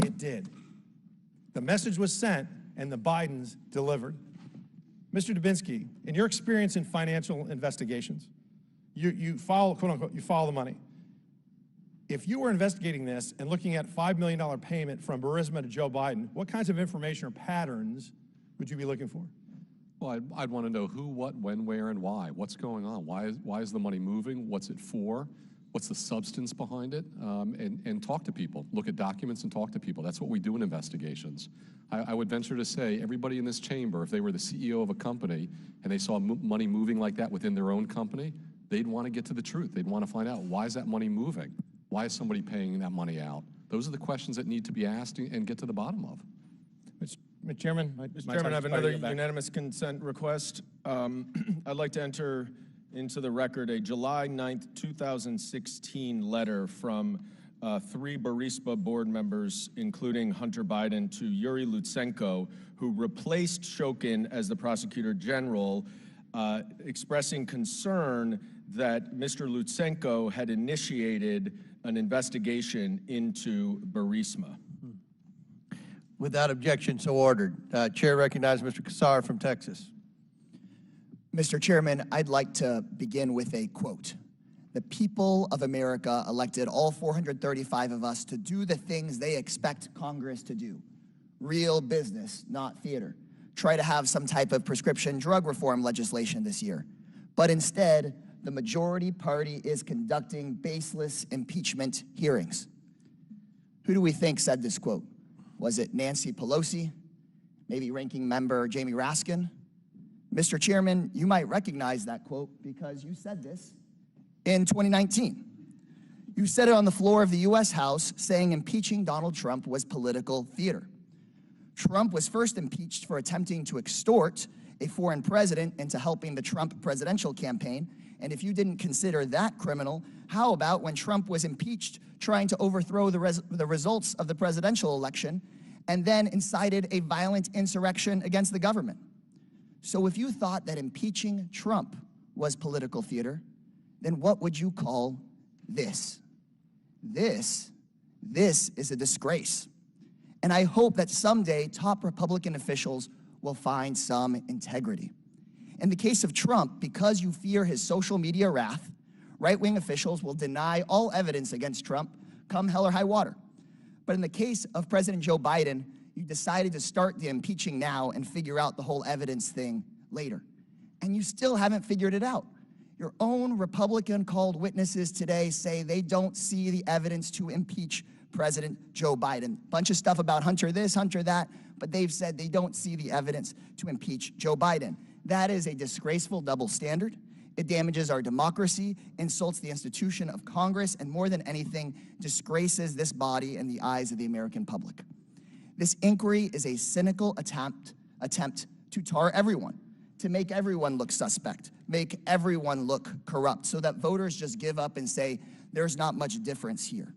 it did. The message was sent and the Bidens delivered. Mr. Dubinsky, in your experience in financial investigations, you follow, quote unquote, you follow the money. If you were investigating this and looking at $5 million payment from Burisma to Joe Biden, what kinds of information or patterns would you be looking for? Well, I'd want to know who, what, when, where, and why. What's going on? Why is the money moving? What's it for? What's the substance behind it? And talk to people. Look at documents and talk to people. That's what we do in investigations. I would venture to say everybody in this chamber, if they were the CEO of a company and they saw money moving like that within their own company, they'd want to get to the truth. They'd want to find out, why is that money moving? Why is somebody paying that money out? Those are the questions that need to be asked and get to the bottom of. Mr. Chairman, Mr. Chairman, I have another unanimous consent request. I'd like to enter into the record a July 9th, 2016 letter from 3 Burisma board members, including Hunter Biden, to Yuri Lutsenko, who replaced Shokin as the prosecutor general, expressing concern that Mr. Lutsenko had initiated an investigation into Burisma. Without objection, so ordered. Chair recognizes Mr. Kassar from Texas. Mr. Chairman, I'd like to begin with a quote. The people of America elected all 435 of us to do the things they expect Congress to do. Real business, not theater. Try to have some type of prescription drug reform legislation this year. But instead, the majority party is conducting baseless impeachment hearings. Who do we think said this quote? Was it Nancy Pelosi? Maybe Ranking Member Jamie Raskin? Mr. Chairman, you might recognize that quote because you said this in 2019. You said it on the floor of the U.S. House, saying impeaching Donald Trump was political theater. Trump was first impeached for attempting to extort a foreign president into helping the Trump presidential campaign. And if you didn't consider that criminal, how about when Trump was impeached trying to overthrow the results of the presidential election and then incited a violent insurrection against the government? So if you thought that impeaching Trump was political theater, then what would you call this? This is a disgrace. And I hope that someday top Republican officials will find some integrity. In the case of Trump, because you fear his social media wrath, right-wing officials will deny all evidence against Trump, come hell or high water. But in the case of President Joe Biden, you decided to start the impeaching now and figure out the whole evidence thing later. And you still haven't figured it out. Your own Republican-called witnesses today say they don't see the evidence to impeach President Joe Biden. Bunch of stuff about Hunter this, Hunter that, but they've said they don't see the evidence to impeach Joe Biden. That is a disgraceful double standard. It damages our democracy, insults the institution of Congress, and more than anything, disgraces this body in the eyes of the American public. This inquiry is a cynical attempt to tar everyone, to make everyone look suspect, make everyone look corrupt, so that voters just give up and say, there's not much difference here.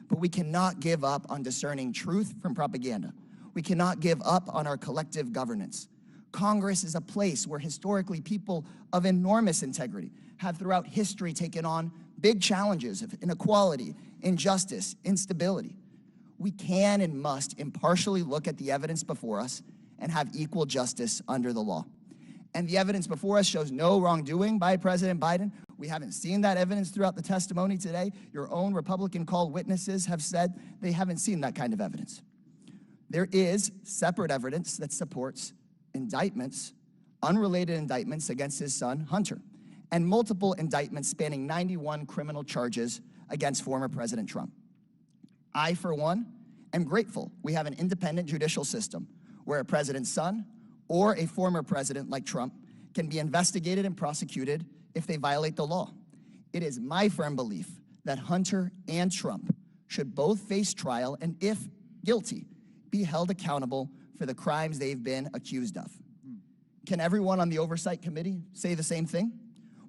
But we cannot give up on discerning truth from propaganda. We cannot give up on our collective governance. Congress is a place where historically people of enormous integrity have throughout history taken on big challenges of inequality, injustice, instability. We can and must impartially look at the evidence before us and have equal justice under the law. And the evidence before us shows no wrongdoing by President Biden. We haven't seen that evidence throughout the testimony today. Your own Republican-called witnesses have said they haven't seen that kind of evidence. There is separate evidence that supports indictments, unrelated indictments against his son, Hunter, and multiple indictments spanning 91 criminal charges against former President Trump. I, for one, am grateful we have an independent judicial system where a president's son or a former president like Trump can be investigated and prosecuted if they violate the law. It is my firm belief that Hunter and Trump should both face trial and, if guilty, be held accountable for the crimes they've been accused of. Can everyone on the Oversight Committee say the same thing?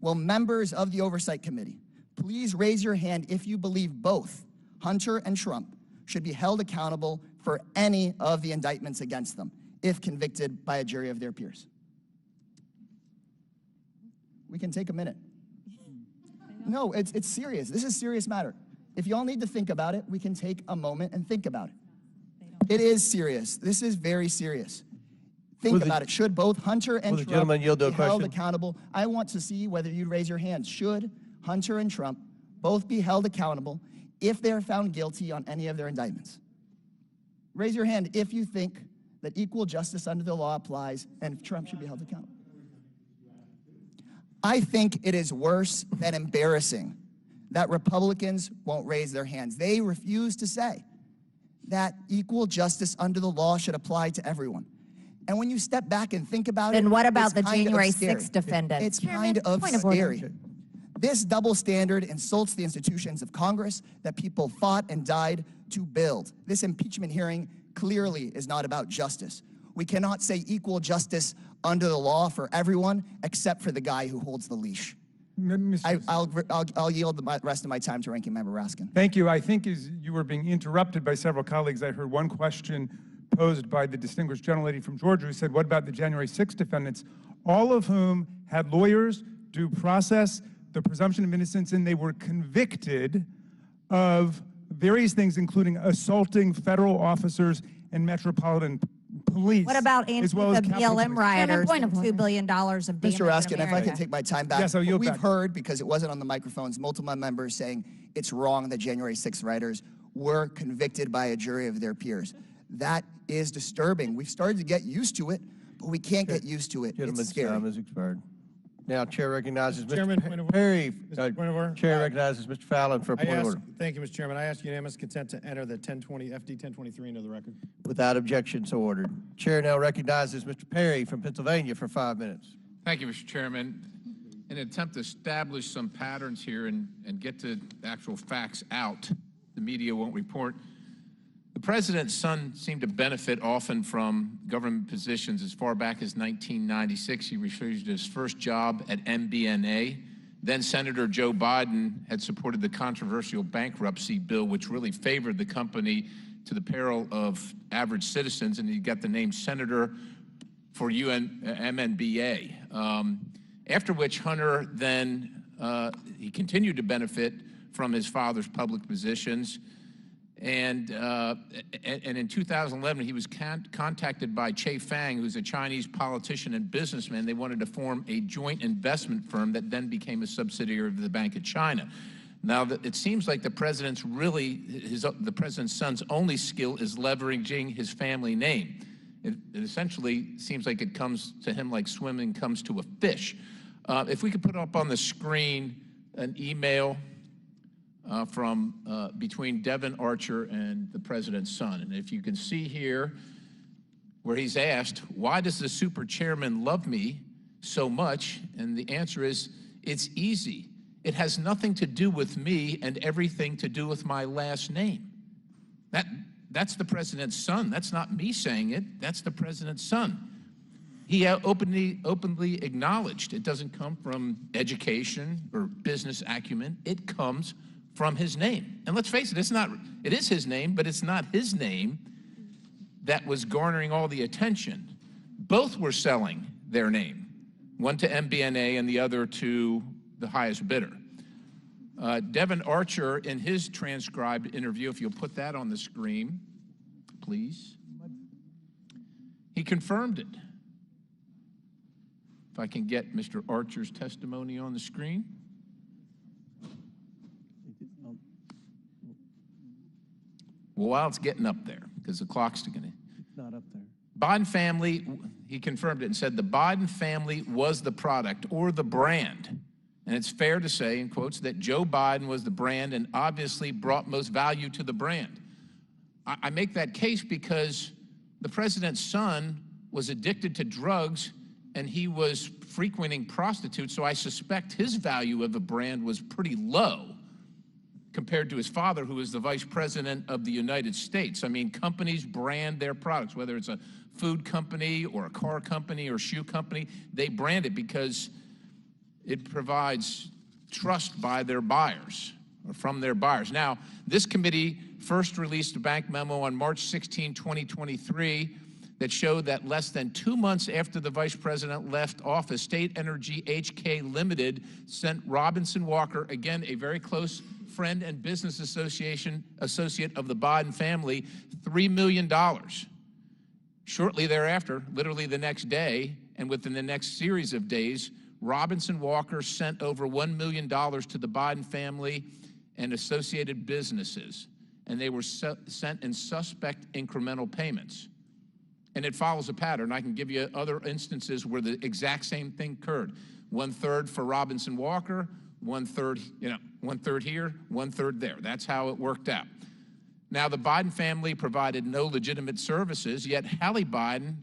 Will members of the Oversight Committee please raise your hand if you believe both Hunter and Trump should be held accountable for any of the indictments against them, if convicted by a jury of their peers. We can take a minute. No, it's serious. This is a serious matter. If y'all need to think about it, we can take a moment and think about it. It is serious. This is very serious. Think about it. Should both Hunter and Trump be held accountable? I want to see whether you'd raise your hands. Should Hunter and Trump both be held accountable if they're found guilty on any of their indictments? Raise your hand if you think that equal justice under the law applies and Trump should be held accountable. I think it is worse than embarrassing that Republicans won't raise their hands. They refuse to say that equal justice under the law should apply to everyone. And when you step back and think about it, then what about the it's kind January of scary. 6th defendants? It's kind of scary. This double standard insults the institutions of Congress that people fought and died to build. This impeachment hearing clearly is not about justice. We cannot say equal justice under the law for everyone except for the guy who holds the leash. I'll yield the rest of my time to Ranking Member Raskin. Thank you. I think as you were being interrupted by several colleagues, I heard one question posed by the distinguished gentlelady from Georgia who said, what about the January 6th defendants, all of whom had lawyers, due process, the presumption of innocence, and they were convicted of various things, including assaulting federal officers and metropolitan police. What about as answering well as the Capitol BLM Police? rioters and $2 billion of damage Mr. Raskin, in if I America? can take my time back. Yes, I'll yield We've back. heard, because it wasn't on the microphones, multiple members saying it's wrong that January 6th rioters were convicted by a jury of their peers. That is disturbing. We've started to get used to it, but we can't get used to it. It's scary. Time has expired. Now, Chair recognizes Chairman, Mr. Perry. Point of order. Chair recognizes Mr. Fallon for a point of order. Thank you, Mr. Chairman. I ask unanimous consent to enter the FD 1023 into the record. Without objection, so ordered. Chair now recognizes Mr. Perry from Pennsylvania for 5 minutes. Thank you, Mr. Chairman. In an attempt to establish some patterns here and get the actual facts out, the media won't report. The president's son seemed to benefit often from government positions. As far back as 1996, he refused his first job at MBNA. Then Senator Joe Biden had supported the controversial bankruptcy bill, which really favored the company to the peril of average citizens, and he got the name Senator for MNBA. After which Hunter then, he continued to benefit from his father's public positions. And in 2011, he was contacted by Che Fang, who's a Chinese politician and businessman. They wanted to form a joint investment firm that then became a subsidiary of the Bank of China. Now, it seems like the president's the president's son's only skill is leveraging his family name. It essentially seems like it comes to him like swimming comes to a fish. If we could put up on the screen an email from between Devin Archer and the president's son. And if you can see here where he's asked, why does the super chairman love me so much? And the answer is, it's easy. It has nothing to do with me and everything to do with my last name. That's the president's son. That's not me saying it. That's the president's son. He openly acknowledged it doesn't come from education or business acumen. It comes from his name. And let's face it, it is his name, but it's not his name that was garnering all the attention. Both were selling their name, one to MBNA and the other to the highest bidder. Devin Archer, in his transcribed interview, if you'll put that on the screen, please, he confirmed it. If I can get Mr. Archer's testimony on the screen. Well, while it's getting up there, because the clock's going to... It's not up there. Biden family, he confirmed it and said the Biden family was the product or the brand. And it's fair to say, in quotes, that Joe Biden was the brand and obviously brought most value to the brand. I make that case because the president's son was addicted to drugs and he was frequenting prostitutes, so I suspect his value of a brand was pretty low compared to his father, who is the vice president of the United States. I mean, companies brand their products, whether it's a food company or a car company or shoe company, they brand it because it provides trust by their buyers. or from their buyers. Now, this committee first released a bank memo on March 16, 2023, that showed that less than 2 months after the vice president left office, State Energy HK Limited sent Robinson Walker, again, a very close friend and business associate of the Biden family, $3 million. Shortly thereafter, literally the next day, and within the next series of days, Robinson Walker sent over $1 million to the Biden family and associated businesses, and they were sent in suspect incremental payments. And it follows a pattern. I can give you other instances where the exact same thing occurred. 1/3 for Robinson Walker, 1/3, 1/3 here, 1/3 there. That's how it worked out. Now, the Biden family provided no legitimate services, yet Hallie Biden,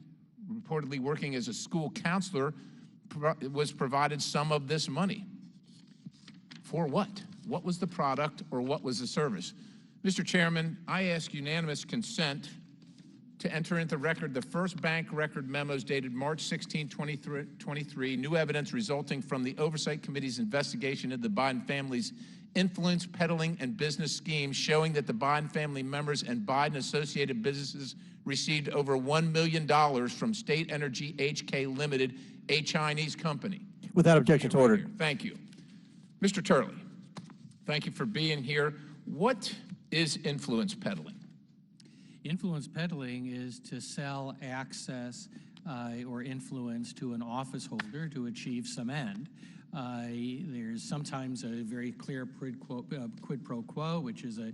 reportedly working as a school counselor, was provided some of this money. For what? What was the product or what was the service? Mr. Chairman, I ask unanimous consent to enter into record the first bank record memos dated March 16, 2023, new evidence resulting from the Oversight Committee's investigation of the Biden family's influence peddling and business schemes, showing that the Biden family members and Biden associated businesses received over $1 million from State Energy HK Limited, a Chinese company. Without objection to order. Thank you. Mr. Turley, thank you for being here. What is influence peddling? Influence peddling is to sell access or influence to an office holder to achieve some end. There's sometimes a very clear quid pro quo, which is a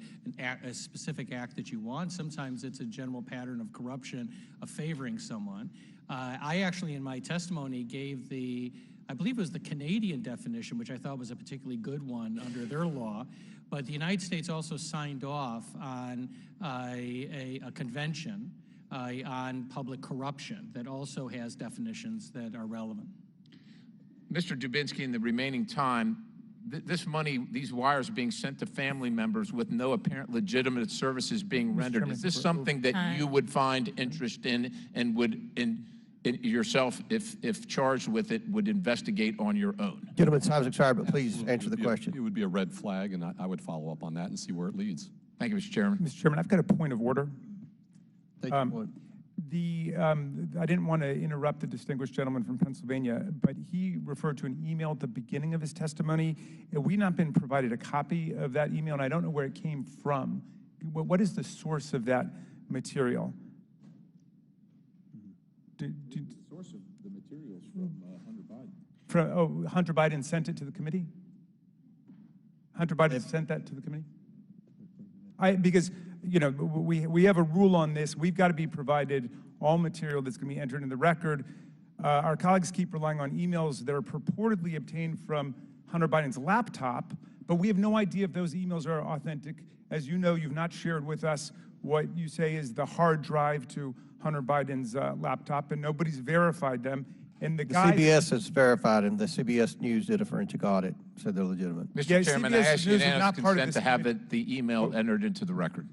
specific act that you want. Sometimes it's a general pattern of corruption of favoring someone. I actually, in my testimony, gave I believe it was the Canadian definition, which I thought was a particularly good one under their law. But the United States also signed off on a convention on public corruption that also has definitions that are relevant. Mr. Dubinsky, in the remaining time, this money, these wires being sent to family members with no apparent legitimate services being rendered, is this something that you would find interest in and would, yourself, if charged with it, would investigate on your own? Gentlemen, time's expired, but please answer the question. It would be a red flag, and I would follow up on that and see where it leads. Thank you, Mr. Chairman. Mr. Chairman, I've got a point of order. Thank you. I didn't want to interrupt the distinguished gentleman from Pennsylvania, but he referred to an email at the beginning of his testimony. Have we not been provided a copy of that email, and I don't know where it came from. What is the source of that material? The source of the materials from Hunter Biden. Hunter Biden sent it to the committee? Hunter Biden sent that to the committee? Because, you know, we have a rule on this. We've got to be provided all material that's going to be entered in the record. Our colleagues keep relying on emails that are purportedly obtained from Hunter Biden's laptop, but we have no idea if those emails are authentic. As you know, you've not shared with us what you say is the hard drive to Hunter Biden's laptop, and nobody's verified them. And the CBS has verified them. The CBS News did a forensic audit, said they're legitimate. Mr. Chairman, I ask unanimous consent to have the email entered into the record.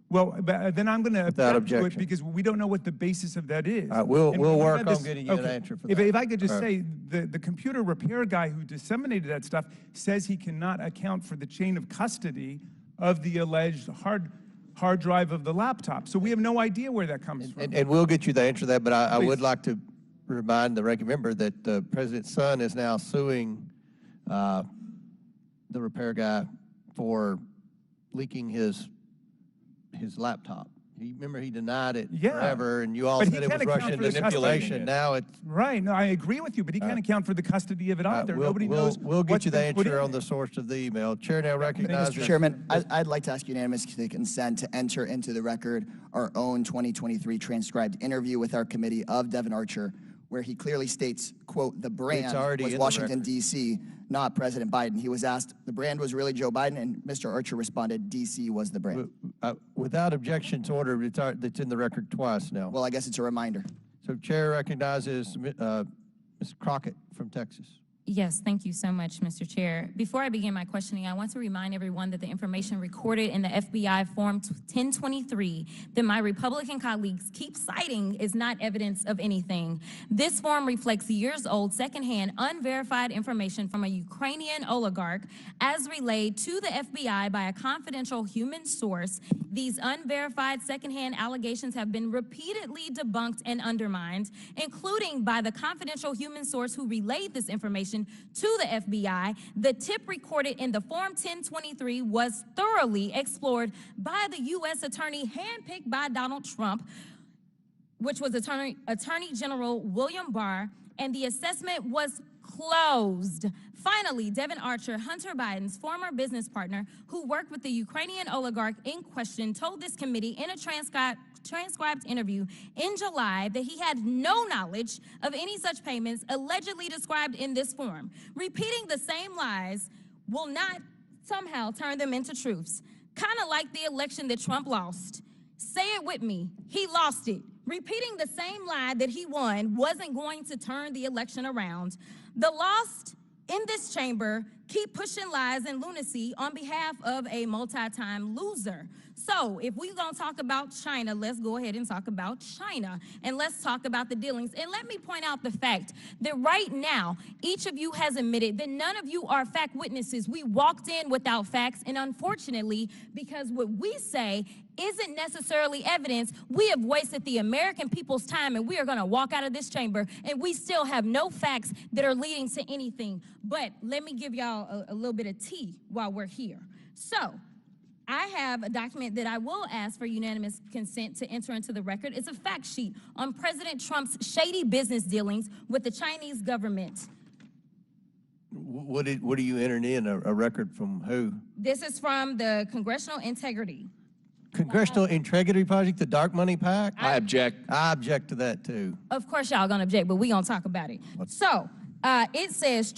Well, then I'm going to object to it because we don't know what the basis of that is. We'll work on getting you an answer for that. If I could just say, the computer repair guy who disseminated that stuff says he cannot account for the chain of custody of the alleged hard drive of the laptop. So we have no idea where that comes from. And we'll get you the answer to that, but I would like to remind the ranking member that the president's son is now suing the repair guy for leaking his laptop. Remember, he denied it forever, and you all said it was Russian manipulation. Now it's right. No, I agree with you, but he can't account for the custody of it either. Nobody knows. We'll get you the answer on the source of the email. Chair now recognizes. Mr. Chairman, I'd like to ask unanimous consent to enter into the record our own 2023 transcribed interview with our committee of Devin Archer, where he clearly states, quote, the brand was Washington, D.C., not President Biden. He was asked, the brand was really Joe Biden, and Mr. Archer responded, D.C. was the brand. Without objection to order, that's in the record twice now. Well, I guess it's a reminder. So Chair recognizes Ms. Crockett from Texas. Yes, thank you so much, Mr. Chair. Before I begin my questioning, I want to remind everyone that the information recorded in the FBI Form 1023 that my Republican colleagues keep citing is not evidence of anything. This form reflects years-old, secondhand, unverified information from a Ukrainian oligarch as relayed to the FBI by a confidential human source. These unverified secondhand allegations have been repeatedly debunked and undermined, including by the confidential human source who relayed this information to the FBI. The tip recorded in the Form 1023 was thoroughly explored by the U.S. attorney handpicked by Donald Trump, which was Attorney General William Barr, and the assessment was closed. Finally, Devin Archer, Hunter Biden's former business partner who worked with the Ukrainian oligarch in question, told this committee in a transcribed interview in July that he had no knowledge of any such payments allegedly described in this form. Repeating the same lies will not somehow turn them into truths. Kind of like the election that Trump lost. Say it with me, he lost it. Repeating the same lie that he won wasn't going to turn the election around. The lost in this chamber keep pushing lies and lunacy on behalf of a multi-time loser. So if we're gonna talk about China, let's go ahead and talk about China. And let's talk about the dealings. And let me point out the fact that right now, each of you has admitted that none of you are fact witnesses. We walked in without facts, and unfortunately, because what we say isn't necessarily evidence, we have wasted the American people's time, and we are gonna walk out of this chamber, and we still have no facts that are leading to anything. But let me give y'all a little bit of tea while we're here. So, I have a document that I will ask for unanimous consent to enter into the record. It's a fact sheet on President Trump's shady business dealings with the Chinese government. What are you entering in? A record from who? This is from the Congressional Integrity. Congressional Integrity Project, the dark money pack? I object. I object to that too. Of course y'all gonna object, but we gonna talk about it. So, it says,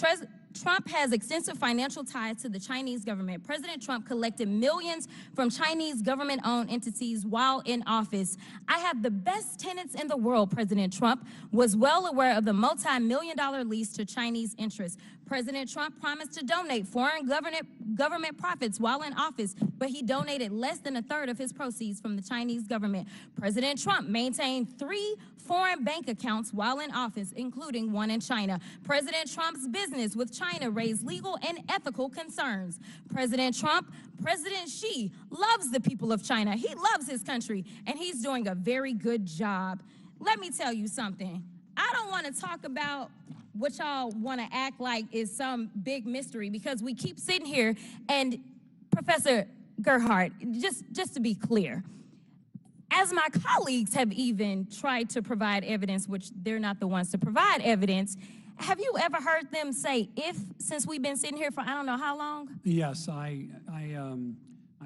Trump has extensive financial ties to the Chinese government. President Trump collected millions from Chinese government-owned entities while in office. I have the best tenants in the world, President Trump was well aware of the multi-million-dollar lease to Chinese interests. President Trump promised to donate foreign government profits while in office, but he donated less than a third of his proceeds from the Chinese government. President Trump maintained 3 foreign bank accounts while in office, including one in China. President Trump's business with China raised legal and ethical concerns. President Xi loves the people of China. He loves his country, and he's doing a very good job. Let me tell you something. I don't want to talk about what y'all want to act like is some big mystery, because we keep sitting here, and Professor Gerhardt, just to be clear, as my colleagues have even tried to provide evidence, which they're not the ones to provide evidence, have you ever heard them say "if" since we've been sitting here for I don't know how long? Yes, I've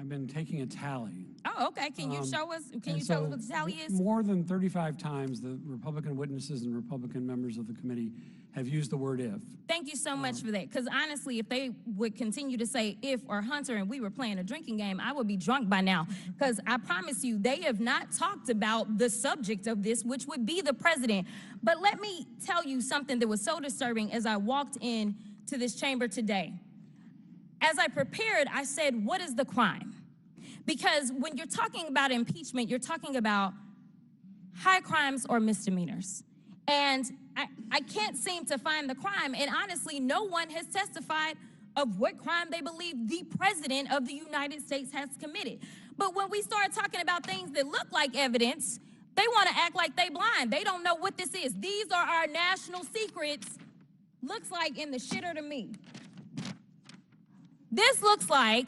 been taking a tally. Oh, okay. Can you show us? Can you tell us what the tally is? More than 35 times, the Republican witnesses and Republican members of the committee have used the word "if." Thank you so much for that. Because honestly, if they would continue to say "if" or "Hunter" and we were playing a drinking game, I would be drunk by now. Because I promise you, they have not talked about the subject of this, which would be the president. But let me tell you something that was so disturbing as I walked in to this chamber today. As I prepared, I said, what is the crime? Because when you're talking about impeachment, you're talking about high crimes or misdemeanors. And I can't seem to find the crime. And honestly, no one has testified of what crime they believe the president of the United States has committed. But when we start talking about things that look like evidence, they want to act like they blind. They don't know what this is. These are our national secrets. Looks like in the shitter to me. This looks like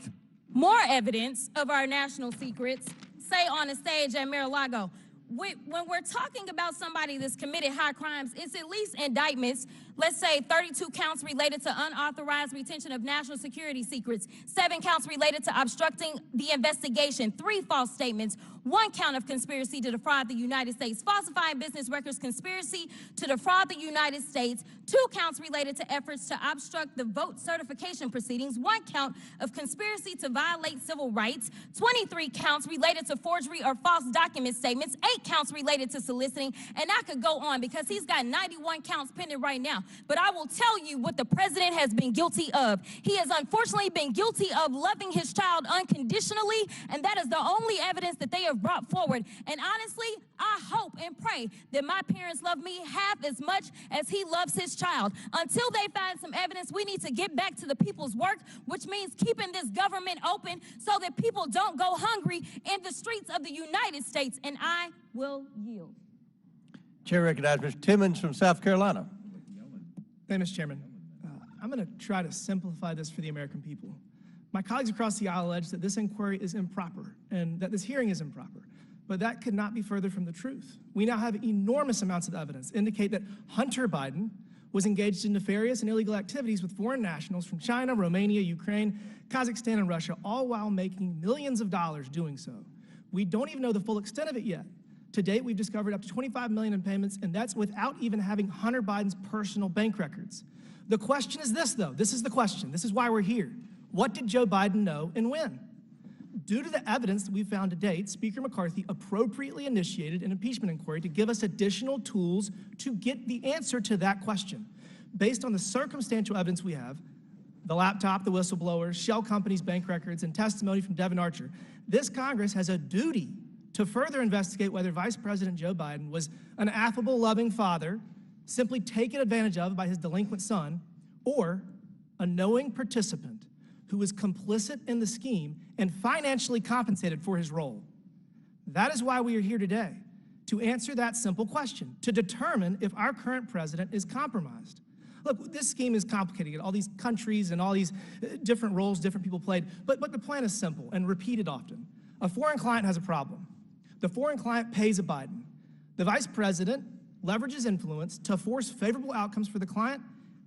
more evidence of our national secrets, say on a stage at Mar-a-Lago. When we're talking about somebody that's committed high crimes, it's at least indictments. Let's say 32 counts related to unauthorized retention of national security secrets, 7 counts related to obstructing the investigation, 3 false statements, 1 count of conspiracy to defraud the United States, falsifying business records, conspiracy to defraud the United States, 2 counts related to efforts to obstruct the vote certification proceedings, 1 count of conspiracy to violate civil rights, 23 counts related to forgery or false document statements, 8 counts related to soliciting, and I could go on because he's got 91 counts pending right now. but I will tell you what the president has been guilty of. He has unfortunately been guilty of loving his child unconditionally, and that is the only evidence that they have brought forward. And honestly, I hope and pray that my parents love me half as much as he loves his child. Until they find some evidence, we need to get back to the people's work, which means keeping this government open so that people don't go hungry in the streets of the United States, and I will yield. Chair recognizes Mr. Timmons from South Carolina. Thank you, Mr. Chairman. I'm going to try to simplify this for the American people. My colleagues across the aisle allege that this inquiry is improper and that this hearing is improper, but that could not be further from the truth. We now have enormous amounts of evidence indicate that Hunter Biden was engaged in nefarious and illegal activities with foreign nationals from China, Romania, Ukraine, Kazakhstan, and Russia, all while making millions of dollars doing so. We don't even know the full extent of it yet. To date, we've discovered up to $25 million in payments, and that's without even having Hunter Biden's personal bank records. The question is this, though. This is the question. This is why we're here. What did Joe Biden know and when? Due to the evidence that we've found to date, Speaker McCarthy appropriately initiated an impeachment inquiry to give us additional tools to get the answer to that question. Based on the circumstantial evidence we have, the laptop, the whistleblower, shell companies' bank records, and testimony from Devin Archer, this Congress has a duty to further investigate whether Vice President Joe Biden was an affable, loving father, simply taken advantage of by his delinquent son, or a knowing participant who was complicit in the scheme and financially compensated for his role. That is why we are here today, to answer that simple question, to determine if our current president is compromised. Look, this scheme is complicated, all these countries and all these different roles different people played, but the plan is simple and repeated often. A foreign client has a problem. The foreign client pays a Biden. The vice president leverages influence to force favorable outcomes for the client.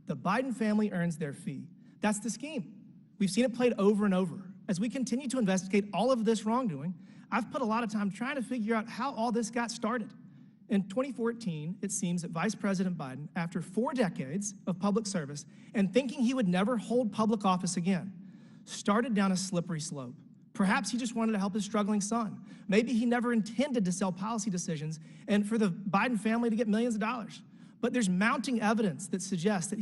The Biden family earns their fee. That's the scheme. We've seen it played over and over. As we continue to investigate all of this wrongdoing, I've put a lot of time trying to figure out how all this got started. In 2014, it seems that Vice President Biden, after 4 decades of public service and thinking he would never hold public office again, started down a slippery slope. Perhaps he just wanted to help his struggling son. Maybe he never intended to sell policy decisions and for the Biden family to get millions of dollars. But there's mounting evidence that suggests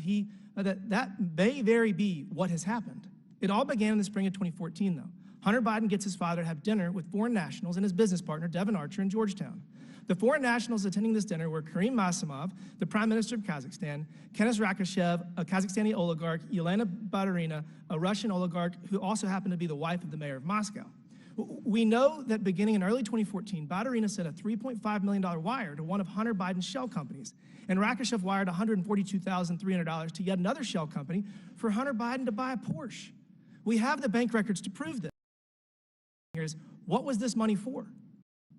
that that may very be what has happened. It all began in the spring of 2014, though. Hunter Biden gets his father to have dinner with foreign nationals and his business partner, Devin Archer, in Georgetown. The foreign nationals attending this dinner were Karim Masimov, the Prime Minister of Kazakhstan, Kenes Rakishev, a Kazakhstani oligarch, Yelena Baturina, a Russian oligarch who also happened to be the wife of the mayor of Moscow. We know that beginning in early 2014, Baturina sent a $3.5 million wire to one of Hunter Biden's shell companies, and Rakishev wired $142,300 to yet another shell company for Hunter Biden to buy a Porsche. We have the bank records to prove this. Here's what was this money for?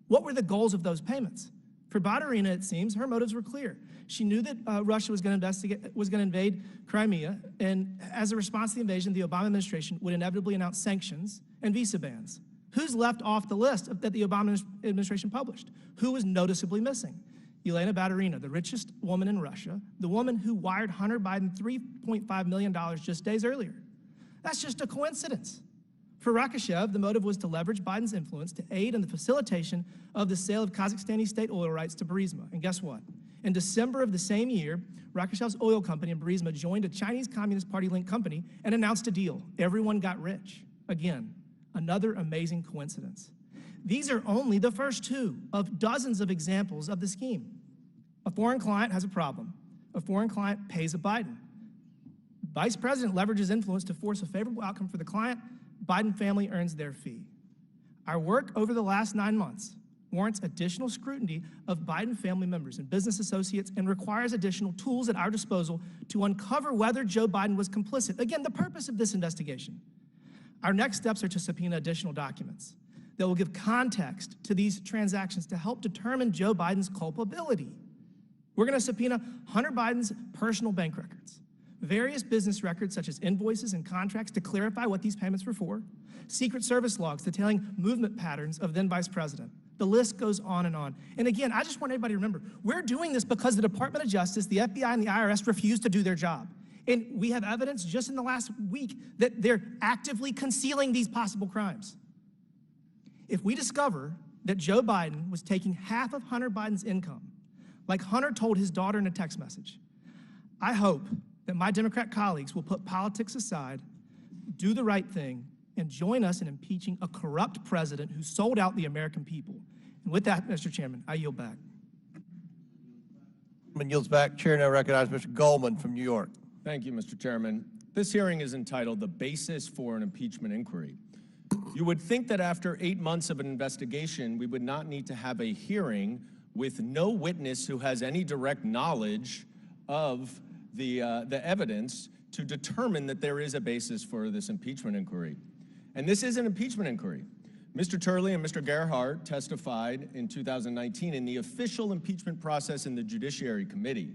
What were the goals of those payments? For Baturina, it seems, her motives were clear. She knew that Russia was going to invade Crimea, and as a response to the invasion, the Obama administration would inevitably announce sanctions and visa bans. Who's left off the list that the Obama administration published? Who was noticeably missing? Yelena Baturina, the richest woman in Russia, the woman who wired Hunter Biden $3.5 million just days earlier. That's just a coincidence. For Rakishev, the motive was to leverage Biden's influence to aid in the facilitation of the sale of Kazakhstani state oil rights to Burisma. And guess what? In December of the same year, Rakishev's oil company and Burisma joined a Chinese Communist Party-linked company and announced a deal. Everyone got rich. Again, another amazing coincidence. These are only the first 2 of dozens of examples of the scheme. A foreign client has a problem. A foreign client pays a Biden. Vice President leverages influence to force a favorable outcome for the client. Biden family earns their fee. Our work over the last 9 months warrants additional scrutiny of Biden family members and business associates and requires additional tools at our disposal to uncover whether Joe Biden was complicit. Again, the purpose of this investigation. Our next steps are to subpoena additional documents that will give context to these transactions to help determine Joe Biden's culpability. We're going to subpoena Hunter Biden's personal bank records, various business records such as invoices and contracts to clarify what these payments were for, Secret Service logs detailing movement patterns of then Vice President. The list goes on and on. And again, I just want everybody to remember, we're doing this because the Department of Justice, the FBI, and the IRS refused to do their job. And we have evidence just in the last week that they're actively concealing these possible crimes. If we discover that Joe Biden was taking half of Hunter Biden's income, like Hunter told his daughter in a text message, I hope that my Democrat colleagues will put politics aside, do the right thing, and join us in impeaching a corrupt president who sold out the American people. And with that, Mr. Chairman, I yield back. Yields back. Chair now recognizes Mr. Goldman from New York. Thank you, Mr. Chairman. This hearing is entitled "The Basis for an Impeachment Inquiry." You would think that after 8 months of an investigation, we would not need to have a hearing with no witness who has any direct knowledge of the evidence to determine that there is a basis for this impeachment inquiry. And this is an impeachment inquiry. Mr. Turley and Mr. Gerhardt testified in 2019 in the official impeachment process in the Judiciary Committee.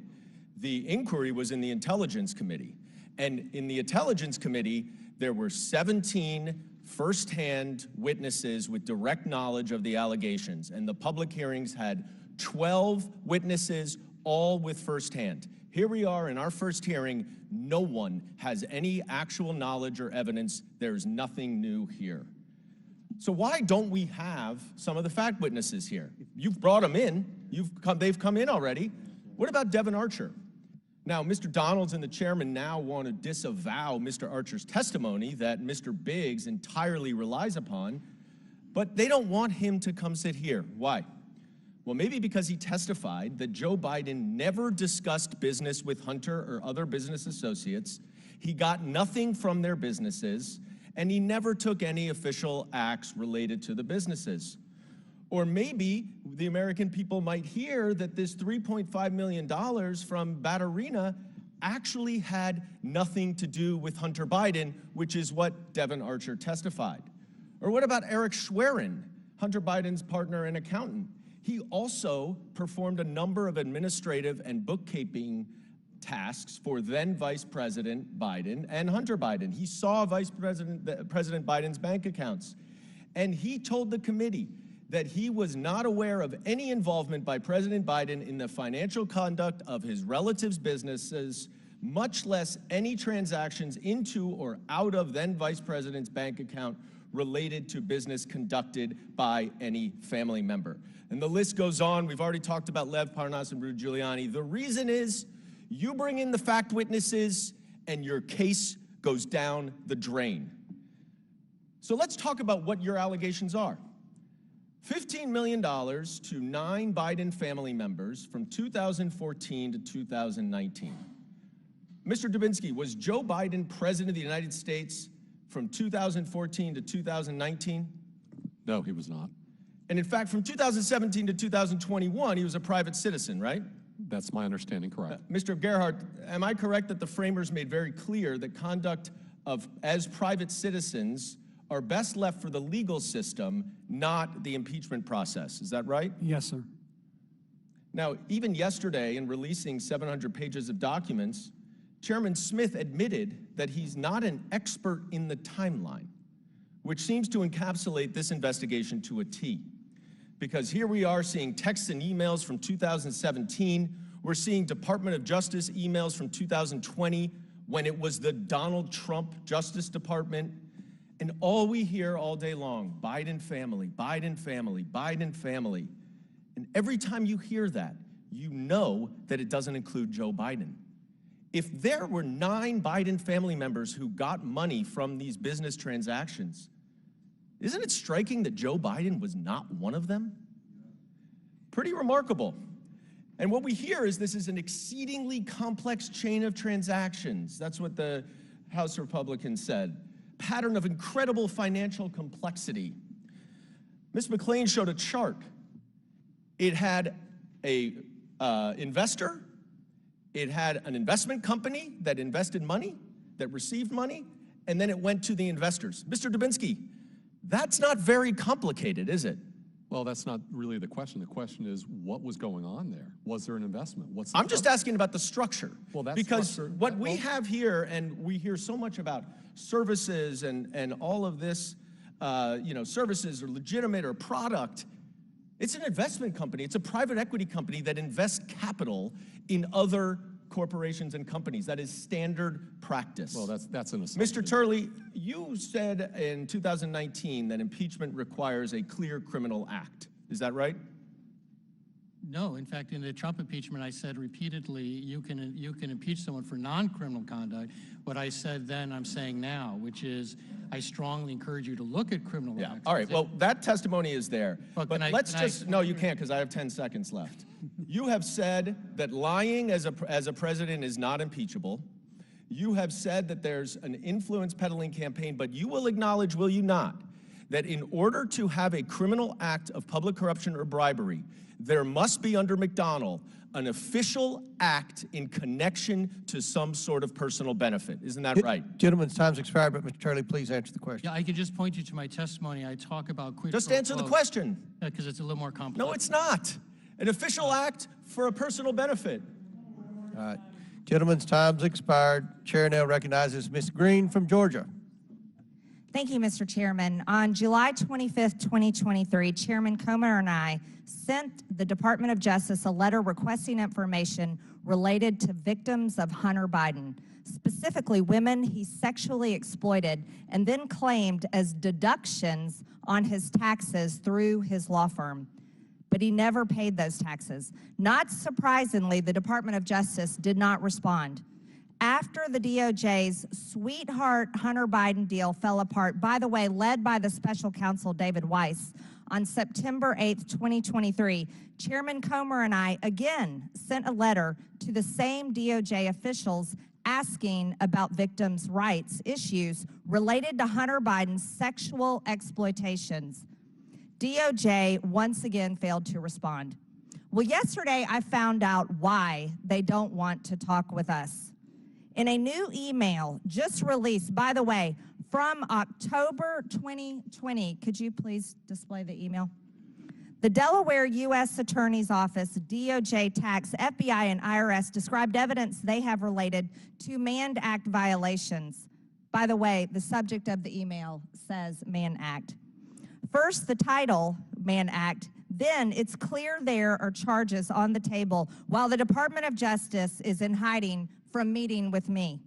The inquiry was in the Intelligence Committee. And in the Intelligence Committee, there were 17 firsthand witnesses with direct knowledge of the allegations. And the public hearings had 12 witnesses, all with firsthand. Here we are in our first hearing. No one has any actual knowledge or evidence. There's nothing new here. So why don't we have some of the fact witnesses here? You've brought them in. They've come in already. What about Devin Archer? Now, Mr. Donalds and the chairman now want to disavow Mr. Archer's testimony that Mr. Biggs entirely relies upon, but they don't want him to come sit here. Why? Well, maybe because he testified that Joe Biden never discussed business with Hunter or other business associates, he got nothing from their businesses, and he never took any official acts related to the businesses. Or maybe the American people might hear that this $3.5 million from Batterina actually had nothing to do with Hunter Biden, which is what Devin Archer testified. Or what about Eric Schwerin, Hunter Biden's partner and accountant? He also performed a number of administrative and bookkeeping tasks for then Vice President Biden and Hunter Biden. He saw President Biden's bank accounts, and he told the committee that he was not aware of any involvement by President Biden in the financial conduct of his relatives' businesses, much less any transactions into or out of then Vice President's bank account related to business conducted by any family member. And the list goes on. We've already talked about Lev Parnas and Rudy Giuliani. The reason is you bring in the fact witnesses and your case goes down the drain. So let's talk about what your allegations are. $15 million to 9 Biden family members from 2014 to 2019. Mr. Dubinsky, was Joe Biden president of the United States from 2014 to 2019? No, he was not. And in fact, from 2017 to 2021, he was a private citizen, right? That's my understanding, correct. Mr. Gerhardt, am I correct that the framers made very clear that conduct as private citizens are best left for the legal system, not the impeachment process? Is that right? Yes, sir. Now, even yesterday, in releasing 700 pages of documents, Chairman Smith admitted that he's not an expert in the timeline, which seems to encapsulate this investigation to a T. Because here we are seeing texts and emails from 2017. We're seeing Department of Justice emails from 2020 when it was the Donald Trump Justice Department. And all we hear all day long, Biden family, Biden family, Biden family. And every time you hear that, you know that it doesn't include Joe Biden. If there were 9 Biden family members who got money from these business transactions, isn't it striking that Joe Biden was not one of them? Pretty remarkable. And what we hear is this is an exceedingly complex chain of transactions. That's what the House Republicans said. Pattern of incredible financial complexity. Ms. McClain showed a chart. It had an investor, it had an investment company that invested money, that received money, and then it went to the investors. Mr. Dubinsky, that's not very complicated, is it? Well, that's not really the question. The question is, what was going on there? Was there an investment? I'm just asking about the structure. Well, that's because structure. What we have here, and we hear so much about services and all of this, services or legitimate or product. It's an investment company. It's a private equity company that invests capital in other corporations and companies. That is standard practice. Well, that's an assumption. Mr. Turley, you said in 2019 that impeachment requires a clear criminal act. Is that right? No, in fact, in the Trump impeachment, I said repeatedly, you can impeach someone for non-criminal conduct. What I said then, I'm saying now, which is I strongly encourage you to look at criminal acts. All right, well, that testimony is there. But But let's just, no, you can't, because I have 10 seconds left. You have said that lying as a president is not impeachable. You have said that there's an influence peddling campaign, but you will acknowledge, will you not, that in order to have a criminal act of public corruption or bribery, there must be, under McDonnell, an official act in connection to some sort of personal benefit. Isn't that right? Gentleman's time's expired, but Mr. Turley, please answer the question. Yeah, I could just point you to my testimony. I talk about quid Just pro answer the quo. question. Because it's a little more complex. No, it's not. An official act for a personal benefit. All right. Gentleman's time's expired. Chair now recognizes Ms. Green from Georgia. Thank you, Mr. Chairman. On July 25th, 2023, Chairman Comer and I sent the Department of Justice a letter requesting information related to victims of Hunter Biden, specifically women he sexually exploited and then claimed as deductions on his taxes through his law firm. But he never paid those taxes. Not surprisingly, the Department of Justice did not respond. After the DOJ's sweetheart Hunter Biden deal fell apart, by the way, led by the special counsel David Weiss, on September 8th, 2023, Chairman Comer and I again sent a letter to the same DOJ officials asking about victims' rights issues related to Hunter Biden's sexual exploitations. DOJ once again failed to respond. Well, yesterday I found out why they don't want to talk with us. In a new email just released, by the way, from October 2020, could you please display the email? The Delaware U.S. Attorney's Office, DOJ, Tax, FBI, and IRS described evidence they have related to Mann Act violations. By the way, the subject of the email says Mann Act. First, the title, Mann Act. Then it's clear there are charges on the table while the Department of Justice is in hiding from meeting with me.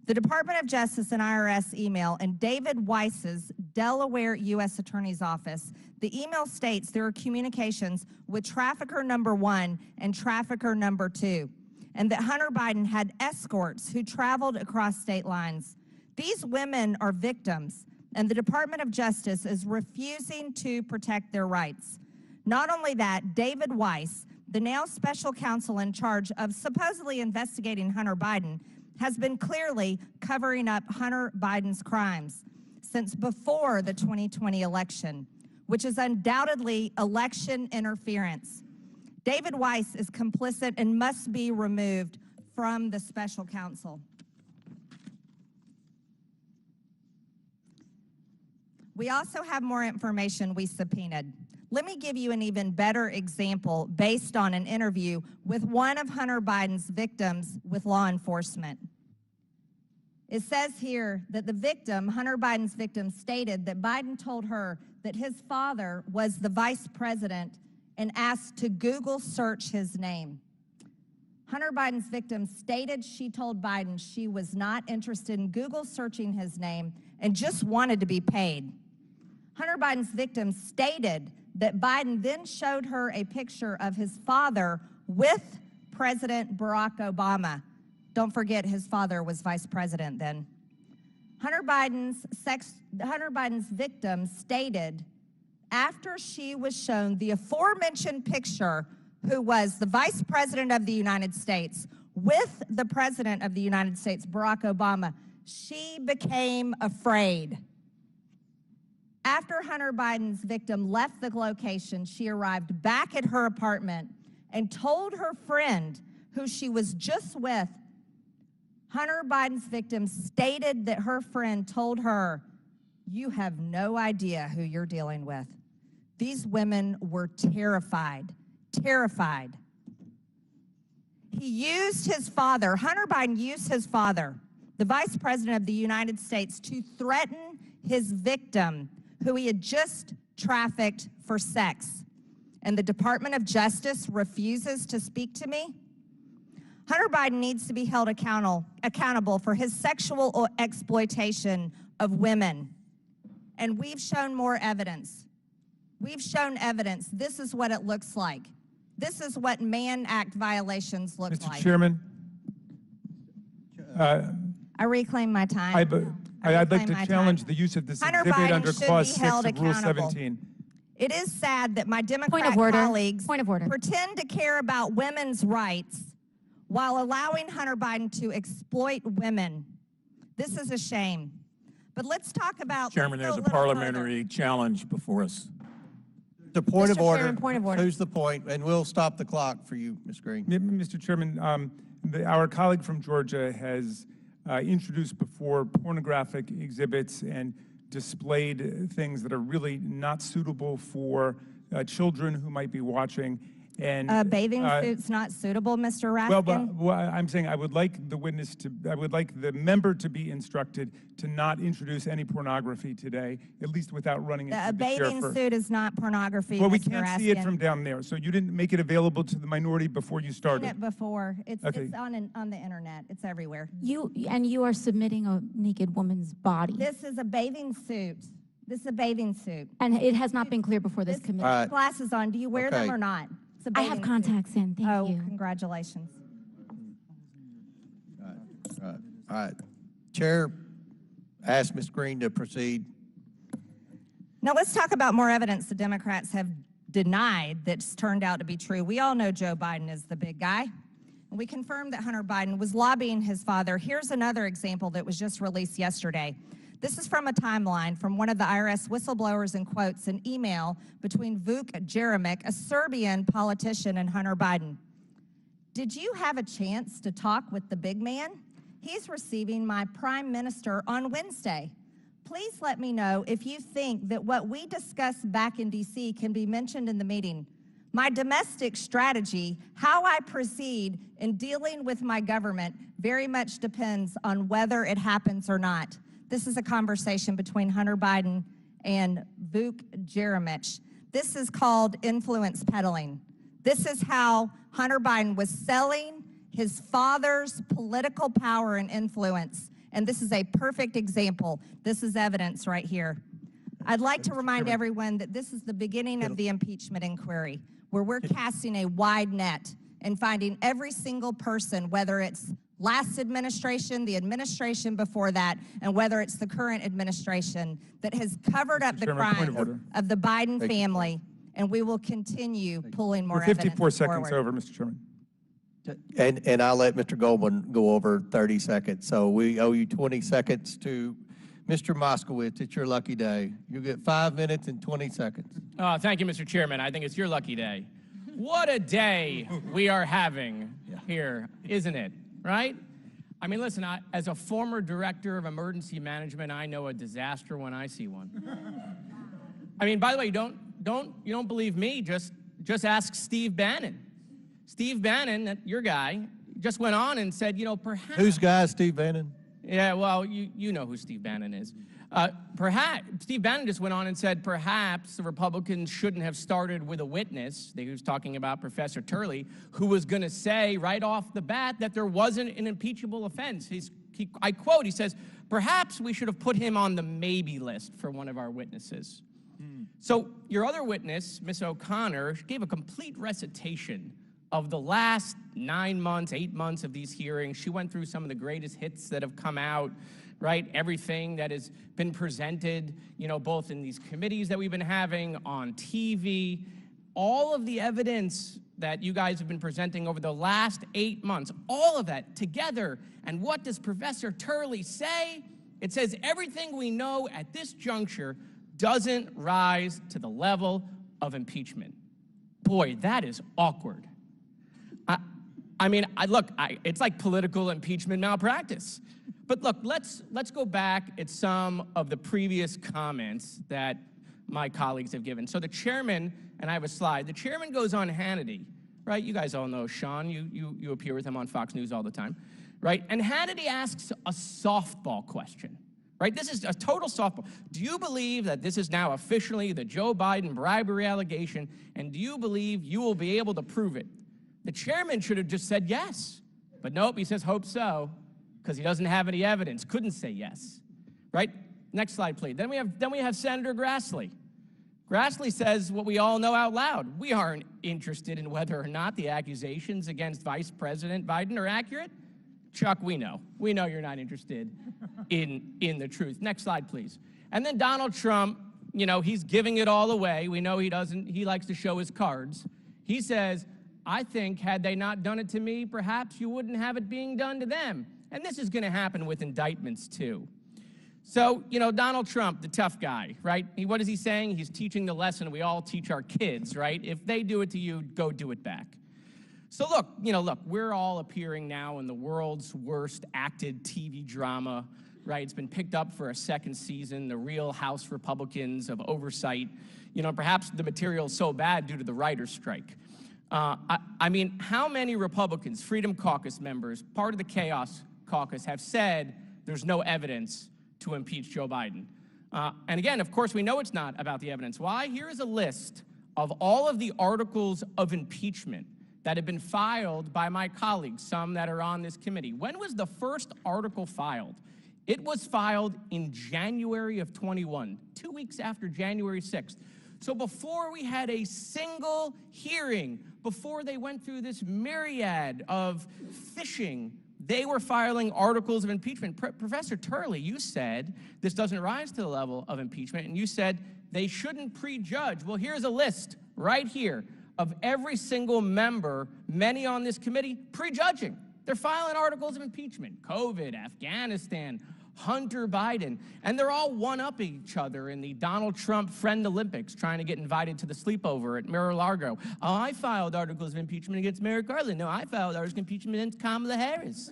The Department of Justice and IRS email and David Weiss's Delaware U.S. Attorney's Office, the email states there are communications with trafficker number 1 and trafficker number 2, and that Hunter Biden had escorts who traveled across state lines. These women are victims, and the Department of Justice is refusing to protect their rights. Not only that, David Weiss, the now special counsel in charge of supposedly investigating Hunter Biden, has been clearly covering up Hunter Biden's crimes since before the 2020 election, which is undoubtedly election interference. David Weiss is complicit and must be removed from the special counsel. We also have more information we subpoenaed. Let me give you an even better example based on an interview with one of Hunter Biden's victims with law enforcement. It says here that the victim, Hunter Biden's victim, stated that Biden told her that his father was the vice president and asked to Google search his name. Hunter Biden's victim stated she told Biden she was not interested in Google searching his name and just wanted to be paid. Hunter Biden's victim stated that Biden then showed her a picture of his father with President Barack Obama. Don't forget his father was vice president then. Hunter Biden's victim stated after she was shown the aforementioned picture, who was the vice president of the United States with the president of the United States, Barack Obama, she became afraid. After Hunter Biden's victim left the location, she arrived back at her apartment and told her friend, who she was just with, Hunter Biden's victim stated that her friend told her, "You have no idea who you're dealing with." These women were terrified, terrified. He used his father, Hunter Biden used his father, the vice president of the United States, to threaten his victim, who he had just trafficked for sex. And the Department of Justice refuses to speak to me? Hunter Biden needs to be held accountable for his sexual exploitation of women. And we've shown more evidence. We've shown evidence. This is what it looks like. This is what Mann Act violations look Mr. like. Chairman, I reclaim my time. I'd like reclaim to my challenge time. the use of this Hunter exhibit Biden under should be Clause 6 held of Rule accountable. 17. It is sad that my Democrat colleagues pretend to care about women's rights while allowing Hunter Biden to exploit women. This is a shame. But let's talk about— Chairman, there's a parliamentary challenge before us. The point of Mr. order. Chairman, point of order. Who's the point? And we'll stop the clock for you, Ms. Green. Mr. Chairman, our colleague from Georgia has introduced before pornographic exhibits and displayed things that are really not suitable for children who might be watching. And bathing suit's not suitable, Mr. Raskin? Well, I'm saying I would like the member to be instructed to not introduce any pornography today, at least without running it A through the chair bathing first. suit is not pornography, Well, we Mr. can't see it Raskin. from down there, so you didn't make it available to the minority before you Seen started. it before. It's Okay. on the internet. It's everywhere. You are submitting a naked woman's body. This is a bathing suit. This is a bathing suit. And it has not been clear before this committee. All right. Glasses on. Do you wear them Okay. or not? It's a I have bathing contacts in, thank Oh, you. congratulations. All right. Chair, ask Ms. Green to proceed. Now let's talk about more evidence the Democrats have denied that's turned out to be true. We all know Joe Biden is the big guy. And we confirmed that Hunter Biden was lobbying his father. Here's another example that was just released yesterday. This is from a timeline from one of the IRS whistleblowers and quotes an email between Vuk Jeremic, a Serbian politician, and Hunter Biden. Did you have a chance to talk with the big man? He's receiving my prime minister on Wednesday. Please let me know if you think that what we discussed back in D.C. can be mentioned in the meeting. My domestic strategy, how I proceed in dealing with my government, very much depends on whether it happens or not. This is a conversation between Hunter Biden and Vuk Jeremic. This is called influence peddling. This is how Hunter Biden was selling his father's political power and influence. And this is a perfect example. This is evidence right here. I'd like to remind everyone that this is the beginning of the impeachment inquiry, where we're casting a wide net and finding every single person, whether it's last administration, the administration before that, and whether it's the current administration, that has covered up the crimes of the Biden family, and we will continue pulling more We're evidence 54 seconds forward. over, Mr. Chairman. And I'll let Mr. Goldman go over 30 seconds. So we owe you 20 seconds to Mr. Moskowitz. It's your lucky day. You get 5 minutes and 20 seconds. Thank you, Mr. Chairman. I think it's your lucky day. What a day we are having here, isn't it? Right? I mean, listen, as a former director of emergency management, I know a disaster when I see one. I mean, by the way, you don't believe me, just ask Steve Bannon. Steve Bannon, your guy, just went on and said, you know, perhaps— Who's guy, Steve Bannon? Yeah, well, you know who Steve Bannon is. Steve Bannon just went on and said perhaps the Republicans shouldn't have started with a witness. He was talking about Professor Turley, who was going to say right off the bat that there wasn't an impeachable offense. I quote, he says, perhaps we should have put him on the maybe list for one of our witnesses. So your other witness, Ms. O'Connor, gave a complete recitation of the last 9 months, 8 months of these hearings. She went through some of the greatest hits that have come out, right? Everything that has been presented, you know, both in these committees that we've been having, on TV, all of the evidence that you guys have been presenting over the last 8 months, all of that together. And what does Professor Turley say? It says everything we know at this juncture doesn't rise to the level of impeachment. Boy, that is awkward. I mean, look, it's like political impeachment malpractice. But look, let's go back at some of the previous comments that my colleagues have given. So the chairman, and I have a slide, the chairman goes on Hannity, right? You guys all know Sean, you appear with him on Fox News all the time, right? And Hannity asks a softball question, right? This is a total softball. Do you believe that this is now officially the Joe Biden bribery allegation, and do you believe you will be able to prove it? The chairman should have just said yes, but nope, he says hope so, because he doesn't have any evidence, couldn't say yes, right? Next slide, please. Then we have Senator Grassley, Grassley says what we all know out loud. We aren't interested in whether or not the accusations against Vice President Biden are accurate. Chuck, we know. We know you're not interested in the truth. Next slide, please. And then Donald Trump, you know, he's giving it all away. We know he likes to show his cards. He says, I think had they not done it to me, perhaps you wouldn't have it being done to them. And this is going to happen with indictments, too. So, you know, Donald Trump, the tough guy, right? What is he saying? He's teaching the lesson we all teach our kids, right? If they do it to you, go do it back. So look, we're all appearing now in the world's worst acted TV drama, right? It's been picked up for a second season, the Real House Republicans of Oversight. You know, perhaps the material's so bad due to the writer's strike. I mean, how many Republicans, Freedom Caucus members, part of the Chaos Caucus, have said there's no evidence to impeach Joe Biden? And again, of course, we know it's not about the evidence. Why? Here is a list of all of the articles of impeachment that have been filed by my colleagues, some that are on this committee. When was the first article filed? It was filed in January of 21, 2 weeks after January 6th. So before we had a single hearing, before they went through this myriad of phishing, they were filing articles of impeachment. Professor Turley, you said this doesn't rise to the level of impeachment, and you said they shouldn't prejudge. Well, here's a list right here of every single member, many on this committee, prejudging. They're filing articles of impeachment. COVID, Afghanistan, Hunter Biden, and they're all one-upping each other in the Donald Trump Friend Olympics, trying to get invited to the sleepover at Mar-a-Lago. Oh, I filed articles of impeachment against Merrick Garland. No, I filed articles of impeachment against Kamala Harris.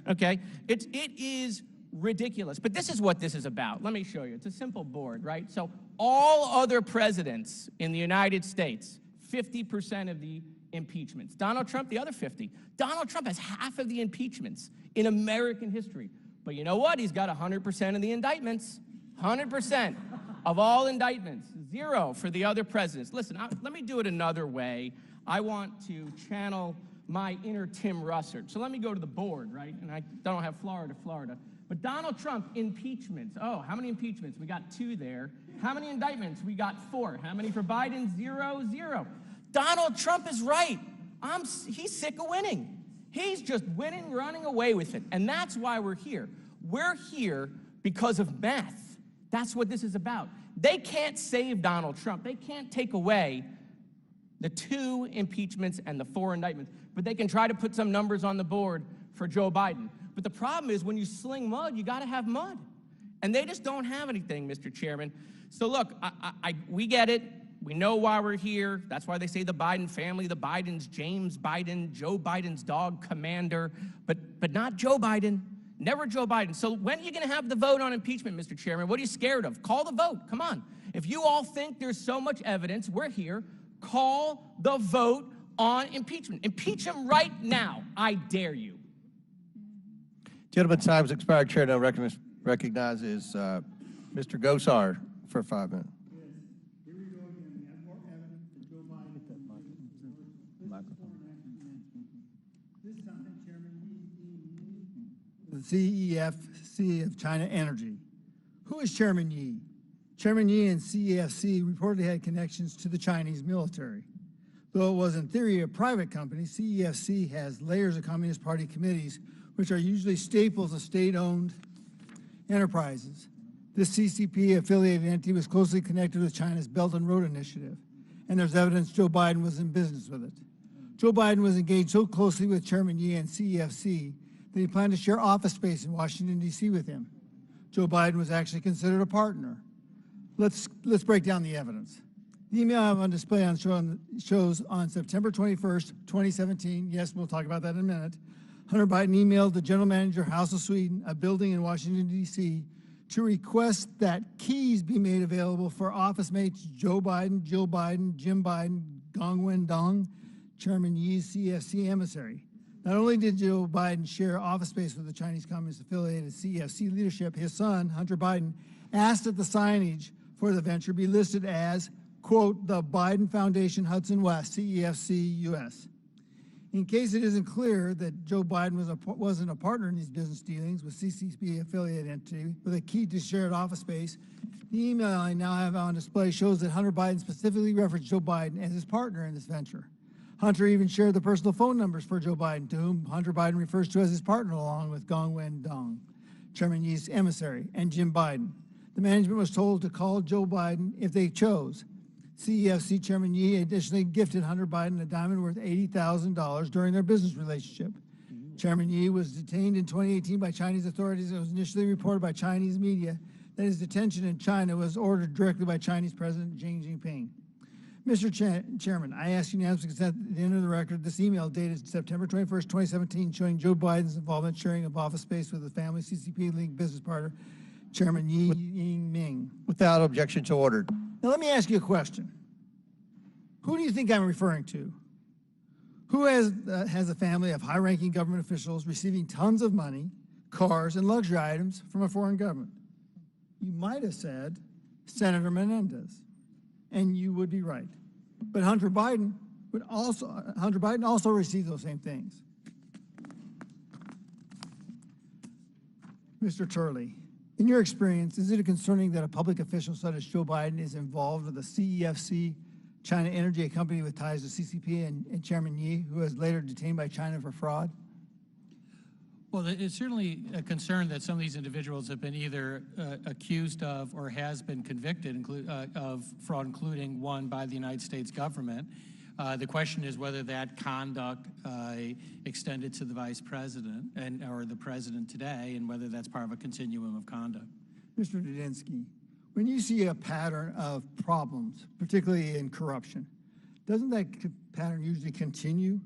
Okay? It is ridiculous. But this is what this is about. Let me show you. It's a simple board, right? So all other presidents in the United States, 50% of the impeachments. Donald Trump, the other 50. Donald Trump has half of the impeachments in American history. But you know what? He's got 100% of the indictments. 100% of all indictments. 0 for the other presidents. Listen, let me do it another way. I want to channel my inner Tim Russert. So let me go to the board, right? And I don't have Florida. But Donald Trump, impeachments. Oh, how many impeachments? We got 2 there. How many indictments? We got 4. How many for Biden? 0. Donald Trump is right. He's sick of winning. He's just winning, running away with it. And that's why we're here. We're here because of math. That's what this is about. They can't save Donald Trump. They can't take away the 2 impeachments and the 4 indictments. But they can try to put some numbers on the board for Joe Biden. But the problem is when you sling mud, you got to have mud. And they just don't have anything, Mr. Chairman. So look, we get it. We know why we're here. That's why they say the Biden family, the Bidens, James Biden, Joe Biden's dog, Commander, but not Joe Biden, never Joe Biden. So when are you going to have the vote on impeachment, Mr. Chairman? What are you scared of? Call the vote. Come on. If you all think there's so much evidence, we're here. Call the vote on impeachment. Impeach him right now. I dare you. Gentleman's time has expired. Chair now recognizes Mr. Gosar for 5 minutes. The CEFC of China Energy. Who is Chairman Yi? Chairman Yi and CEFC reportedly had connections to the Chinese military. Though it was in theory a private company, CEFC has layers of Communist Party committees, which are usually staples of state-owned enterprises. This CCP-affiliated entity was closely connected with China's Belt and Road Initiative, and there's evidence Joe Biden was in business with it. Joe Biden was engaged so closely with Chairman Yi and CEFC that he planned to share office space in Washington, D.C. with him. Joe Biden was actually considered a partner. Let's break down the evidence. The email I have on display shows on September 21st, 2017, yes, we'll talk about that in a minute, Hunter Biden emailed the general manager, House of Sweden, a building in Washington, D.C., to request that keys be made available for office mates Joe Biden, Jill Biden, Jim Biden, Gong Wendong, Chairman Yi's CEFC emissary. Not only did Joe Biden share office space with the Chinese Communist-affiliated CEFC leadership, his son, Hunter Biden, asked that the signage for the venture be listed as, quote, the Biden Foundation Hudson West, CEFC US. In case it isn't clear that Joe Biden wasn't a partner in these business dealings with CCP affiliate entity with a key to shared office space, the email I now have on display shows that Hunter Biden specifically referenced Joe Biden as his partner in this venture. Hunter even shared the personal phone numbers for Joe Biden, to whom Hunter Biden refers to as his partner, along with Gong Wen Dong, Chairman Yee's emissary, and Jim Biden. The management was told to call Joe Biden if they chose. CEFC Chairman Yee additionally gifted Hunter Biden a diamond worth $80,000 during their business relationship. Chairman Yee was detained in 2018 by Chinese authorities. It was initially reported by Chinese media that his detention in China was ordered directly by Chinese President Xi Jinping. Mr. Chairman, I ask unanimous consent at the end of the record this email dated September 21st, 2017, showing Joe Biden's involvement sharing of office space with his family CCP-linked business partner, Chairman Yi Ying-ming. Without objection, so ordered. Now let me ask you a question. Who do you think I'm referring to? Who has a family of high-ranking government officials receiving tons of money, cars, and luxury items from a foreign government? You might have said Senator Menendez, and you would be right. But Hunter Biden also received those same things. Mr. Turley, in your experience, is it concerning that a public official such as Joe Biden is involved with the CEFC, China Energy, a company with ties to CCP, and Chairman Yi, who was later detained by China for fraud? Well, it's certainly a concern that some of these individuals have been either accused of or has been convicted of fraud, including one by the United States government. The question is whether that conduct extended to the vice president or the president today, and whether that's part of a continuum of conduct. Mr. Dudinsky, when you see a pattern of problems, particularly in corruption, doesn't that pattern usually continue?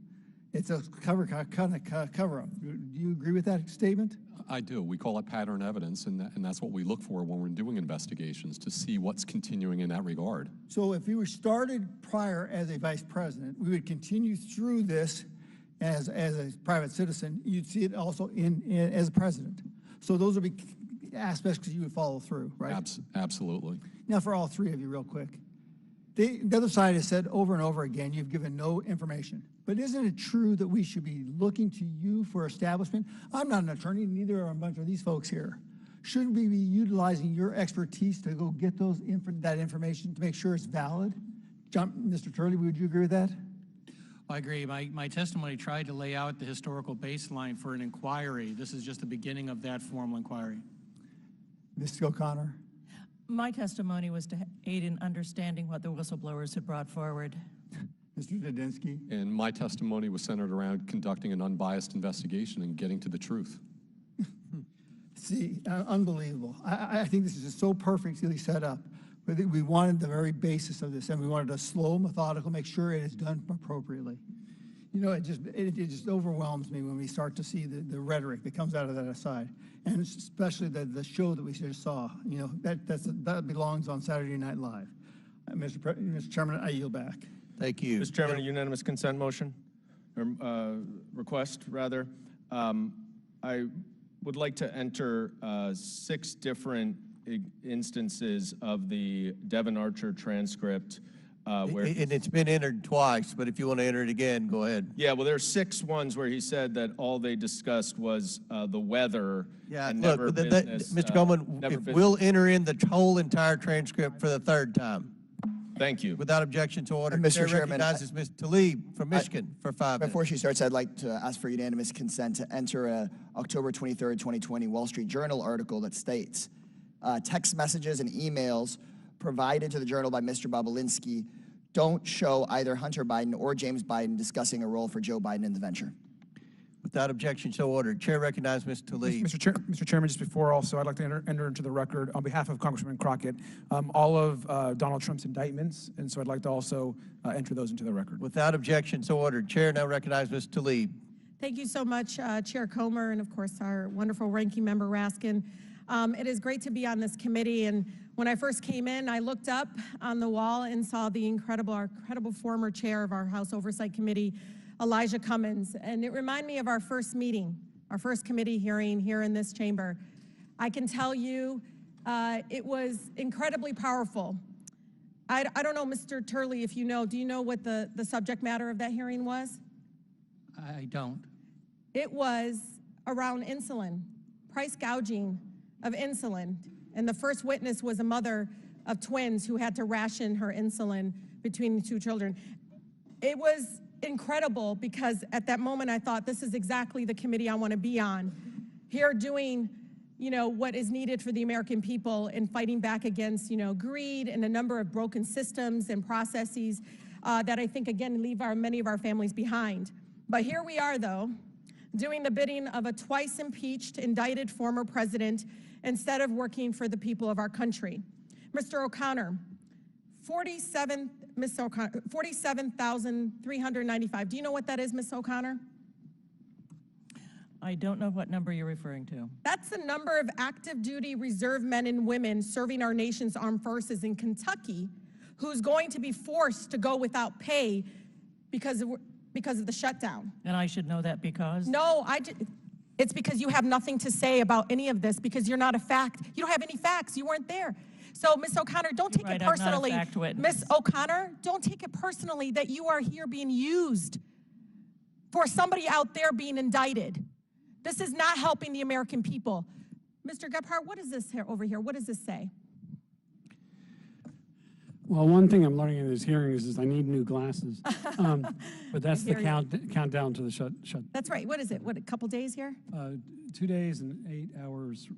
It's a cover-up. Do you agree with that statement? I do. We call it pattern evidence, and that's what we look for when we're doing investigations, to see what's continuing in that regard. So if you were started prior as a vice president, we would continue through this as a private citizen. You'd see it also as a president. So those would be aspects that you would follow through, right? Absolutely. Now for all three of you, real quick. The other side has said over and over again, you've given no information. But isn't it true that we should be looking to you for establishment? I'm not an attorney, neither are a bunch of these folks here. Shouldn't we be utilizing your expertise to go get that information to make sure it's valid? Mr. Turley, would you agree with that? I agree. My testimony tried to lay out the historical baseline for an inquiry. This is just the beginning of that formal inquiry. Mr. O'Connor? My testimony was to aid in understanding what the whistleblowers had brought forward. Mr. Dudinsky? And my testimony was centered around conducting an unbiased investigation and getting to the truth. See, unbelievable. I think this is just so perfectly set up. But we wanted the very basis of this, and we wanted a slow, methodical, make sure it is done appropriately. You know, it just overwhelms me when we start to see the rhetoric that comes out of that aside, and especially the show that we just saw. You know, that belongs on Saturday Night Live. Mr. Chairman, I yield back. Thank you. Mr. Chairman, a unanimous consent motion, or request, rather. I would like to enter 6 different instances of the Devin Archer transcript where... And it's been entered twice, but if you want to enter it again, go ahead. Yeah, well, there are 6 ones where he said that all they discussed was the weather and look, never business. Mr. Goldman, we'll enter in the whole entire transcript for the 3rd time. Thank you. Without objection to order. Mr. Chair Chairman, recognizes Ms. Tlaib from Michigan for 5 minutes. Before she starts, I'd like to ask for unanimous consent to enter a October 23rd, 2020 Wall Street Journal article that states, text messages and emails provided to the Journal by Mr. Bobulinski don't show either Hunter Biden or James Biden discussing a role for Joe Biden in the venture. Without objection, so ordered. Chair recognizes Ms. Tlaib. Mr. Chairman, just before also, I'd like to enter into the record on behalf of Congressman Crockett all of Donald Trump's indictments, and so I'd like to also enter those into the record. Without objection, so ordered. Chair now recognizes Ms. Tlaib. Thank you so much, Chair Comer, and of course our wonderful ranking member Raskin. It is great to be on this committee, and when I first came in, I looked up on the wall and saw the incredible former chair of our House Oversight Committee, Elijah Cummings, and it reminded me of our first meeting, our first committee hearing here in this chamber. I can tell you it was incredibly powerful. I don't know, Mr. Turley, if you know, do you know what the subject matter of that hearing was? I don't. It was around insulin, price gouging of insulin. And the first witness was a mother of twins who had to ration her insulin between the two children. It was incredible because at that moment I thought, this is exactly the committee I want to be on. Here doing, what is needed for the American people in fighting back against, greed and a number of broken systems and processes that I think, again, leave many of our families behind. But here we are, though, doing the bidding of a twice impeached, indicted former president instead of working for the people of our country. Mr. O'Connor, 47,395. Do you know what that is, Ms. O'Connor? I don't know what number you're referring to. That's the number of active duty reserve men and women serving our nation's armed forces in Kentucky who's going to be forced to go without pay because of the shutdown. And I should know that because? No, it's because you have nothing to say about any of this because you're not a fact. You don't have any facts. You weren't there. So, Ms. O'Connor, don't take it personally. I'm not a fact witness. Ms. O'Connor, don't take it personally that you are here being used for somebody out there being indicted. This is not helping the American people. Mr. Gephardt, what is this here over here? What does this say? Well, one thing I'm learning in these hearings is I need new glasses. But that's the countdown to the shut. That's right. What is it? What, a couple days here? 2 days and 8 hours.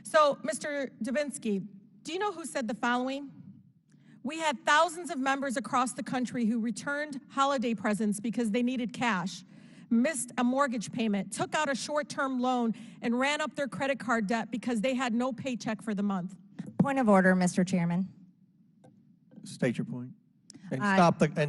So, Mr. Dubinsky, do you know who said the following? We had thousands of members across the country who returned holiday presents because they needed cash, missed a mortgage payment, took out a short-term loan, and ran up their credit card debt because they had no paycheck for the month. Point of order, Mr. Chairman. State your point. And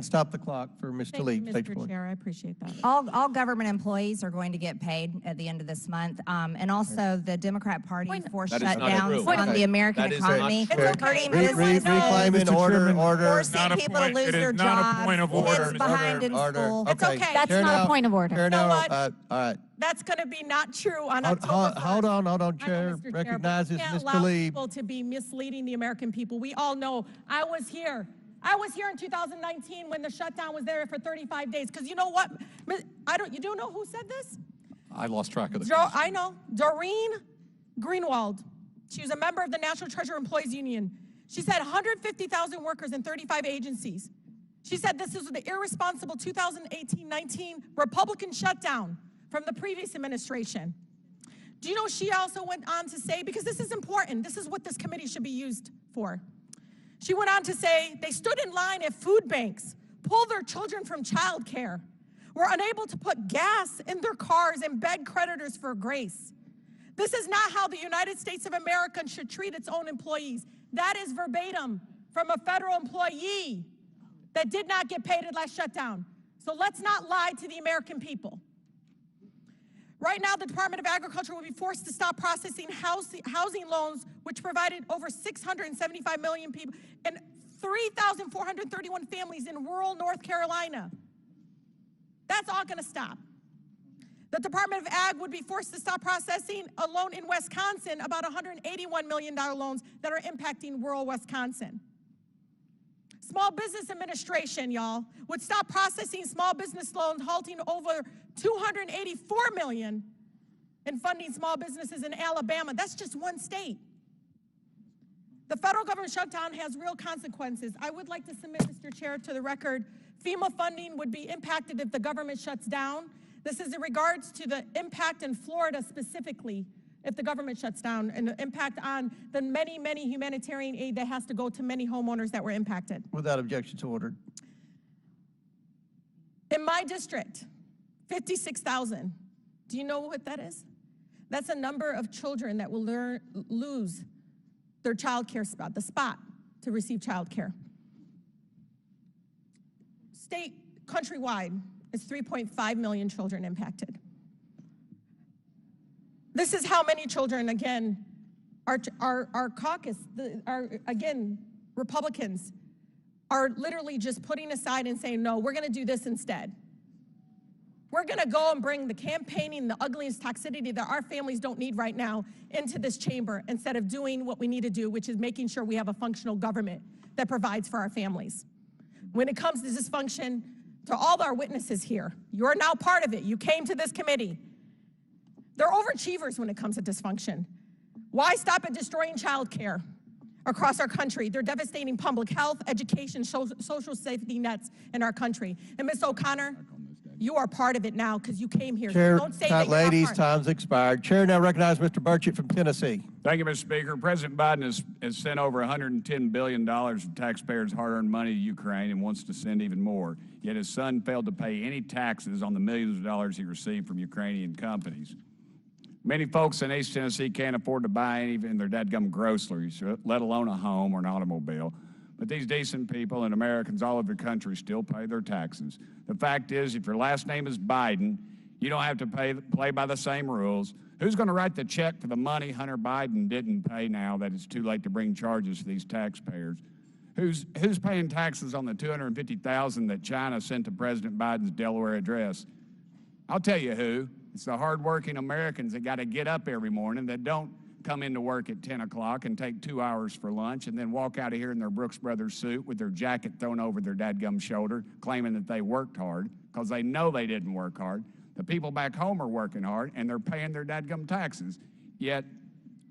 stop the clock for Ms. Tlaib. Thank you, Mr. Chair. I appreciate that. All government employees are going to get paid at the end of this month. And also the Democrat Party forced shutdowns on the American economy. Reclaiming order. Forcing people to lose their jobs. Kids behind in school. It's okay. That's not a point of order. You know what? All right. That's going to be not true on October 1st. Hold on, Chair. Mr. Recognizes Chair, Ms. we can't allow Tlaib. people to be misleading the American people. We all know. I was here in 2019 when the shutdown was there for 35 days. Because you know what? You do know who said this? I lost track of the I know. Doreen Greenwald. She was a member of the National Treasury Employees Union. She said 150,000 workers in 35 agencies. She said this is the irresponsible 2018-19 Republican shutdown from the previous administration. Do you know she also went on to say, because this is important, this is what this committee should be used for. She went on to say they stood in line at food banks, pulled their children from childcare, were unable to put gas in their cars and begged creditors for grace. This is not how the United States of America should treat its own employees. That is verbatim from a federal employee that did not get paid at last shutdown. So let's not lie to the American people. Right now, the Department of Agriculture will be forced to stop processing housing loans, which provided over 675 million people and 3,431 families in rural North Carolina. That's all going to stop. The Department of Ag would be forced to stop processing a loan in Wisconsin, about $181 million loans that are impacting rural Wisconsin. Small Business Administration, y'all, would stop processing small business loans, halting over $284 million in funding small businesses in Alabama. That's just one state. The federal government shutdown has real consequences. I would like to submit, Mr. Chair, to the record, FEMA funding would be impacted if the government shuts down. This is in regards to the impact in Florida specifically if the government shuts down, and the impact on the many, many humanitarian aid that has to go to many homeowners that were impacted. Without objection to order. In my district, 56,000. Do you know what that is? That's a number of children that will lose their child care spot, the spot to receive child care. State, countrywide, is 3.5 million children impacted. This is how many children, again, our caucus, again, Republicans, are literally just putting aside and saying, no, we're going to do this instead. We're going to go and bring the campaigning, the ugliness, toxicity that our families don't need right now into this chamber instead of doing what we need to do, which is making sure we have a functional government that provides for our families. When it comes to dysfunction, to all our witnesses here, you're now part of it. You came to this committee. They're overachievers when it comes to dysfunction. Why stop at destroying child care across our country? They're devastating public health, education, social safety nets in our country. And Ms. O'Connor, you are part of it now because you came here. Chair, So don't say that you're ladies, not part. time's expired. Chair now recognizes Mr. Burchett from Tennessee. Thank you, Mr. Speaker. President Biden has sent over $110 billion of taxpayers' hard-earned money to Ukraine and wants to send even more. Yet his son failed to pay any taxes on the millions of dollars he received from Ukrainian companies. Many folks in East Tennessee can't afford to buy even their dadgum groceries, let alone a home or an automobile. But these decent people and Americans all over the country still pay their taxes. The fact is, if your last name is Biden, you don't have to play by the same rules. Who's going to write the check for the money Hunter Biden didn't pay now that it's too late to bring charges to these taxpayers? Who's paying taxes on the $250,000 that China sent to President Biden's Delaware address? I'll tell you who. It's the hardworking Americans that got to get up every morning, that don't come into work at 10 o'clock and take 2 hours for lunch and then walk out of here in their Brooks Brothers suit with their jacket thrown over their dadgum shoulder, claiming that they worked hard, because they know they didn't work hard. The people back home are working hard, and they're paying their dadgum taxes. Yet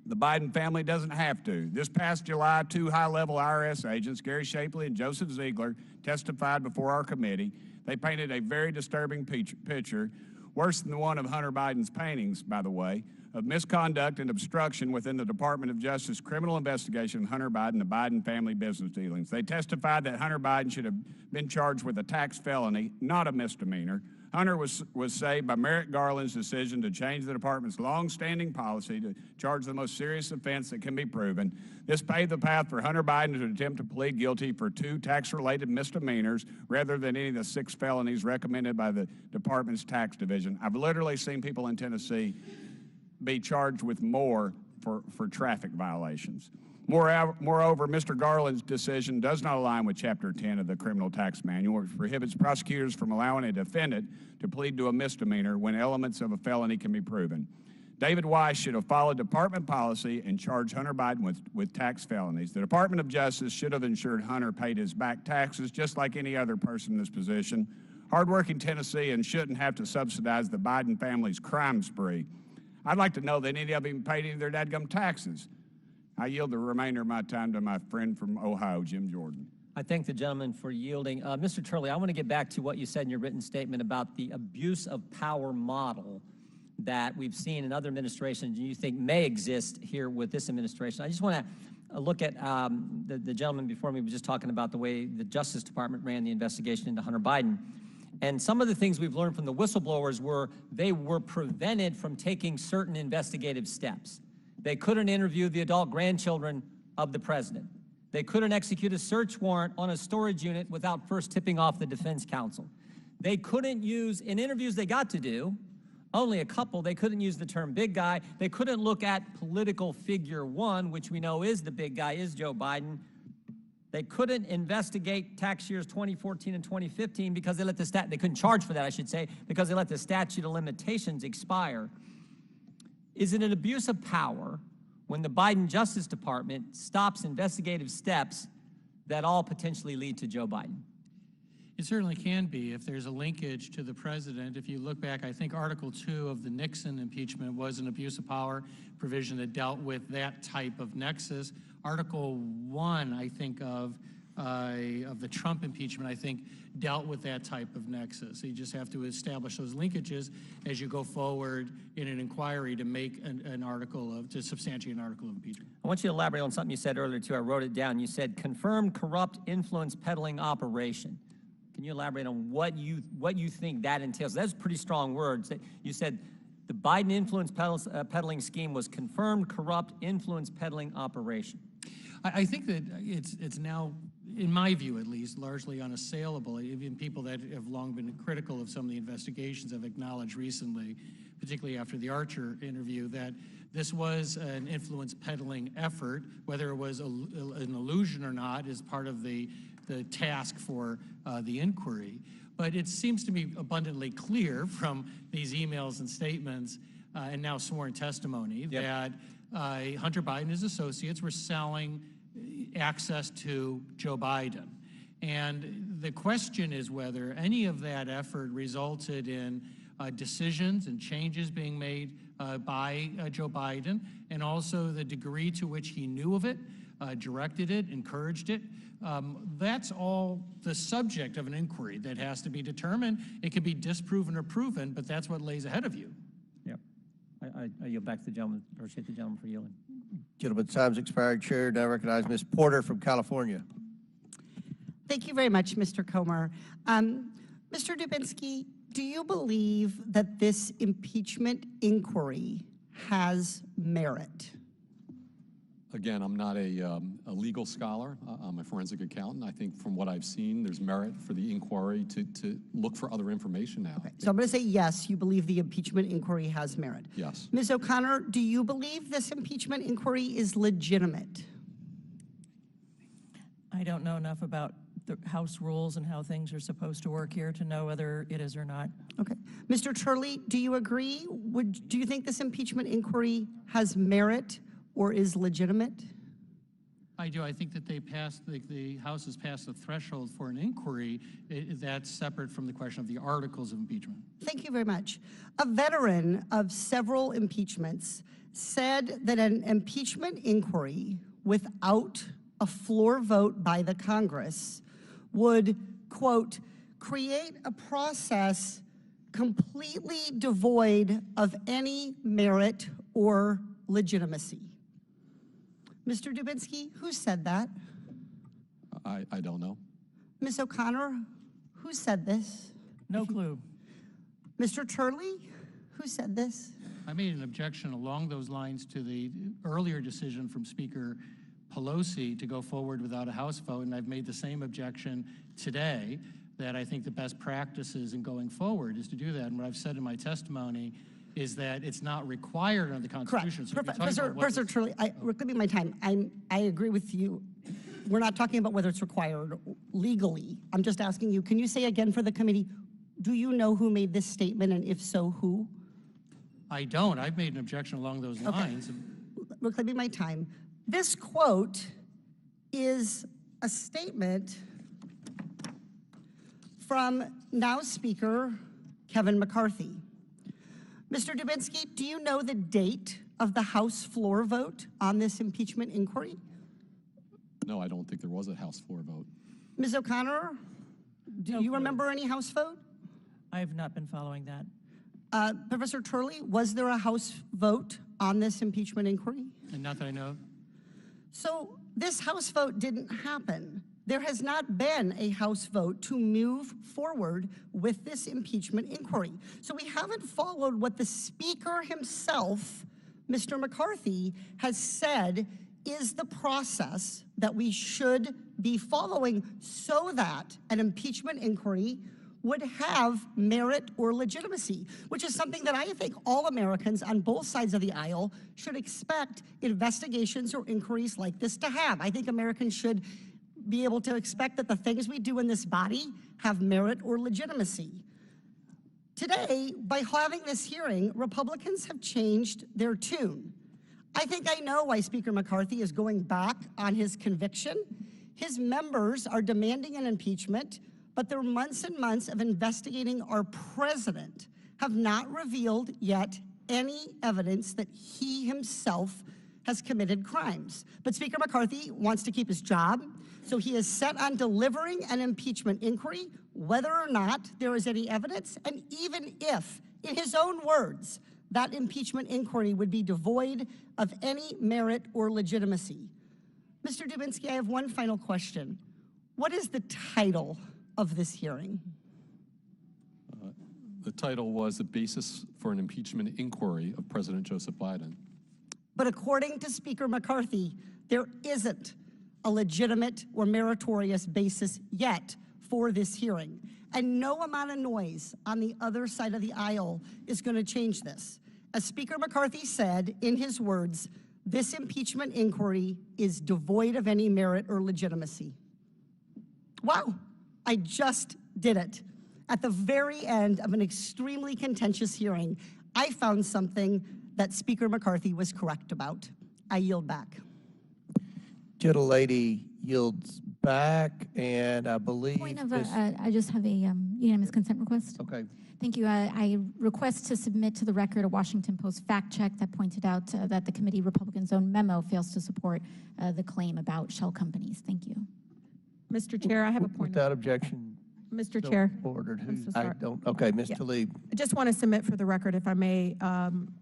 the Biden family doesn't have to. This past July, 2 high-level IRS agents, Gary Shapley and Joseph Ziegler, testified before our committee. They painted a very disturbing picture, worse than the one of Hunter Biden's paintings, by the way, of misconduct and obstruction within the Department of Justice criminal investigation of Hunter Biden, the Biden family business dealings. They testified that Hunter Biden should have been charged with a tax felony, not a misdemeanor. Hunter was saved by Merrick Garland's decision to change the department's long-standing policy to charge the most serious offense that can be proven. This paved the path for Hunter Biden to attempt to plead guilty for 2 tax-related misdemeanors rather than any of the 6 felonies recommended by the department's tax division. I've literally seen people in Tennessee be charged with more for traffic violations. Moreover, Mr. Garland's decision does not align with Chapter 10 of the Criminal Tax Manual, which prohibits prosecutors from allowing a defendant to plead to a misdemeanor when elements of a felony can be proven. David Weiss should have followed department policy and charged Hunter Biden with tax felonies. The Department of Justice should have ensured Hunter paid his back taxes just like any other person in this position. Hardworking Tennesseans shouldn't have to subsidize the Biden family's crime spree. I'd like to know that any of them paid any of their dadgum taxes. I yield the remainder of my time to my friend from Ohio, Jim Jordan. I thank the gentleman for yielding. Mr. Turley, I want to get back to what you said in your written statement about the abuse of power model that we've seen in other administrations and you think may exist here with this administration. I just want to look at the gentleman before me was just talking about the way the Justice Department ran the investigation into Hunter Biden. And some of the things we've learned from the whistleblowers were they were prevented from taking certain investigative steps. They couldn't interview the adult grandchildren of the president. They couldn't execute a search warrant on a storage unit without first tipping off the defense counsel. They couldn't use, in interviews they got to do, only a couple, they couldn't use the term big guy. They couldn't look at political figure 1, which we know is the big guy, is Joe Biden. They couldn't investigate tax years 2014 and 2015 because they let they couldn't charge for that, I should say, because they let the statute of limitations expire. Is it an abuse of power when the Biden Justice Department stops investigative steps that all potentially lead to Joe Biden? It certainly can be if there's a linkage to the president. If you look back, I think Article 2 of the Nixon impeachment was an abuse of power provision that dealt with that type of nexus. Article 1, I think, of the Trump impeachment, I think, dealt with that type of nexus. So you just have to establish those linkages as you go forward in an inquiry to make an article to substantiate an article of impeachment. I want you to elaborate on something you said earlier, too. I wrote it down. You said confirmed corrupt influence peddling operation. Can you elaborate on what you think that entails? That's pretty strong words. You said the Biden influence peddling scheme was confirmed corrupt influence peddling operation. I think that it's now, in my view at least, largely unassailable. Even people that have long been critical of some of the investigations have acknowledged recently, particularly after the Archer interview, that this was an influence peddling effort. Whether it was an illusion or not is part of the task for the inquiry. But it seems to me abundantly clear from these emails and statements and now sworn testimony that Hunter Biden and his associates were selling access to Joe Biden. And the question is whether any of that effort resulted in decisions and changes being made by Joe Biden, and also the degree to which he knew of it, directed it, encouraged it. That's all the subject of an inquiry that has to be determined. It can be disproven or proven, but that's what lays ahead of you. Yep. I yield back to the gentleman. Appreciate the gentleman for yielding. Gentleman's time's expired. Chair now recognize Ms. Porter from California. Thank you very much, Mr. Comer. Mr. Dubinsky, do you believe that this impeachment inquiry has merit? Again, I'm not a legal scholar. I'm a forensic accountant. I think from what I've seen, there's merit for the inquiry to look for other information now. Okay, so I'm going to say yes, you believe the impeachment inquiry has merit. Yes. Ms. O'Connor, do you believe this impeachment inquiry is legitimate? I don't know enough about the House rules and how things are supposed to work here to know whether it is or not. Okay. Mr. Turley, do you agree? Do you think this impeachment inquiry has merit or is legitimate? I do. I think that the House has passed a threshold for an inquiry. That's separate from the question of the articles of impeachment. Thank you very much. A veteran of several impeachments said that an impeachment inquiry without a floor vote by the Congress would, quote, create a process completely devoid of any merit or legitimacy. Mr. Dubinsky, who said that? I don't know. Ms. O'Connor, who said this? No clue. Mr. Turley, who said this? I made an objection along those lines to the earlier decision from Speaker Pelosi to go forward without a House vote, and I've made the same objection today, that I think the best practices in going forward is to do that. And what I've said in my testimony is that it's not required under the Constitution. Correct. Professor Turley, give me my time. I agree with you. We're not talking about whether it's required legally. I'm just asking you, can you say again for the committee, do you know who made this statement, and if so, who? I don't. I've made an objection along those lines. Look, give me my time. This quote is a statement from now Speaker Kevin McCarthy. Mr. Dubinsky, do you know the date of the House floor vote on this impeachment inquiry? No, I don't think there was a House floor vote. Ms. O'Connor, do you remember any House vote? I have not been following that. Professor Turley, was there a House vote on this impeachment inquiry? And not that I know. So this House vote didn't happen. There has not been a House vote to move forward with this impeachment inquiry. So we haven't followed what the Speaker himself, Mr. McCarthy, has said is the process that we should be following so that an impeachment inquiry would have merit or legitimacy, which is something that I think all Americans on both sides of the aisle should expect investigations or inquiries like this to have. I think Americans should be able to expect that the things we do in this body have merit or legitimacy. Today, by having this hearing, Republicans have changed their tune. I think I know why Speaker McCarthy is going back on his conviction. His members are demanding an impeachment, but their months and months of investigating our president have not revealed yet any evidence that he himself has committed crimes. But Speaker McCarthy wants to keep his job, so he is set on delivering an impeachment inquiry, whether or not there is any evidence, and even if, in his own words, that impeachment inquiry would be devoid of any merit or legitimacy. Mr. Dubinsky, I have one final question. What is the title of this hearing? The title was the basis for an impeachment inquiry of President Joseph Biden. But according to Speaker McCarthy, there isn't a legitimate or meritorious basis yet for this hearing. And no amount of noise on the other side of the aisle is going to change this. As Speaker McCarthy said, in his words, this impeachment inquiry is devoid of any merit or legitimacy. Wow, I just did it. At the very end of an extremely contentious hearing, I found something that Speaker McCarthy was correct about. I yield back. Gentlelady yields back, and I believe Point of, Ms. I just have a unanimous consent request. Okay. Thank you. I request to submit to the record a Washington Post fact check that pointed out that the committee Republicans' own memo fails to support the claim about shell companies. Thank you. Mr. Chair, I have a point. Without objection. Mr. So Chair. Ordered. I'm so I sorry. don't. Okay, Ms. Yeah. Tlaib. I just want to submit for the record, if I may,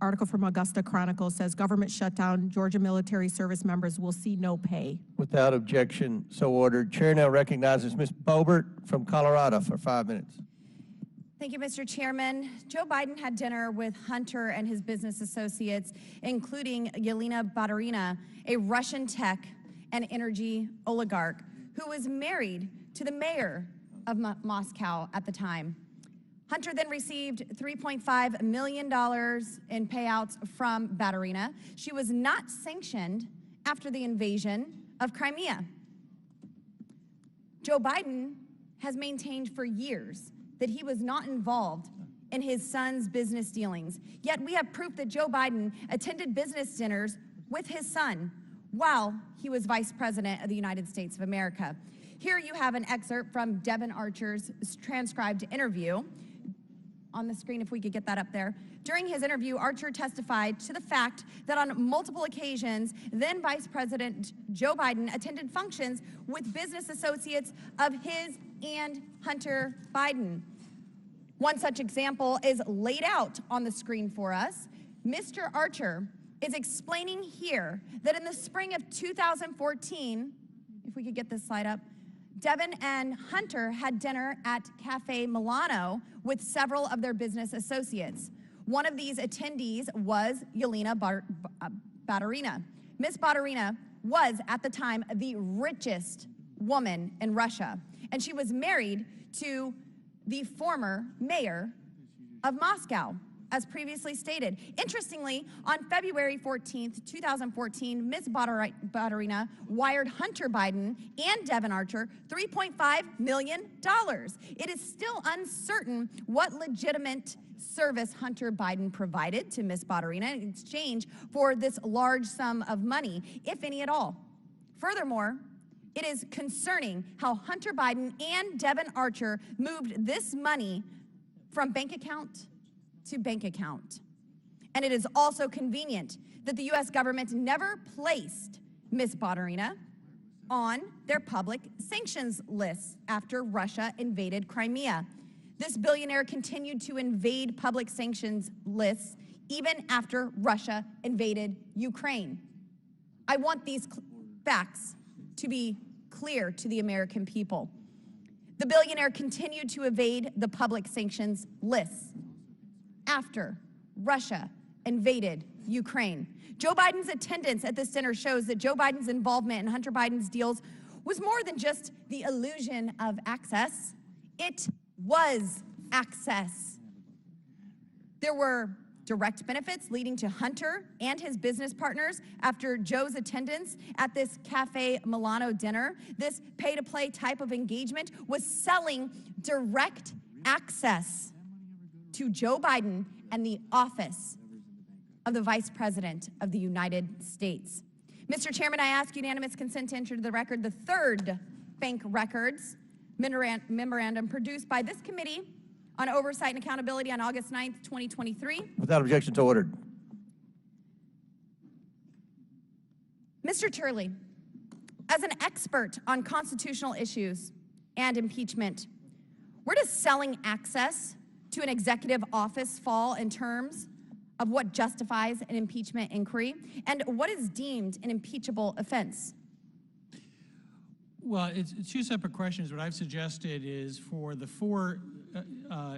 article from Augusta Chronicle says government shutdown, Georgia military service members will see no pay. Without objection, so ordered. Chair now recognizes Ms. Boebert from Colorado for 5 minutes. Thank you, Mr. Chairman. Joe Biden had dinner with Hunter and his business associates, including Yelena Baturina, a Russian tech and energy oligarch who was married to the mayor of Moscow at the time. Hunter then received $3.5 million in payouts from Baturina. She was not sanctioned after the invasion of Crimea. Joe Biden has maintained for years that he was not involved in his son's business dealings. Yet we have proof that Joe Biden attended business dinners with his son while he was Vice President of the United States of America. Here you have an excerpt from Devin Archer's transcribed interview. On the screen, if we could get that up there. During his interview, Archer testified to the fact that on multiple occasions, then Vice President Joe Biden attended functions with business associates of his and Hunter Biden. One such example is laid out on the screen for us. Mr. Archer is explaining here that in the spring of 2014, if we could get this slide up, Devin and Hunter had dinner at Cafe Milano with several of their business associates. One of these attendees was Yelena Baturina. Ms. Baturina was, at the time, the richest woman in Russia, and she was married to the former mayor of Moscow, as previously stated. Interestingly, on February 14th, 2014, Ms. Baturina wired Hunter Biden and Devin Archer $3.5 million. It is still uncertain what legitimate service Hunter Biden provided to Ms. Baturina in exchange for this large sum of money, if any at all. Furthermore, it is concerning how Hunter Biden and Devin Archer moved this money from bank account to bank account. And it is also convenient that the U.S. government never placed Ms. Baturina on their public sanctions list after Russia invaded Crimea. This billionaire continued to invade public sanctions lists even after Russia invaded Ukraine. I want these facts to be clear to the American people. The billionaire continued to evade the public sanctions lists after Russia invaded Ukraine. Joe Biden's attendance at this dinner shows that Joe Biden's involvement in Hunter Biden's deals was more than just the illusion of access. It was access. There were direct benefits leading to Hunter and his business partners after Joe's attendance at this Cafe Milano dinner. This pay-to-play type of engagement was selling direct access to Joe Biden and the office of the Vice President of the United States. Mr. Chairman, I ask unanimous consent to enter to the record the third bank records memorandum produced by this committee on Oversight and Accountability on August 9th, 2023. Without objection, so ordered. Mr. Turley, as an expert on constitutional issues and impeachment, where does selling access to an executive office fall in terms of what justifies an impeachment inquiry, and what is deemed an impeachable offense? Well, it's two separate questions. What I've suggested is for the four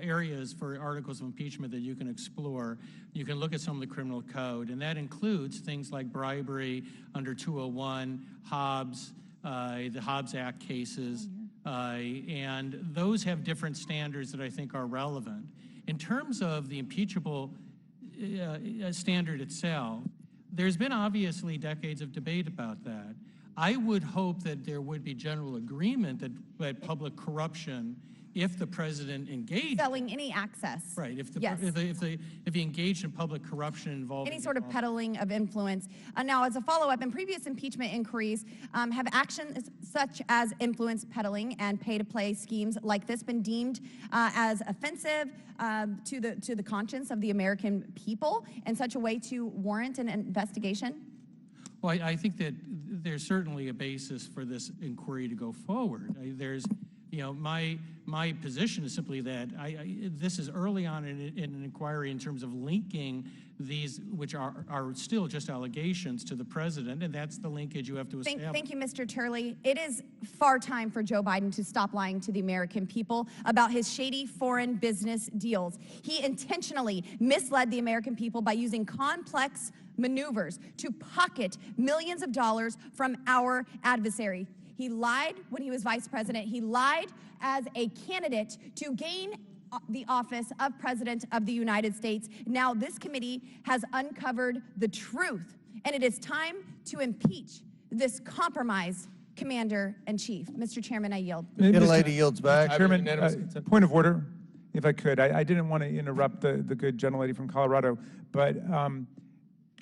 areas for articles of impeachment that you can explore, you can look at some of the criminal code, and that includes things like bribery under 201, Hobbs, the Hobbs Act cases, and those have different standards that I think are relevant. In terms of the impeachable standard itself, there's been obviously decades of debate about that. I would hope that there would be general agreement that public corruption if the president engaged, selling any access. right, if Yes. if he engaged in public corruption involving Any sort of peddling of influence. Now, as a follow-up, in previous impeachment inquiries, have actions such as influence peddling and pay-to-play schemes like this been deemed as offensive to the conscience of the American people in such a way to warrant an investigation? Well, I think that there's certainly a basis for this inquiry to go forward. My position is simply that this is early on in an inquiry in terms of linking these, which are still just allegations, to the president, and that's the linkage you have to establish. Thank you, Mr. Turley. It is far time for Joe Biden to stop lying to the American people about his shady foreign business deals. He intentionally misled the American people by using complex maneuvers to pocket millions of dollars from our adversary. He lied when he was vice president. He lied as a candidate to gain the office of President of the United States. Now this committee has uncovered the truth, and it is time to impeach this compromised commander-in-chief. Mr. Chairman, I yield. Lady yields back. Chairman, point of order, if I could. I didn't want to interrupt the good gentlelady from Colorado, but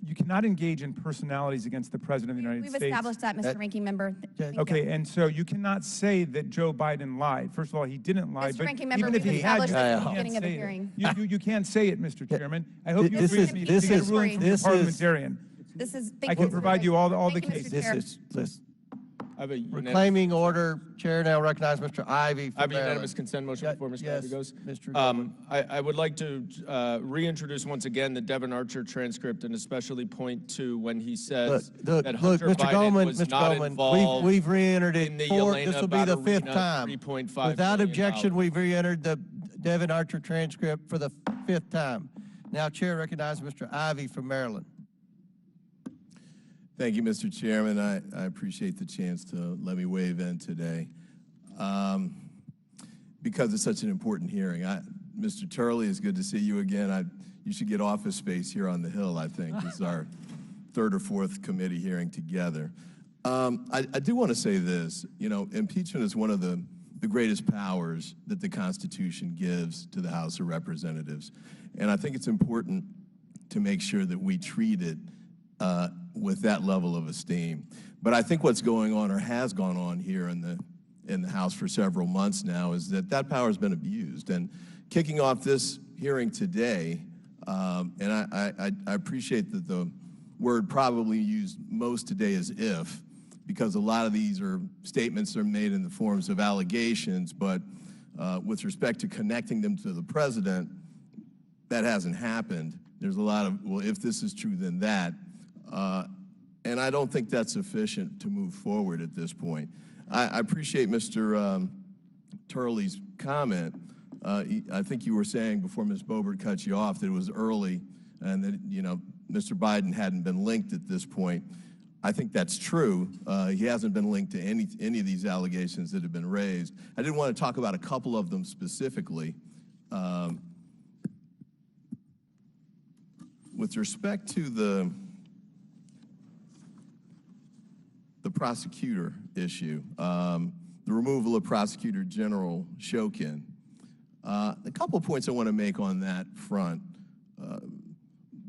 you cannot engage in personalities against the President of the United States. We've established that, Mr. Ranking Member. Okay, and so you cannot say that Joe Biden lied. First of all, he didn't lie. Mr. but Ranking Member, even if we've he had, established you this at the can't beginning of the say it. hearing. You can't say it, Mr. Chairman. I hope you This agree is- with me. this to get a is- ruling from the this is- parliamentarian. This is. I can provide you all the Thank you, cases. Mr. Chair. Reclaiming order. Chair now recognizes Mr. Ivy. I have a unanimous consent motion before Mr. Ivy goes. I would like to reintroduce once again the Devin Archer transcript and especially point to when he says that Hunter Mr. Biden Goldman, was Mr. not Goldman, involved we've re-entered in the it. Yelena This will be the fifth Baturina time. $3.5 Without billion. objection, we've re-entered the Devin Archer transcript for the fifth time. Now, Chair recognizes Mr. Ivy from Maryland. Thank you, Mr. Chairman. I appreciate the chance to let me weigh in today. Because it's such an important hearing. Mr. Turley, it's good to see you again. You should get office space here on the Hill, I think. This is our third or fourth committee hearing together. I do want to say this. You know, impeachment is one of the greatest powers that the Constitution gives to the House of Representatives. And I think it's important to make sure that we treat it with that level of esteem. But I think what's going on or has gone on here in the House for several months now is that power has been abused. And kicking off this hearing today, and I appreciate that the word probably used most today is if, because a lot of these statements are made in the forms of allegations, but with respect to connecting them to the president, that hasn't happened. There's a lot of, well, if this is true, then that. And I don't think that's sufficient to move forward at this point. I appreciate Mr. Turley's comment. I think you were saying before Ms. Boebert cut you off that it was early and that, you know, Mr. Biden hadn't been linked at this point. I think that's true. He hasn't been linked to any of these allegations that have been raised. I did want to talk about a couple of them specifically. With respect to the prosecutor issue, the removal of Prosecutor General Shokin, a couple of points I want to make on that front.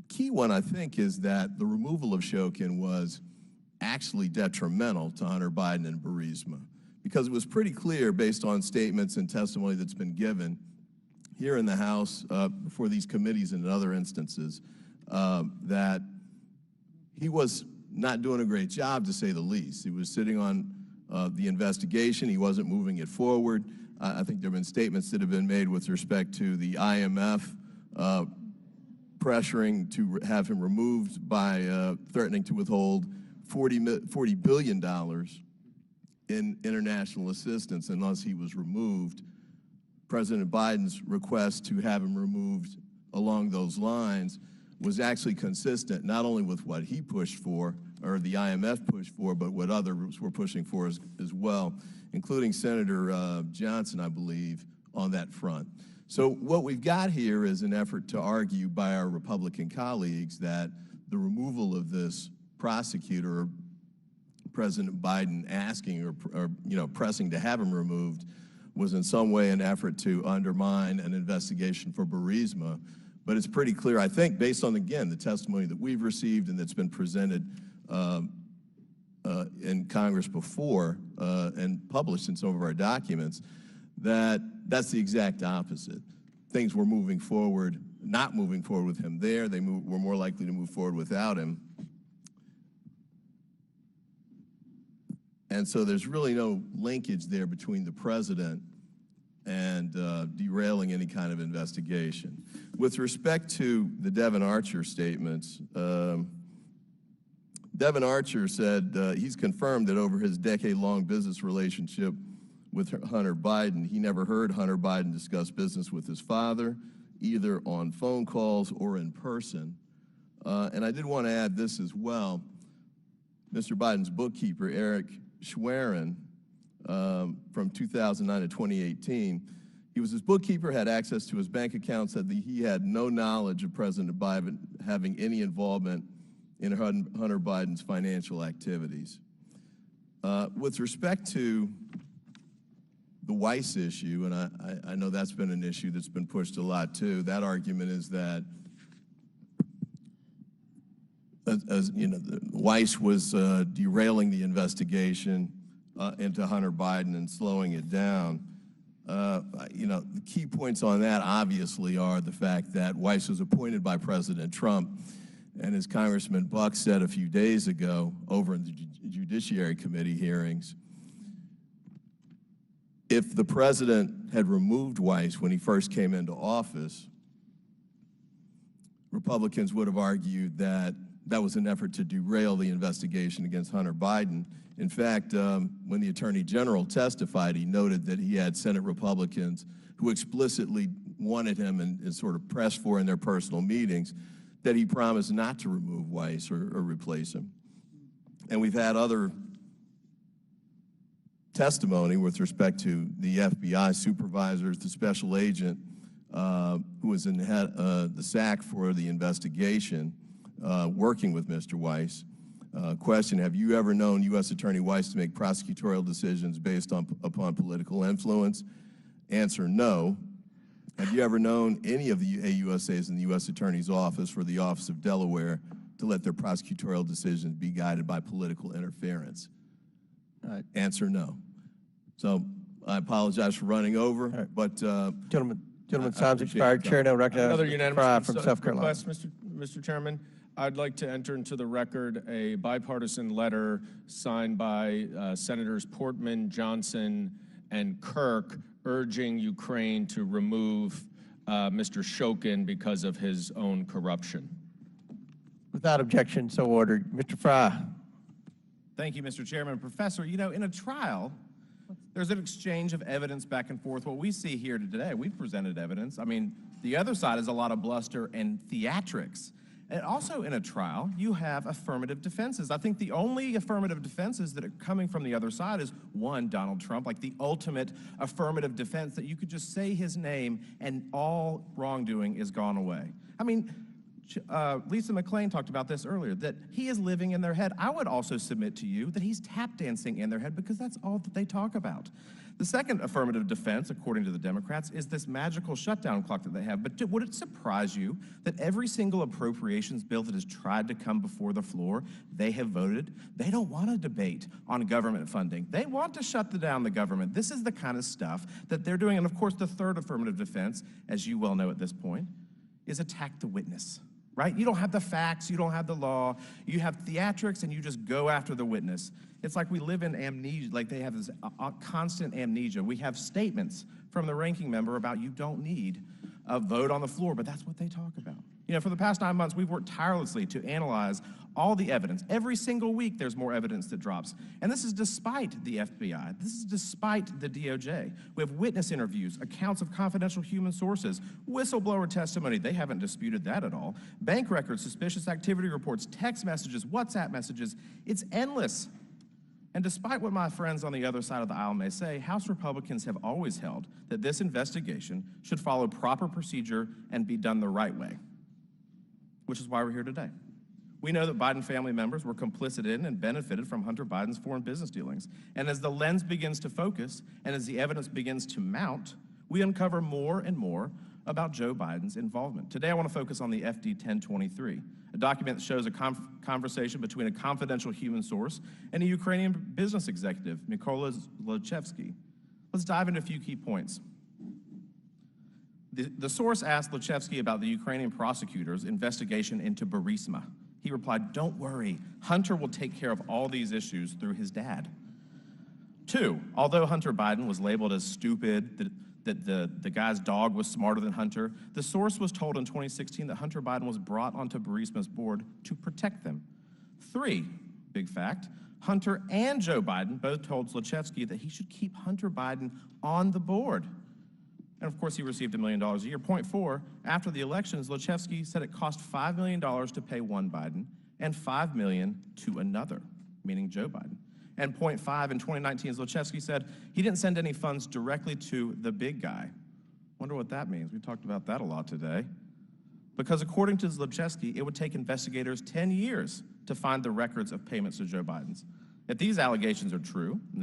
Key one, I think, is that the removal of Shokin was actually detrimental to Hunter Biden and Burisma, because it was pretty clear based on statements and testimony that's been given here in the House before these committees and in other instances that he was not doing a great job, to say the least. He was sitting on the investigation. He wasn't moving it forward. I think there have been statements that have been made with respect to the IMF pressuring to have him removed by threatening to withhold $40 billion in international assistance unless he was removed. President Biden's request to have him removed along those lines was actually consistent not only with what he pushed for, or the IMF pushed for, but what others were pushing for as well, including Senator Johnson, I believe, on that front. So what we've got here is an effort to argue by our Republican colleagues that the removal of this prosecutor, President Biden asking or you know, pressing to have him removed, was in some way an effort to undermine an investigation for Burisma. But it's pretty clear, I think, based on, again, the testimony that we've received and that's been presented in Congress before and published in some of our documents, that that's the exact opposite. Things were moving forward, not moving forward with him there. They were more likely to move forward without him. And so there's really no linkage there between the president and derailing any kind of investigation. With respect to the Devin Archer statements, Devin Archer said he's confirmed that over his decade-long business relationship with Hunter Biden, he never heard Hunter Biden discuss business with his father, either on phone calls or in person. And I did want to add this as well. Mr. Biden's bookkeeper, Eric Schwerin, from 2009 to 2018, he was his bookkeeper, had access to his bank account, said that he had no knowledge of President Biden having any involvement in Hunter Biden's financial activities. With respect to the Weiss issue, and I know that's been an issue that's been pushed a lot too, that argument is that as you know, Weiss was derailing the investigation into Hunter Biden and slowing it down. You know, the key points on that obviously are the fact that Weiss was appointed by President Trump, and as Congressman Buck said a few days ago over in the Judiciary Committee hearings, if the president had removed Weiss when he first came into office, Republicans would have argued that that was an effort to derail the investigation against Hunter Biden. In fact, when the Attorney General testified, he noted that he had Senate Republicans who explicitly wanted him and sort of pressed for in their personal meetings that he promised not to remove Weiss or replace him. And we've had other testimony with respect to the FBI supervisors, the special agent who was in the SAC for the investigation, working with Mr. Weiss. Question, have you ever known U.S. Attorney Weiss to make prosecutorial decisions based upon political influence? Answer, no. Have you ever known any of the AUSAs in the U.S. Attorney's Office for the Office of Delaware to let their prosecutorial decisions be guided by political interference? Answer, no. So I apologize for running over, but Gentlemen, time's expired. Chair now recognizes Another Mr. unanimous Fry from South Carolina. request, Mr. Chairman. I'd like to enter into the record a bipartisan letter signed by Senators Portman, Johnson, and Kirk urging Ukraine to remove Mr. Shokin because of his own corruption. Without objection, so ordered. Mr. Fry. Thank you, Mr. Chairman. Professor, you know, in a trial, there's an exchange of evidence back and forth. What we see here today, we've presented evidence. I mean, the other side is a lot of bluster and theatrics. And also in a trial, you have affirmative defenses. I think the only affirmative defenses that are coming from the other side is, one, Donald Trump, like the ultimate affirmative defense that you could just say his name and all wrongdoing is gone away. I mean, Lisa McClain talked about this earlier, that he is living in their head. I would also submit to you that he's tap dancing in their head because that's all that they talk about. The second affirmative defense, according to the Democrats, is this magical shutdown clock that they have. But would it surprise you that every single appropriations bill that has tried to come before the floor, they have voted? They don't want a debate on government funding. They want to shut down the government. This is the kind of stuff that they're doing. And of course, the third affirmative defense, as you well know at this point, is attack the witness. Right? You don't have the facts, you don't have the law, you have theatrics, and you just go after the witness. It's like we live in amnesia, like they have this constant amnesia. We have statements from the ranking member about you don't need a vote on the floor, but that's what they talk about. You know, for the past 9 months, we've worked tirelessly to analyze all the evidence. Every single week, there's more evidence that drops. And this is despite the FBI. This is despite the DOJ. We have witness interviews, accounts of confidential human sources, whistleblower testimony. They haven't disputed that at all. Bank records, suspicious activity reports, text messages, WhatsApp messages. It's endless. And despite what my friends on the other side of the aisle may say, House Republicans have always held that this investigation should follow proper procedure and be done the right way, which is why we're here today. We know that Biden family members were complicit in and benefited from Hunter Biden's foreign business dealings. And as the lens begins to focus and as the evidence begins to mount, we uncover more and more about Joe Biden's involvement. Today, I want to focus on the FD 1023, a document that shows a conversation between a confidential human source and a Ukrainian business executive, Mykola Zlochevsky. Let's dive into a few key points. The source asked Zlochevsky about the Ukrainian prosecutor's investigation into Burisma. He replied, "Don't worry, Hunter will take care of all these issues through his dad." 2, although Hunter Biden was labeled as stupid, that the guy's dog was smarter than Hunter, the source was told in 2016 that Hunter Biden was brought onto Burisma's board to protect them. 3, big fact, Hunter and Joe Biden both told Zlochevsky that he should keep Hunter Biden on the board. And of course, he received $1 million a year. Point 4, after the election, Zlochevsky said it cost $5 million to pay one Biden and $5 million to another, meaning Joe Biden. And point 5, in 2019, Zlochevsky said he didn't send any funds directly to the big guy. Wonder what that means. We talked about that a lot today. Because according to Zlochevsky, it would take investigators 10 years to find the records of payments to Joe Biden's. If these allegations are true, and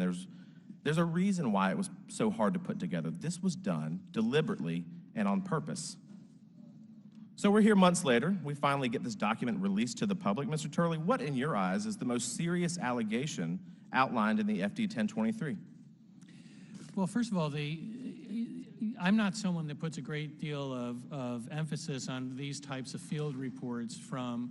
there's a reason why it was so hard to put together. This was done deliberately and on purpose. So we're here months later. We finally get this document released to the public. Mr. Turley, what in your eyes is the most serious allegation outlined in the FD 1023? Well, first of all, I'm not someone that puts a great deal of emphasis on these types of field reports from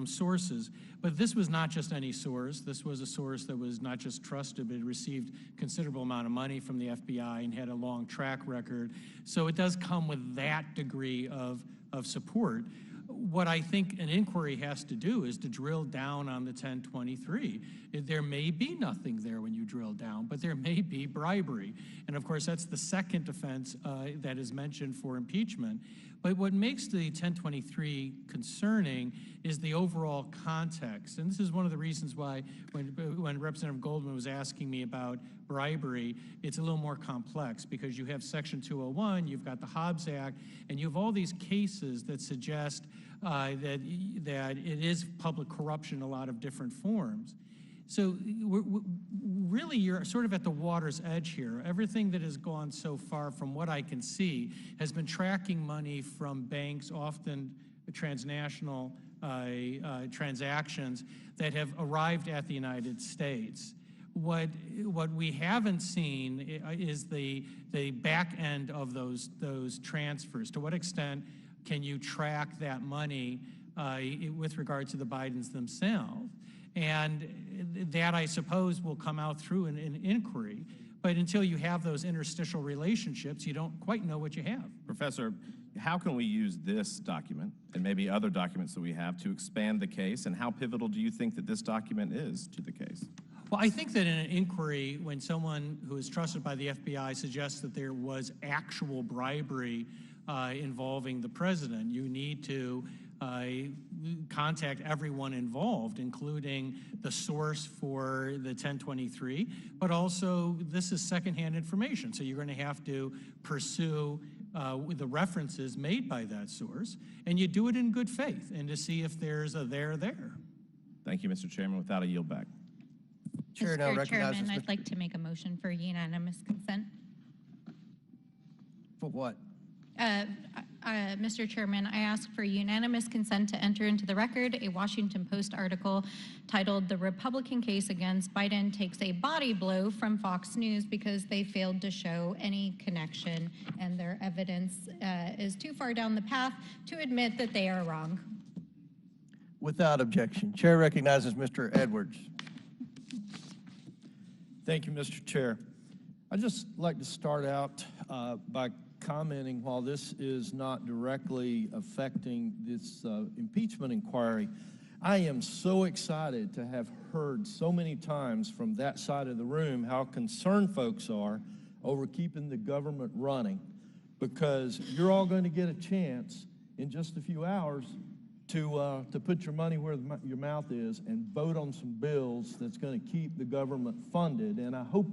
sources, but this was not just any source. This was a source that was not just trusted, but it received considerable amount of money from the FBI and had a long track record. So it does come with that degree of support. What I think an inquiry has to do is to drill down on the 1023. There may be nothing there when you drill down, but there may be bribery. And of course, that's the second offense that is mentioned for impeachment. But what makes the 1023 concerning is the overall context. And this is one of the reasons why when Representative Goldman was asking me about bribery, it's a little more complex because you have Section 201, you've got the Hobbs Act, and you have all these cases that suggest that it is public corruption in a lot of different forms. So really, you're sort of at the water's edge here. Everything that has gone so far, from what I can see, has been tracking money from banks, often transnational transactions that have arrived at the United States. What we haven't seen is the back end of those transfers. To what extent can you track that money with regard to the Bidens themselves? And that, I suppose, will come out through an inquiry. But until you have those interstitial relationships, you don't quite know what you have. Professor, how can we use this document and maybe other documents that we have to expand the case? And how pivotal do you think that this document is to the case? Well, I think that in an inquiry, when someone who is trusted by the FBI suggests that there was actual bribery involving the president, you need to contact everyone involved, including the source for the 1023, but also this is secondhand information. So you're going to have to pursue the references made by that source, and you do it in good faith and to see if there's a there. Thank you, Mr. Chairman. Without a yield back. Chair now Mr. recognizes Chairman, I'd like to make a motion for unanimous consent. For what? Mr. Chairman, I ask for unanimous consent to enter into the record a Washington Post article titled "The Republican Case Against Biden Takes a Body Blow" from Fox News because they failed to show any connection and their evidence is too far down the path to admit that they are wrong. Without objection. Chair recognizes Mr. Edwards. Thank you, Mr. Chair. I'd just like to start out by commenting, while this is not directly affecting this impeachment inquiry, I am so excited to have heard so many times from that side of the room how concerned folks are over keeping the government running, because you're all going to get a chance in just a few hours to put your money where your mouth is and vote on some bills that's going to keep the government funded. And I hope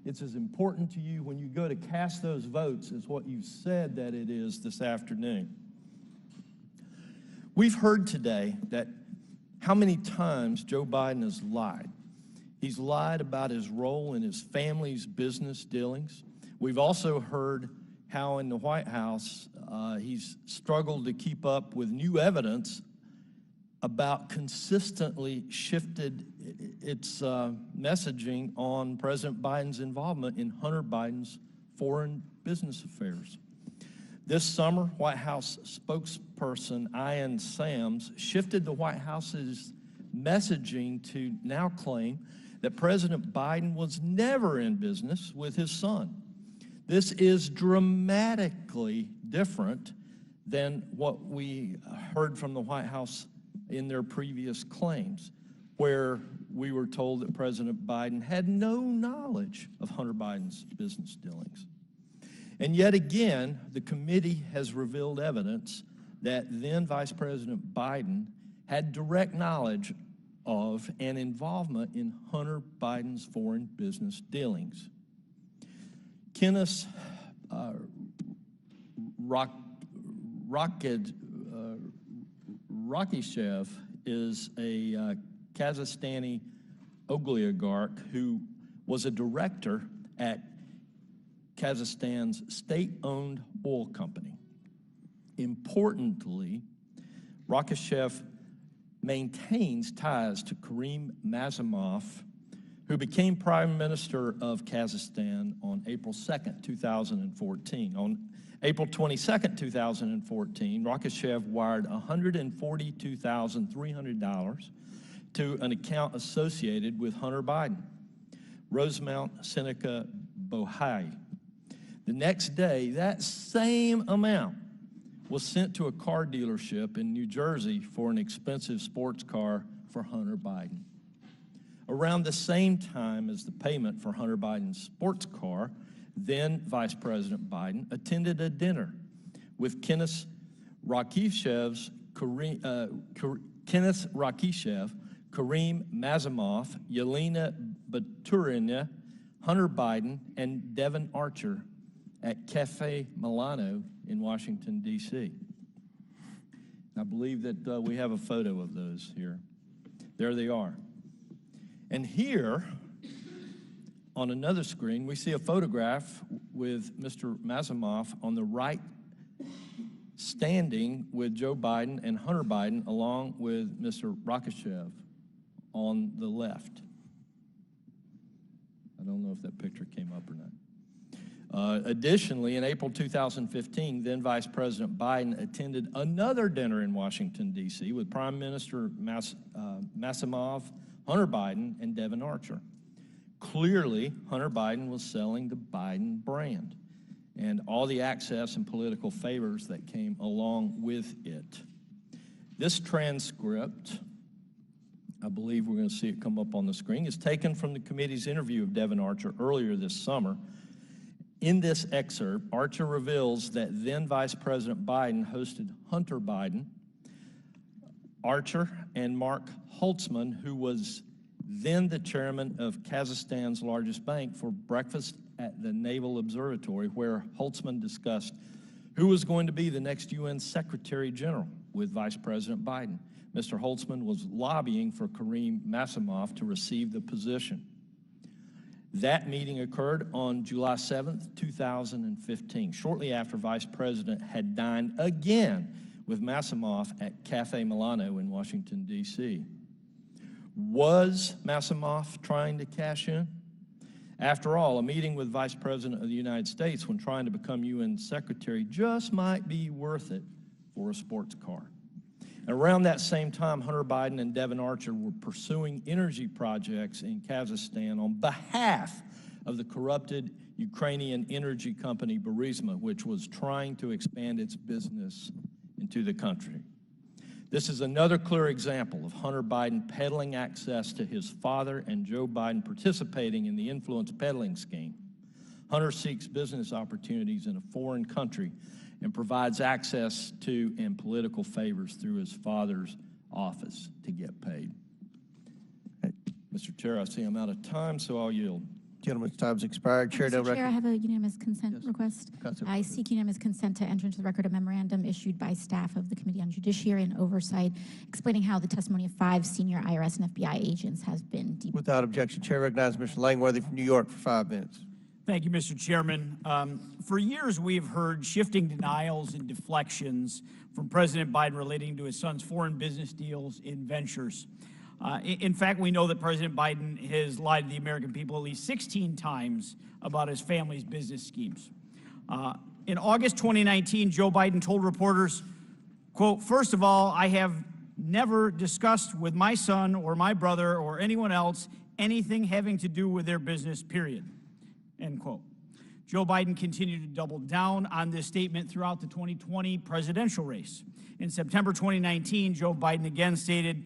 it's as important to you when you go to cast those votes as what you said that it is this afternoon. We've heard today that how many times Joe Biden has lied. He's lied about his role in his family's business dealings. We've also heard how in the White House he's struggled to keep up with new evidence about consistently shifted its messaging on President Biden's involvement in Hunter Biden's foreign business affairs. This summer, White House spokesperson Ian Sams shifted the White House's messaging to now claim that President Biden was never in business with his son. This is dramatically different than what we heard from the White House in their previous claims, where we were told that President Biden had no knowledge of Hunter Biden's business dealings. And yet again, the committee has revealed evidence that then Vice President Biden had direct knowledge of and involvement in Hunter Biden's foreign business dealings. Kenneth Rakishev is a Kazakhstani oligarch who was a director at Kazakhstan's state-owned oil company. Importantly, Rakishev maintains ties to Karim Mazemov, who became Prime Minister of Kazakhstan on April 2nd, 2014. On April 22nd, 2014, Rakishev wired $142,300 to an account associated with Hunter Biden, Rosemount Seneca Bohai. The next day, that same amount was sent to a car dealership in New Jersey for an expensive sports car for Hunter Biden. Around the same time as the payment for Hunter Biden's sports car, then Vice President Biden attended a dinner with Kenneth Rakishev, Karim Mazemov, Yelena Baturina, Hunter Biden, and Devin Archer at Cafe Milano in Washington, D.C. I believe that we have a photo of those here. There they are. And here, on another screen, we see a photograph with Mr. Mazemov on the right, standing with Joe Biden and Hunter Biden, along with Mr. Rakishev on the left. I don't know if that picture came up or not. Additionally, in April 2015, then Vice President Biden attended another dinner in Washington, D.C. with Prime Minister Mazemov, Hunter Biden, and Devin Archer. Clearly, Hunter Biden was selling the Biden brand and all the access and political favors that came along with it. This transcript, I believe we're going to see it come up on the screen, is taken from the committee's interview of Devin Archer earlier this summer. In this excerpt, Archer reveals that then Vice President Biden hosted Hunter Biden, Archer, and Mark Holtzman, who was then the chairman of Kazakhstan's largest bank, for breakfast at the Naval Observatory, where Holtzman discussed who was going to be the next UN Secretary General with Vice President Biden. Mr. Holtzman was lobbying for Karim Mazemov to receive the position. That meeting occurred on July 7th, 2015, shortly after Vice President had dined again with Mazemov at Cafe Milano in Washington, D.C. Was Mazemov trying to cash in? After all, a meeting with Vice President of the United States when trying to become UN Secretary just might be worth it for a sports car. Around that same time, Hunter Biden and Devin Archer were pursuing energy projects in Kazakhstan on behalf of the corrupted Ukrainian energy company Burisma, which was trying to expand its business into the country. This is another clear example of Hunter Biden peddling access to his father and Joe Biden participating in the influence peddling scheme. Hunter seeks business opportunities in a foreign country and provides access to and political favors through his father's office to get paid. Mr. Chair, I see I'm out of time, so I'll yield. Gentleman's time's expired. Chair, Mr. Chair, I have a unanimous consent request. Councilor I seek unanimous consent to enter into the record a memorandum issued by staff of the Committee on Judiciary and Oversight explaining how the testimony of 5 senior IRS and FBI agents has been deep. Without objection, Chair recognizes Mr. Langworthy from New York for 5 minutes. Thank you, Mr. Chairman. For years, we've heard shifting denials and deflections from President Biden relating to his son's foreign business deals in ventures. In fact, we know that President Biden has lied to the American people at least 16 times about his family's business schemes. In August 2019, Joe Biden told reporters, quote, "First of all, I have never discussed with my son or my brother or anyone else anything having to do with their business, period," end quote. Joe Biden continued to double down on this statement throughout the 2020 presidential race. In September 2019, Joe Biden again stated,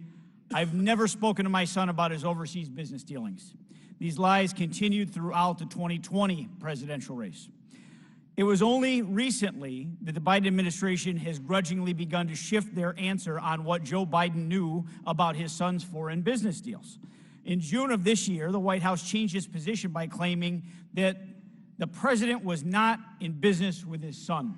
"I've never spoken to my son about his overseas business dealings." These lies continued throughout the 2020 presidential race. It was only recently that the Biden administration has grudgingly begun to shift their answer on what Joe Biden knew about his son's foreign business deals. In June of this year, the White House changed its position by claiming that the president was not in business with his son.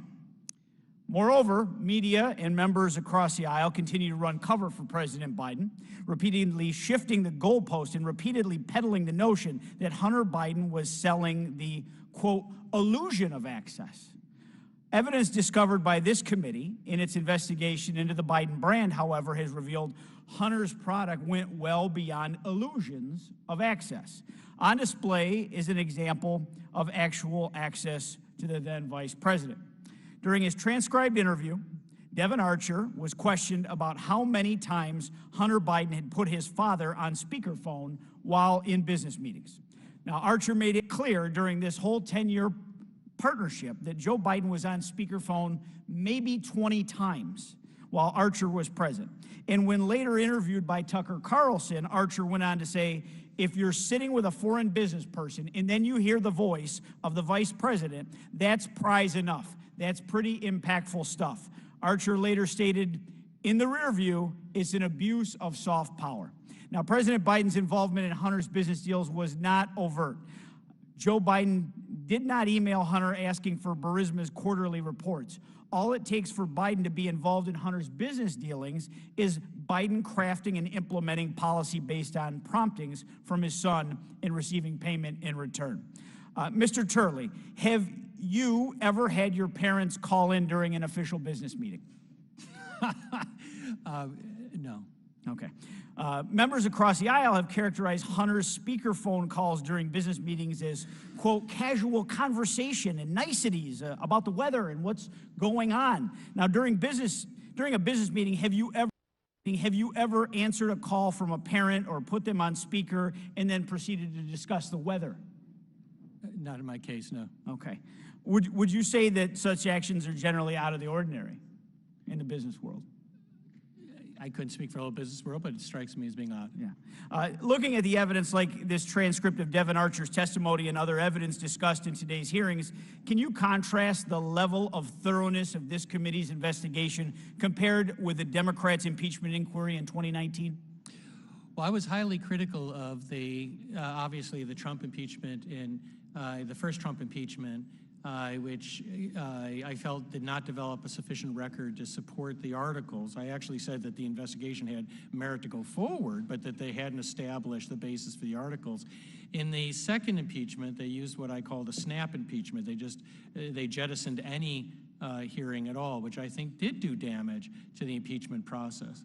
Moreover, media and members across the aisle continue to run cover for President Biden, repeatedly shifting the goalpost and repeatedly peddling the notion that Hunter Biden was selling the, quote, illusion of access. Evidence discovered by this committee in its investigation into the Biden brand, however, has revealed Hunter's product went well beyond illusions of access. On display is an example of actual access to the then vice president. During his transcribed interview, Devin Archer was questioned about how many times Hunter Biden had put his father on speakerphone while in business meetings. Now, Archer made it clear during this whole 10-year partnership that Joe Biden was on speakerphone maybe 20 times while Archer was present. And when later interviewed by Tucker Carlson, Archer went on to say, if you're sitting with a foreign business person and then you hear the voice of the vice president, that's prize enough. That's pretty impactful stuff. Archer later stated, in the rear view, it's an abuse of soft power. Now, President Biden's involvement in Hunter's business deals was not overt. Joe Biden did not email Hunter asking for Burisma's quarterly reports. All it takes for Biden to be involved in Hunter's business dealings is Biden crafting and implementing policy based on promptings from his son and receiving payment in return. Mr. Turley, have you ever had your parents call in during an official business meeting? No. Okay. Members across the aisle have characterized Hunter's speakerphone calls during business meetings as, quote, casual conversation and niceties about the weather and what's going on. Now, during a business meeting, have you ever answered a call from a parent or put them on speaker and then proceeded to discuss the weather? Not in my case, no. Okay. Would you say that such actions are generally out of the ordinary in the business world? I couldn't speak for the whole business world, but it strikes me as being odd. Yeah. Looking at the evidence like this transcript of Devin Archer's testimony and other evidence discussed in today's hearings, can you contrast the level of thoroughness of this committee's investigation compared with the Democrats' impeachment inquiry in 2019? Well, I was highly critical of the, obviously, the Trump impeachment in the first Trump impeachment, which I felt did not develop a sufficient record to support the articles. I actually said that the investigation had merit to go forward, but that they hadn't established the basis for the articles. In the second impeachment, they used what I call the snap impeachment. They jettisoned any hearing at all, which I think did do damage to the impeachment process.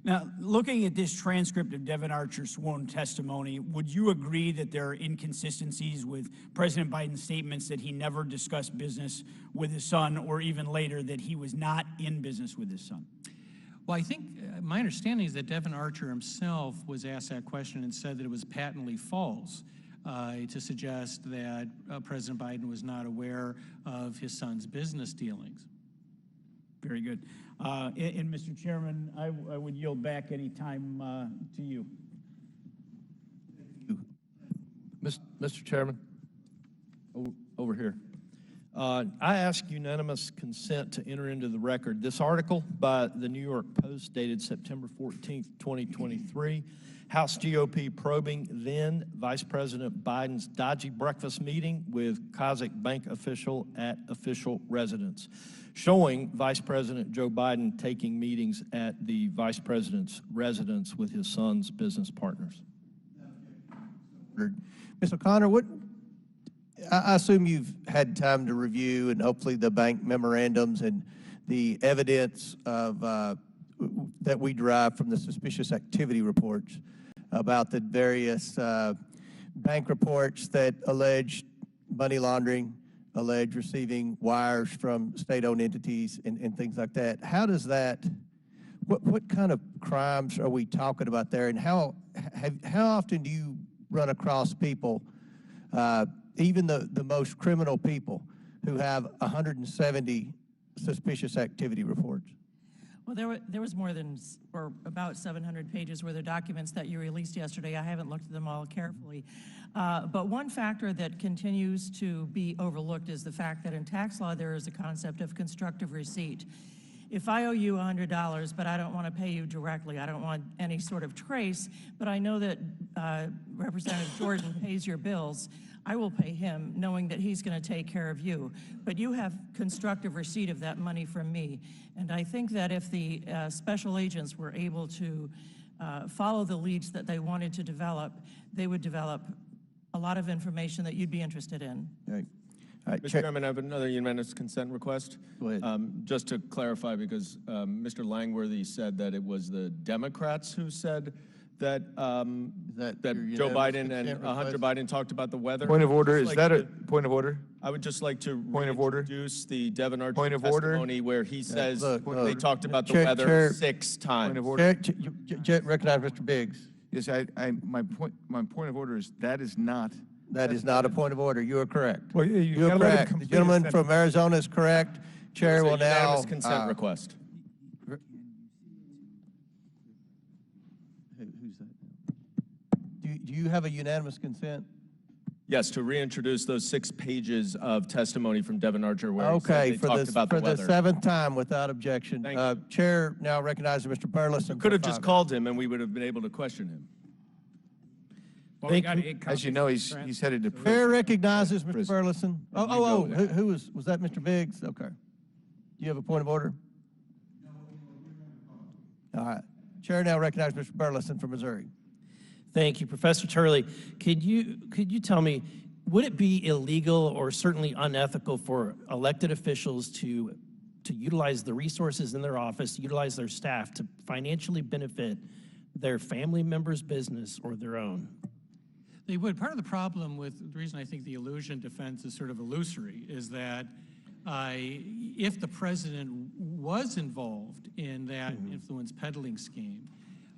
Now, looking at this transcript of Devin Archer's sworn testimony, would you agree that there are inconsistencies with President Biden's statements that he never discussed business with his son, or even later that he was not in business with his son? Well, I think my understanding is that Devin Archer himself was asked that question and said that it was patently false to suggest that President Biden was not aware of his son's business dealings. Very good. And Mr. Chairman, I would yield back any time to you. Mr. Chairman, over here. I ask unanimous consent to enter into the record this article by the New York Post dated September 14th, 2023. House GOP probing then Vice President Biden's dodgy breakfast meeting with Kazakh bank official at official residence, showing Vice President Joe Biden taking meetings at the Vice President's residence with his son's business partners. Ms. O'Connor, I assume you've had time to review and hopefully the bank memorandums and the evidence of, that we derive from the suspicious activity reports about the various bank reports that allege money laundering, allege receiving wires from state-owned entities and things like that. How does that, what kind of crimes are we talking about there, and how often do you run across people, even the most criminal people, who have 170 suspicious activity reports? Well, there was more than, or about 700 pages worth of documents that you released yesterday. I haven't looked at them all carefully. But one factor that continues to be overlooked is the fact that in tax law there is a concept of constructive receipt. If I owe you $100, but I don't want to pay you directly, I don't want any sort of trace, but I know that Representative Jordan pays your bills, I will pay him knowing that he's going to take care of you. But you have constructive receipt of that money from me. And I think that if the special agents were able to follow the leads that they wanted to develop, they would develop a lot of information that you'd be interested in. Right. Mr. Chairman, I have another unanimous consent request. Go ahead. Just to clarify, because Mr. Langworthy said that it was the Democrats who said that Joe Biden and Hunter Biden talked about the weather. Point of order. Is that a point of order? I would just like to Point of order. introduce the Devin Archer Point of order. testimony where he says Look, they talked about the Chair- weather Chair- 6 times. Point of order. Recognize Mr. Biggs. Yes, my point of order is that is not. That is not a point of order. You are correct. Well, You are correct. The gentleman from Arizona is correct. Chair will now. Unanimous consent request. Who's that? Do you have a unanimous consent? Yes, to reintroduce those 6 pages of testimony from Devin Archer where he said Okay, they for talked about the the weather. 7th time without objection. Thank you. Chair now recognizes Mr. Burleson. Could have just called him and we would have been able to question him. Well, as you know, he's headed to Chair recognizes Mr. Prison. Burleson. Who was that, Mr. Biggs? Okay. Do you have a point of order? All right. Chair now recognizes Mr. Burleson from Missouri. Thank you. Professor Turley, could you tell me, would it be illegal or certainly unethical for elected officials to utilize the resources in their office, utilize their staff to financially benefit their family member's business or their own? They would. Part of the problem with the reason I think the illusion defense is sort of illusory is that if the president was involved in that influence peddling scheme,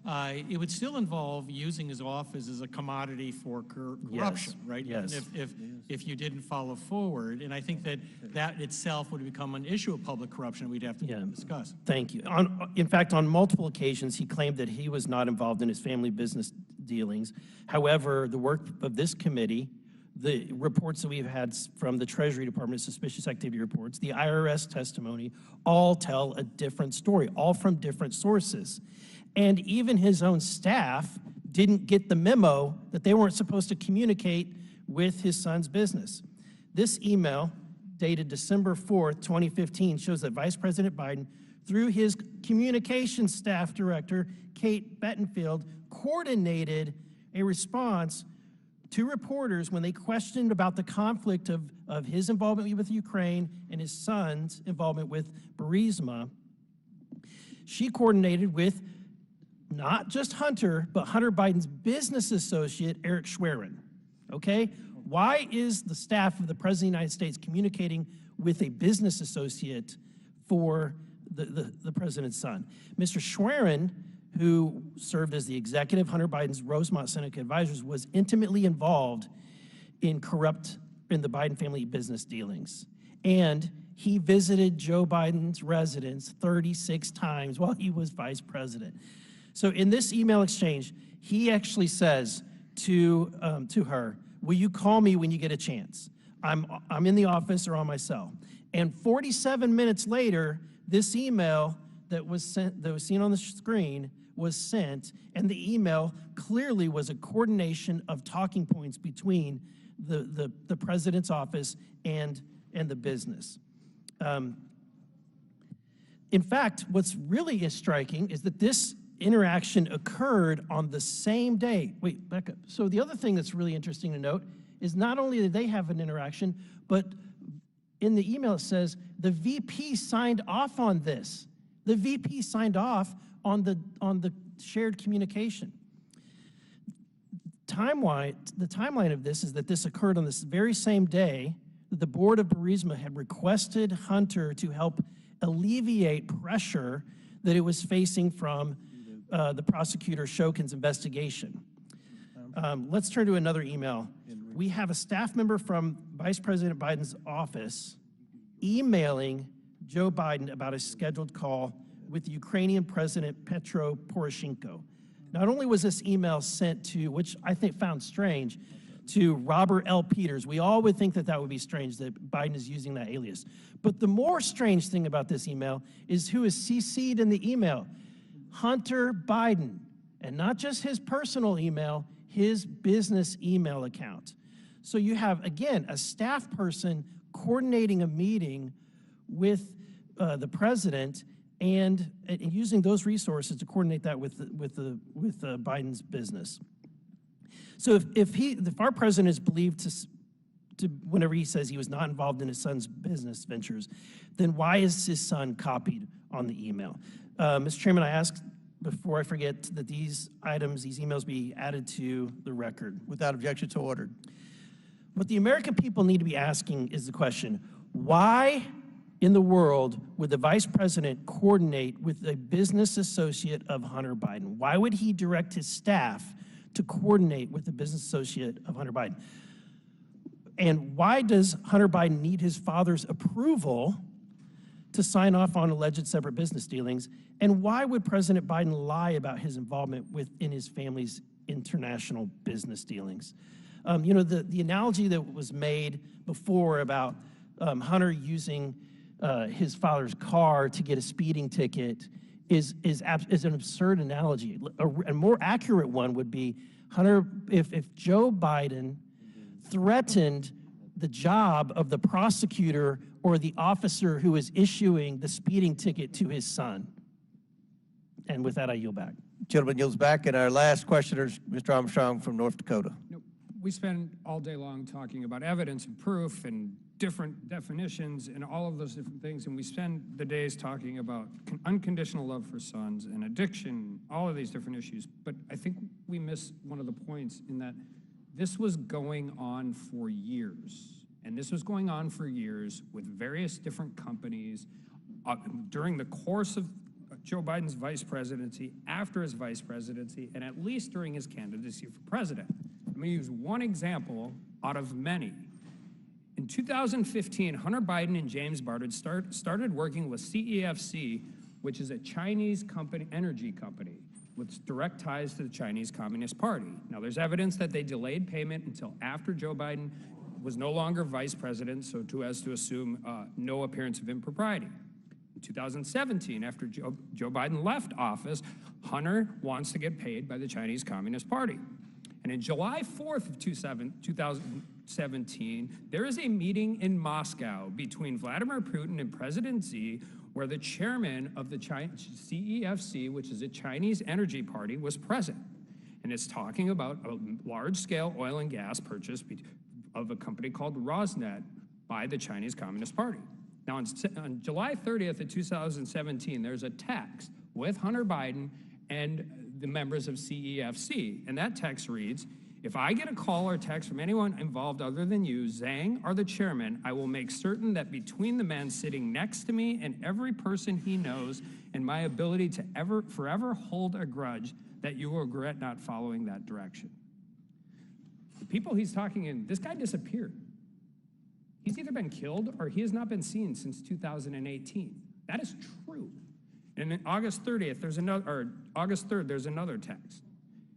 it would still involve using his office as a commodity for corruption, right? Yes. If you didn't follow forward, and I think that itself would become an issue of public corruption we'd have to discuss. Thank you. In fact, on multiple occasions, he claimed that he was not involved in his family business dealings. However, the work of this committee, the reports that we've had from the Treasury Department, suspicious activity reports, the IRS testimony, all tell a different story, all from different sources. And even his own staff didn't get the memo that they weren't supposed to communicate with his son's business. This email, dated December 4th, 2015, shows that Vice President Biden, through his communications staff director, Kate Bettenfield, coordinated a response to reporters when they questioned about the conflict of his involvement with Ukraine and his son's involvement with Burisma. She coordinated with not just Hunter, but Hunter Biden's business associate, Eric Schwerin, okay? Why is the staff of the President of the United States communicating with a business associate for the President's son? Mr. Schwerin, who served as the executive Hunter Biden's Rosemont Seneca Advisors, was intimately involved in the Biden family business dealings. And he visited Joe Biden's residence 36 times while he was vice president. So in this email exchange, he actually says to her, will you call me when you get a chance? I'm in the office or on my cell. And 47 minutes later, this email that was sent, that was seen on the screen, was sent, and the email clearly was a coordination of talking points between the president's office and the business. In fact, what's really striking is that this interaction occurred on the same day. Wait, back up. So the other thing that's really interesting to note is not only did they have an interaction, but in the email it says the VP signed off on this. The VP signed off on the shared communication. The timeline of this is that this occurred on this very same day that the Board of Burisma had requested Hunter to help alleviate pressure that it was facing from the prosecutor Shokin's investigation. Let's turn to another email. We have a staff member from Vice President Biden's office emailing Joe Biden about a scheduled call with Ukrainian President Petro Poroshenko. Not only was this email sent to, which I think found strange, to Robert L. Peters. We all would think that that would be strange, that Biden is using that alias. But the more strange thing about this email is who is CC'd in the email. Hunter Biden, and not just his personal email, his business email account. So you have, again, a staff person coordinating a meeting with the president and using those resources to coordinate that with Biden's business. So if our president is believed to whenever he says he was not involved in his son's business ventures, then why is his son copied on the email? Mr. Chairman, I ask, before I forget, that these emails be added to the record. Without objection, so ordered. What the American people need to be asking is the question, why in the world would the vice president coordinate with a business associate of Hunter Biden? Why would he direct his staff to coordinate with the business associate of Hunter Biden? And why does Hunter Biden need his father's approval to sign off on alleged separate business dealings? And why would President Biden lie about his involvement in his family's international business dealings? You know, the analogy that was made before about Hunter using his father's car to get a speeding ticket is an absurd analogy. A more accurate one would be Hunter, if Joe Biden threatened the job of the prosecutor or the officer who is issuing the speeding ticket to his son. And with that, I yield back. Gentleman yields back, and our last questioner is Mr. Armstrong from North Dakota. We spend all day long talking about evidence and proof and different definitions and all of those different things, and we spend the days talking about unconditional love for sons and addiction, all of these different issues. But I think we miss one of the points in that this was going on for years, and this was going on for years with various different companies during the course of Joe Biden's vice presidency, after his vice presidency, and at least during his candidacy for president. I'm going to use one example out of many. In 2015, Hunter Biden and James Barnard started working with CEFC, which is a Chinese company, energy company, with direct ties to the Chinese Communist Party. Now, there's evidence that they delayed payment until after Joe Biden was no longer vice president, so as to assume no appearance of impropriety. In 2017, after Joe Biden left office, Hunter wants to get paid by the Chinese Communist Party. And in July 4th of 2017, there is a meeting in Moscow between Vladimir Putin and President Xi, where the chairman of the CEFC, which is a Chinese energy party, was present. And it's talking about a large-scale oil and gas purchase of a company called Rosneft by the Chinese Communist Party. Now, on July 30th of 2017, there's a text with Hunter Biden and the members of CEFC, and that text reads, "If I get a call or text from anyone involved other than you, Zhang, or the chairman, I will make certain that between the men sitting next to me and every person he knows and my ability to forever hold a grudge, that you will regret not following that direction." The people he's talking in, this guy disappeared. He's either been killed or he has not been seen since 2018. That is true. And then August 3rd, there's another text.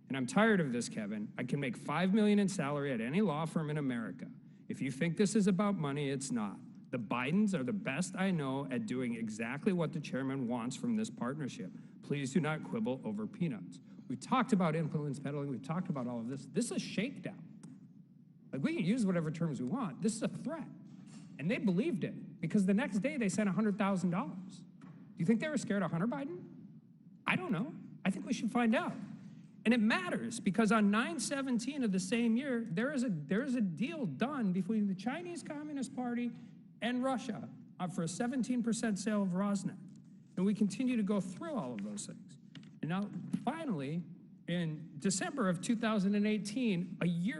And I'm tired of this, Kevin. I can make $5 million in salary at any law firm in America. If you think this is about money, it's not. The Bidens are the best I know at doing exactly what the chairman wants from this partnership. Please do not quibble over peanuts. We talked about influence peddling. We've talked about all of this. This is a shakedown. Like, we can use whatever terms we want. This is a threat. And they believed it because the next day they sent $100,000. Do you think they were scared of Hunter Biden? I don't know. I think we should find out. And it matters because on 9/17 of the same year, there is a deal done between the Chinese Communist Party and Russia for a 17% sale of Rosneft. And we continue to go through all of those things. And now, finally, in December of 2018,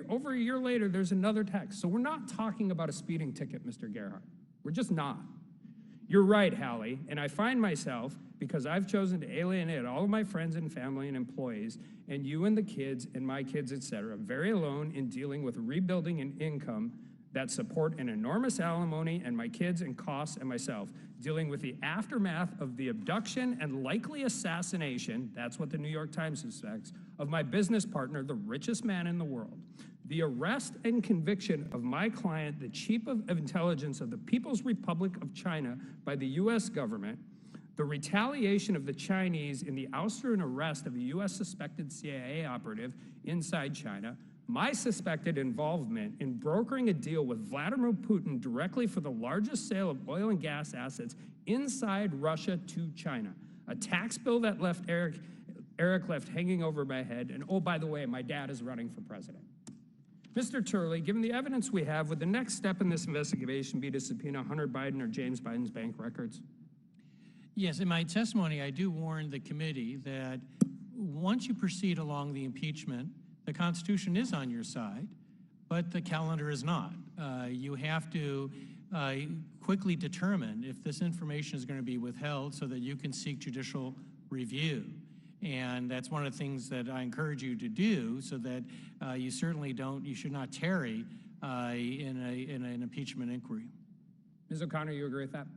over a year later, there's another text. So we're not talking about a speeding ticket, Mr. Gerhardt. We're just not. You're right, Hallie, and I find myself, because I've chosen to alienate all of my friends and family and employees, and you and the kids and my kids, et cetera, very alone in dealing with rebuilding an income that support an enormous alimony and my kids and costs and myself, dealing with the aftermath of the abduction and likely assassination, that's what the New York Times suspects, of my business partner, the richest man in the world. The arrest and conviction of my client, the chief of intelligence of the People's Republic of China by the U.S. government, the retaliation of the Chinese in the ouster and arrest of a U.S. suspected CIA operative inside China, my suspected involvement in brokering a deal with Vladimir Putin directly for the largest sale of oil and gas assets inside Russia to China, a tax bill that left Eric left hanging over my head, and oh, by the way, my dad is running for president. Mr. Turley, given the evidence we have, would the next step in this investigation be to subpoena Hunter Biden or James Biden's bank records? Yes, in my testimony, I do warn the committee that once you proceed along the impeachment, the Constitution is on your side, but the calendar is not. You have to quickly determine if this information is going to be withheld so that you can seek judicial review. And that's one of the things that I encourage you to do so that you should not tarry in an impeachment inquiry. Ms. O'Connor, you agree with that?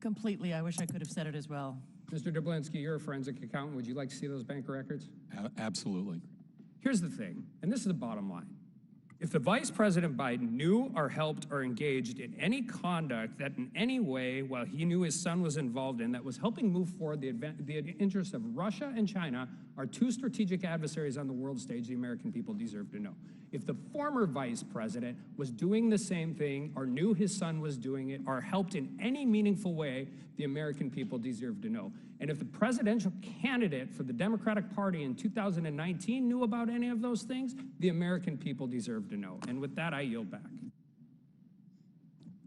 Completely. I wish I could have said it as well. Mr. Dublinsky, you're a forensic accountant. Would you like to see those bank records? Absolutely. Here's the thing, and this is the bottom line. If the Vice President Biden knew or helped or engaged in any conduct that in any way, while he knew his son was involved in, that was helping move forward the interests of Russia and China, our two strategic adversaries on the world stage, the American people deserve to know. If the former Vice President was doing the same thing or knew his son was doing it or helped in any meaningful way, the American people deserve to know. And if the presidential candidate for the Democratic Party in 2019 knew about any of those things, the American people deserve to know. And with that, I yield back.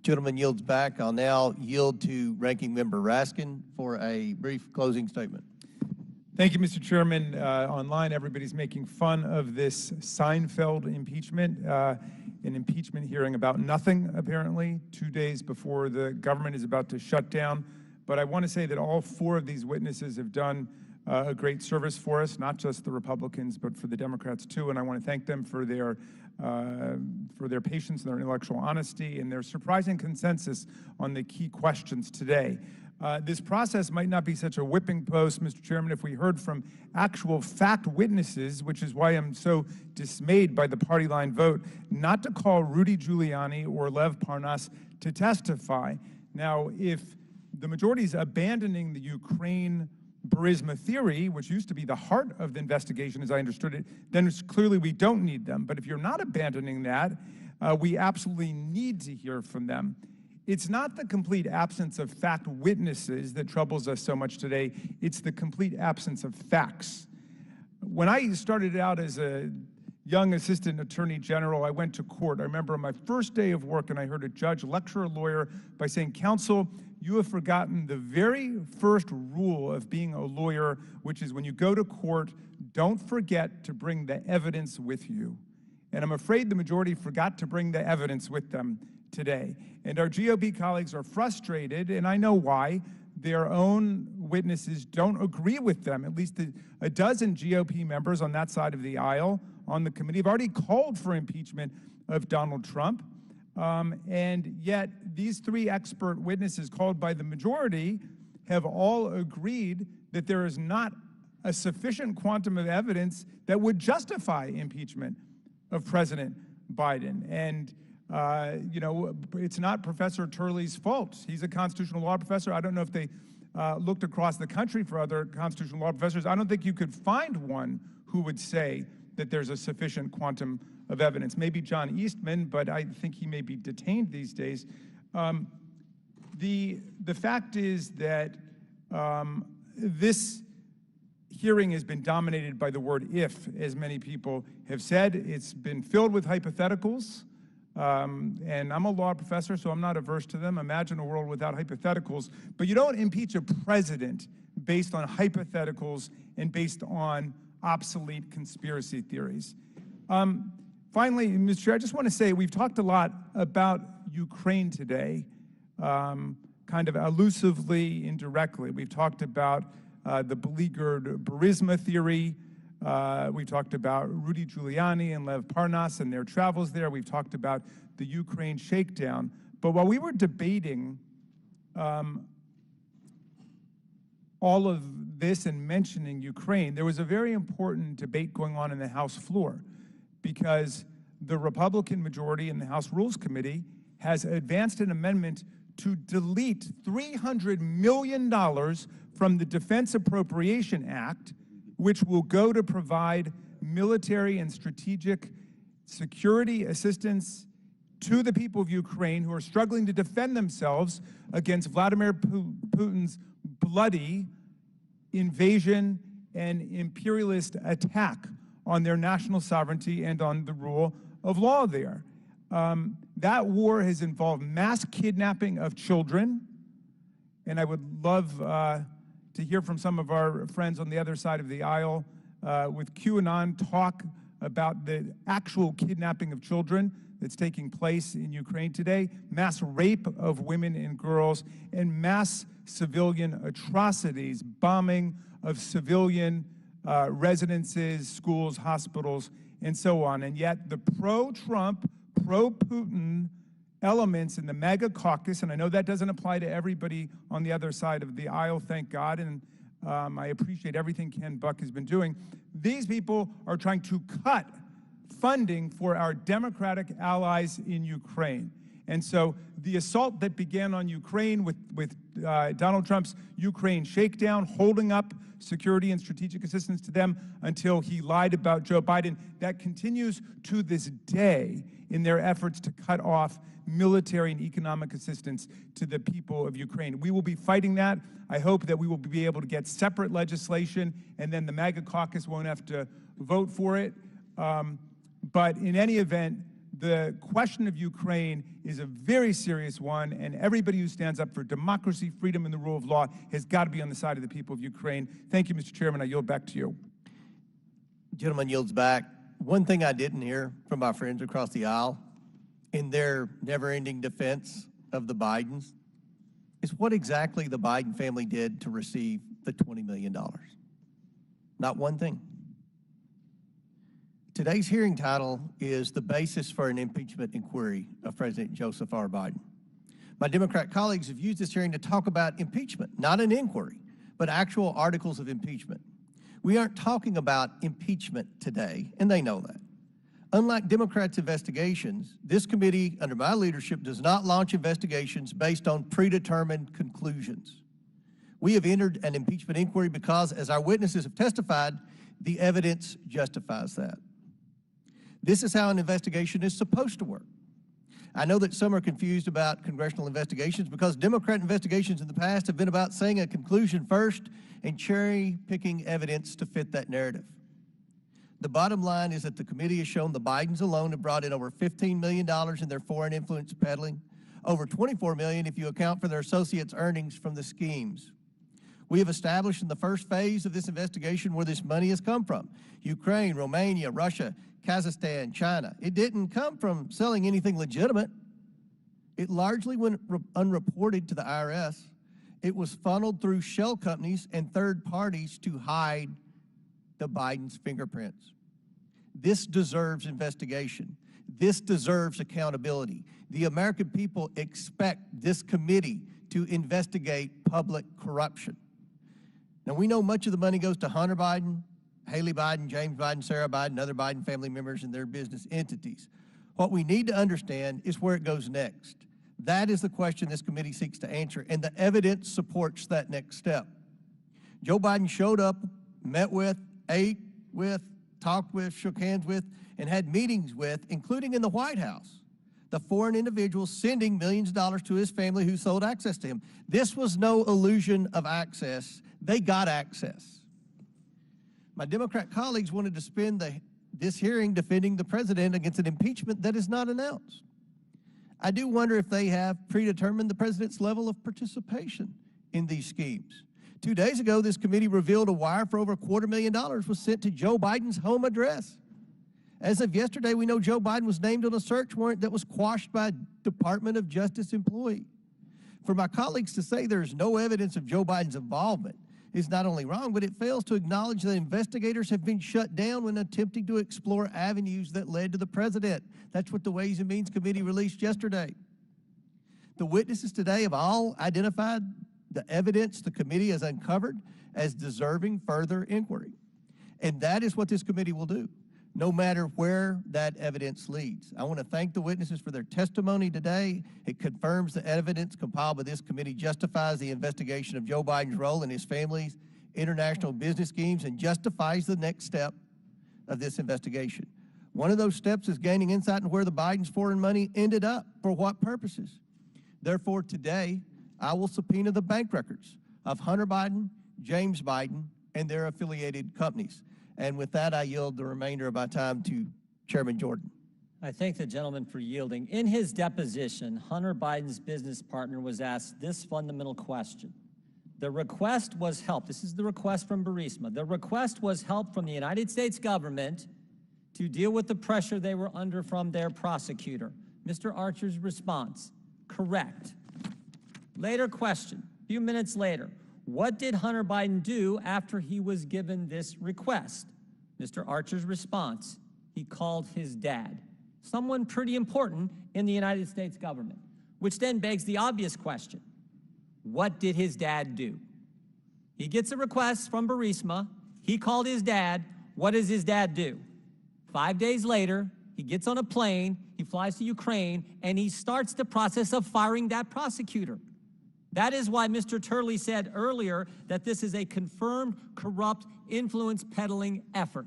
Gentleman yields back. I'll now yield to Ranking Member Raskin for a brief closing statement. Thank you, Mr. Chairman. Online, everybody's making fun of this Seinfeld impeachment, an impeachment hearing about nothing, apparently, 2 days before the government is about to shut down. But I want to say that all four of these witnesses have done a great service for us, not just the Republicans, but for the Democrats, too. And I want to thank them for their patience and their intellectual honesty and their surprising consensus on the key questions today. This process might not be such a whipping post, Mr. Chairman, if we heard from actual fact witnesses, which is why I'm so dismayed by the party line vote, not to call Rudy Giuliani or Lev Parnas to testify. Now, if the majority is abandoning the Ukraine Burisma theory, which used to be the heart of the investigation as I understood it, then it's clearly we don't need them. But if you're not abandoning that, we absolutely need to hear from them. It's not the complete absence of fact witnesses that troubles us so much today. It's the complete absence of facts. When I started out as a young assistant attorney general, I went to court. I remember on my first day of work, and I heard a judge lecture a lawyer by saying, "Counsel, you have forgotten the very first rule of being a lawyer, which is when you go to court, don't forget to bring the evidence with you." And I'm afraid the majority forgot to bring the evidence with them today. And our GOP colleagues are frustrated, and I know why. Their own witnesses don't agree with them. At least a dozen GOP members on that side of the aisle on the committee have already called for impeachment of Donald Trump. And yet these three expert witnesses called by the majority have all agreed that there is not a sufficient quantum of evidence that would justify impeachment of President Biden. And, you know, it's not Professor Turley's fault. He's a constitutional law professor. I don't know if they looked across the country for other constitutional law professors. I don't think you could find one who would say that there's a sufficient quantum of evidence. Maybe John Eastman, but I think he may be detained these days. The fact is that this hearing has been dominated by the word if, as many people have said. It's been filled with hypotheticals, and I'm a law professor, so I'm not averse to them. Imagine a world without hypotheticals, but you don't impeach a president based on hypotheticals and based on obsolete conspiracy theories. Finally, Mr. Chair, I just want to say we've talked a lot about Ukraine today, kind of elusively, indirectly. We've talked about the beleaguered Burisma theory. We've talked about Rudy Giuliani and Lev Parnas and their travels there. We've talked about the Ukraine shakedown. But while we were debating all of this and mentioning Ukraine, there was a very important debate going on in the House floor, because the Republican majority in the House Rules Committee has advanced an amendment to delete $300 million from the Defense Appropriation Act, which will go to provide military and strategic security assistance to the people of Ukraine who are struggling to defend themselves against Vladimir Putin's bloody invasion and imperialist attack on their national sovereignty and on the rule of law there. That war has involved mass kidnapping of children, and I would love to hear from some of our friends on the other side of the aisle with QAnon talk about the actual kidnapping of children that's taking place in Ukraine today, mass rape of women and girls, and mass civilian atrocities, bombing of civilian residences, schools, hospitals, and so on. And yet the pro-Trump, pro-Putin elements in the MAGA caucus, and I know that doesn't apply to everybody on the other side of the aisle, thank God, and I appreciate everything Ken Buck has been doing. These people are trying to cut funding for our democratic allies in Ukraine. And so the assault that began on Ukraine with Donald Trump's Ukraine shakedown, holding up security and strategic assistance to them until he lied about Joe Biden, that continues to this day in their efforts to cut off military and economic assistance to the people of Ukraine. We will be fighting that. I hope that we will be able to get separate legislation, and then the MAGA caucus won't have to vote for it. But in any event, the question of Ukraine is a very serious one, and everybody who stands up for democracy, freedom, and the rule of law has got to be on the side of the people of Ukraine. Thank you, Mr. Chairman. I yield back to you. Gentleman yields back. One thing I didn't hear from my friends across the aisle in their never-ending defense of the Bidens is what exactly the Biden family did to receive the $20 million. Not one thing. Today's hearing title is the basis for an impeachment inquiry of President Joseph R. Biden. My Democrat colleagues have used this hearing to talk about impeachment, not an inquiry, but actual articles of impeachment. We aren't talking about impeachment today, and they know that. Unlike Democrats' investigations, this committee, under my leadership, does not launch investigations based on predetermined conclusions. We have entered an impeachment inquiry because, as our witnesses have testified, the evidence justifies that. This is how an investigation is supposed to work. I know that some are confused about congressional investigations because Democrat investigations in the past have been about saying a conclusion first and cherry-picking evidence to fit that narrative. The bottom line is that the committee has shown the Bidens alone have brought in over $15 million in their foreign influence peddling, over $24 million if you account for their associates' earnings from the schemes. We have established in the first phase of this investigation where this money has come from: Ukraine, Romania, Russia, Kazakhstan, China. It didn't come from selling anything legitimate. It largely went unreported to the IRS. It was funneled through shell companies and third parties to hide the Biden's fingerprints. This deserves investigation. This deserves accountability. The American people expect this committee to investigate public corruption. Now, we know much of the money goes to Hunter Biden, Haley Biden, James Biden, Sarah Biden, other Biden family members and their business entities. What we need to understand is where it goes next. That is the question this committee seeks to answer, and the evidence supports that next step. Joe Biden showed up, met with, ate with, talked with, shook hands with, and had meetings with, including in the White House, the foreign individuals sending millions of dollars to his family who sold access to him. This was no illusion of access. They got access. My Democrat colleagues wanted to spend this hearing defending the president against an impeachment that is not announced. I do wonder if they have predetermined the president's level of participation in these schemes. 2 days ago, this committee revealed a wire for over $250,000 was sent to Joe Biden's home address. As of yesterday, we know Joe Biden was named on a search warrant that was quashed by a Department of Justice employee. For my colleagues to say there's no evidence of Joe Biden's involvement is not only wrong, but it fails to acknowledge that investigators have been shut down when attempting to explore avenues that led to the president. That's what the Ways and Means Committee released yesterday. The witnesses today have all identified the evidence the committee has uncovered as deserving further inquiry. And that is what this committee will do, no matter where that evidence leads. I want to thank the witnesses for their testimony today. It confirms the evidence compiled by this committee justifies the investigation of Joe Biden's role in his family's international business schemes and justifies the next step of this investigation. One of those steps is gaining insight into where the Biden's foreign money ended up, for what purposes. Therefore, today, I will subpoena the bank records of Hunter Biden, James Biden, and their affiliated companies. And with that, I yield the remainder of my time to Chairman Jordan. I thank the gentleman for yielding. In his deposition, Hunter Biden's business partner was asked this fundamental question. The request was help. This is the request from Burisma. The request was help from the United States government to deal with the pressure they were under from their prosecutor. Mr. Archer's response, correct. Later question, a few minutes later, what did Hunter Biden do after he was given this request? Mr. Archer's response, he called his dad, someone pretty important in the United States government, which then begs the obvious question, what did his dad do? He gets a request from Burisma, he called his dad, what does his dad do? 5 days later, he gets on a plane, he flies to Ukraine, and he starts the process of firing that prosecutor. That is why Mr. Turley said earlier that this is a confirmed, corrupt, influence peddling effort.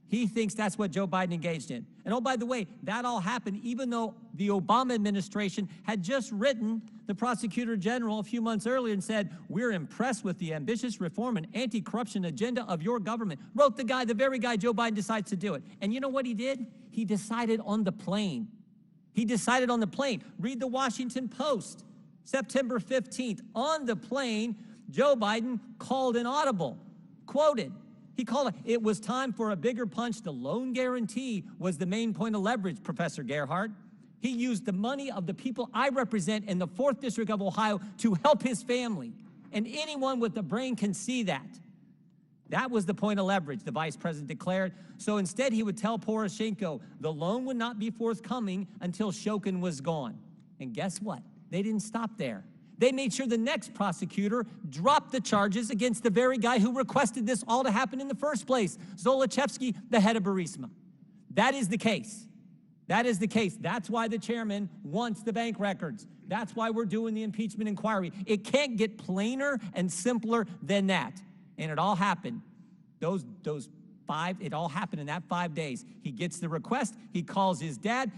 He thinks that's what Joe Biden engaged in. And oh, by the way, that all happened even though the Obama administration had just written the prosecutor general a few months earlier and said, we're impressed with the ambitious reform and anti-corruption agenda of your government. Wrote the very guy Joe Biden decides to do it. And you know what he did? He decided on the plane. He decided on the plane. Read the Washington Post. September 15th, on the plane, Joe Biden called an audible, quoted. He called it, it was time for a bigger punch. The loan guarantee was the main point of leverage, Professor Gerhardt. He used the money of the people I represent in the 4th District of Ohio to help his family. And anyone with a brain can see that. That was the point of leverage, the vice president declared. So instead, he would tell Poroshenko the loan would not be forthcoming until Shokin was gone. And guess what? They didn't stop there. They made sure the next prosecutor dropped the charges against the very guy who requested this all to happen in the first place, Zolochevsky, the head of Burisma. That is the case. That is the case. That's why the chairman wants the bank records. That's why we're doing the impeachment inquiry. It can't get plainer and simpler than that. And it all happened. It all happened in that 5 days. He gets the request, he calls his dad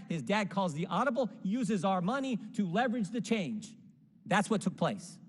calls the audible, uses our money to leverage the change. That's what took place.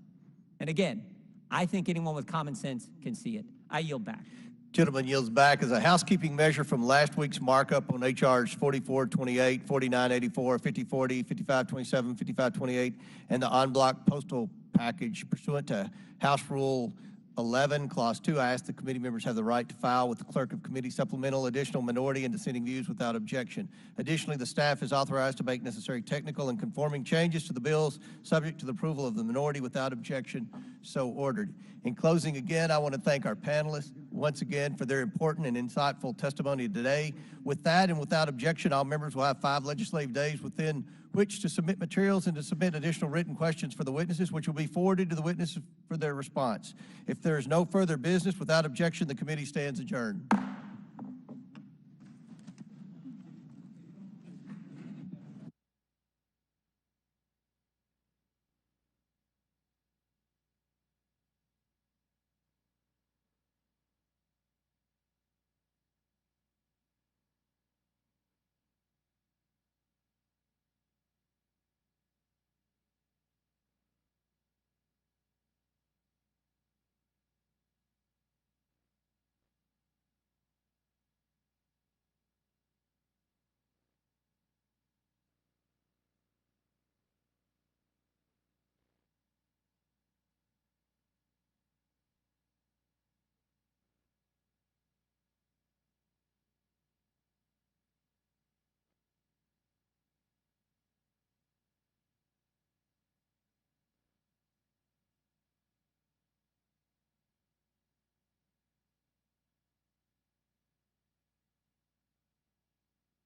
And again, I think anyone with common sense can see it. I yield back. Gentleman yields back as a housekeeping measure from last week's markup on HRs 4428, 4984, 5040, 5527, 5528, and the en bloc postal package pursuant to House Rule 11, Clause 2, I ask the committee members have the right to file with the clerk of committee supplemental, additional minority, and dissenting views without objection. Additionally, the staff is authorized to make necessary technical and conforming changes to the bills subject to the approval of the minority without objection, so ordered. In closing, again, I want to thank our panelists once again for their important and insightful testimony today. With that and without objection, all members will have 5 legislative days within which to submit materials and to submit additional written questions for the witnesses, which will be forwarded to the witnesses for their response. If there is no further business, without objection, the committee stands adjourned.